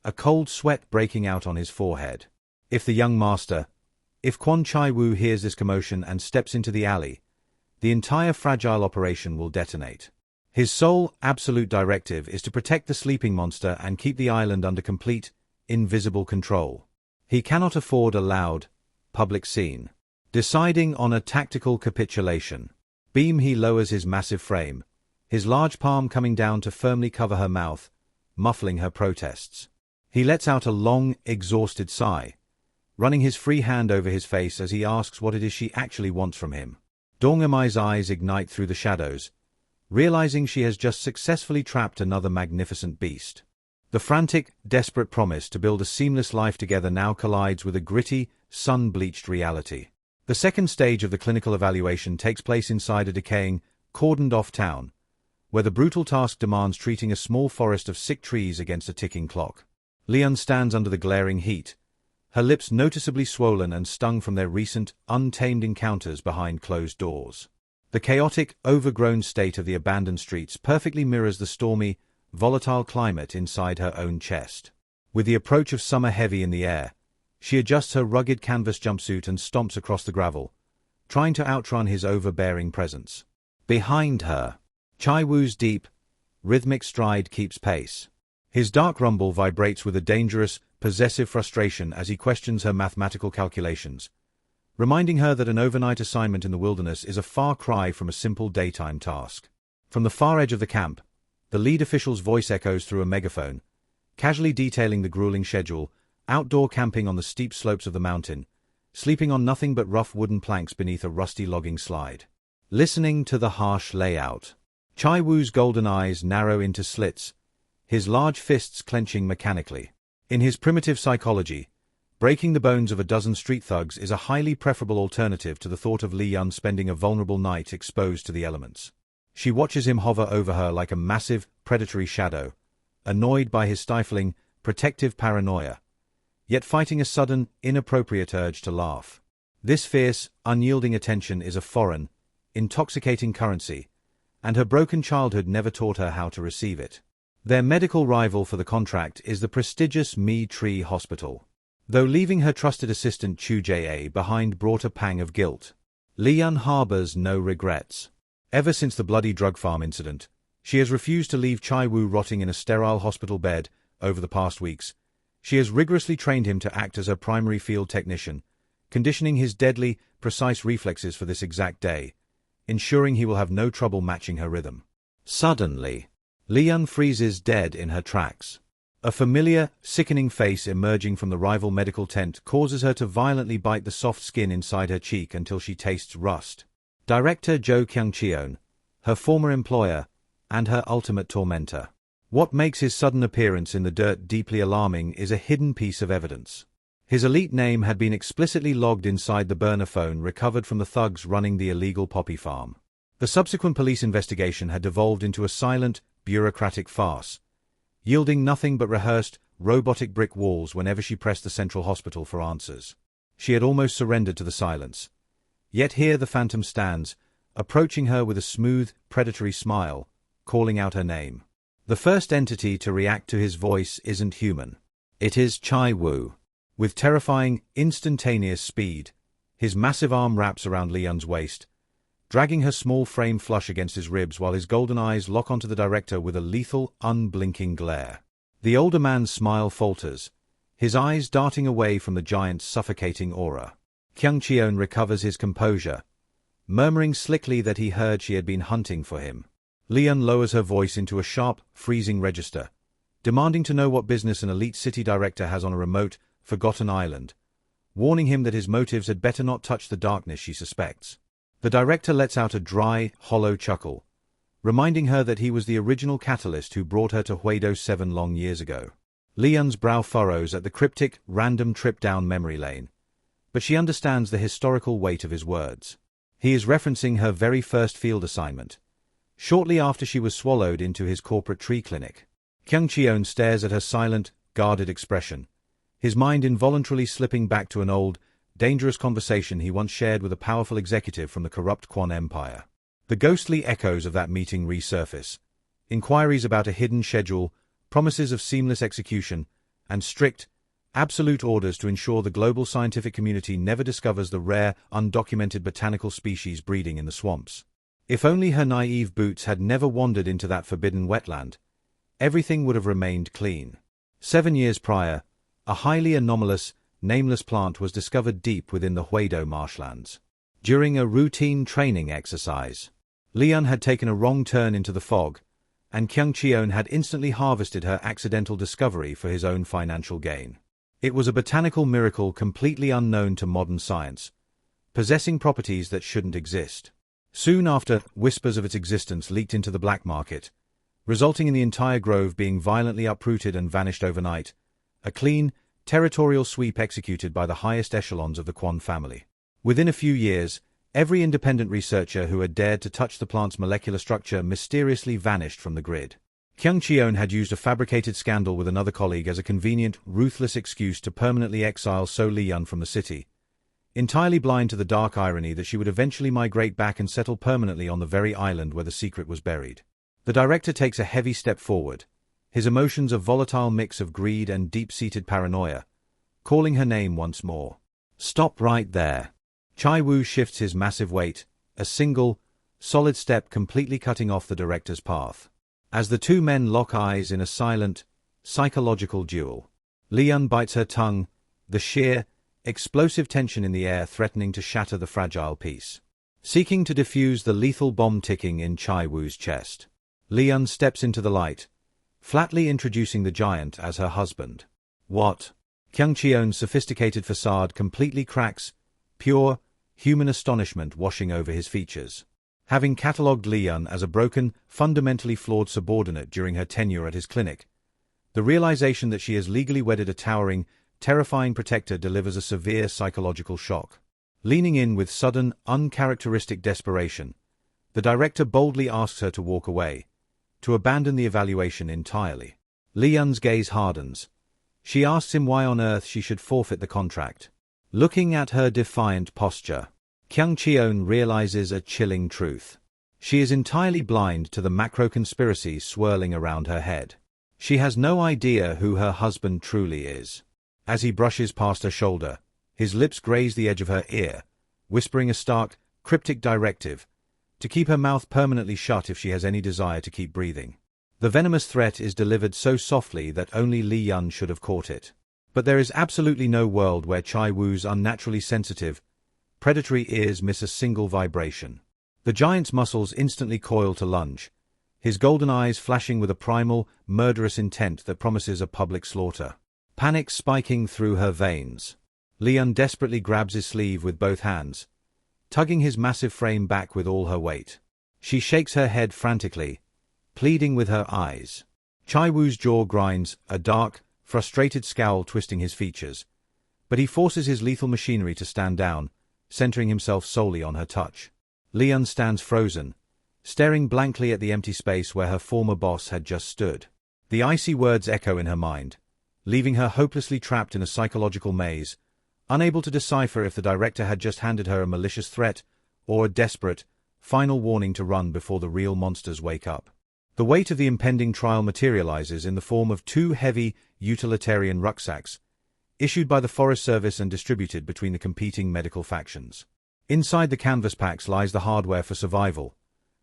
a cold sweat breaking out on his forehead. If the young master, if Kwon Chae-woo hears this commotion and steps into the alley, the entire fragile operation will detonate. His sole, absolute directive is to protect the sleeping monster and keep the island under complete, invisible control. He cannot afford a loud, public scene. Deciding on a tactical capitulation, Beam-hee lowers his massive frame, his large palm coming down to firmly cover her mouth, muffling her protests. He lets out a long, exhausted sigh, running his free hand over his face as he asks what it is she actually wants from him. Dong-mi's eyes ignite through the shadows, realizing she has just successfully trapped another magnificent beast. The frantic, desperate promise to build a seamless life together now collides with a gritty, sun-bleached reality. The second stage of the clinical evaluation takes place inside a decaying, cordoned-off town, where the brutal task demands treating a small forest of sick trees against a ticking clock. Lee-yeon stands under the glaring heat, her lips noticeably swollen and stung from their recent, untamed encounters behind closed doors. The chaotic, overgrown state of the abandoned streets perfectly mirrors the stormy, volatile climate inside her own chest. With the approach of summer heavy in the air, she adjusts her rugged canvas jumpsuit and stomps across the gravel, trying to outrun his overbearing presence. Behind her, Chae-woo's deep, rhythmic stride keeps pace. His dark rumble vibrates with a dangerous, possessive frustration as he questions her mathematical calculations, reminding her that an overnight assignment in the wilderness is a far cry from a simple daytime task. From the far edge of the camp, the lead official's voice echoes through a megaphone, casually detailing the grueling schedule: outdoor camping on the steep slopes of the mountain, sleeping on nothing but rough wooden planks beneath a rusty logging slide. Listening to the harsh layout, Chae-woo's golden eyes narrow into slits, his large fists clenching mechanically. In his primitive psychology, breaking the bones of a dozen street thugs is a highly preferable alternative to the thought of Lee-yeon spending a vulnerable night exposed to the elements. She watches him hover over her like a massive, predatory shadow, annoyed by his stifling, protective paranoia, yet fighting a sudden, inappropriate urge to laugh. This fierce, unyielding attention is a foreign, intoxicating currency, and her broken childhood never taught her how to receive it. Their medical rival for the contract is the prestigious Mi-Tree Hospital. Though leaving her trusted assistant Chu Jae behind brought a pang of guilt, Lee-yeon harbors no regrets. Ever since the bloody drug farm incident, she has refused to leave Chae-woo rotting in a sterile hospital bed. Over the past weeks, she has rigorously trained him to act as her primary field technician, conditioning his deadly, precise reflexes for this exact day, ensuring he will have no trouble matching her rhythm. Suddenly, Lee-yeon freezes dead in her tracks. A familiar, sickening face emerging from the rival medical tent causes her to violently bite the soft skin inside her cheek until she tastes rust. Director Jo Kyung-cheon, her former employer, and her ultimate tormentor. What makes his sudden appearance in the dirt deeply alarming is a hidden piece of evidence. His elite name had been explicitly logged inside the burner phone recovered from the thugs running the illegal poppy farm. The subsequent police investigation had devolved into a silent, bureaucratic farce, yielding nothing but rehearsed, robotic brick walls whenever she pressed the central hospital for answers. She had almost surrendered to the silence. Yet here the phantom stands, approaching her with a smooth, predatory smile, calling out her name. The first entity to react to his voice isn't human. It is Chae-woo. With terrifying, instantaneous speed, his massive arm wraps around Lee-yeon's waist, dragging her small frame flush against his ribs while his golden eyes lock onto the director with a lethal, unblinking glare. The older man's smile falters, his eyes darting away from the giant's suffocating aura. Kwon Chae-woo recovers his composure, murmuring slickly that he heard she had been hunting for him. Lee-yeon lowers her voice into a sharp, freezing register, demanding to know what business an elite city director has on a remote, forgotten island, warning him that his motives had better not touch the darkness she suspects. The director lets out a dry, hollow chuckle, reminding her that he was the original catalyst who brought her to Hwaido 7 long years ago. Lee-yeon's brow furrows at the cryptic, random trip down memory lane, but she understands the historical weight of his words. He is referencing her very first field assignment, shortly after she was swallowed into his corporate tree clinic. Kwon Chae-woo stares at her silent, guarded expression, his mind involuntarily slipping back to an old, dangerous conversation he once shared with a powerful executive from the corrupt Kwon Empire. The ghostly echoes of that meeting resurface, inquiries about a hidden schedule, promises of seamless execution, and strict, absolute orders to ensure the global scientific community never discovers the rare, undocumented botanical species breeding in the swamps. If only her naive boots had never wandered into that forbidden wetland, everything would have remained clean. 7 years prior, a highly anomalous, nameless plant was discovered deep within the Hwaido marshlands. During a routine training exercise, Lee-yeon had taken a wrong turn into the fog, and Kwon Chae-woo had instantly harvested her accidental discovery for his own financial gain. It was a botanical miracle completely unknown to modern science, possessing properties that shouldn't exist. Soon after, whispers of its existence leaked into the black market, resulting in the entire grove being violently uprooted and vanished overnight, a clean, territorial sweep executed by the highest echelons of the Kwon family. Within a few years, every independent researcher who had dared to touch the plant's molecular structure mysteriously vanished from the grid. Kwon Chae-woo had used a fabricated scandal with another colleague as a convenient, ruthless excuse to permanently exile Lee-yeon from the city, entirely blind to the dark irony that she would eventually migrate back and settle permanently on the very island where the secret was buried. The director takes a heavy step forward, his emotions a volatile mix of greed and deep-seated paranoia, calling her name once more. Stop right there. Chae-woo shifts his massive weight, a single, solid step completely cutting off the director's path. As the two men lock eyes in a silent, psychological duel, Lee-yeon bites her tongue, the sheer, explosive tension in the air threatening to shatter the fragile peace. Seeking to defuse the lethal bomb ticking in Chae-woo's chest, Lee-yeon steps into the light, flatly introducing the giant as her husband. What? Kwon Chae-woo's sophisticated facade completely cracks, pure, human astonishment washing over his features. Having catalogued Lee-yeon as a broken, fundamentally flawed subordinate during her tenure at his clinic, the realization that she has legally wedded a towering, terrifying protector delivers a severe psychological shock. Leaning in with sudden, uncharacteristic desperation, the director boldly asks her to walk away, to abandon the evaluation entirely. Lee-yeon's gaze hardens. She asks him why on earth she should forfeit the contract. Looking at her defiant posture, Kwon Chae-woo realizes a chilling truth. She is entirely blind to the macro-conspiracy swirling around her head. She has no idea who her husband truly is. As he brushes past her shoulder, his lips graze the edge of her ear, whispering a stark, cryptic directive to keep her mouth permanently shut if she has any desire to keep breathing. The venomous threat is delivered so softly that only Lee-yeon should have caught it. But there is absolutely no world where Chae-woo's unnaturally sensitive, predatory ears miss a single vibration. The giant's muscles instantly coil to lunge, his golden eyes flashing with a primal, murderous intent that promises a public slaughter. Panic spiking through her veins, Lee-yeon desperately grabs his sleeve with both hands, tugging his massive frame back with all her weight. She shakes her head frantically, pleading with her eyes. Chae-woo's jaw grinds, a dark, frustrated scowl twisting his features, but he forces his lethal machinery to stand down, centering himself solely on her touch. Lee-yeon stands frozen, staring blankly at the empty space where her former boss had just stood. The icy words echo in her mind, leaving her hopelessly trapped in a psychological maze, unable to decipher if the director had just handed her a malicious threat or a desperate, final warning to run before the real monsters wake up. The weight of the impending trial materializes in the form of two heavy, utilitarian rucksacks, issued by the Forest Service and distributed between the competing medical factions. Inside the canvas packs lies the hardware for survival: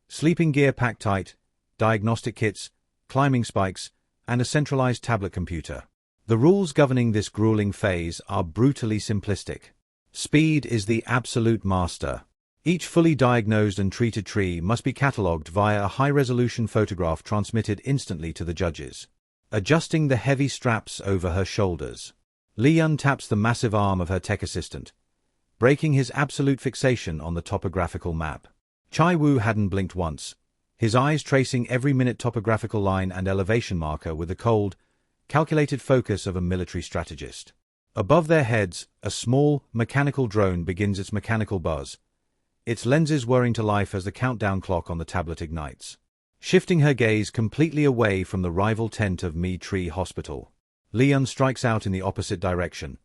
sleeping gear packed tight, diagnostic kits, climbing spikes, and a centralized tablet computer. The rules governing this grueling phase are brutally simplistic. Speed is the absolute master. Each fully diagnosed and treated tree must be catalogued via a high-resolution photograph transmitted instantly to the judges. Adjusting the heavy straps over her shoulders, Lee-yeon taps the massive arm of her tech assistant, breaking his absolute fixation on the topographical map. Chae-woo hadn't blinked once, his eyes tracing every minute topographical line and elevation marker with the cold, calculated focus of a military strategist. Above their heads, a small, mechanical drone begins its mechanical buzz, its lenses whirring to life as the countdown clock on the tablet ignites. Shifting her gaze completely away from the rival tent of Mi Tree Hospital, Lee-yeon strikes out in the opposite direction,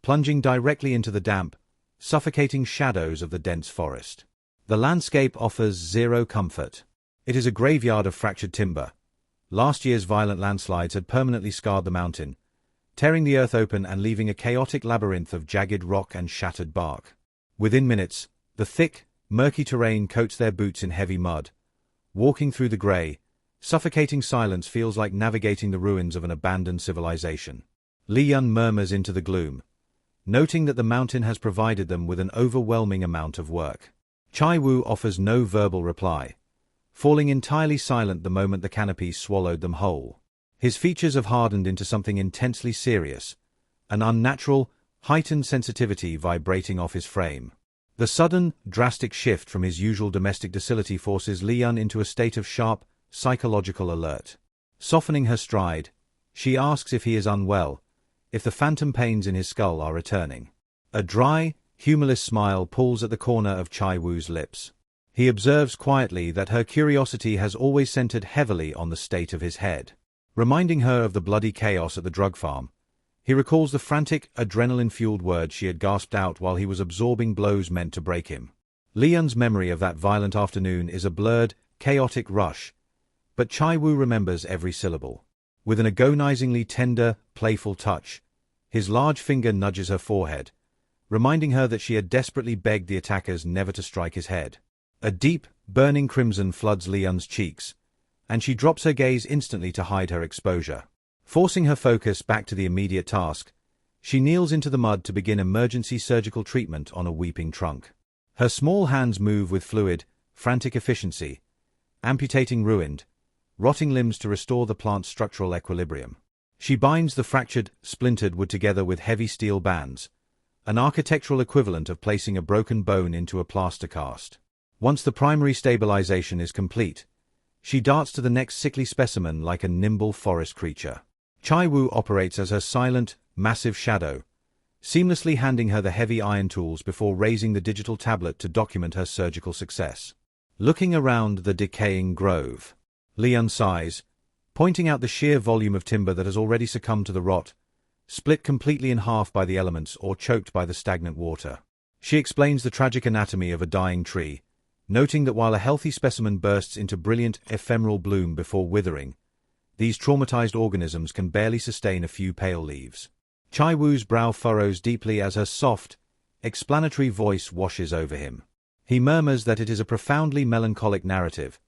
plunging directly into the damp, suffocating shadows of the dense forest. The landscape offers zero comfort. It is a graveyard of fractured timber. Last year's violent landslides had permanently scarred the mountain, tearing the earth open and leaving a chaotic labyrinth of jagged rock and shattered bark. Within minutes, the thick, murky terrain coats their boots in heavy mud. Walking through the grey, suffocating silence feels like navigating the ruins of an abandoned civilization. Lee-yeon murmurs into the gloom, noting that the mountain has provided them with an overwhelming amount of work. Chae-woo offers no verbal reply, falling entirely silent the moment the canopy swallowed them whole. His features have hardened into something intensely serious, an unnatural, heightened sensitivity vibrating off his frame. The sudden, drastic shift from his usual domestic docility forces Lee-yeon into a state of sharp, psychological alert. Softening her stride, she asks if he is unwell, if the phantom pains in his skull are returning. A dry, humorless smile pulls at the corner of Chae-woo's lips. He observes quietly that her curiosity has always centered heavily on the state of his head. Reminding her of the bloody chaos at the drug farm, he recalls the frantic, adrenaline-fueled words she had gasped out while he was absorbing blows meant to break him. Lee-yeon's memory of that violent afternoon is a blurred, chaotic rush, but Chae-woo remembers every syllable. With an agonizingly tender, playful touch, his large finger nudges her forehead, reminding her that she had desperately begged the attackers never to strike his head. A deep, burning crimson floods Lee-yeon's cheeks, and she drops her gaze instantly to hide her exposure. Forcing her focus back to the immediate task, she kneels into the mud to begin emergency surgical treatment on a weeping trunk. Her small hands move with fluid, frantic efficiency, amputating ruined, rotting limbs to restore the plant's structural equilibrium. She binds the fractured, splintered wood together with heavy steel bands, an architectural equivalent of placing a broken bone into a plaster cast. Once the primary stabilization is complete, she darts to the next sickly specimen like a nimble forest creature. Chae-woo operates as her silent, massive shadow, seamlessly handing her the heavy iron tools before raising the digital tablet to document her surgical success. Looking around the decaying grove, Lee-yeon sighs, pointing out the sheer volume of timber that has already succumbed to the rot, split completely in half by the elements or choked by the stagnant water. She explains the tragic anatomy of a dying tree, noting that while a healthy specimen bursts into brilliant, ephemeral bloom before withering, these traumatized organisms can barely sustain a few pale leaves. Chae-woo's brow furrows deeply as her soft, explanatory voice washes over him. He murmurs that it is a profoundly melancholic narrative,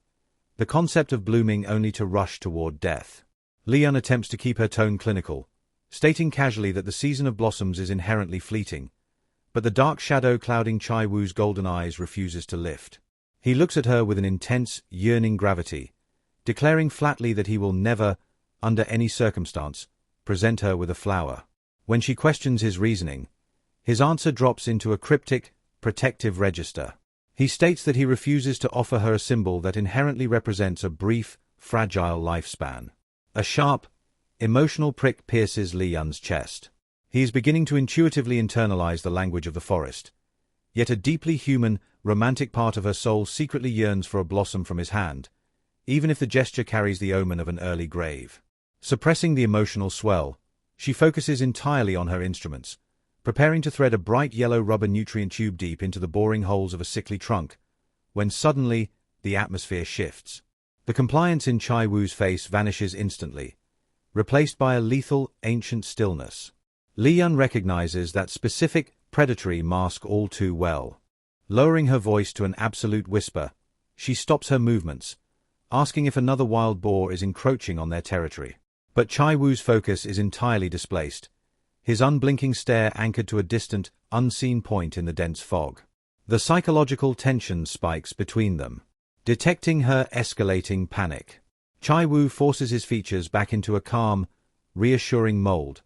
the concept of blooming only to rush toward death. Lee-yeon attempts to keep her tone clinical, stating casually that the season of blossoms is inherently fleeting, but the dark shadow clouding Chae-woo's golden eyes refuses to lift. He looks at her with an intense, yearning gravity, declaring flatly that he will never, under any circumstance, present her with a flower. When she questions his reasoning, his answer drops into a cryptic, protective register. He states that he refuses to offer her a symbol that inherently represents a brief, fragile lifespan. A sharp, emotional prick pierces Lee-yeon's chest. He is beginning to intuitively internalize the language of the forest, yet a deeply human, romantic part of her soul secretly yearns for a blossom from his hand, even if the gesture carries the omen of an early grave. Suppressing the emotional swell, she focuses entirely on her instruments, preparing to thread a bright yellow rubber nutrient tube deep into the boring holes of a sickly trunk, when suddenly, the atmosphere shifts. The compliance in Chae-woo's face vanishes instantly, replaced by a lethal, ancient stillness. Lee-yeon recognizes that specific, predatory mask all too well. Lowering her voice to an absolute whisper, she stops her movements, asking if another wild boar is encroaching on their territory. But Chae-woo's focus is entirely displaced, his unblinking stare anchored to a distant, unseen point in the dense fog. The psychological tension spikes between them. Detecting her escalating panic, Chae-woo forces his features back into a calm, reassuring mold,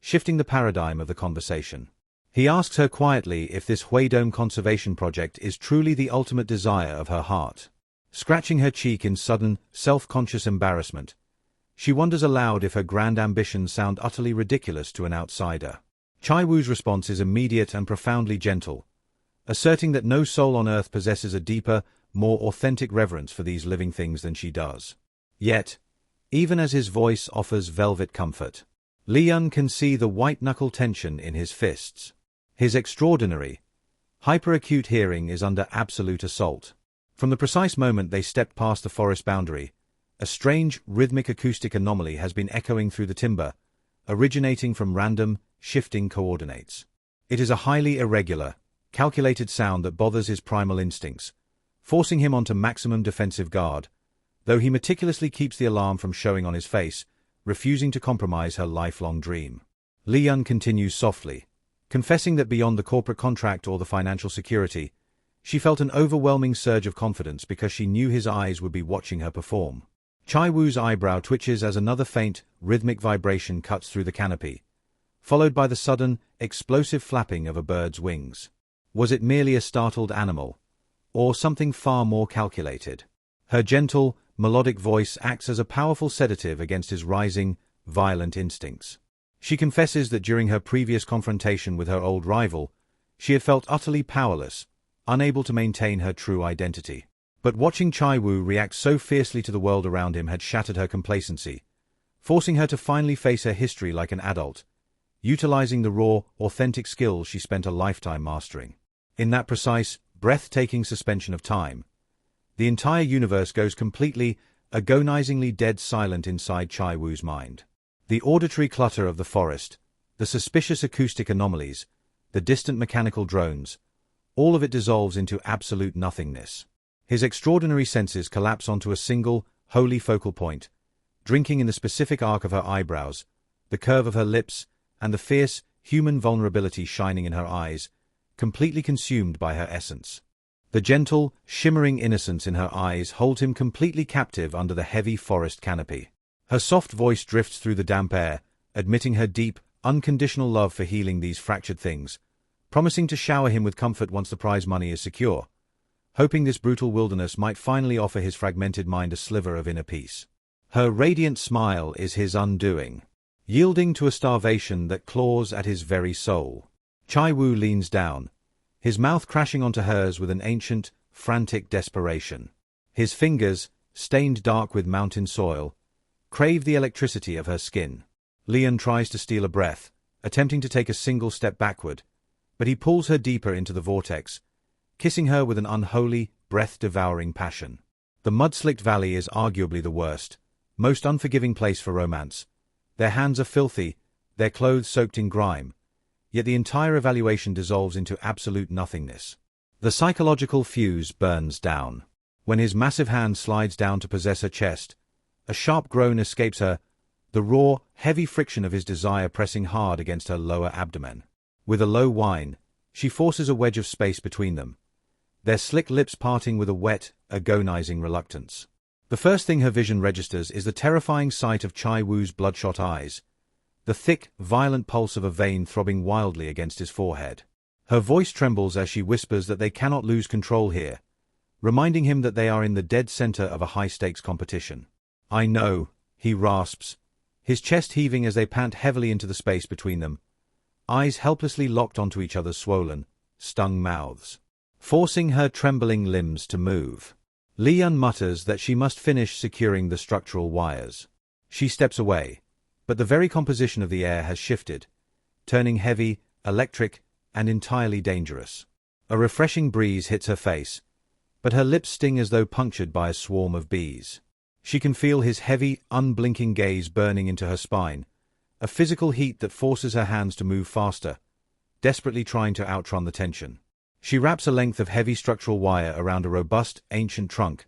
shifting the paradigm of the conversation. He asks her quietly if this Hwaido conservation project is truly the ultimate desire of her heart. Scratching her cheek in sudden, self-conscious embarrassment, she wonders aloud if her grand ambitions sound utterly ridiculous to an outsider. Chae-woo's response is immediate and profoundly gentle, asserting that no soul on earth possesses a deeper, more authentic reverence for these living things than she does. Yet, even as his voice offers velvet comfort, Lee-yeon can see the white-knuckle tension in his fists. His extraordinary, hyper-acute hearing is under absolute assault. From the precise moment they stepped past the forest boundary, a strange, rhythmic acoustic anomaly has been echoing through the timber, originating from random, shifting coordinates. It is a highly irregular, calculated sound that bothers his primal instincts, forcing him onto maximum defensive guard, though he meticulously keeps the alarm from showing on his face, refusing to compromise her lifelong dream. Lee-yeon continues softly, confessing that beyond the corporate contract or the financial security, she felt an overwhelming surge of confidence because she knew his eyes would be watching her perform. Chae-woo's eyebrow twitches as another faint, rhythmic vibration cuts through the canopy, followed by the sudden, explosive flapping of a bird's wings. Was it merely a startled animal, or something far more calculated? Her gentle, melodic voice acts as a powerful sedative against his rising, violent instincts. She confesses that during her previous confrontation with her old rival, she had felt utterly powerless, unable to maintain her true identity. But watching Chae-woo react so fiercely to the world around him had shattered her complacency, forcing her to finally face her history like an adult, utilizing the raw, authentic skills she spent a lifetime mastering. In that precise, breathtaking suspension of time, the entire universe goes completely, agonizingly dead silent inside Chae-woo's mind. The auditory clutter of the forest, the suspicious acoustic anomalies, the distant mechanical drones, all of it dissolves into absolute nothingness. His extraordinary senses collapse onto a single, wholly focal point, drinking in the specific arc of her eyebrows, the curve of her lips, and the fierce, human vulnerability shining in her eyes, completely consumed by her essence. The gentle, shimmering innocence in her eyes holds him completely captive under the heavy forest canopy. Her soft voice drifts through the damp air, admitting her deep, unconditional love for healing these fractured things, promising to shower him with comfort once the prize money is secure, hoping this brutal wilderness might finally offer his fragmented mind a sliver of inner peace. Her radiant smile is his undoing, yielding to a starvation that claws at his very soul. Chae-woo leans down, his mouth crashing onto hers with an ancient, frantic desperation. His fingers, stained dark with mountain soil, crave the electricity of her skin. Lee-yeon tries to steal a breath, attempting to take a single step backward, but he pulls her deeper into the vortex, kissing her with an unholy, breath-devouring passion. The mud-slicked valley is arguably the worst, most unforgiving place for romance. Their hands are filthy, their clothes soaked in grime, yet the entire evaluation dissolves into absolute nothingness. The psychological fuse burns down. When his massive hand slides down to possess her chest, a sharp groan escapes her, the raw, heavy friction of his desire pressing hard against her lower abdomen. With a low whine, she forces a wedge of space between them, their slick lips parting with a wet, agonizing reluctance. The first thing her vision registers is the terrifying sight of Chae-woo's bloodshot eyes, the thick, violent pulse of a vein throbbing wildly against his forehead. Her voice trembles as she whispers that they cannot lose control here, reminding him that they are in the dead center of a high-stakes competition. "I know," he rasps, his chest heaving as they pant heavily into the space between them, eyes helplessly locked onto each other's swollen, stung mouths, forcing her trembling limbs to move. Lee-yeon mutters that she must finish securing the structural wires. She steps away, but the very composition of the air has shifted, turning heavy, electric, and entirely dangerous. A refreshing breeze hits her face, but her lips sting as though punctured by a swarm of bees. She can feel his heavy, unblinking gaze burning into her spine, a physical heat that forces her hands to move faster, desperately trying to outrun the tension. She wraps a length of heavy structural wire around a robust, ancient trunk,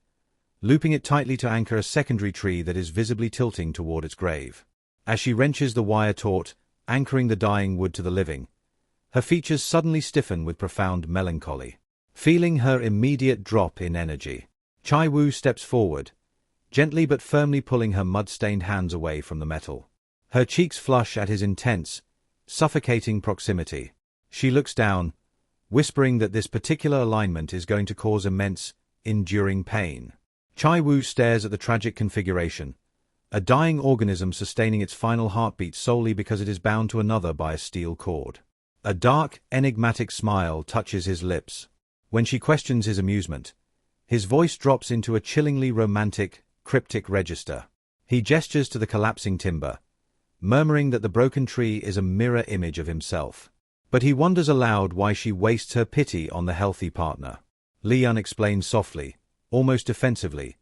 looping it tightly to anchor a secondary tree that is visibly tilting toward its grave. As she wrenches the wire taut, anchoring the dying wood to the living, her features suddenly stiffen with profound melancholy. Feeling her immediate drop in energy, Chae-woo steps forward, gently but firmly pulling her mud-stained hands away from the metal. Her cheeks flush at his intense, suffocating proximity. She looks down, whispering that this particular alignment is going to cause immense, enduring pain. Chae-woo stares at the tragic configuration, a dying organism sustaining its final heartbeat solely because it is bound to another by a steel cord. A dark, enigmatic smile touches his lips. When she questions his amusement, his voice drops into a chillingly romantic, cryptic register. He gestures to the collapsing timber, murmuring that the broken tree is a mirror image of himself. But he wonders aloud why she wastes her pity on the healthy partner. Lee-yeon explains softly, almost defensively,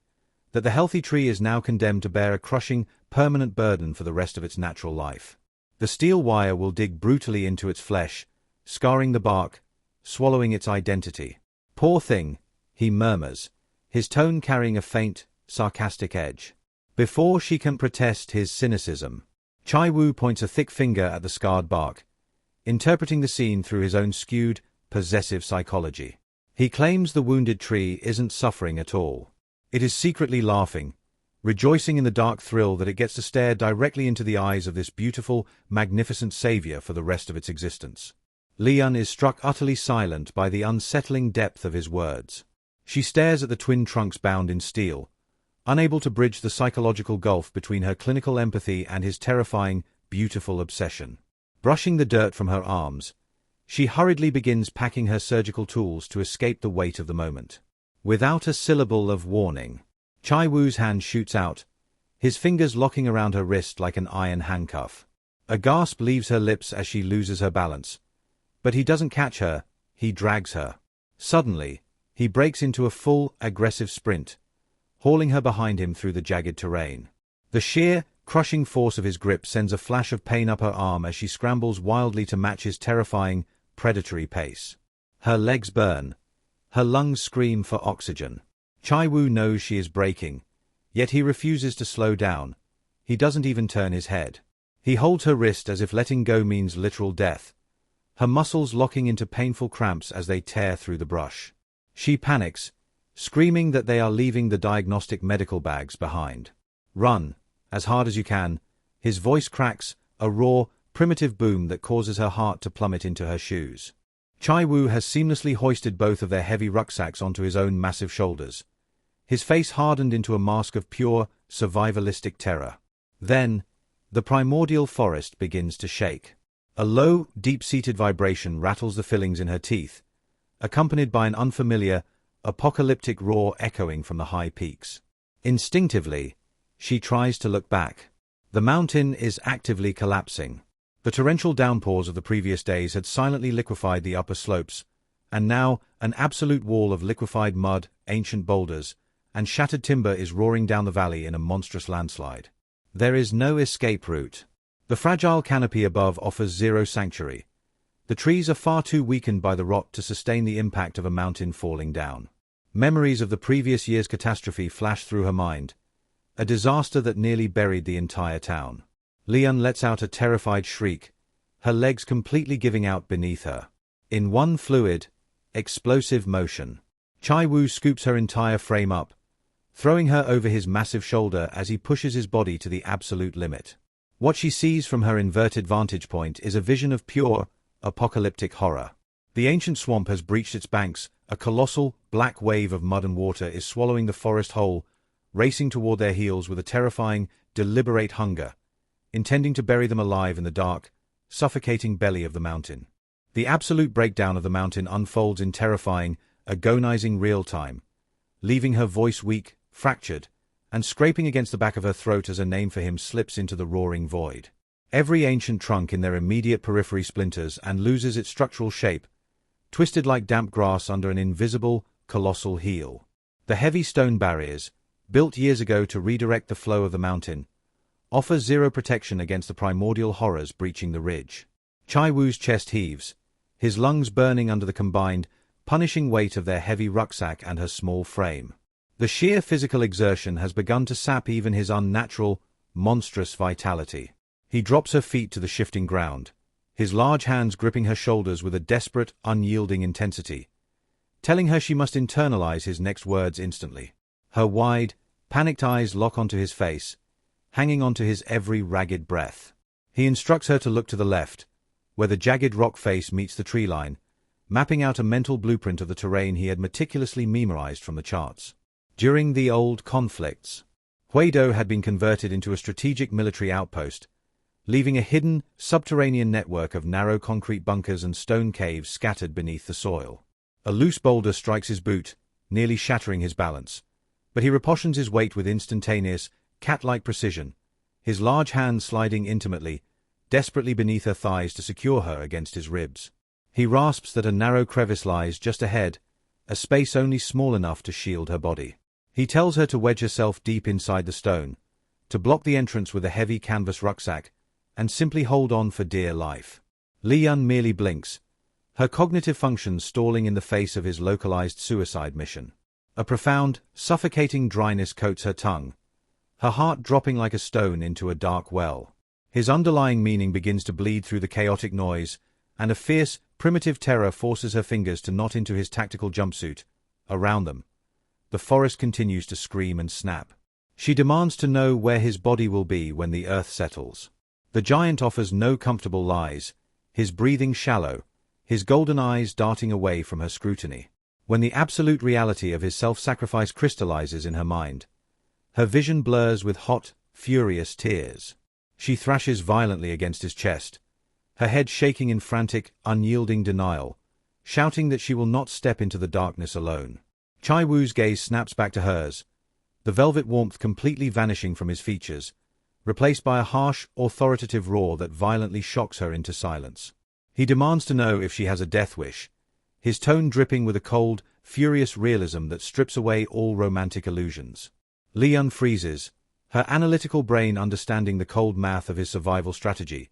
that the healthy tree is now condemned to bear a crushing, permanent burden for the rest of its natural life. The steel wire will dig brutally into its flesh, scarring the bark, swallowing its identity. "Poor thing," he murmurs, his tone carrying a faint, sarcastic edge. Before she can protest his cynicism, Chae-woo points a thick finger at the scarred bark, interpreting the scene through his own skewed, possessive psychology. He claims the wounded tree isn't suffering at all. It is secretly laughing, rejoicing in the dark thrill that it gets to stare directly into the eyes of this beautiful, magnificent savior for the rest of its existence. Lee-yeon is struck utterly silent by the unsettling depth of his words. She stares at the twin trunks bound in steel, unable to bridge the psychological gulf between her clinical empathy and his terrifying, beautiful obsession. Brushing the dirt from her arms, she hurriedly begins packing her surgical tools to escape the weight of the moment. Without a syllable of warning, Chae-woo's hand shoots out, his fingers locking around her wrist like an iron handcuff. A gasp leaves her lips as she loses her balance. But he doesn't catch her, he drags her. Suddenly, he breaks into a full, aggressive sprint, hauling her behind him through the jagged terrain. The sheer, crushing force of his grip sends a flash of pain up her arm as she scrambles wildly to match his terrifying, predatory pace. Her legs burn. Her lungs scream for oxygen. Chae-woo knows she is breaking, yet he refuses to slow down. He doesn't even turn his head. He holds her wrist as if letting go means literal death, her muscles locking into painful cramps as they tear through the brush. She panics, screaming that they are leaving the diagnostic medical bags behind. "Run, as hard as you can." His voice cracks, a raw, primitive boom that causes her heart to plummet into her shoes. Chae-woo has seamlessly hoisted both of their heavy rucksacks onto his own massive shoulders, his face hardened into a mask of pure, survivalistic terror. Then, the primordial forest begins to shake. A low, deep-seated vibration rattles the fillings in her teeth, accompanied by an unfamiliar, apocalyptic roar echoing from the high peaks. Instinctively, she tries to look back. The mountain is actively collapsing. The torrential downpours of the previous days had silently liquefied the upper slopes, and now an absolute wall of liquefied mud, ancient boulders, and shattered timber is roaring down the valley in a monstrous landslide. There is no escape route. The fragile canopy above offers zero sanctuary. The trees are far too weakened by the rot to sustain the impact of a mountain falling down. Memories of the previous year's catastrophe flash through her mind, a disaster that nearly buried the entire town. Lee-yeon lets out a terrified shriek, her legs completely giving out beneath her. In one fluid, explosive motion, Chae-woo scoops her entire frame up, throwing her over his massive shoulder as he pushes his body to the absolute limit. What she sees from her inverted vantage point is a vision of pure, apocalyptic horror. The ancient swamp has breached its banks, a colossal, black wave of mud and water is swallowing the forest whole, racing toward their heels with a terrifying, deliberate hunger, intending to bury them alive in the dark, suffocating belly of the mountain. The absolute breakdown of the mountain unfolds in terrifying, agonizing real time, leaving her voice weak, fractured, and scraping against the back of her throat as a name for him slips into the roaring void. Every ancient trunk in their immediate periphery splinters and loses its structural shape, twisted like damp grass under an invisible, colossal heel. The heavy stone barriers, built years ago to redirect the flow of the mountain, offers zero protection against the primordial horrors breaching the ridge. Chae-woo's chest heaves, his lungs burning under the combined, punishing weight of their heavy rucksack and her small frame. The sheer physical exertion has begun to sap even his unnatural, monstrous vitality. He drops her feet to the shifting ground, his large hands gripping her shoulders with a desperate, unyielding intensity, telling her she must internalize his next words instantly. Her wide, panicked eyes lock onto his face, hanging onto his every ragged breath. He instructs her to look to the left, where the jagged rock face meets the tree line, mapping out a mental blueprint of the terrain he had meticulously memorized from the charts. During the old conflicts, Hwaido had been converted into a strategic military outpost, leaving a hidden, subterranean network of narrow concrete bunkers and stone caves scattered beneath the soil. A loose boulder strikes his boot, nearly shattering his balance, but he repositions his weight with instantaneous, cat-like precision, his large hands sliding intimately, desperately beneath her thighs to secure her against his ribs. He rasps that a narrow crevice lies just ahead, a space only small enough to shield her body. He tells her to wedge herself deep inside the stone, to block the entrance with a heavy canvas rucksack, and simply hold on for dear life. Lee-yeon merely blinks, her cognitive functions stalling in the face of his localized suicide mission. A profound, suffocating dryness coats her tongue, her heart dropping like a stone into a dark well. His underlying meaning begins to bleed through the chaotic noise, and a fierce, primitive terror forces her fingers to knot into his tactical jumpsuit. Around them, the forest continues to scream and snap. She demands to know where his body will be when the earth settles. The giant offers no comfortable lies, his breathing shallow, his golden eyes darting away from her scrutiny. When the absolute reality of his self-sacrifice crystallizes in her mind, her vision blurs with hot, furious tears. She thrashes violently against his chest, her head shaking in frantic, unyielding denial, shouting that she will not step into the darkness alone. Chae-woo's gaze snaps back to hers, the velvet warmth completely vanishing from his features, replaced by a harsh, authoritative roar that violently shocks her into silence. He demands to know if she has a death wish, his tone dripping with a cold, furious realism that strips away all romantic illusions. Lee-yeon freezes, her analytical brain understanding the cold math of his survival strategy,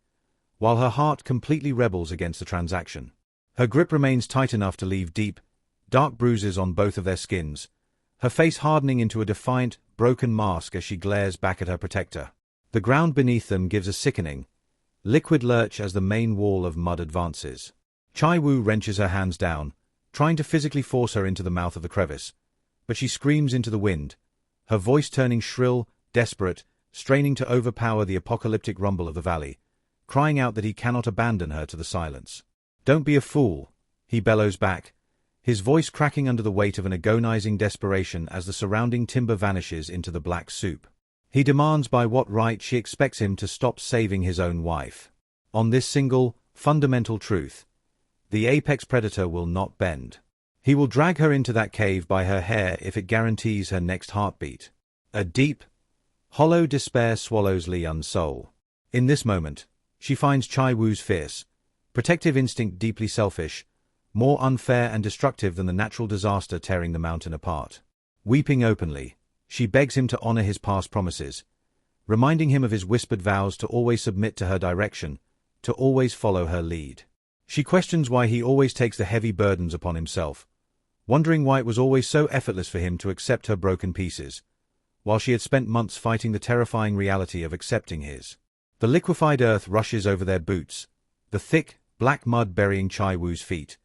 while her heart completely rebels against the transaction. Her grip remains tight enough to leave deep, dark bruises on both of their skins, her face hardening into a defiant, broken mask as she glares back at her protector. The ground beneath them gives a sickening, liquid lurch as the main wall of mud advances. Chae-woo wrenches her hands down, trying to physically force her into the mouth of the crevice, but she screams into the wind, her voice turning shrill, desperate, straining to overpower the apocalyptic rumble of the valley, crying out that he cannot abandon her to the silence. "Don't be a fool," he bellows back, his voice cracking under the weight of an agonizing desperation as the surrounding timber vanishes into the black soup. He demands by what right she expects him to stop saving his own wife. On this single, fundamental truth, the apex predator will not bend. He will drag her into that cave by her hair if it guarantees her next heartbeat. A deep, hollow despair swallows Lee-yeon's soul. In this moment, she finds Chae-woo's fierce, protective instinct deeply selfish, more unfair and destructive than the natural disaster tearing the mountain apart. Weeping openly, she begs him to honor his past promises, reminding him of his whispered vows to always submit to her direction, to always follow her lead. She questions why he always takes the heavy burdens upon himself, wondering why it was always so effortless for him to accept her broken pieces, while she had spent months fighting the terrifying reality of accepting his. The liquefied earth rushes over their boots, the thick, black mud burying Chae-woo's feet,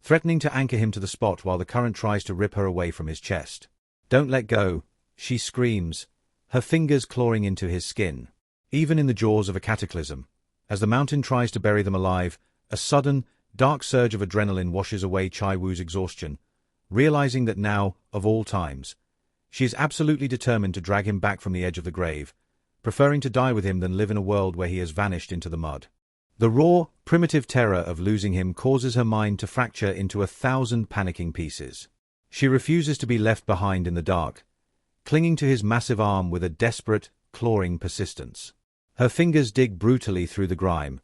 threatening to anchor him to the spot while the current tries to rip her away from his chest. "Don't let go," she screams, her fingers clawing into his skin. Even in the jaws of a cataclysm, as the mountain tries to bury them alive, a sudden, dark surge of adrenaline washes away Chae-woo's exhaustion, realizing that now, of all times, she is absolutely determined to drag him back from the edge of the grave, preferring to die with him than live in a world where he has vanished into the mud. The raw, primitive terror of losing him causes her mind to fracture into 1,000 panicking pieces. She refuses to be left behind in the dark, clinging to his massive arm with a desperate, clawing persistence. Her fingers dig brutally through the grime,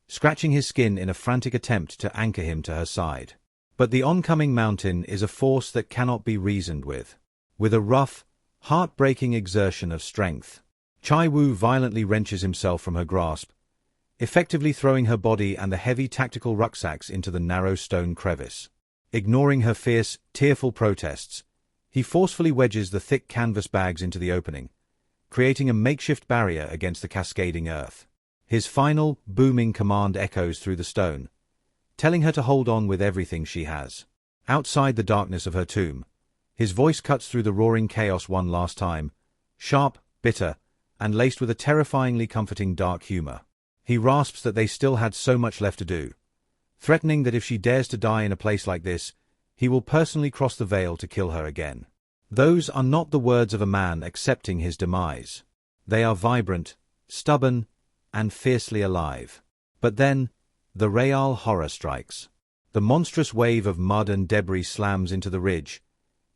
scratching his skin in a frantic attempt to anchor him to her side. But the oncoming mountain is a force that cannot be reasoned with. With a rough, heartbreaking exertion of strength. Chae-woo violently wrenches himself from her grasp, effectively throwing her body and the heavy tactical rucksacks into the narrow stone crevice. Ignoring her fierce, tearful protests, he forcefully wedges the thick canvas bags into the opening, creating a makeshift barrier against the cascading earth. His final, booming command echoes through the stone, telling her to hold on with everything she has. Outside the darkness of her tomb, his voice cuts through the roaring chaos one last time, sharp, bitter, and laced with a terrifyingly comforting dark humor. He rasps that they still had so much left to do, threatening that if she dares to die in a place like this, he will personally cross the veil to kill her again. Those are not the words of a man accepting his demise. They are vibrant, stubborn, and fiercely alive. But then, the real horror strikes. The monstrous wave of mud and debris slams into the ridge,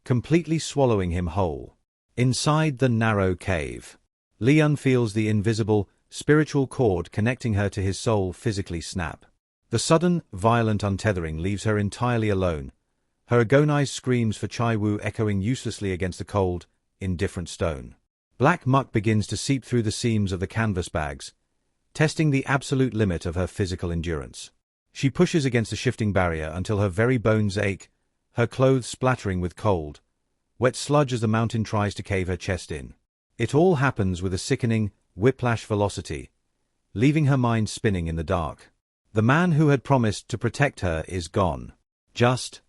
completely swallowing him whole. Inside the narrow cave, Lee-yeon feels the invisible, spiritual cord connecting her to his soul physically snap. The sudden, violent untethering leaves her entirely alone, her agonized screams for Chae-woo echoing uselessly against the cold, indifferent stone. Black muck begins to seep through the seams of the canvas bags, testing the absolute limit of her physical endurance. She pushes against the shifting barrier until her very bones ache, her clothes splattering with cold, wet sludge as the mountain tries to cave her chest in. It all happens with a sickening, whiplash velocity, leaving her mind spinning in the dark. The man who had promised to protect her is gone. Just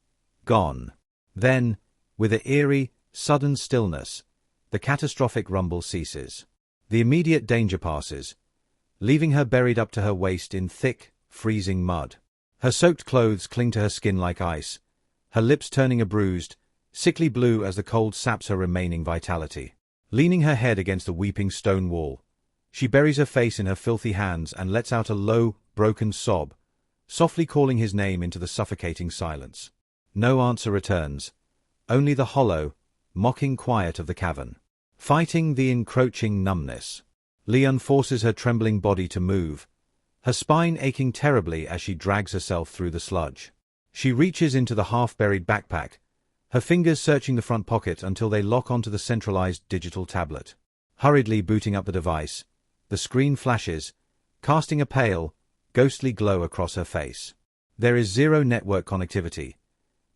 gone. Then, with an eerie, sudden stillness, the catastrophic rumble ceases. The immediate danger passes, leaving her buried up to her waist in thick, freezing mud. Her soaked clothes cling to her skin like ice, her lips turning a bruised, sickly blue as the cold saps her remaining vitality. Leaning her head against the weeping stone wall, she buries her face in her filthy hands and lets out a low, broken sob, softly calling his name into the suffocating silence. No answer returns, only the hollow, mocking quiet of the cavern. Fighting the encroaching numbness, Lee-yeon forces her trembling body to move, her spine aching terribly as she drags herself through the sludge. She reaches into the half-buried backpack, her fingers searching the front pocket until they lock onto the centralized digital tablet. Hurriedly booting up the device, the screen flashes, casting a pale, ghostly glow across her face. There is zero network connectivity,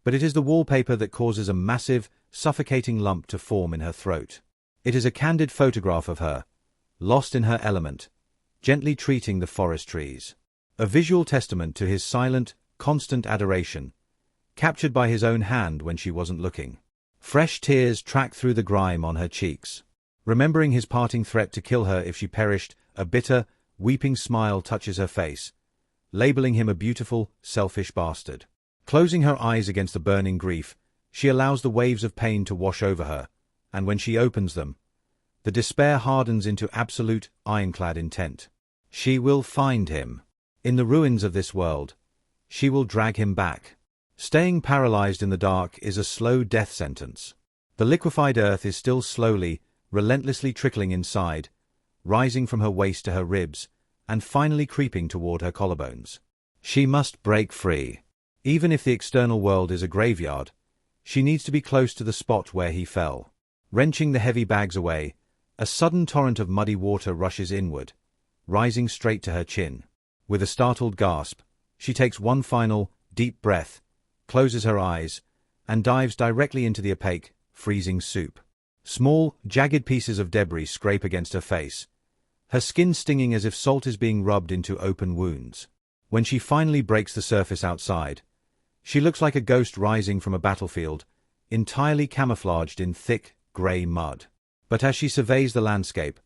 but it is the wallpaper that causes a massive, suffocating lump to form in her throat. It is a candid photograph of her, lost in her element, gently treating the forest trees. A visual testament to his silent, constant adoration, captured by his own hand when she wasn't looking. Fresh tears track through the grime on her cheeks. Remembering his parting threat to kill her if she perished, a bitter, weeping smile touches her face, labeling him a beautiful, selfish bastard. Closing her eyes against the burning grief, she allows the waves of pain to wash over her, and when she opens them, the despair hardens into absolute, ironclad intent. She will find him. In the ruins of this world, she will drag him back. Staying paralyzed in the dark is a slow death sentence. The liquefied earth is still slowly, relentlessly trickling inside, rising from her waist to her ribs, and finally creeping toward her collarbones. She must break free. Even if the external world is a graveyard, she needs to be close to the spot where he fell. Wrenching the heavy bags away, a sudden torrent of muddy water rushes inward, rising straight to her chin. With a startled gasp, she takes one final, deep breath, closes her eyes, and dives directly into the opaque, freezing soup. Small, jagged pieces of debris scrape against her face, her skin stinging as if salt is being rubbed into open wounds. When she finally breaks the surface outside, she looks like a ghost rising from a battlefield, entirely camouflaged in thick, grey mud. But as she surveys the landscape,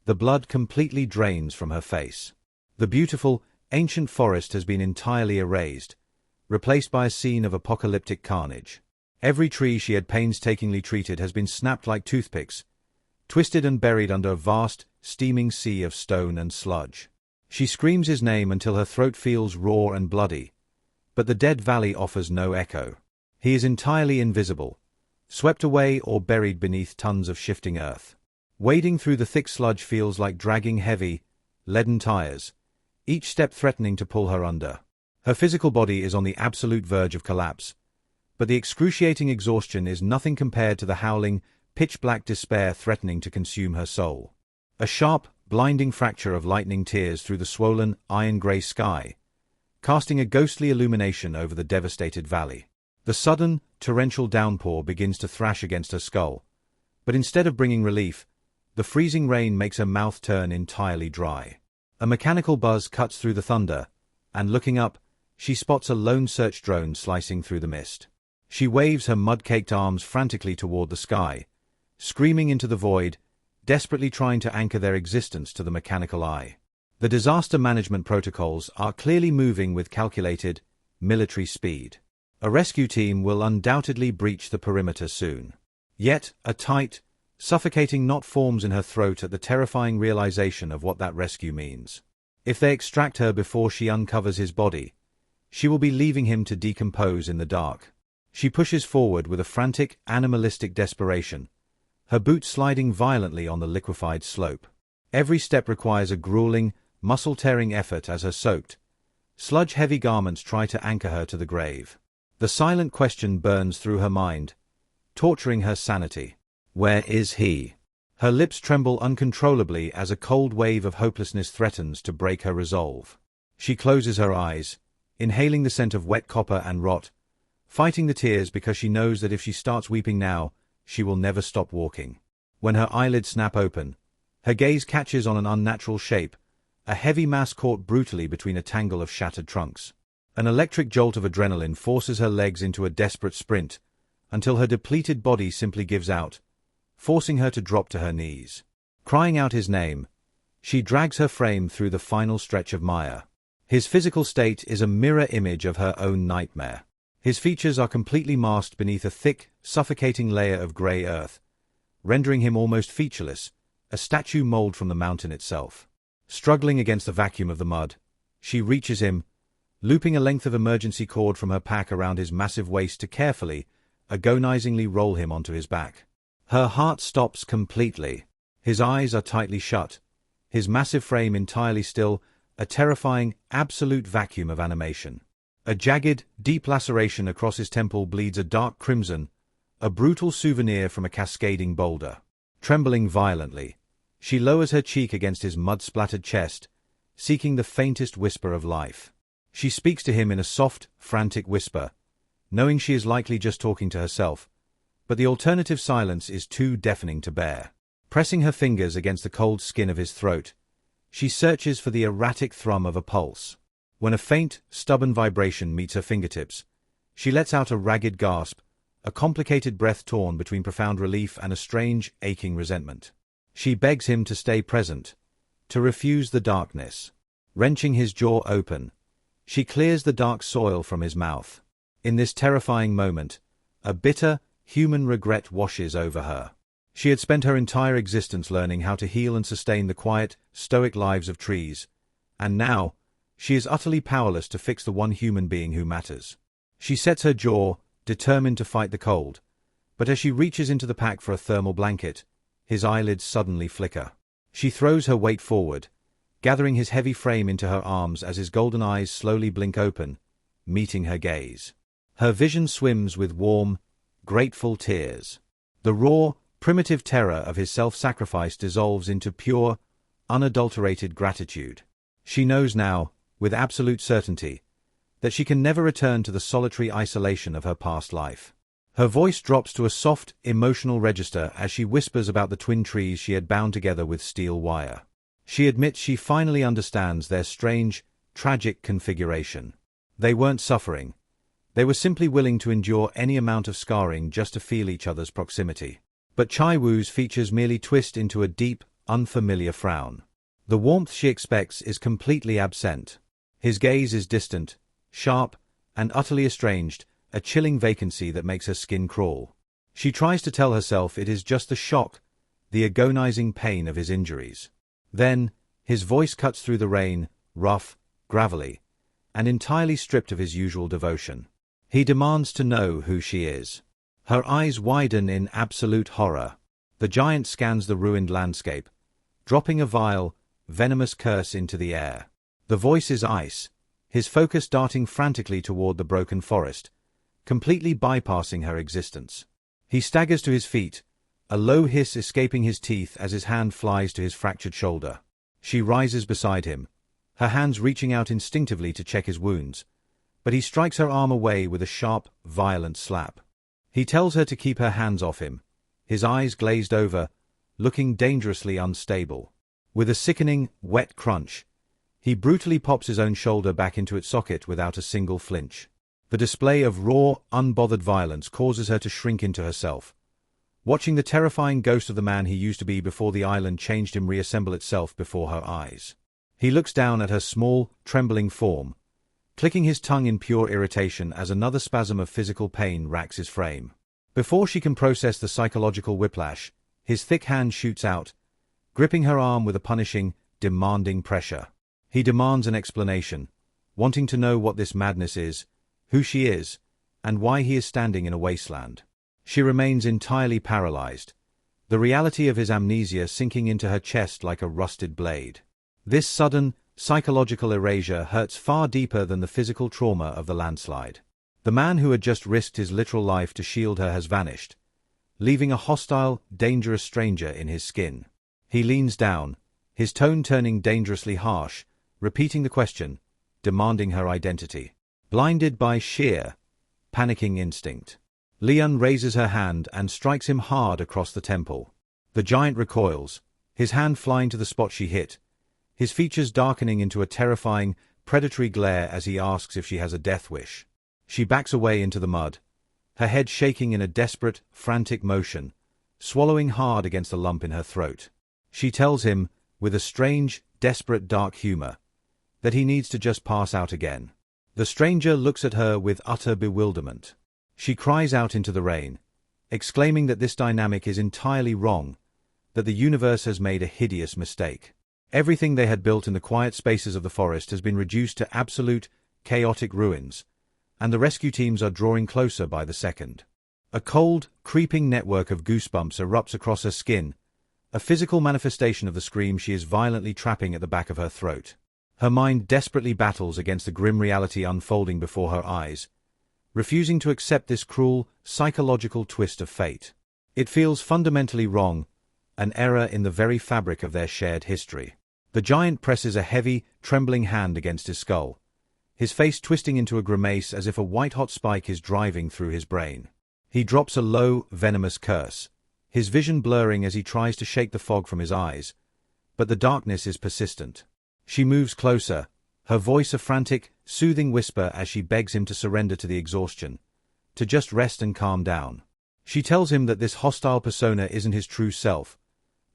the blood completely drains from her face. The beautiful, ancient forest has been entirely erased, replaced by a scene of apocalyptic carnage. Every tree she had painstakingly treated has been snapped like toothpicks, twisted and buried under a vast, steaming sea of stone and sludge. She screams his name until her throat feels raw and bloody, but the dead valley offers no echo. He is entirely invisible, swept away or buried beneath tons of shifting earth. Wading through the thick sludge feels like dragging heavy, leaden tires, each step threatening to pull her under. Her physical body is on the absolute verge of collapse, but the excruciating exhaustion is nothing compared to the howling, pitch-black despair threatening to consume her soul. A sharp, blinding fracture of lightning tears through the swollen, iron-grey sky, casting a ghostly illumination over the devastated valley. The sudden, torrential downpour begins to thrash against her skull, but instead of bringing relief, the freezing rain makes her mouth turn entirely dry. A mechanical buzz cuts through the thunder, and looking up, she spots a lone search drone slicing through the mist. She waves her mud-caked arms frantically toward the sky, screaming into the void, desperately trying to anchor their existence to the mechanical eye. The disaster management protocols are clearly moving with calculated, military speed. A rescue team will undoubtedly breach the perimeter soon. Yet, a tight, suffocating knot forms in her throat at the terrifying realization of what that rescue means. If they extract her before she uncovers his body, she will be leaving him to decompose in the dark. She pushes forward with a frantic, animalistic desperation, her boots sliding violently on the liquefied slope. Every step requires a grueling, muscle-tearing effort as her soaked, sludge-heavy garments try to anchor her to the grave. The silent question burns through her mind, torturing her sanity. Where is he? Her lips tremble uncontrollably as a cold wave of hopelessness threatens to break her resolve. She closes her eyes, inhaling the scent of wet copper and rot, fighting the tears because she knows that if she starts weeping now, she will never stop walking. When her eyelids snap open, her gaze catches on an unnatural shape, a heavy mass caught brutally between a tangle of shattered trunks. An electric jolt of adrenaline forces her legs into a desperate sprint, until her depleted body simply gives out, forcing her to drop to her knees. Crying out his name, she drags her frame through the final stretch of mire. His physical state is a mirror image of her own nightmare. His features are completely masked beneath a thick, suffocating layer of grey earth, rendering him almost featureless, a statue mold from the mountain itself. Struggling against the vacuum of the mud, she reaches him, looping a length of emergency cord from her pack around his massive waist to carefully, agonizingly roll him onto his back. Her heart stops completely. His eyes are tightly shut, his massive frame entirely still, a terrifying, absolute vacuum of animation. A jagged, deep laceration across his temple bleeds a dark crimson, a brutal souvenir from a cascading boulder. Trembling violently, she lowers her cheek against his mud-splattered chest, seeking the faintest whisper of life. She speaks to him in a soft, frantic whisper, knowing she is likely just talking to herself, but the alternative silence is too deafening to bear. Pressing her fingers against the cold skin of his throat, she searches for the erratic thrum of a pulse. When a faint, stubborn vibration meets her fingertips, she lets out a ragged gasp, a complicated breath torn between profound relief and a strange, aching resentment. She begs him to stay present, to refuse the darkness. Wrenching his jaw open, she clears the dark soil from his mouth. In this terrifying moment, a bitter, human regret washes over her. She had spent her entire existence learning how to heal and sustain the quiet, stoic lives of trees, and now, she is utterly powerless to fix the one human being who matters. She sets her jaw, determined to fight the cold, but as she reaches into the pack for a thermal blanket, his eyelids suddenly flicker. She throws her weight forward, gathering his heavy frame into her arms as his golden eyes slowly blink open, meeting her gaze. Her vision swims with warm, grateful tears. The raw, primitive terror of his self-sacrifice dissolves into pure, unadulterated gratitude. She knows now, with absolute certainty, that she can never return to the solitary isolation of her past life. Her voice drops to a soft, emotional register as she whispers about the twin trees she had bound together with steel wire. She admits she finally understands their strange, tragic configuration. They weren't suffering. They were simply willing to endure any amount of scarring just to feel each other's proximity. But Chae-woo's features merely twist into a deep, unfamiliar frown. The warmth she expects is completely absent. His gaze is distant, sharp, and utterly estranged, a chilling vacancy that makes her skin crawl. She tries to tell herself it is just the shock, the agonizing pain of his injuries. Then, his voice cuts through the rain, rough, gravelly, and entirely stripped of his usual devotion. He demands to know who she is. Her eyes widen in absolute horror. The giant scans the ruined landscape, dropping a vile, venomous curse into the air. The voice is ice, his focus darting frantically toward the broken forest, completely bypassing her existence. He staggers to his feet, a low hiss escaping his teeth as his hand flies to his fractured shoulder. She rises beside him, her hands reaching out instinctively to check his wounds, but he strikes her arm away with a sharp, violent slap. He tells her to keep her hands off him, his eyes glazed over, looking dangerously unstable. With a sickening, wet crunch, he brutally pops his own shoulder back into its socket without a single flinch. The display of raw, unbothered violence causes her to shrink into herself, watching the terrifying ghost of the man he used to be before the island changed him reassemble itself before her eyes. He looks down at her small, trembling form, clicking his tongue in pure irritation as another spasm of physical pain racks his frame. Before she can process the psychological whiplash, his thick hand shoots out, gripping her arm with a punishing, demanding pressure. He demands an explanation, wanting to know what this madness is, who she is, and why he is standing in a wasteland. She remains entirely paralyzed, the reality of his amnesia sinking into her chest like a rusted blade. This sudden, psychological erasure hurts far deeper than the physical trauma of the landslide. The man who had just risked his literal life to shield her has vanished, leaving a hostile, dangerous stranger in his skin. He leans down, his tone turning dangerously harsh, repeating the question, demanding her identity. Blinded by sheer, panicking instinct, Lee-yeon raises her hand and strikes him hard across the temple. The giant recoils, his hand flying to the spot she hit, his features darkening into a terrifying, predatory glare as he asks if she has a death wish. She backs away into the mud, her head shaking in a desperate, frantic motion, swallowing hard against a lump in her throat. She tells him, with a strange, desperate dark humor, that he needs to just pass out again. The stranger looks at her with utter bewilderment. She cries out into the rain, exclaiming that this dynamic is entirely wrong, that the universe has made a hideous mistake. Everything they had built in the quiet spaces of the forest has been reduced to absolute, chaotic ruins, and the rescue teams are drawing closer by the second. A cold, creeping network of goosebumps erupts across her skin, a physical manifestation of the scream she is violently trapping at the back of her throat. Her mind desperately battles against the grim reality unfolding before her eyes, refusing to accept this cruel, psychological twist of fate. It feels fundamentally wrong, an error in the very fabric of their shared history. The giant presses a heavy, trembling hand against his skull, his face twisting into a grimace as if a white-hot spike is driving through his brain. He drops a low, venomous curse, his vision blurring as he tries to shake the fog from his eyes, but the darkness is persistent. She moves closer, her voice a frantic, soothing whisper as she begs him to surrender to the exhaustion, to just rest and calm down. She tells him that this hostile persona isn't his true self,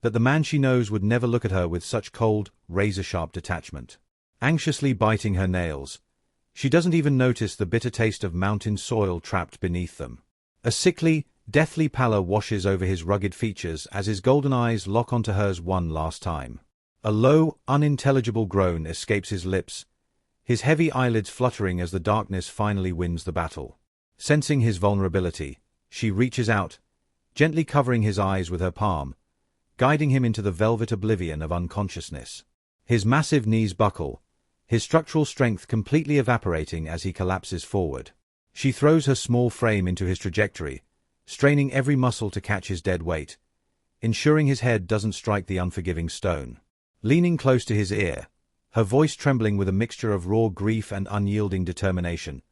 that the man she knows would never look at her with such cold, razor-sharp detachment. Anxiously biting her nails, she doesn't even notice the bitter taste of mountain soil trapped beneath them. A sickly, deathly pallor washes over his rugged features as his golden eyes lock onto hers one last time. A low, unintelligible groan escapes his lips, his heavy eyelids fluttering as the darkness finally wins the battle. Sensing his vulnerability, she reaches out, gently covering his eyes with her palm, guiding him into the velvet oblivion of unconsciousness. His massive knees buckle, his structural strength completely evaporating as he collapses forward. She throws her small frame into his trajectory, straining every muscle to catch his dead weight, ensuring his head doesn't strike the unforgiving stone. Leaning close to his ear, her voice trembling with a mixture of raw grief and unyielding determination,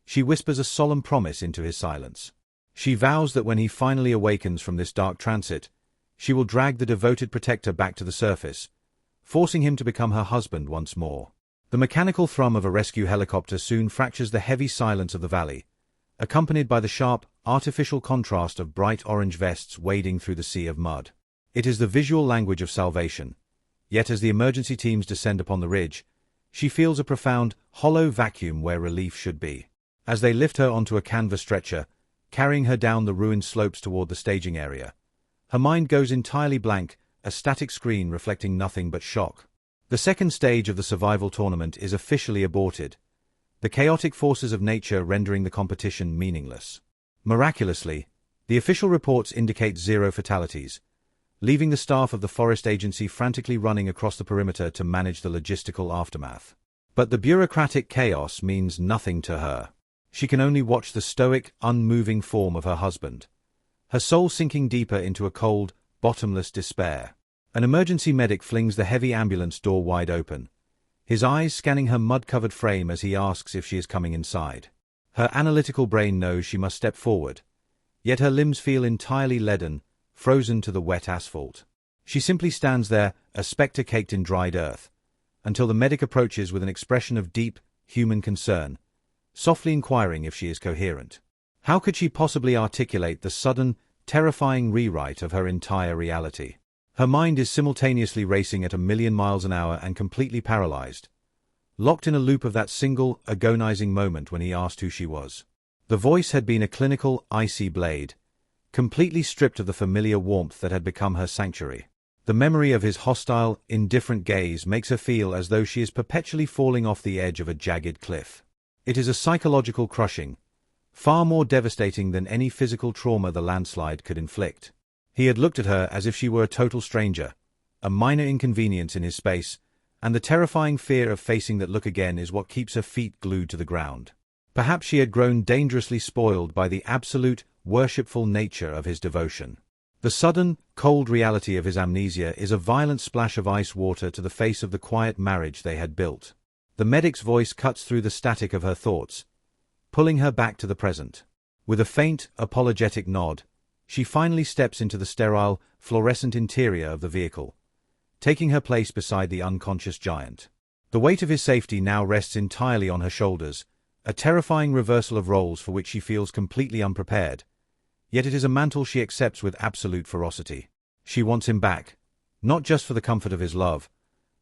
she whispers a solemn promise into his silence. She vows that when he finally awakens from this dark transit, she will drag the devoted protector back to the surface, forcing him to become her husband once more. The mechanical thrum of a rescue helicopter soon fractures the heavy silence of the valley, accompanied by the sharp, artificial contrast of bright orange vests wading through the sea of mud. It is the visual language of salvation. Yet as the emergency teams descend upon the ridge, she feels a profound, hollow vacuum where relief should be. As they lift her onto a canvas stretcher, carrying her down the ruined slopes toward the staging area, her mind goes entirely blank, a static screen reflecting nothing but shock. The second stage of the survival tournament is officially aborted, the chaotic forces of nature rendering the competition meaningless. Miraculously, the official reports indicate 0 fatalities, leaving the staff of the forest agency frantically running across the perimeter to manage the logistical aftermath. But the bureaucratic chaos means nothing to her. She can only watch the stoic, unmoving form of her husband, her soul sinking deeper into a cold, bottomless despair. An emergency medic flings the heavy ambulance door wide open, his eyes scanning her mud-covered frame as he asks if she is coming inside. Her analytical brain knows she must step forward, yet her limbs feel entirely leaden, frozen to the wet asphalt. She simply stands there, a spectre caked in dried earth, until the medic approaches with an expression of deep, human concern, softly inquiring if she is coherent. How could she possibly articulate the sudden, terrifying rewrite of her entire reality? Her mind is simultaneously racing at 1,000,000 miles an hour and completely paralyzed, locked in a loop of that single, agonizing moment when he asked who she was. The voice had been a clinical, icy blade, completely stripped of the familiar warmth that had become her sanctuary. The memory of his hostile, indifferent gaze makes her feel as though she is perpetually falling off the edge of a jagged cliff. It is a psychological crushing, far more devastating than any physical trauma the landslide could inflict. He had looked at her as if she were a total stranger, a minor inconvenience in his space, and the terrifying fear of facing that look again is what keeps her feet glued to the ground. Perhaps she had grown dangerously spoiled by the absolute, worshipful nature of his devotion. The sudden, cold reality of his amnesia is a violent splash of ice water to the face of the quiet marriage they had built. The medic's voice cuts through the static of her thoughts, pulling her back to the present. With a faint, apologetic nod, she finally steps into the sterile, fluorescent interior of the vehicle, taking her place beside the unconscious giant. The weight of his safety now rests entirely on her shoulders, a terrifying reversal of roles for which she feels completely unprepared. Yet it is a mantle she accepts with absolute ferocity. She wants him back, not just for the comfort of his love,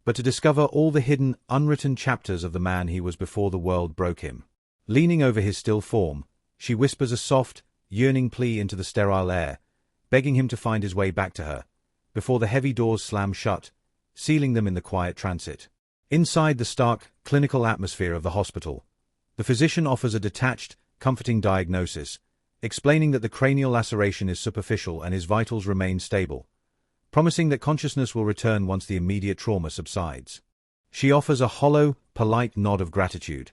but to discover all the hidden, unwritten chapters of the man he was before the world broke him. Leaning over his still form, she whispers a soft, yearning plea into the sterile air, begging him to find his way back to her, before the heavy doors slam shut, sealing them in the quiet transit. Inside the stark, clinical atmosphere of the hospital, the physician offers a detached, comforting diagnosis, explaining that the cranial laceration is superficial and his vitals remain stable, promising that consciousness will return once the immediate trauma subsides. She offers a hollow, polite nod of gratitude,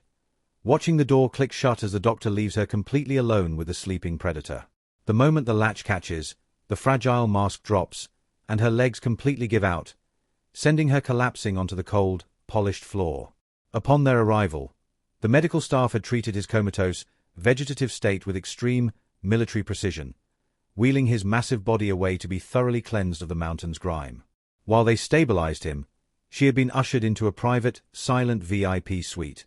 watching the door click shut as the doctor leaves her completely alone with the sleeping predator. The moment the latch catches, the fragile mask drops, and her legs completely give out, sending her collapsing onto the cold, polished floor. Upon their arrival, the medical staff had treated his comatose, vegetative state with extreme, military precision, wheeling his massive body away to be thoroughly cleansed of the mountain's grime. While they stabilized him, she had been ushered into a private, silent VIP suite,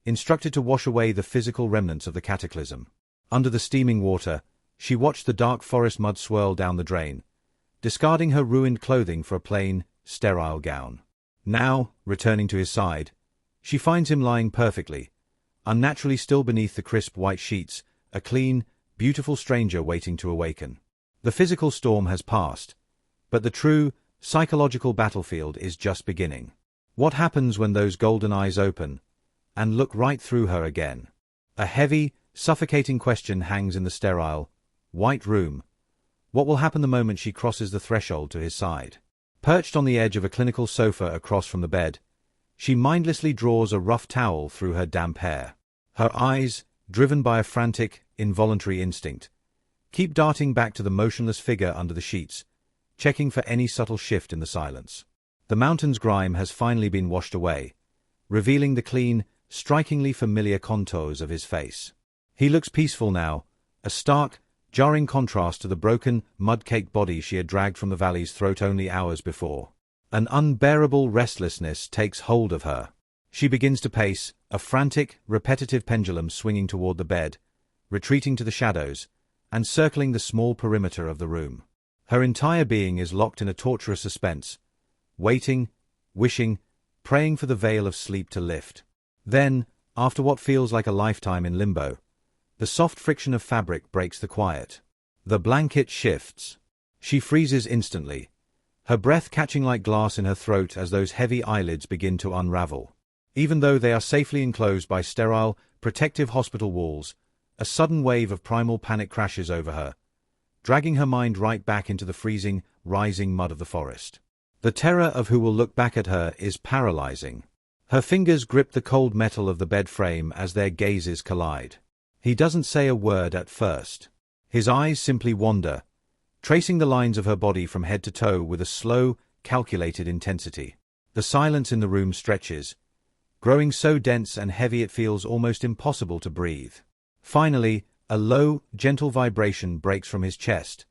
instructed to wash away the physical remnants of the cataclysm. Under the steaming water, she watched the dark forest mud swirl down the drain, discarding her ruined clothing for a plain, sterile gown. Now, returning to his side, she finds him lying perfectly, unnaturally still beneath the crisp white sheets, a clean, beautiful stranger waiting to awaken. The physical storm has passed, but the true, psychological battlefield is just beginning. What happens when those golden eyes open and look right through her again? A heavy, suffocating question hangs in the sterile, white room. What will happen the moment she crosses the threshold to his side? Perched on the edge of a clinical sofa across from the bed, she mindlessly draws a rough towel through her damp hair. Her eyes, driven by a frantic, involuntary instinct, keep darting back to the motionless figure under the sheets, checking for any subtle shift in the silence. The mountain's grime has finally been washed away, revealing the clean, strikingly familiar contours of his face. He looks peaceful now, a stark, jarring contrast to the broken, mud-caked body she had dragged from the valley's throat only hours before. An unbearable restlessness takes hold of her. She begins to pace, a frantic, repetitive pendulum swinging toward the bed, retreating to the shadows, and circling the small perimeter of the room. Her entire being is locked in a torturous suspense, waiting, wishing, praying for the veil of sleep to lift. Then, after what feels like a lifetime in limbo, the soft friction of fabric breaks the quiet. The blanket shifts. She freezes instantly, her breath catching like glass in her throat as those heavy eyelids begin to unravel. Even though they are safely enclosed by sterile, protective hospital walls, a sudden wave of primal panic crashes over her, dragging her mind right back into the freezing, rising mud of the forest. The terror of who will look back at her is paralyzing. Her fingers grip the cold metal of the bed frame as their gazes collide. He doesn't say a word at first. His eyes simply wander, tracing the lines of her body from head to toe with a slow, calculated intensity. The silence in the room stretches, growing so dense and heavy it feels almost impossible to breathe. Finally, a low, gentle vibration breaks from his chest,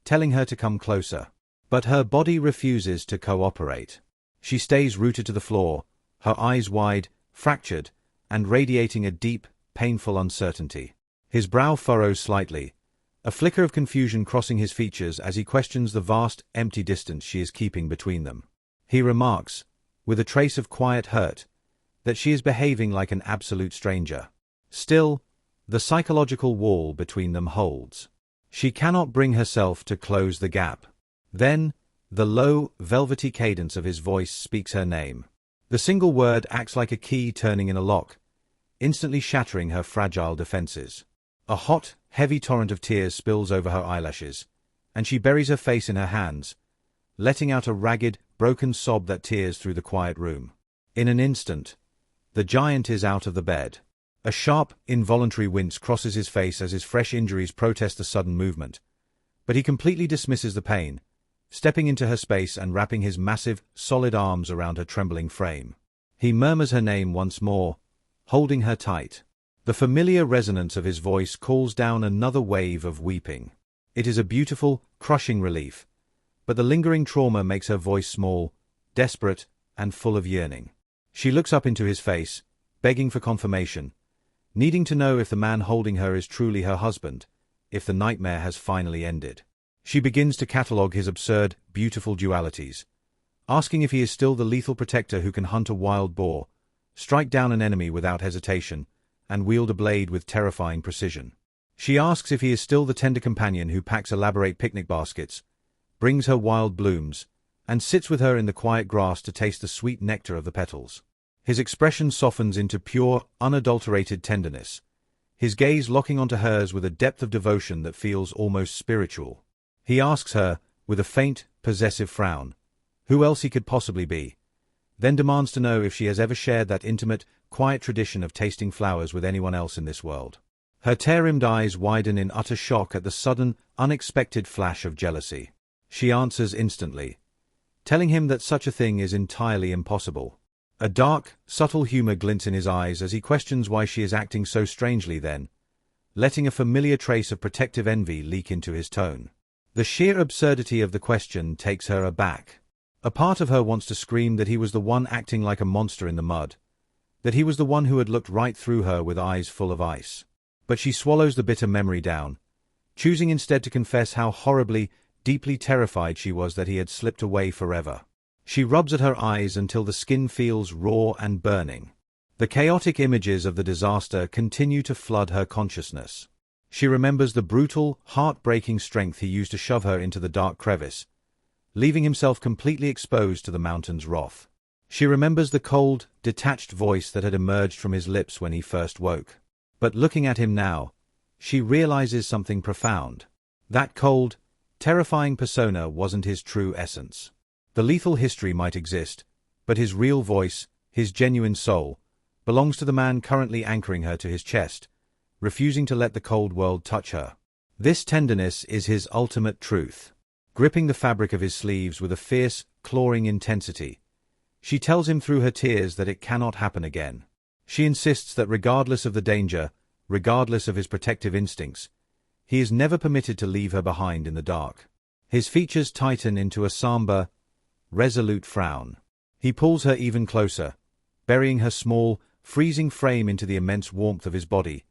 telling her to come closer. But her body refuses to cooperate. She stays rooted to the floor, her eyes wide, fractured, and radiating a deep, painful uncertainty. His brow furrows slightly, a flicker of confusion crossing his features as he questions the vast, empty distance she is keeping between them. He remarks, with a trace of quiet hurt, that she is behaving like an absolute stranger. Still, the psychological wall between them holds. She cannot bring herself to close the gap. Then, the low, velvety cadence of his voice speaks her name. The single word acts like a key turning in a lock, instantly shattering her fragile defenses. A hot, heavy torrent of tears spills over her eyelashes, and she buries her face in her hands, letting out a ragged, broken sob that tears through the quiet room. In an instant, the giant is out of the bed. A sharp, involuntary wince crosses his face as his fresh injuries protest the sudden movement, but he completely dismisses the pain, stepping into her space and wrapping his massive, solid arms around her trembling frame. He murmurs her name once more, holding her tight. The familiar resonance of his voice calls down another wave of weeping. It is a beautiful, crushing relief, but the lingering trauma makes her voice small, desperate, and full of yearning. She looks up into his face, begging for confirmation, needing to know if the man holding her is truly her husband, if the nightmare has finally ended. She begins to catalogue his absurd, beautiful dualities, asking if he is still the lethal protector who can hunt a wild boar, strike down an enemy without hesitation, and wield a blade with terrifying precision. She asks if he is still the tender companion who packs elaborate picnic baskets, brings her wild blooms, and sits with her in the quiet grass to taste the sweet nectar of the petals. His expression softens into pure, unadulterated tenderness, his gaze locking onto hers with a depth of devotion that feels almost spiritual. He asks her, with a faint, possessive frown, who else he could possibly be, then demands to know if she has ever shared that intimate, quiet tradition of tasting flowers with anyone else in this world. Her tear-rimmed eyes widen in utter shock at the sudden, unexpected flash of jealousy. She answers instantly, telling him that such a thing is entirely impossible. A dark, subtle humor glints in his eyes as he questions why she is acting so strangely then, letting a familiar trace of protective envy leak into his tone. The sheer absurdity of the question takes her aback. A part of her wants to scream that he was the one acting like a monster in the mud, that he was the one who had looked right through her with eyes full of ice. But she swallows the bitter memory down, choosing instead to confess how horribly, deeply terrified she was that he had slipped away forever. She rubs at her eyes until the skin feels raw and burning. The chaotic images of the disaster continue to flood her consciousness. She remembers the brutal, heart-breaking strength he used to shove her into the dark crevice, leaving himself completely exposed to the mountain's wrath. She remembers the cold, detached voice that had emerged from his lips when he first woke. But looking at him now, she realizes something profound. That cold, terrifying persona wasn't his true essence. The lethal history might exist, but his real voice, his genuine soul, belongs to the man currently anchoring her to his chest, refusing to let the cold world touch her. This tenderness is his ultimate truth. Gripping the fabric of his sleeves with a fierce, clawing intensity, she tells him through her tears that it cannot happen again. She insists that regardless of the danger, regardless of his protective instincts, he is never permitted to leave her behind in the dark. His features tighten into a somber, resolute frown. He pulls her even closer, burying her small, freezing frame into the immense warmth of his body,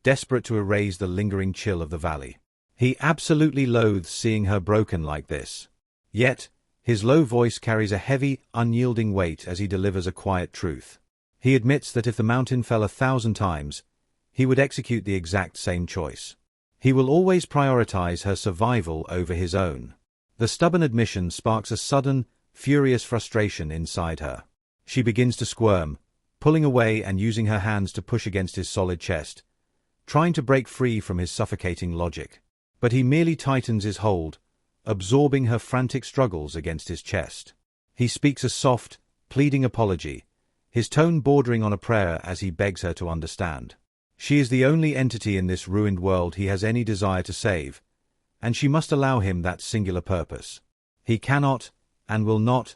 desperate to erase the lingering chill of the valley. He absolutely loathes seeing her broken like this. Yet, his low voice carries a heavy, unyielding weight as he delivers a quiet truth. He admits that if the mountain fell 1,000 times, he would execute the exact same choice. He will always prioritize her survival over his own. The stubborn admission sparks a sudden, furious frustration inside her. She begins to squirm, pulling away and using her hands to push against his solid chest, trying to break free from his suffocating logic. But he merely tightens his hold, absorbing her frantic struggles against his chest. He speaks a soft, pleading apology, his tone bordering on a prayer as he begs her to understand. She is the only entity in this ruined world he has any desire to save, and she must allow him that singular purpose. He cannot, and will not,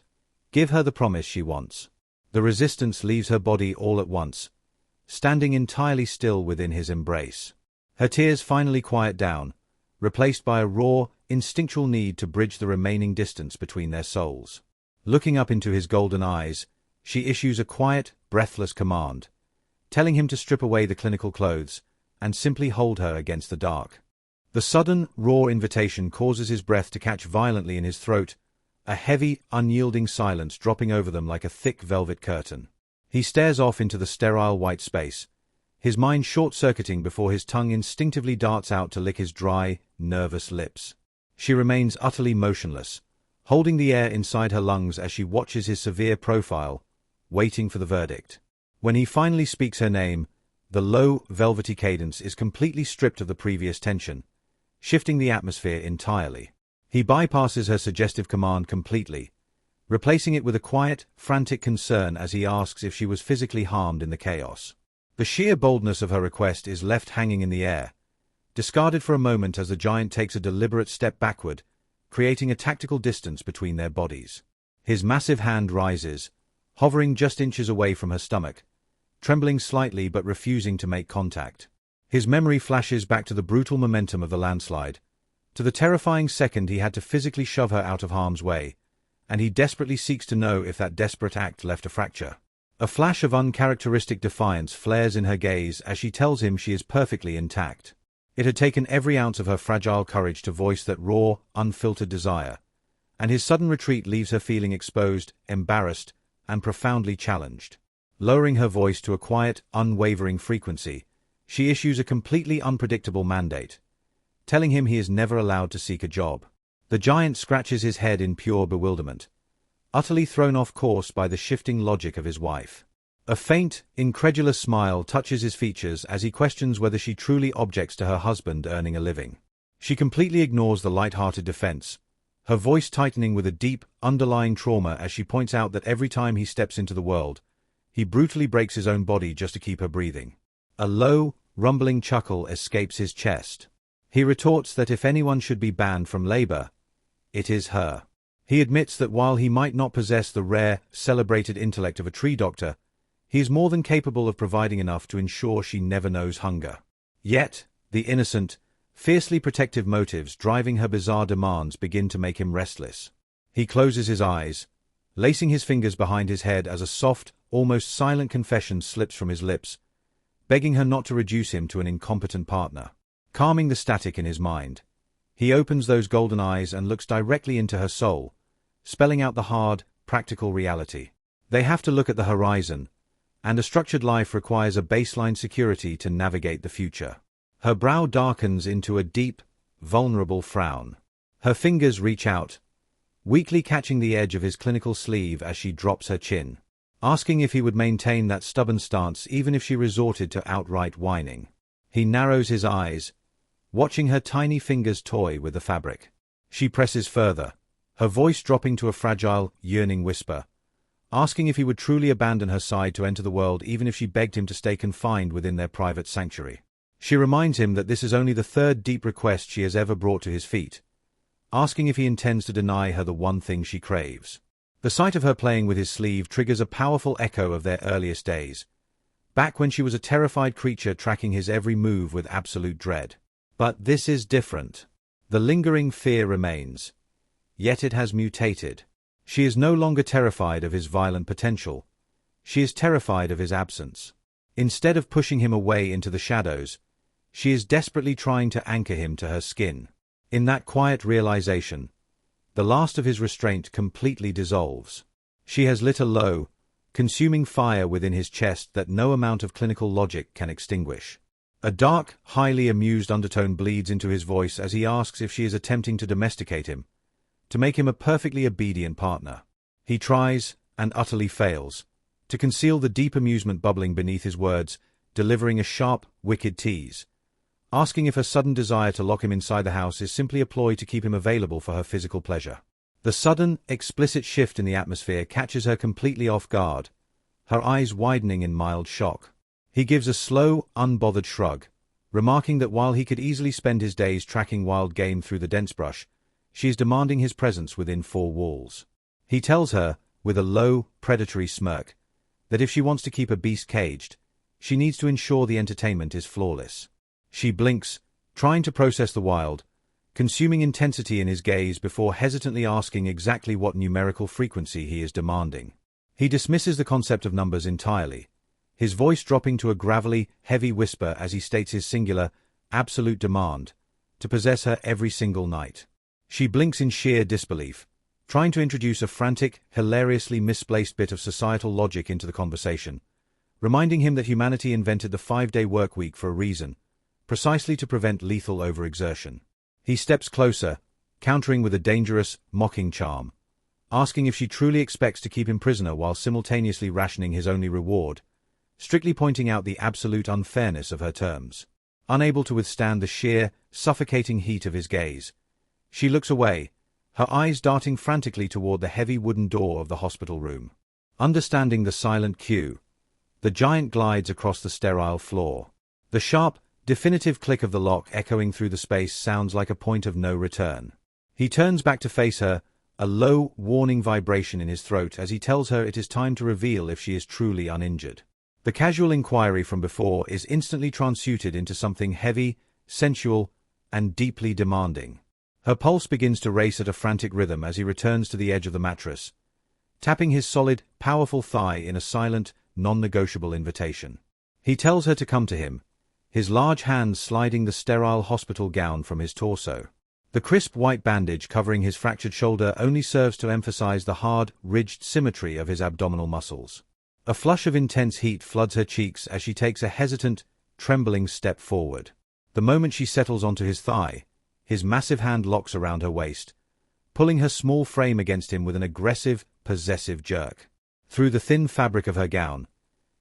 give her the promise she wants. The resistance leaves her body all at once, standing entirely still within his embrace. Her tears finally quiet down, replaced by a raw, instinctual need to bridge the remaining distance between their souls. Looking up into his golden eyes, she issues a quiet, breathless command, telling him to strip away the clinical clothes and simply hold her against the dark. The sudden, raw invitation causes his breath to catch violently in his throat, a heavy, unyielding silence dropping over them like a thick velvet curtain. He stares off into the sterile white space, his mind short-circuiting before his tongue instinctively darts out to lick his dry, nervous lips. She remains utterly motionless, holding the air inside her lungs as she watches his severe profile, waiting for the verdict. When he finally speaks her name, the low, velvety cadence is completely stripped of the previous tension, shifting the atmosphere entirely. He bypasses her suggestive command completely, replacing it with a quiet, frantic concern as he asks if she was physically harmed in the chaos. The sheer boldness of her request is left hanging in the air, discarded for a moment as the giant takes a deliberate step backward, creating a tactical distance between their bodies. His massive hand rises, hovering just inches away from her stomach, trembling slightly but refusing to make contact. His memory flashes back to the brutal momentum of the landslide, to the terrifying second he had to physically shove her out of harm's way, and he desperately seeks to know if that desperate act left a fracture. A flash of uncharacteristic defiance flares in her gaze as she tells him she is perfectly intact. It had taken every ounce of her fragile courage to voice that raw, unfiltered desire, and his sudden retreat leaves her feeling exposed, embarrassed, and profoundly challenged. Lowering her voice to a quiet, unwavering frequency, she issues a completely unpredictable mandate, telling him he is never allowed to seek a job. The giant scratches his head in pure bewilderment, utterly thrown off course by the shifting logic of his wife. A faint, incredulous smile touches his features as he questions whether she truly objects to her husband earning a living. She completely ignores the light-hearted defense, her voice tightening with a deep, underlying trauma as she points out that every time he steps into the world, he brutally breaks his own body just to keep her breathing. A low, rumbling chuckle escapes his chest. He retorts that if anyone should be banned from labor, it is her. He admits that while he might not possess the rare, celebrated intellect of a tree doctor, he is more than capable of providing enough to ensure she never knows hunger. Yet, the innocent, fiercely protective motives driving her bizarre demands begin to make him restless. He closes his eyes, lacing his fingers behind his head as a soft, almost silent confession slips from his lips, begging her not to reduce him to an incompetent partner. Calming the static in his mind, he opens those golden eyes and looks directly into her soul, spelling out the hard, practical reality. They have to look at the horizon, and a structured life requires a baseline security to navigate the future. Her brow darkens into a deep, vulnerable frown. Her fingers reach out, weakly catching the edge of his clinical sleeve as she drops her chin, asking if he would maintain that stubborn stance even if she resorted to outright whining. He narrows his eyes, watching her tiny fingers toy with the fabric. She presses further, her voice dropping to a fragile, yearning whisper, asking if he would truly abandon her side to enter the world even if she begged him to stay confined within their private sanctuary. She reminds him that this is only the third deep request she has ever brought to his feet, asking if he intends to deny her the one thing she craves. The sight of her playing with his sleeve triggers a powerful echo of their earliest days, back when she was a terrified creature tracking his every move with absolute dread. But this is different. The lingering fear remains, yet it has mutated. She is no longer terrified of his violent potential. She is terrified of his absence. Instead of pushing him away into the shadows, she is desperately trying to anchor him to her skin. In that quiet realization, the last of his restraint completely dissolves. She has lit a low, consuming fire within his chest that no amount of clinical logic can extinguish. A dark, highly amused undertone bleeds into his voice as he asks if she is attempting to domesticate him, to make him a perfectly obedient partner. He tries, and utterly fails, to conceal the deep amusement bubbling beneath his words, delivering a sharp, wicked tease, asking if her sudden desire to lock him inside the house is simply a ploy to keep him available for her physical pleasure. The sudden, explicit shift in the atmosphere catches her completely off guard, her eyes widening in mild shock. He gives a slow, unbothered shrug, remarking that while he could easily spend his days tracking wild game through the dense brush, she is demanding his presence within four walls. He tells her, with a low, predatory smirk, that if she wants to keep a beast caged, she needs to ensure the entertainment is flawless. She blinks, trying to process the wild, consuming intensity in his gaze before hesitantly asking exactly what numerical frequency he is demanding. He dismisses the concept of numbers entirely, his voice dropping to a gravelly, heavy whisper as he states his singular, absolute demand to possess her every single night. She blinks in sheer disbelief, trying to introduce a frantic, hilariously misplaced bit of societal logic into the conversation, reminding him that humanity invented the 5-day workweek for a reason, precisely to prevent lethal overexertion. He steps closer, countering with a dangerous, mocking charm, asking if she truly expects to keep him prisoner while simultaneously rationing his only reward, strictly pointing out the absolute unfairness of her terms. Unable to withstand the sheer, suffocating heat of his gaze, she looks away, her eyes darting frantically toward the heavy wooden door of the hospital room. Understanding the silent cue, the giant glides across the sterile floor. The sharp, definitive click of the lock echoing through the space sounds like a point of no return. He turns back to face her, a low, warning vibration in his throat as he tells her it is time to reveal if she is truly uninjured. The casual inquiry from before is instantly transmuted into something heavy, sensual, and deeply demanding. Her pulse begins to race at a frantic rhythm as he returns to the edge of the mattress, tapping his solid, powerful thigh in a silent, non-negotiable invitation. He tells her to come to him, his large hands sliding the sterile hospital gown from his torso. The crisp white bandage covering his fractured shoulder only serves to emphasize the hard, ridged symmetry of his abdominal muscles. A flush of intense heat floods her cheeks as she takes a hesitant, trembling step forward. The moment she settles onto his thigh, his massive hand locks around her waist, pulling her small frame against him with an aggressive, possessive jerk. Through the thin fabric of her gown,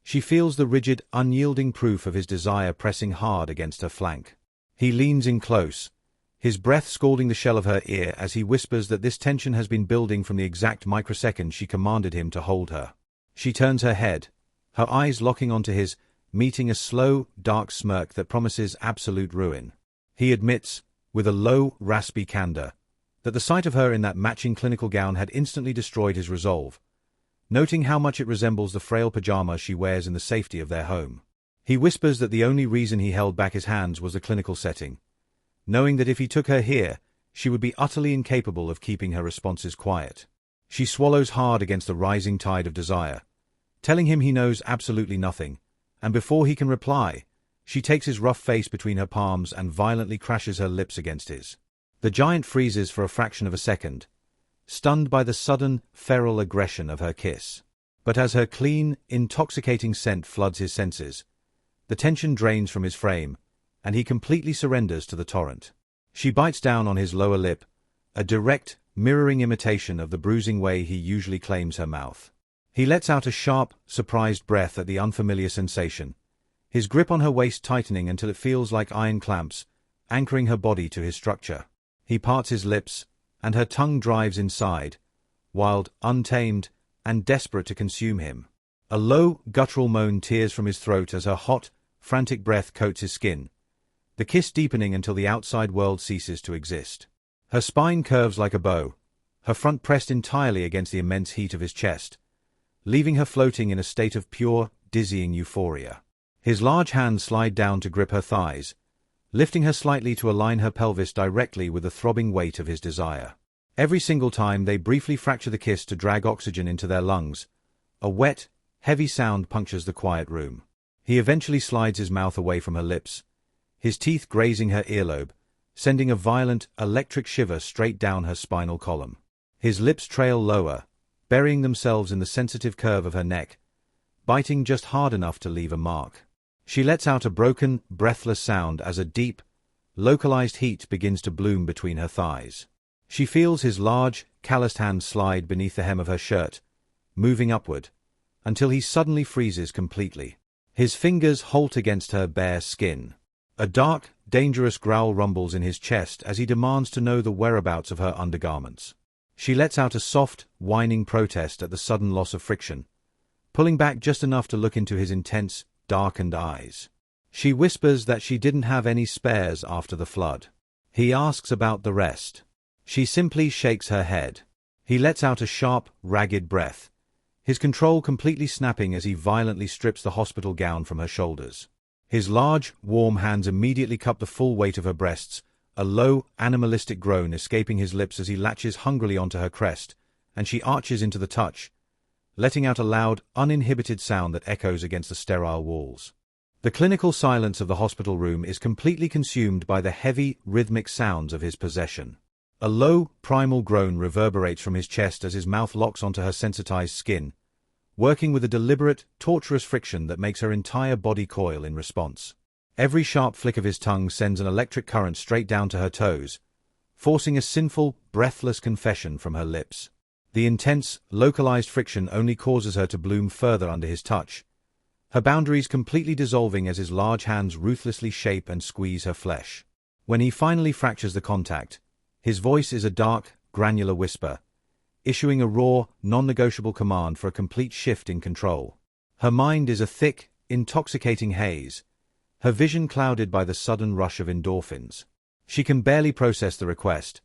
she feels the rigid, unyielding proof of his desire pressing hard against her flank. He leans in close, his breath scalding the shell of her ear as he whispers that this tension has been building from the exact microsecond she commanded him to hold her. She turns her head, her eyes locking onto his, meeting a slow, dark smirk that promises absolute ruin. He admits, with a low, raspy candor, that the sight of her in that matching clinical gown had instantly destroyed his resolve, noting how much it resembles the frail pajama she wears in the safety of their home. He whispers that the only reason he held back his hands was the clinical setting, knowing that if he took her here, she would be utterly incapable of keeping her responses quiet. She swallows hard against the rising tide of desire, telling him he knows absolutely nothing, and before he can reply, she takes his rough face between her palms and violently crashes her lips against his. The giant freezes for a fraction of a second, stunned by the sudden, feral aggression of her kiss. But as her clean, intoxicating scent floods his senses, the tension drains from his frame, and he completely surrenders to the torrent. She bites down on his lower lip, a direct, mirroring imitation of the bruising way he usually claims her mouth. He lets out a sharp, surprised breath at the unfamiliar sensation, his grip on her waist tightening until it feels like iron clamps, anchoring her body to his structure. He parts his lips, and her tongue drives inside, wild, untamed, and desperate to consume him. A low, guttural moan tears from his throat as her hot, frantic breath coats his skin, the kiss deepening until the outside world ceases to exist. Her spine curves like a bow, her front pressed entirely against the immense heat of his chest, leaving her floating in a state of pure, dizzying euphoria. His large hands slide down to grip her thighs, lifting her slightly to align her pelvis directly with the throbbing weight of his desire. Every single time they briefly fracture the kiss to drag oxygen into their lungs, a wet, heavy sound punctures the quiet room. He eventually slides his mouth away from her lips, his teeth grazing her earlobe, sending a violent, electric shiver straight down her spinal column. His lips trail lower, burying themselves in the sensitive curve of her neck, biting just hard enough to leave a mark. She lets out a broken, breathless sound as a deep, localized heat begins to bloom between her thighs. She feels his large, calloused hand slide beneath the hem of her shirt, moving upward, until he suddenly freezes completely. His fingers halt against her bare skin. A dark, dangerous growl rumbles in his chest as he demands to know the whereabouts of her undergarments. She lets out a soft, whining protest at the sudden loss of friction, pulling back just enough to look into his intense, darkened eyes. She whispers that she didn't have any spares after the flood. He asks about the rest. She simply shakes her head. He lets out a sharp, ragged breath, his control completely snapping as he violently strips the hospital gown from her shoulders. His large, warm hands immediately cup the full weight of her breasts, a low, animalistic groan escaping his lips as he latches hungrily onto her crest, and she arches into the touch, letting out a loud, uninhibited sound that echoes against the sterile walls. The clinical silence of the hospital room is completely consumed by the heavy, rhythmic sounds of his possession. A low, primal groan reverberates from his chest as his mouth locks onto her sensitized skin, working with a deliberate, torturous friction that makes her entire body coil in response. Every sharp flick of his tongue sends an electric current straight down to her toes, forcing a sinful, breathless confession from her lips. The intense, localized friction only causes her to bloom further under his touch, her boundaries completely dissolving as his large hands ruthlessly shape and squeeze her flesh. When he finally fractures the contact, his voice is a dark, granular whisper, issuing a raw, non-negotiable command for a complete shift in control. Her mind is a thick, intoxicating haze, her vision clouded by the sudden rush of endorphins. She can barely process the request,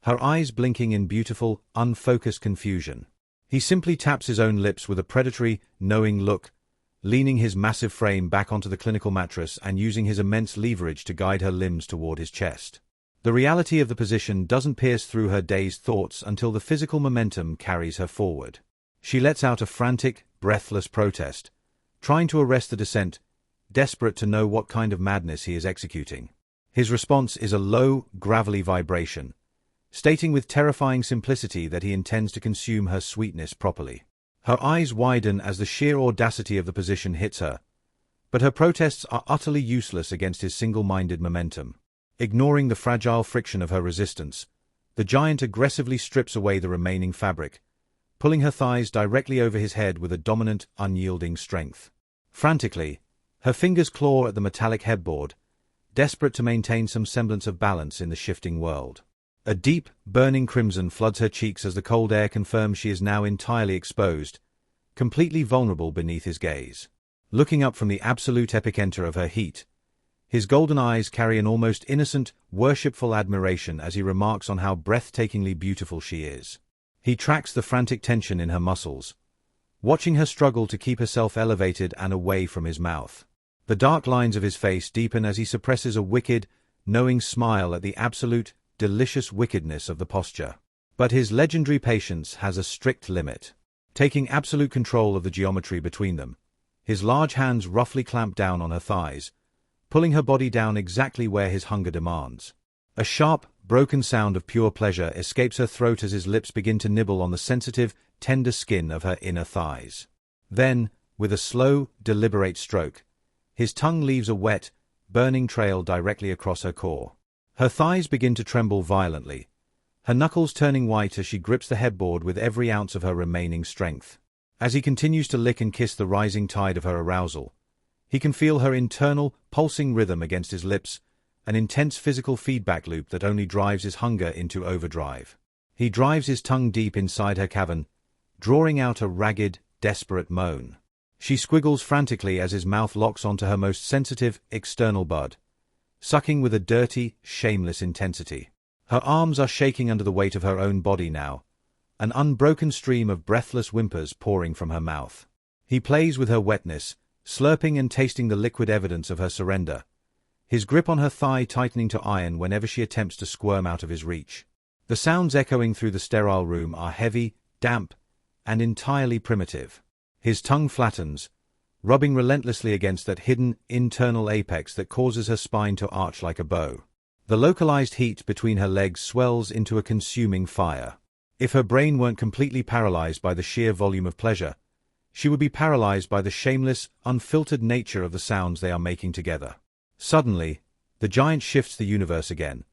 her eyes blinking in beautiful, unfocused confusion. He simply taps his own lips with a predatory, knowing look, leaning his massive frame back onto the clinical mattress and using his immense leverage to guide her limbs toward his chest. The reality of the position doesn't pierce through her dazed thoughts until the physical momentum carries her forward. She lets out a frantic, breathless protest, trying to arrest the descent, desperate to know what kind of madness he is executing. His response is a low, gravelly vibration, stating with terrifying simplicity that he intends to consume her sweetness properly. Her eyes widen as the sheer audacity of the position hits her, but her protests are utterly useless against his single-minded momentum. Ignoring the fragile friction of her resistance, the giant aggressively strips away the remaining fabric, pulling her thighs directly over his head with a dominant, unyielding strength. Frantically, her fingers claw at the metallic headboard, desperate to maintain some semblance of balance in the shifting world. A deep, burning crimson floods her cheeks as the cold air confirms she is now entirely exposed, completely vulnerable beneath his gaze. Looking up from the absolute epicenter of her heat, his golden eyes carry an almost innocent, worshipful admiration as he remarks on how breathtakingly beautiful she is. He tracks the frantic tension in her muscles, watching her struggle to keep herself elevated and away from his mouth. The dark lines of his face deepen as he suppresses a wicked, knowing smile at the absolute, delicious wickedness of the posture. But his legendary patience has a strict limit. Taking absolute control of the geometry between them, his large hands roughly clamp down on her thighs, pulling her body down exactly where his hunger demands. A sharp, broken sound of pure pleasure escapes her throat as his lips begin to nibble on the sensitive, tender skin of her inner thighs. Then, with a slow, deliberate stroke, his tongue leaves a wet, burning trail directly across her core. Her thighs begin to tremble violently, her knuckles turning white as she grips the headboard with every ounce of her remaining strength. As he continues to lick and kiss the rising tide of her arousal, he can feel her internal, pulsing rhythm against his lips, an intense physical feedback loop that only drives his hunger into overdrive. He drives his tongue deep inside her cavern, drawing out a ragged, desperate moan. She squiggles frantically as his mouth locks onto her most sensitive, external bud, sucking with a dirty, shameless intensity. Her arms are shaking under the weight of her own body now, an unbroken stream of breathless whimpers pouring from her mouth. He plays with her wetness, slurping and tasting the liquid evidence of her surrender, his grip on her thigh tightening to iron whenever she attempts to squirm out of his reach. The sounds echoing through the sterile room are heavy, damp, and entirely primitive. His tongue flattens, rubbing relentlessly against that hidden, internal apex that causes her spine to arch like a bow. The localized heat between her legs swells into a consuming fire. If her brain weren't completely paralyzed by the sheer volume of pleasure, she would be paralyzed by the shameless, unfiltered nature of the sounds they are making together. Suddenly, the giant shifts the universe again,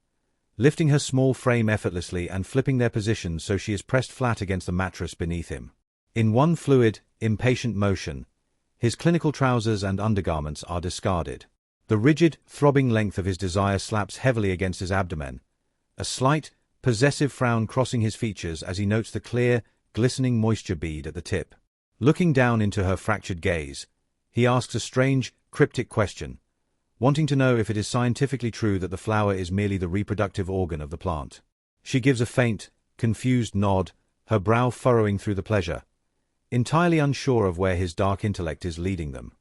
lifting her small frame effortlessly and flipping their positions so she is pressed flat against the mattress beneath him. In one fluid, impatient motion, his clinical trousers and undergarments are discarded. The rigid, throbbing length of his desire slaps heavily against his abdomen, a slight, possessive frown crossing his features as he notes the clear, glistening moisture bead at the tip. Looking down into her fractured gaze, He asks a strange, cryptic question, wanting to know if it is scientifically true that the flower is merely the reproductive organ of the plant. She gives a faint, confused nod, her brow furrowing through the pleasure, entirely unsure of where his dark intellect is leading them.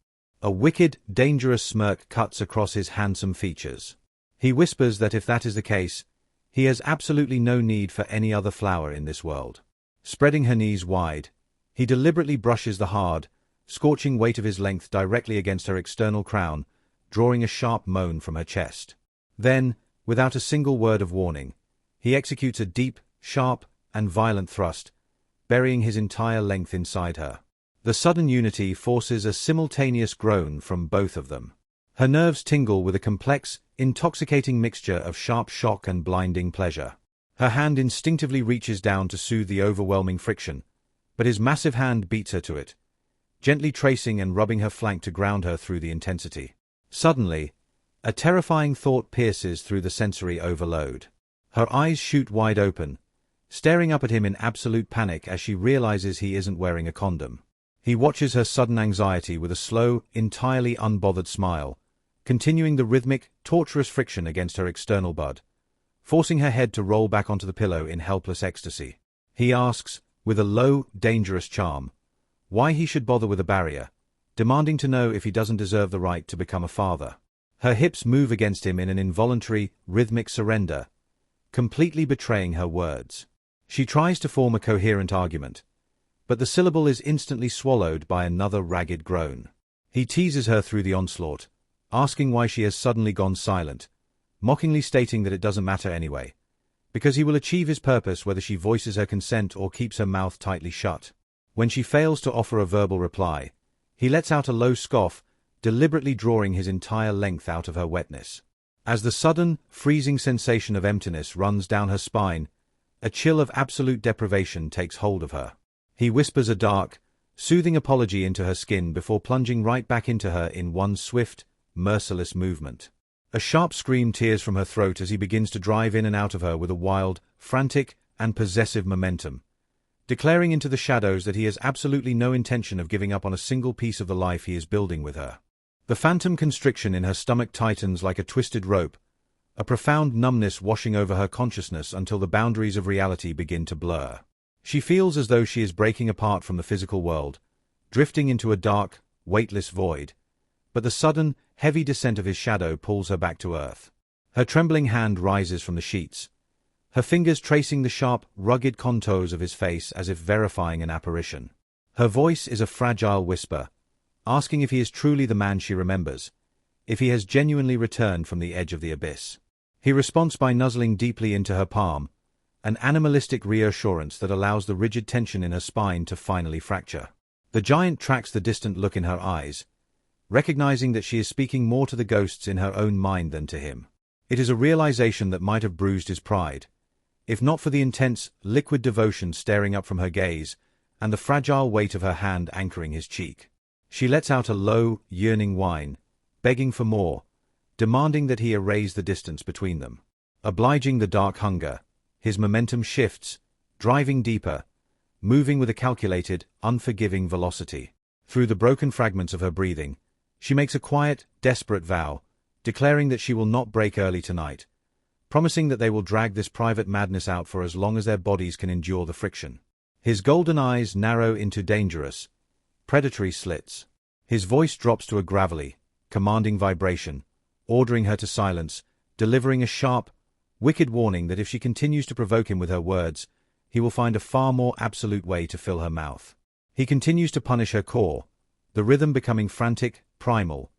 A wicked, dangerous smirk cuts across his handsome features. He whispers that if that is the case, he has absolutely no need for any other flower in this world. Spreading her knees wide, he deliberately brushes the hard, scorching weight of his length directly against her external crown, drawing a sharp moan from her chest. Then, without a single word of warning, he executes a deep, sharp, and violent thrust, burying his entire length inside her. The sudden unity forces a simultaneous groan from both of them. Her nerves tingle with a complex, intoxicating mixture of sharp shock and blinding pleasure. Her hand instinctively reaches down to soothe the overwhelming friction, but his massive hand beats her to it, gently tracing and rubbing her flank to ground her through the intensity. Suddenly, a terrifying thought pierces through the sensory overload. Her eyes shoot wide open, staring up at him in absolute panic as she realizes he isn't wearing a condom. He watches her sudden anxiety with a slow, entirely unbothered smile, continuing the rhythmic, torturous friction against her external bud, forcing her head to roll back onto the pillow in helpless ecstasy. He asks, with a low, dangerous charm, why he should bother with a barrier, demanding to know if he doesn't deserve the right to become a father. Her hips move against him in an involuntary, rhythmic surrender, completely betraying her words. She tries to form a coherent argument, but the syllable is instantly swallowed by another ragged groan. He teases her through the onslaught, asking why she has suddenly gone silent, mockingly stating that it doesn't matter anyway, because he will achieve his purpose whether she voices her consent or keeps her mouth tightly shut. When she fails to offer a verbal reply, he lets out a low scoff, deliberately drawing his entire length out of her wetness. As the sudden, freezing sensation of emptiness runs down her spine, a chill of absolute deprivation takes hold of her. He whispers a dark, soothing apology into her skin before plunging right back into her in one swift, merciless movement. A sharp scream tears from her throat as he begins to drive in and out of her with a wild, frantic, and possessive momentum, declaring into the shadows that he has absolutely no intention of giving up on a single piece of the life he is building with her. The phantom constriction in her stomach tightens like a twisted rope, a profound numbness washing over her consciousness until the boundaries of reality begin to blur. She feels as though she is breaking apart from the physical world, drifting into a dark, weightless void, but the sudden, heavy descent of his shadow pulls her back to earth. Her trembling hand rises from the sheets, her fingers tracing the sharp, rugged contours of his face as if verifying an apparition. Her voice is a fragile whisper, asking if he is truly the man she remembers, if he has genuinely returned from the edge of the abyss. He responds by nuzzling deeply into her palm, an animalistic reassurance that allows the rigid tension in her spine to finally fracture. The giant tracks the distant look in her eyes, recognizing that she is speaking more to the ghosts in her own mind than to him. It is a realization that might have bruised his pride, if not for the intense, liquid devotion staring up from her gaze and the fragile weight of her hand anchoring his cheek. She lets out a low, yearning whine, begging for more, demanding that he erase the distance between them. Obliging the dark hunger, his momentum shifts, driving deeper, moving with a calculated, unforgiving velocity. Through the broken fragments of her breathing, she makes a quiet, desperate vow, declaring that she will not break early tonight, promising that they will drag this private madness out for as long as their bodies can endure the friction. His golden eyes narrow into dangerous, predatory slits. His voice drops to a gravelly, commanding vibration, ordering her to silence, delivering a sharp, wicked warning that if she continues to provoke him with her words, he will find a far more absolute way to fill her mouth. He continues to punish her core, the rhythm becoming frantic, primal,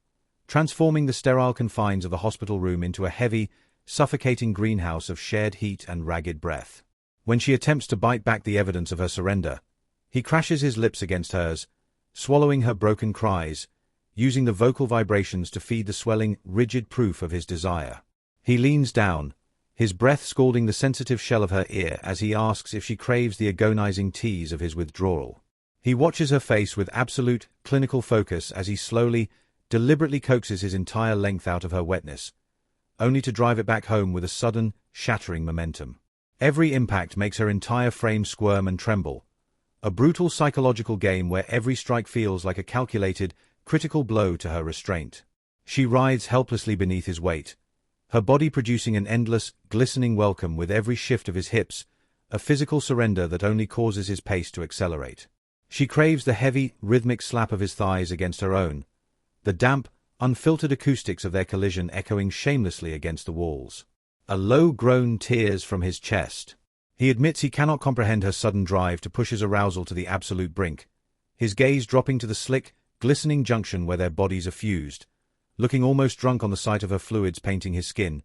transforming the sterile confines of the hospital room into a heavy, suffocating greenhouse of shared heat and ragged breath. When she attempts to bite back the evidence of her surrender, he crashes his lips against hers, swallowing her broken cries, using the vocal vibrations to feed the swelling, rigid proof of his desire. He leans down, his breath scalding the sensitive shell of her ear as he asks if she craves the agonizing tease of his withdrawal. He watches her face with absolute, clinical focus as he slowly, deliberately coaxes his entire length out of her wetness, only to drive it back home with a sudden, shattering momentum. Every impact makes her entire frame squirm and tremble, a brutal psychological game where every strike feels like a calculated, critical blow to her restraint. She writhes helplessly beneath his weight, her body producing an endless, glistening welcome with every shift of his hips, a physical surrender that only causes his pace to accelerate. She craves the heavy, rhythmic slap of his thighs against her own, the damp, unfiltered acoustics of their collision echoing shamelessly against the walls. A low groan tears from his chest. He admits he cannot comprehend her sudden drive to push his arousal to the absolute brink, his gaze dropping to the slick, glistening junction where their bodies are fused, looking almost drunk on the sight of her fluids painting his skin,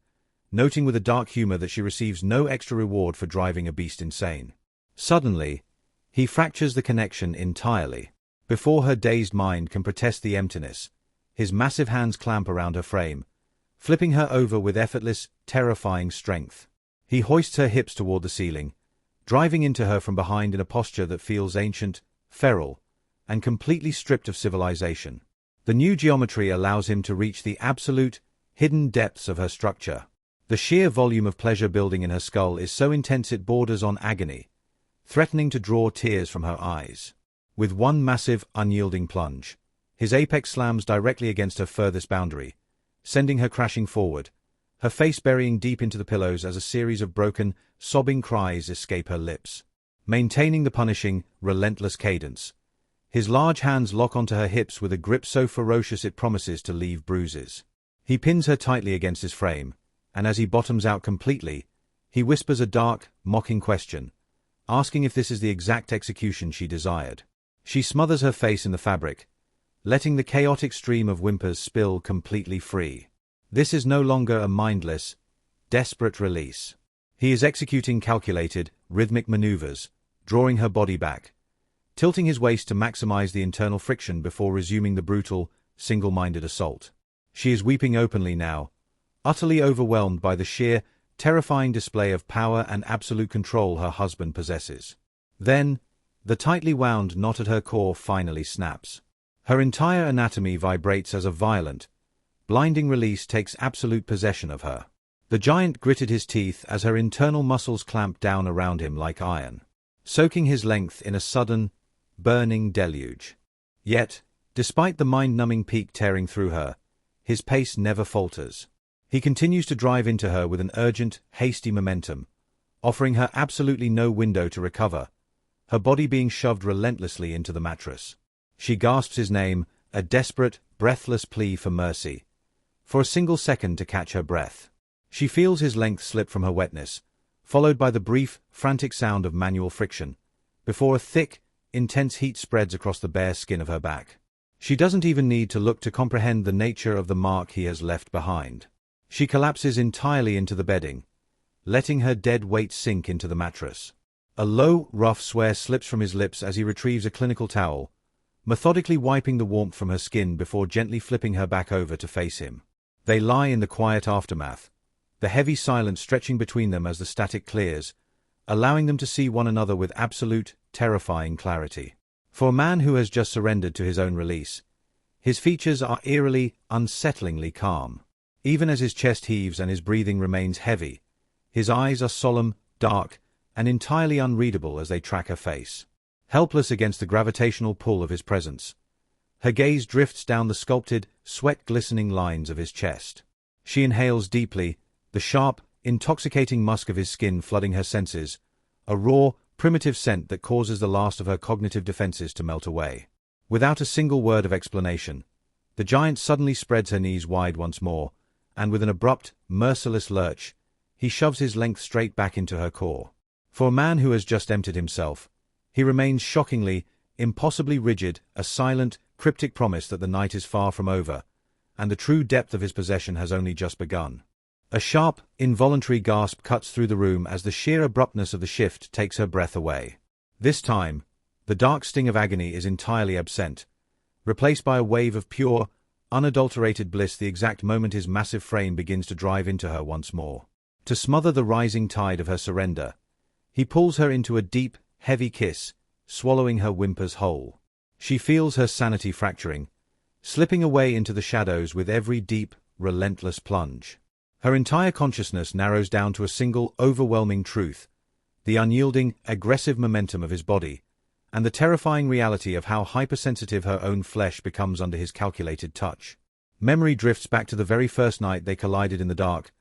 noting with a dark humor that she receives no extra reward for driving a beast insane. Suddenly, he fractures the connection entirely. Before her dazed mind can protest the emptiness, his massive hands clamp around her frame, flipping her over with effortless, terrifying strength. He hoists her hips toward the ceiling, driving into her from behind in a posture that feels ancient, feral, and completely stripped of civilization. The new geometry allows him to reach the absolute, hidden depths of her structure. The sheer volume of pleasure building in her skull is so intense it borders on agony, threatening to draw tears from her eyes. With one massive, unyielding plunge, his apex slams directly against her furthest boundary, sending her crashing forward, her face burying deep into the pillows as a series of broken, sobbing cries escape her lips. Maintaining the punishing, relentless cadence, his large hands lock onto her hips with a grip so ferocious it promises to leave bruises. He pins her tightly against his frame, and as he bottoms out completely, he whispers a dark, mocking question, asking if this is the exact execution she desired. She smothers her face in the fabric, letting the chaotic stream of whimpers spill completely free. This is no longer a mindless, desperate release. He is executing calculated, rhythmic maneuvers, drawing her body back, tilting his waist to maximize the internal friction before resuming the brutal, single-minded assault. She is weeping openly now, utterly overwhelmed by the sheer, terrifying display of power and absolute control her husband possesses. Then, the tightly wound knot at her core finally snaps. Her entire anatomy vibrates as a violent, blinding release takes absolute possession of her. The giant gritted his teeth as her internal muscles clamped down around him like iron, soaking his length in a sudden, burning deluge. Yet, despite the mind-numbing peak tearing through her, his pace never falters. He continues to drive into her with an urgent, hasty momentum, offering her absolutely no window to recover, her body being shoved relentlessly into the mattress. She gasps his name, a desperate, breathless plea for mercy, for a single second to catch her breath. She feels his length slip from her wetness, followed by the brief, frantic sound of manual friction, before a thick, intense heat spreads across the bare skin of her back. She doesn't even need to look to comprehend the nature of the mark he has left behind. She collapses entirely into the bedding, letting her dead weight sink into the mattress. A low, rough swear slips from his lips as he retrieves a clinical towel, methodically wiping the warmth from her skin before gently flipping her back over to face him. They lie in the quiet aftermath, the heavy silence stretching between them as the static clears, allowing them to see one another with absolute, terrifying clarity. For a man who has just surrendered to his own release, his features are eerily, unsettlingly calm. Even as his chest heaves and his breathing remains heavy, his eyes are solemn, dark, and entirely unreadable as they track her face. Helpless against the gravitational pull of his presence, her gaze drifts down the sculpted, sweat-glistening lines of his chest. She inhales deeply, the sharp, intoxicating musk of his skin flooding her senses, a raw, primitive scent that causes the last of her cognitive defenses to melt away. Without a single word of explanation, the giant suddenly spreads her knees wide once more, and with an abrupt, merciless lurch, he shoves his length straight back into her core. For a man who has just emptied himself, he remains shockingly, impossibly rigid, a silent, cryptic promise that the night is far from over, and the true depth of his possession has only just begun. A sharp, involuntary gasp cuts through the room as the sheer abruptness of the shift takes her breath away. This time, the dark sting of agony is entirely absent, replaced by a wave of pure, unadulterated bliss the exact moment his massive frame begins to drive into her once more. To smother the rising tide of her surrender, he pulls her into a deep, heavy kiss, swallowing her whimpers whole. She feels her sanity fracturing, slipping away into the shadows with every deep, relentless plunge. Her entire consciousness narrows down to a single, overwhelming truth, the unyielding, aggressive momentum of his body, and the terrifying reality of how hypersensitive her own flesh becomes under his calculated touch. Memory drifts back to the very first night they collided in the dark,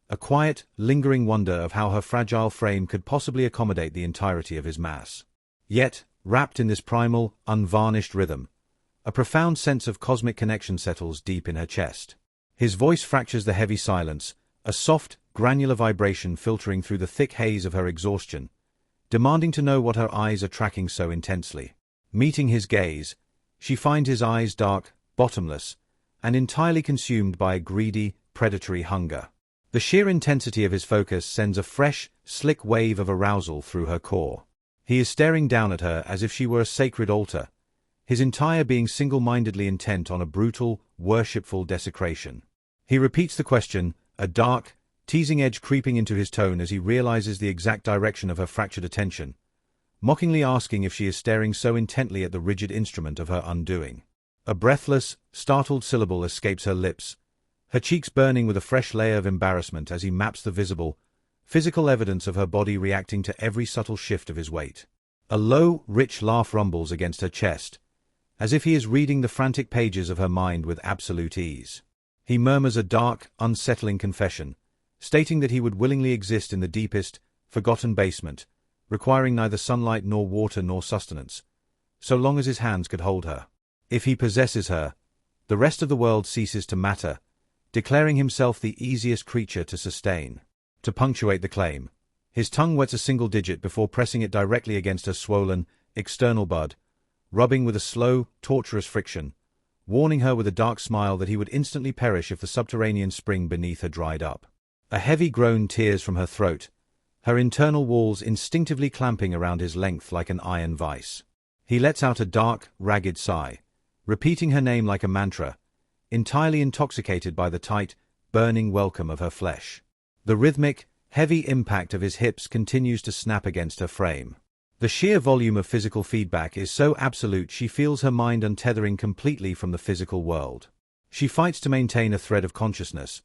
a quiet, lingering wonder of how her fragile frame could possibly accommodate the entirety of his mass. Yet, wrapped in this primal, unvarnished rhythm, a profound sense of cosmic connection settles deep in her chest. His voice fractures the heavy silence, a soft, granular vibration filtering through the thick haze of her exhaustion, demanding to know what her eyes are tracking so intensely. Meeting his gaze, she finds his eyes dark, bottomless, and entirely consumed by a greedy, predatory hunger. The sheer intensity of his focus sends a fresh, slick wave of arousal through her core. He is staring down at her as if she were a sacred altar, his entire being single-mindedly intent on a brutal, worshipful desecration. He repeats the question, a dark, teasing edge creeping into his tone as he realizes the exact direction of her fractured attention, mockingly asking if she is staring so intently at the rigid instrument of her undoing. A breathless, startled syllable escapes her lips, her cheeks burning with a fresh layer of embarrassment as he maps the visible, physical evidence of her body reacting to every subtle shift of his weight. A low, rich laugh rumbles against her chest, as if he is reading the frantic pages of her mind with absolute ease. He murmurs a dark, unsettling confession, stating that he would willingly exist in the deepest, forgotten basement, requiring neither sunlight nor water nor sustenance, so long as his hands could hold her. If he possesses her, the rest of the world ceases to matter, declaring himself the easiest creature to sustain. To punctuate the claim, his tongue wets a single digit before pressing it directly against her swollen, external bud, rubbing with a slow, torturous friction, warning her with a dark smile that he would instantly perish if the subterranean spring beneath her dried up. A heavy groan tears from her throat, her internal walls instinctively clamping around his length like an iron vice. He lets out a dark, ragged sigh, repeating her name like a mantra, entirely intoxicated by the tight, burning welcome of her flesh. The rhythmic, heavy impact of his hips continues to snap against her frame. The sheer volume of physical feedback is so absolute she feels her mind untethering completely from the physical world. She fights to maintain a thread of consciousness,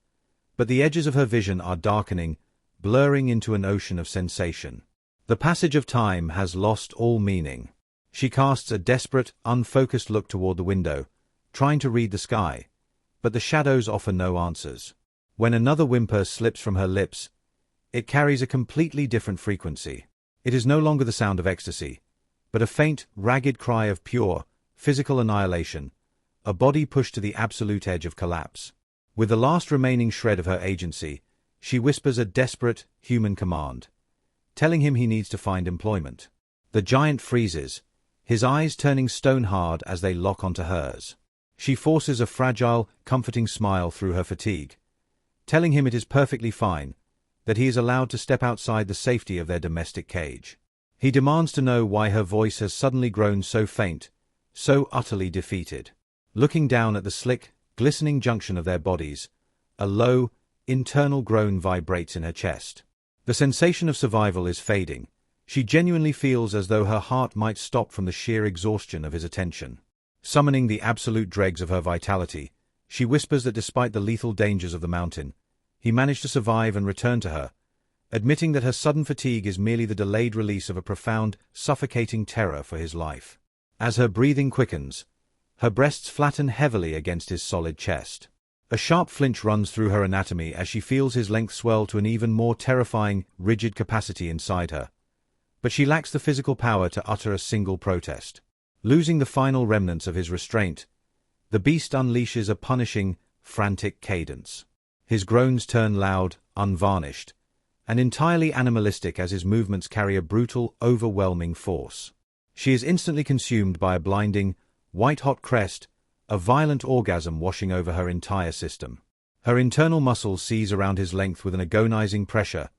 but the edges of her vision are darkening, blurring into an ocean of sensation. The passage of time has lost all meaning. She casts a desperate, unfocused look toward the window, trying to read the sky, but the shadows offer no answers. When another whimper slips from her lips, it carries a completely different frequency. It is no longer the sound of ecstasy, but a faint, ragged cry of pure, physical annihilation, a body pushed to the absolute edge of collapse. With the last remaining shred of her agency, she whispers a desperate, human command, telling him he needs to find employment. The giant freezes, his eyes turning stone-hard as they lock onto hers. She forces a fragile, comforting smile through her fatigue, telling him it is perfectly fine, that he is allowed to step outside the safety of their domestic cage. He demands to know why her voice has suddenly grown so faint, so utterly defeated. Looking down at the slick, glistening junction of their bodies, a low, internal groan vibrates in her chest. The sensation of survival is fading. She genuinely feels as though her heart might stop from the sheer exhaustion of his attention. Summoning the absolute dregs of her vitality, she whispers that despite the lethal dangers of the mountain, he managed to survive and return to her, admitting that her sudden fatigue is merely the delayed release of a profound, suffocating terror for his life. As her breathing quickens, her breasts flatten heavily against his solid chest. A sharp flinch runs through her anatomy as she feels his length swell to an even more terrifying, rigid capacity inside her. But she lacks the physical power to utter a single protest. Losing the final remnants of his restraint, the beast unleashes a punishing, frantic cadence. His groans turn loud, unvarnished, and entirely animalistic as his movements carry a brutal, overwhelming force. She is instantly consumed by a blinding, white-hot crest, a violent orgasm washing over her entire system. Her internal muscles seize around his length with an agonizing pressure,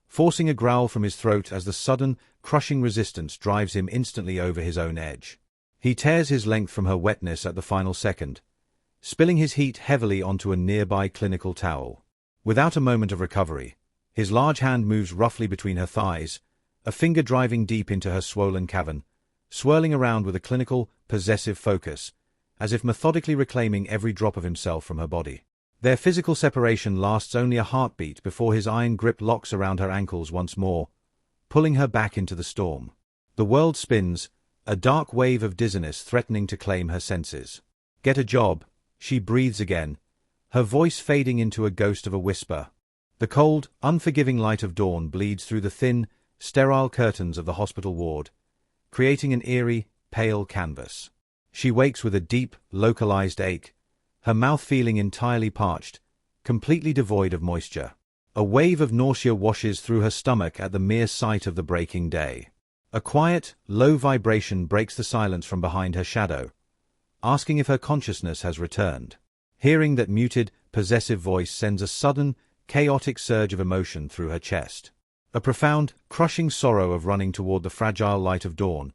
forcing a growl from his throat as the sudden, crushing resistance drives him instantly over his own edge. He tears his length from her wetness at the final second, spilling his heat heavily onto a nearby clinical towel. Without a moment of recovery, his large hand moves roughly between her thighs, a finger driving deep into her swollen cavern, swirling around with a clinical, possessive focus, as if methodically reclaiming every drop of himself from her body. Their physical separation lasts only a heartbeat before his iron grip locks around her ankles once more, pulling her back into the storm. The world spins, a dark wave of dizziness threatening to claim her senses. "Get a job," she breathes again, her voice fading into a ghost of a whisper. The cold, unforgiving light of dawn bleeds through the thin, sterile curtains of the hospital ward, creating an eerie, pale canvas. She wakes with a deep, localized ache, her mouth feeling entirely parched, completely devoid of moisture. A wave of nausea washes through her stomach at the mere sight of the breaking day. A quiet, low vibration breaks the silence from behind her shadow, asking if her consciousness has returned. Hearing that muted, possessive voice sends a sudden, chaotic surge of emotion through her chest. A profound, crushing sorrow of running toward the fragile light of dawn,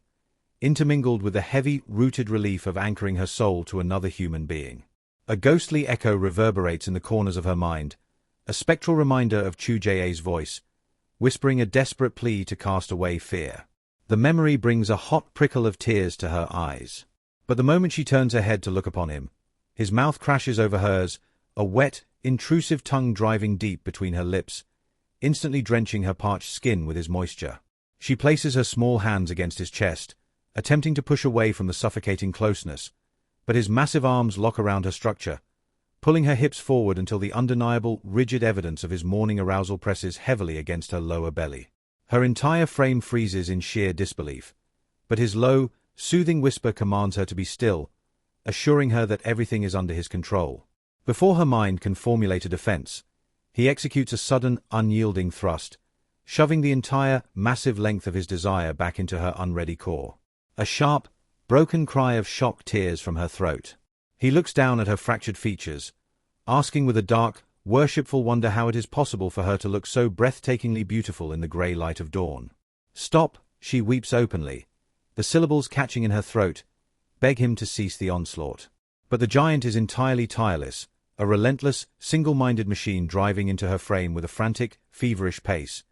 intermingled with the heavy-rooted relief of anchoring her soul to another human being. A ghostly echo reverberates in the corners of her mind, a spectral reminder of Kwon Chae-woo's voice, whispering a desperate plea to cast away fear. The memory brings a hot prickle of tears to her eyes. But the moment she turns her head to look upon him, his mouth crashes over hers, a wet, intrusive tongue driving deep between her lips, instantly drenching her parched skin with his moisture. She places her small hands against his chest, attempting to push away from the suffocating closeness, but his massive arms lock around her structure, pulling her hips forward until the undeniable, rigid evidence of his morning arousal presses heavily against her lower belly. Her entire frame freezes in sheer disbelief, but his low, soothing whisper commands her to be still, assuring her that everything is under his control. Before her mind can formulate a defense, he executes a sudden, unyielding thrust, shoving the entire, massive length of his desire back into her unready core. A sharp, broken cry of shock tears from her throat. He looks down at her fractured features, asking with a dark, worshipful wonder how it is possible for her to look so breathtakingly beautiful in the grey light of dawn. "Stop," she weeps openly, the syllables catching in her throat, beg him to cease the onslaught. But the giant is entirely tireless, a relentless, single-minded machine driving into her frame with a frantic, feverish pace,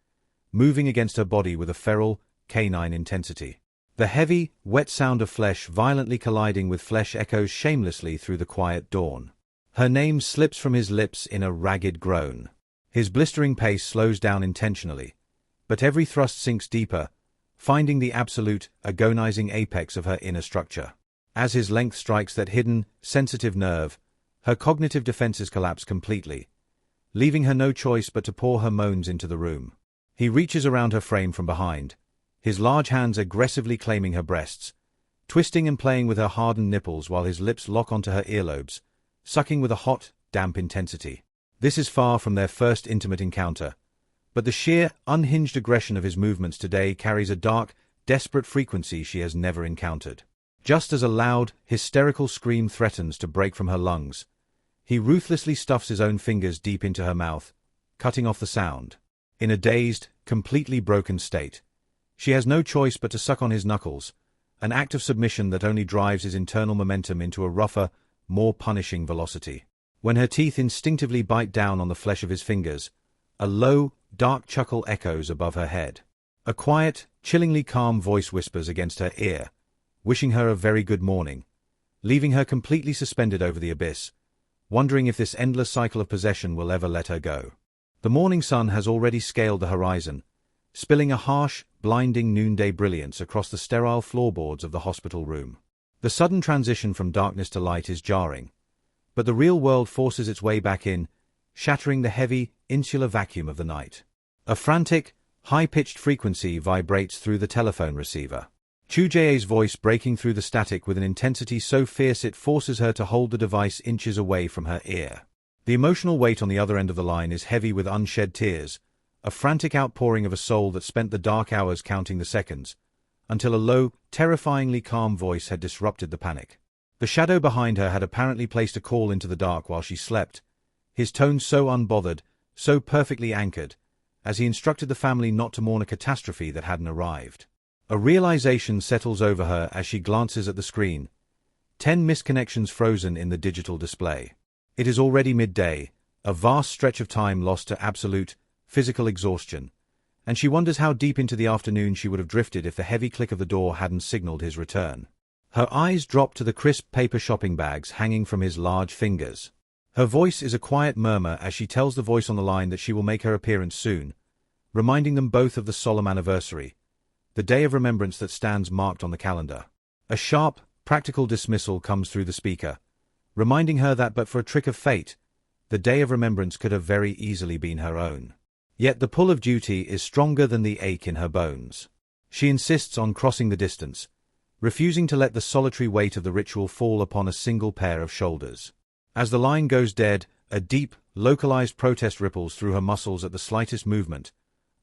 moving against her body with a feral, canine intensity. The heavy, wet sound of flesh violently colliding with flesh echoes shamelessly through the quiet dawn. Her name slips from his lips in a ragged groan. His blistering pace slows down intentionally, but every thrust sinks deeper, finding the absolute, agonizing apex of her inner structure. As his length strikes that hidden, sensitive nerve, her cognitive defenses collapse completely, leaving her no choice but to pour her moans into the room. He reaches around her frame from behind, his large hands aggressively claiming her breasts, twisting and playing with her hardened nipples while his lips lock onto her earlobes, sucking with a hot, damp intensity. This is far from their first intimate encounter, but the sheer, unhinged aggression of his movements today carries a dark, desperate frequency she has never encountered. Just as a loud, hysterical scream threatens to break from her lungs, he ruthlessly stuffs his own fingers deep into her mouth, cutting off the sound. In a dazed, completely broken state, she has no choice but to suck on his knuckles, an act of submission that only drives his internal momentum into a rougher, more punishing velocity. When her teeth instinctively bite down on the flesh of his fingers, a low, dark chuckle echoes above her head. A quiet, chillingly calm voice whispers against her ear, wishing her a very good morning, leaving her completely suspended over the abyss, wondering if this endless cycle of possession will ever let her go. The morning sun has already scaled the horizon, spilling a harsh, blinding noonday brilliance across the sterile floorboards of the hospital room. The sudden transition from darkness to light is jarring, but the real world forces its way back in, shattering the heavy, insular vacuum of the night. A frantic, high-pitched frequency vibrates through the telephone receiver. Kwon Chae-woo's voice breaking through the static with an intensity so fierce it forces her to hold the device inches away from her ear. The emotional weight on the other end of the line is heavy with unshed tears, a frantic outpouring of a soul that spent the dark hours counting the seconds, until a low, terrifyingly calm voice had disrupted the panic. The shadow behind her had apparently placed a call into the dark while she slept, his tone so unbothered, so perfectly anchored, as he instructed the family not to mourn a catastrophe that hadn't arrived. A realization settles over her as she glances at the screen, 10 missed connections frozen in the digital display. It is already midday, a vast stretch of time lost to absolute, physical exhaustion, and she wonders how deep into the afternoon she would have drifted if the heavy click of the door hadn't signaled his return. Her eyes drop to the crisp paper shopping bags hanging from his large fingers. Her voice is a quiet murmur as she tells the voice on the line that she will make her appearance soon, reminding them both of the solemn anniversary, the day of remembrance that stands marked on the calendar. A sharp, practical dismissal comes through the speaker, reminding her that but for a trick of fate, the day of remembrance could have very easily been her own. Yet the pull of duty is stronger than the ache in her bones. She insists on crossing the distance, refusing to let the solitary weight of the ritual fall upon a single pair of shoulders. As the line goes dead, a deep, localized protest ripples through her muscles at the slightest movement,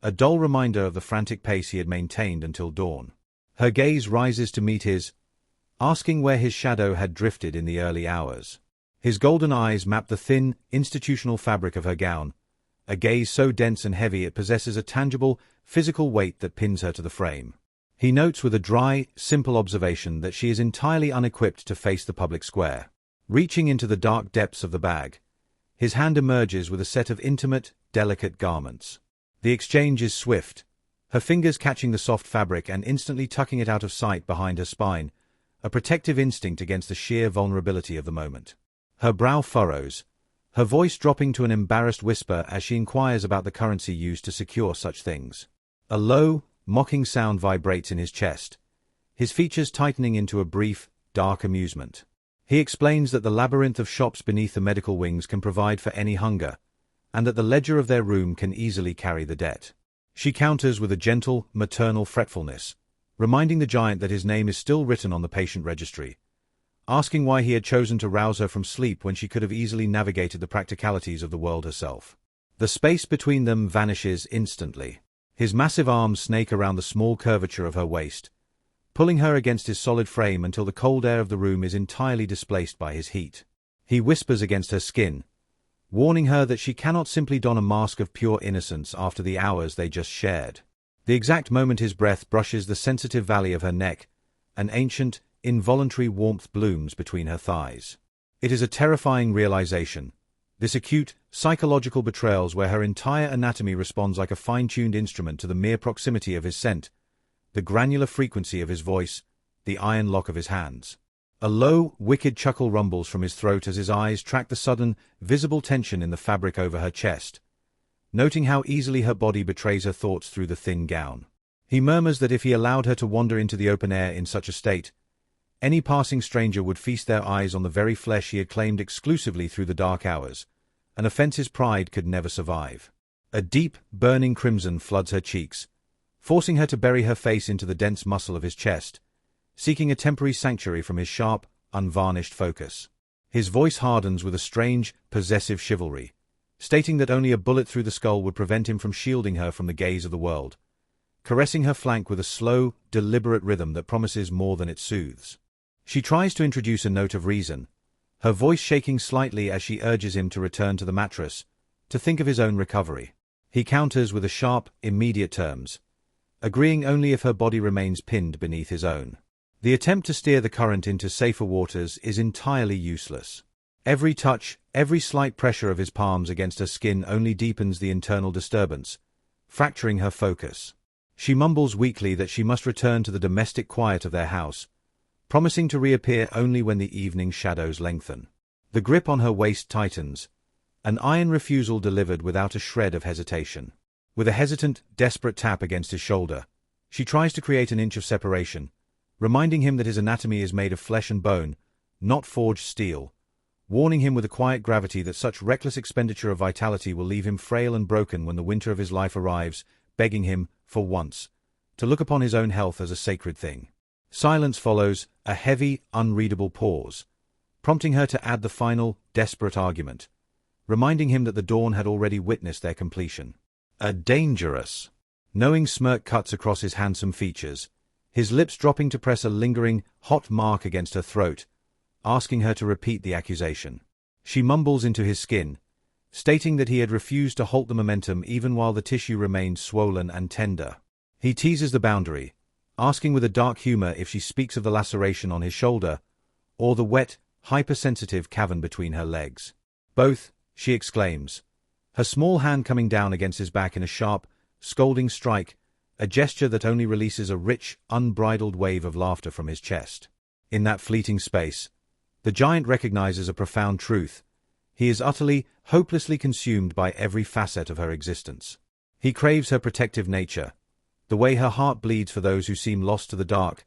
a dull reminder of the frantic pace he had maintained until dawn. Her gaze rises to meet his, asking where his shadow had drifted in the early hours. His golden eyes map the thin, institutional fabric of her gown, a gaze so dense and heavy it possesses a tangible, physical weight that pins her to the frame. He notes with a dry, simple observation that she is entirely unequipped to face the public square. Reaching into the dark depths of the bag, his hand emerges with a set of intimate, delicate garments. The exchange is swift, her fingers catching the soft fabric and instantly tucking it out of sight behind her spine, a protective instinct against the sheer vulnerability of the moment. Her brow furrows, her voice dropping to an embarrassed whisper as she inquires about the currency used to secure such things. A low, mocking sound vibrates in his chest, his features tightening into a brief, dark amusement. He explains that the labyrinth of shops beneath the medical wings can provide for any hunger, and that the ledger of their room can easily carry the debt. She counters with a gentle, maternal fretfulness, reminding the giant that his name is still written on the patient registry, asking why he had chosen to rouse her from sleep when she could have easily navigated the practicalities of the world herself. The space between them vanishes instantly. His massive arms snake around the small curvature of her waist, pulling her against his solid frame until the cold air of the room is entirely displaced by his heat. He whispers against her skin, warning her that she cannot simply don a mask of pure innocence after the hours they just shared. The exact moment his breath brushes the sensitive valley of her neck, an ancient, involuntary warmth blooms between her thighs. It is a terrifying realization, this acute, psychological betrayal where her entire anatomy responds like a fine-tuned instrument to the mere proximity of his scent, the granular frequency of his voice, the iron lock of his hands. A low, wicked chuckle rumbles from his throat as his eyes track the sudden, visible tension in the fabric over her chest, noting how easily her body betrays her thoughts through the thin gown. He murmurs that if he allowed her to wander into the open air in such a state, any passing stranger would feast their eyes on the very flesh he had claimed exclusively through the dark hours, an offense his pride could never survive. A deep, burning crimson floods her cheeks, forcing her to bury her face into the dense muscle of his chest, seeking a temporary sanctuary from his sharp, unvarnished focus. His voice hardens with a strange, possessive chivalry, stating that only a bullet through the skull would prevent him from shielding her from the gaze of the world, caressing her flank with a slow, deliberate rhythm that promises more than it soothes. She tries to introduce a note of reason, her voice shaking slightly as she urges him to return to the mattress, to think of his own recovery. He counters with a sharp, immediate terms, agreeing only if her body remains pinned beneath his own. The attempt to steer the current into safer waters is entirely useless. Every touch, every slight pressure of his palms against her skin only deepens the internal disturbance, fracturing her focus. She mumbles weakly that she must return to the domestic quiet of their house, promising to reappear only when the evening shadows lengthen. The grip on her waist tightens, an iron refusal delivered without a shred of hesitation. With a hesitant, desperate tap against his shoulder, she tries to create an inch of separation, reminding him that his anatomy is made of flesh and bone, not forged steel, warning him with a quiet gravity that such reckless expenditure of vitality will leave him frail and broken when the winter of his life arrives, begging him, for once, to look upon his own health as a sacred thing. Silence follows, a heavy, unreadable pause, prompting her to add the final, desperate argument, reminding him that the dawn had already witnessed their completion. A dangerous, knowing smirk cuts across his handsome features, his lips dropping to press a lingering, hot mark against her throat, asking her to repeat the accusation. She mumbles into his skin, stating that he had refused to halt the momentum even while the tissue remained swollen and tender. He teases the boundary, asking with a dark humor if she speaks of the laceration on his shoulder, or the wet, hypersensitive cavern between her legs. Both, she exclaims, her small hand coming down against his back in a sharp, scolding strike, a gesture that only releases a rich, unbridled wave of laughter from his chest. In that fleeting space, the giant recognizes a profound truth. He is utterly, hopelessly consumed by every facet of her existence. He craves her protective nature, the way her heart bleeds for those who seem lost to the dark,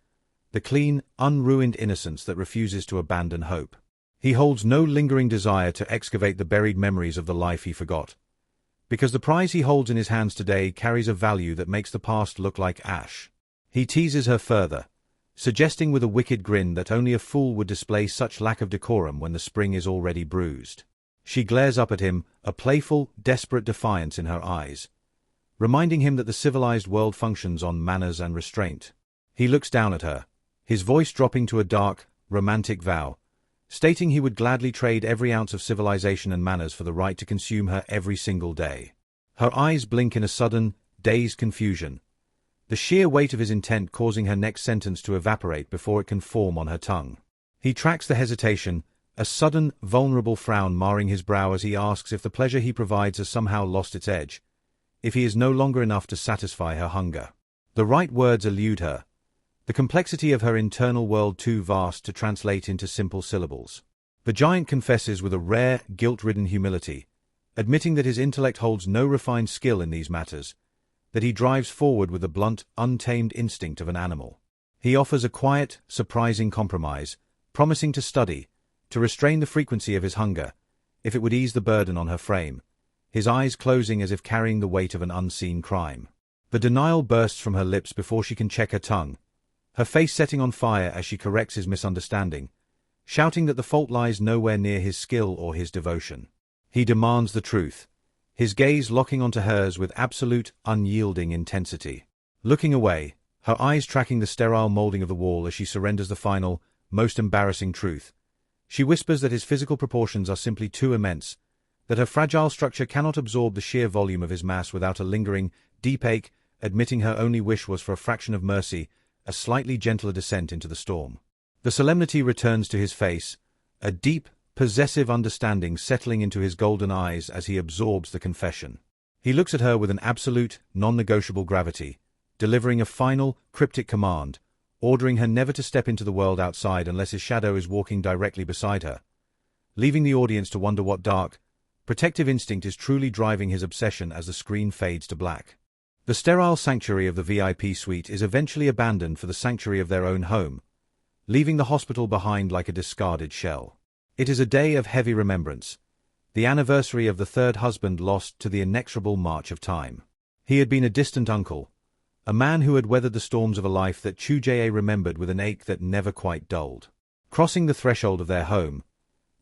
the clean, unruined innocence that refuses to abandon hope. He holds no lingering desire to excavate the buried memories of the life he forgot, because the prize he holds in his hands today carries a value that makes the past look like ash. He teases her further, suggesting with a wicked grin that only a fool would display such lack of decorum when the spring is already bruised. She glares up at him, a playful, desperate defiance in her eyes, reminding him that the civilized world functions on manners and restraint. He looks down at her, his voice dropping to a dark, romantic vow, stating he would gladly trade every ounce of civilization and manners for the right to consume her every single day. Her eyes blink in a sudden, dazed confusion, the sheer weight of his intent causing her next sentence to evaporate before it can form on her tongue. He tracks the hesitation, a sudden, vulnerable frown marring his brow as he asks if the pleasure he provides has somehow lost its edge, if he is no longer enough to satisfy her hunger. The right words elude her, the complexity of her internal world too vast to translate into simple syllables. The giant confesses with a rare, guilt-ridden humility, admitting that his intellect holds no refined skill in these matters, that he drives forward with the blunt, untamed instinct of an animal. He offers a quiet, surprising compromise, promising to study, to restrain the frequency of his hunger, if it would ease the burden on her frame, his eyes closing as if carrying the weight of an unseen crime. The denial bursts from her lips before she can check her tongue, her face setting on fire as she corrects his misunderstanding, shouting that the fault lies nowhere near his skill or his devotion. He demands the truth, his gaze locking onto hers with absolute, unyielding intensity. Looking away, her eyes tracking the sterile molding of the wall as she surrenders the final, most embarrassing truth, she whispers that his physical proportions are simply too immense, that her fragile structure cannot absorb the sheer volume of his mass without a lingering, deep ache, admitting her only wish was for a fraction of mercy, a slightly gentler descent into the storm. The solemnity returns to his face, a deep, possessive understanding settling into his golden eyes as he absorbs the confession. He looks at her with an absolute, non-negotiable gravity, delivering a final, cryptic command, ordering her never to step into the world outside unless his shadow is walking directly beside her, leaving the audience to wonder what dark, protective instinct is truly driving his obsession as the screen fades to black. The sterile sanctuary of the VIP suite is eventually abandoned for the sanctuary of their own home, leaving the hospital behind like a discarded shell. It is a day of heavy remembrance, the anniversary of the third husband lost to the inexorable march of time. He had been a distant uncle, a man who had weathered the storms of a life that Kwon Chae-woo remembered with an ache that never quite dulled. Crossing the threshold of their home,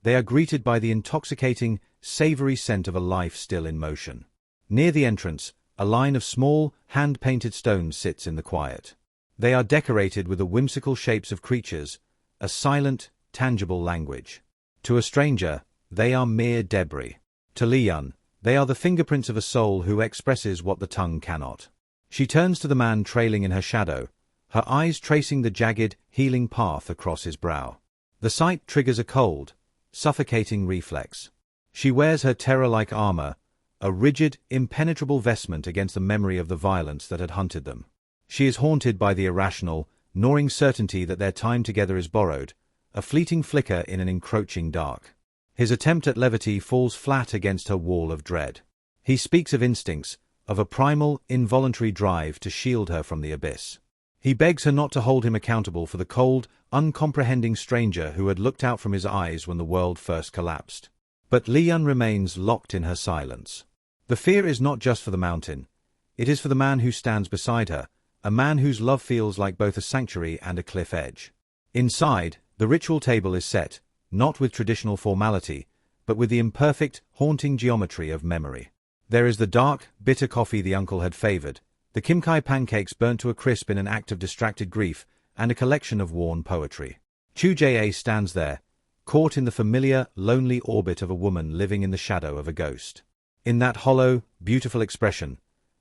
they are greeted by the intoxicating, savory scent of a life still in motion. Near the entrance, a line of small, hand-painted stones sits in the quiet. They are decorated with the whimsical shapes of creatures, a silent, tangible language. To a stranger, they are mere debris. To Lee-yeon, they are the fingerprints of a soul who expresses what the tongue cannot. She turns to the man trailing in her shadow, her eyes tracing the jagged, healing path across his brow. The sight triggers a cold, suffocating reflex. She wears her terror-like armor, a rigid, impenetrable vestment against the memory of the violence that had hunted them. She is haunted by the irrational, gnawing certainty that their time together is borrowed, a fleeting flicker in an encroaching dark. His attempt at levity falls flat against her wall of dread. He speaks of instincts, of a primal, involuntary drive to shield her from the abyss. He begs her not to hold him accountable for the cold, uncomprehending stranger who had looked out from his eyes when the world first collapsed. But Lee-yeon remains locked in her silence. The fear is not just for the mountain. It is for the man who stands beside her, a man whose love feels like both a sanctuary and a cliff edge. Inside, the ritual table is set, not with traditional formality, but with the imperfect, haunting geometry of memory. There is the dark, bitter coffee the uncle had favored, the kimchi pancakes burnt to a crisp in an act of distracted grief, and a collection of worn poetry. Kwon Chae-woo stands there, caught in the familiar, lonely orbit of a woman living in the shadow of a ghost. In that hollow, beautiful expression,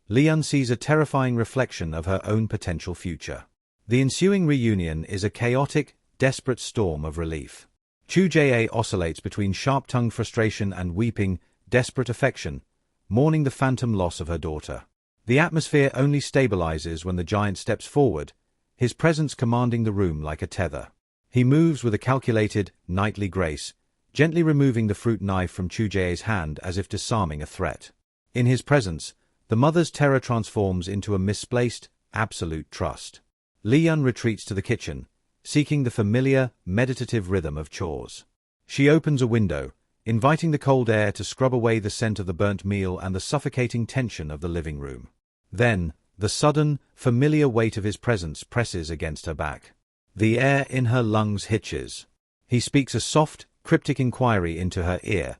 Lee-yeon sees a terrifying reflection of her own potential future. The ensuing reunion is a chaotic, desperate storm of relief. Kwon Chae-woo oscillates between sharp-tongued frustration and weeping, desperate affection, mourning the phantom loss of her daughter. The atmosphere only stabilizes when the giant steps forward, his presence commanding the room like a tether. He moves with a calculated, knightly grace, gently removing the fruit knife from Kwon Chae-woo's hand as if disarming a threat. In his presence, the mother's terror transforms into a misplaced, absolute trust. Lee-yeon retreats to the kitchen, seeking the familiar, meditative rhythm of chores. She opens a window, inviting the cold air to scrub away the scent of the burnt meal and the suffocating tension of the living room. Then, the sudden, familiar weight of his presence presses against her back. The air in her lungs hitches. He speaks a soft, cryptic inquiry into her ear,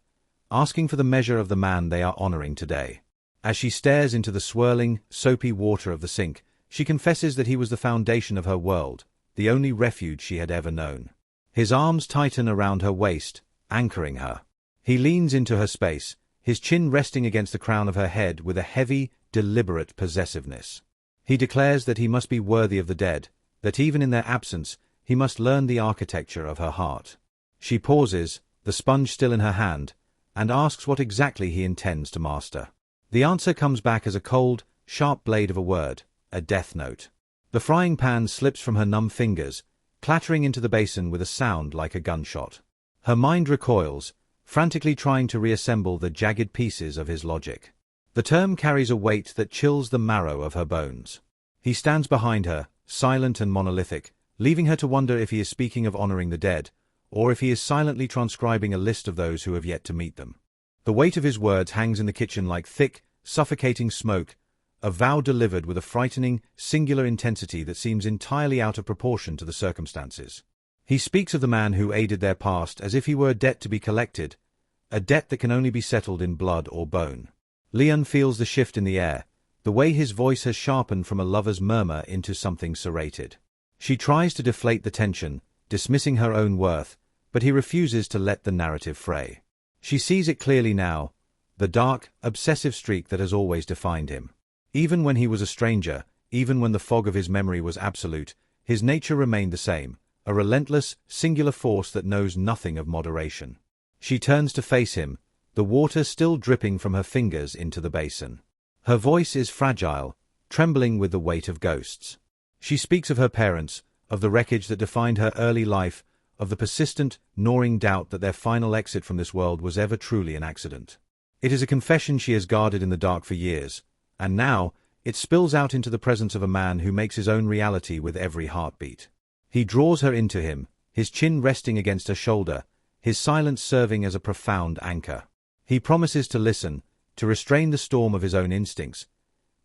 asking for the measure of the man they are honoring today. As she stares into the swirling, soapy water of the sink, she confesses that he was the foundation of her world, the only refuge she had ever known. His arms tighten around her waist, anchoring her. He leans into her space, his chin resting against the crown of her head with a heavy, deliberate possessiveness. He declares that he must be worthy of the dead, that even in their absence, he must learn the architecture of her heart. She pauses, the sponge still in her hand, and asks what exactly he intends to master. The answer comes back as a cold, sharp blade of a word, a death note. The frying pan slips from her numb fingers, clattering into the basin with a sound like a gunshot. Her mind recoils, frantically trying to reassemble the jagged pieces of his logic. The term carries a weight that chills the marrow of her bones. He stands behind her, silent and monolithic, leaving her to wonder if he is speaking of honoring the dead, or if he is silently transcribing a list of those who have yet to meet them. The weight of his words hangs in the kitchen like thick, suffocating smoke, a vow delivered with a frightening, singular intensity that seems entirely out of proportion to the circumstances. He speaks of the man who aided their past as if he were a debt to be collected, a debt that can only be settled in blood or bone. Lee-yeon feels the shift in the air, the way his voice has sharpened from a lover's murmur into something serrated. She tries to deflate the tension, dismissing her own worth, but he refuses to let the narrative fray. She sees it clearly now, the dark, obsessive streak that has always defined him. Even when he was a stranger, even when the fog of his memory was absolute, his nature remained the same, a relentless, singular force that knows nothing of moderation. She turns to face him, the water still dripping from her fingers into the basin. Her voice is fragile, trembling with the weight of ghosts. She speaks of her parents, of the wreckage that defined her early life, of the persistent, gnawing doubt that their final exit from this world was ever truly an accident. It is a confession she has guarded in the dark for years, and now, it spills out into the presence of a man who makes his own reality with every heartbeat. He draws her into him, his chin resting against her shoulder, his silence serving as a profound anchor. He promises to listen, to restrain the storm of his own instincts,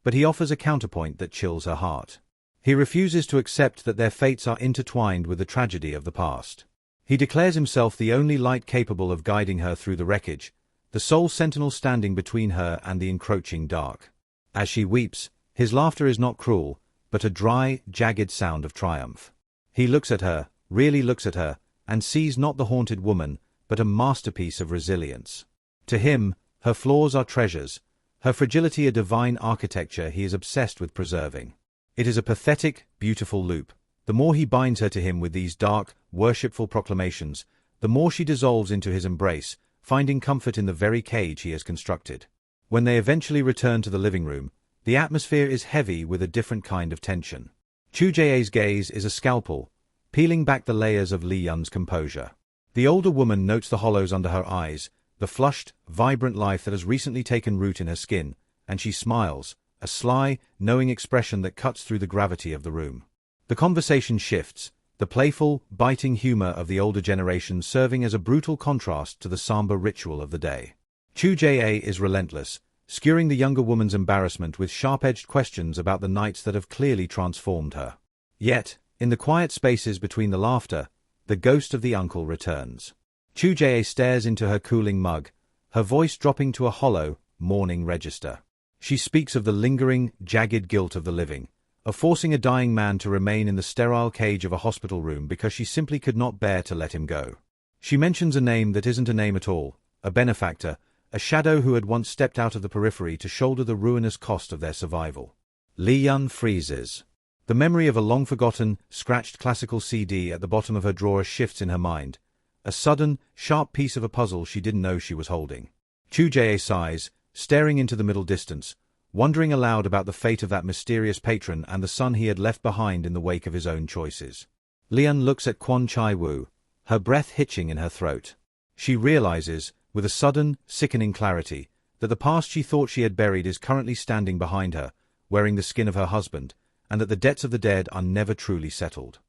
but he offers a counterpoint that chills her heart. He refuses to accept that their fates are intertwined with the tragedy of the past. He declares himself the only light capable of guiding her through the wreckage, the sole sentinel standing between her and the encroaching dark. As she weeps, his laughter is not cruel, but a dry, jagged sound of triumph. He looks at her, really looks at her, and sees not the haunted woman, but a masterpiece of resilience. To him, her flaws are treasures, her fragility a divine architecture he is obsessed with preserving. It is a pathetic, beautiful loop. The more he binds her to him with these dark, worshipful proclamations, the more she dissolves into his embrace, finding comfort in the very cage he has constructed. When they eventually return to the living room, the atmosphere is heavy with a different kind of tension. Kwon Chae-woo's gaze is a scalpel, peeling back the layers of Lee-yeon's composure. The older woman notes the hollows under her eyes, the flushed, vibrant life that has recently taken root in her skin, and she smiles, a sly, knowing expression that cuts through the gravity of the room. The conversation shifts, the playful, biting humor of the older generation serving as a brutal contrast to the somber ritual of the day. Kwon Chae-woo is relentless, skewering the younger woman's embarrassment with sharp-edged questions about the nights that have clearly transformed her. Yet, in the quiet spaces between the laughter, the ghost of the uncle returns. Kwon Chae-woo stares into her cooling mug, her voice dropping to a hollow, mourning register. She speaks of the lingering, jagged guilt of the living, of forcing a dying man to remain in the sterile cage of a hospital room because she simply could not bear to let him go. She mentions a name that isn't a name at all, a benefactor, a shadow who had once stepped out of the periphery to shoulder the ruinous cost of their survival. Lee-yeon freezes. The memory of a long-forgotten, scratched classical CD at the bottom of her drawer shifts in her mind, a sudden, sharp piece of a puzzle she didn't know she was holding. Kwon Chae-woo sighs, staring into the middle distance, wondering aloud about the fate of that mysterious patron and the son he had left behind in the wake of his own choices. Lee-yeon looks at Kwon Chae-woo, her breath hitching in her throat. She realizes, with a sudden, sickening clarity, that the past she thought she had buried is currently standing behind her, wearing the skin of her husband, and that the debts of the dead are never truly settled.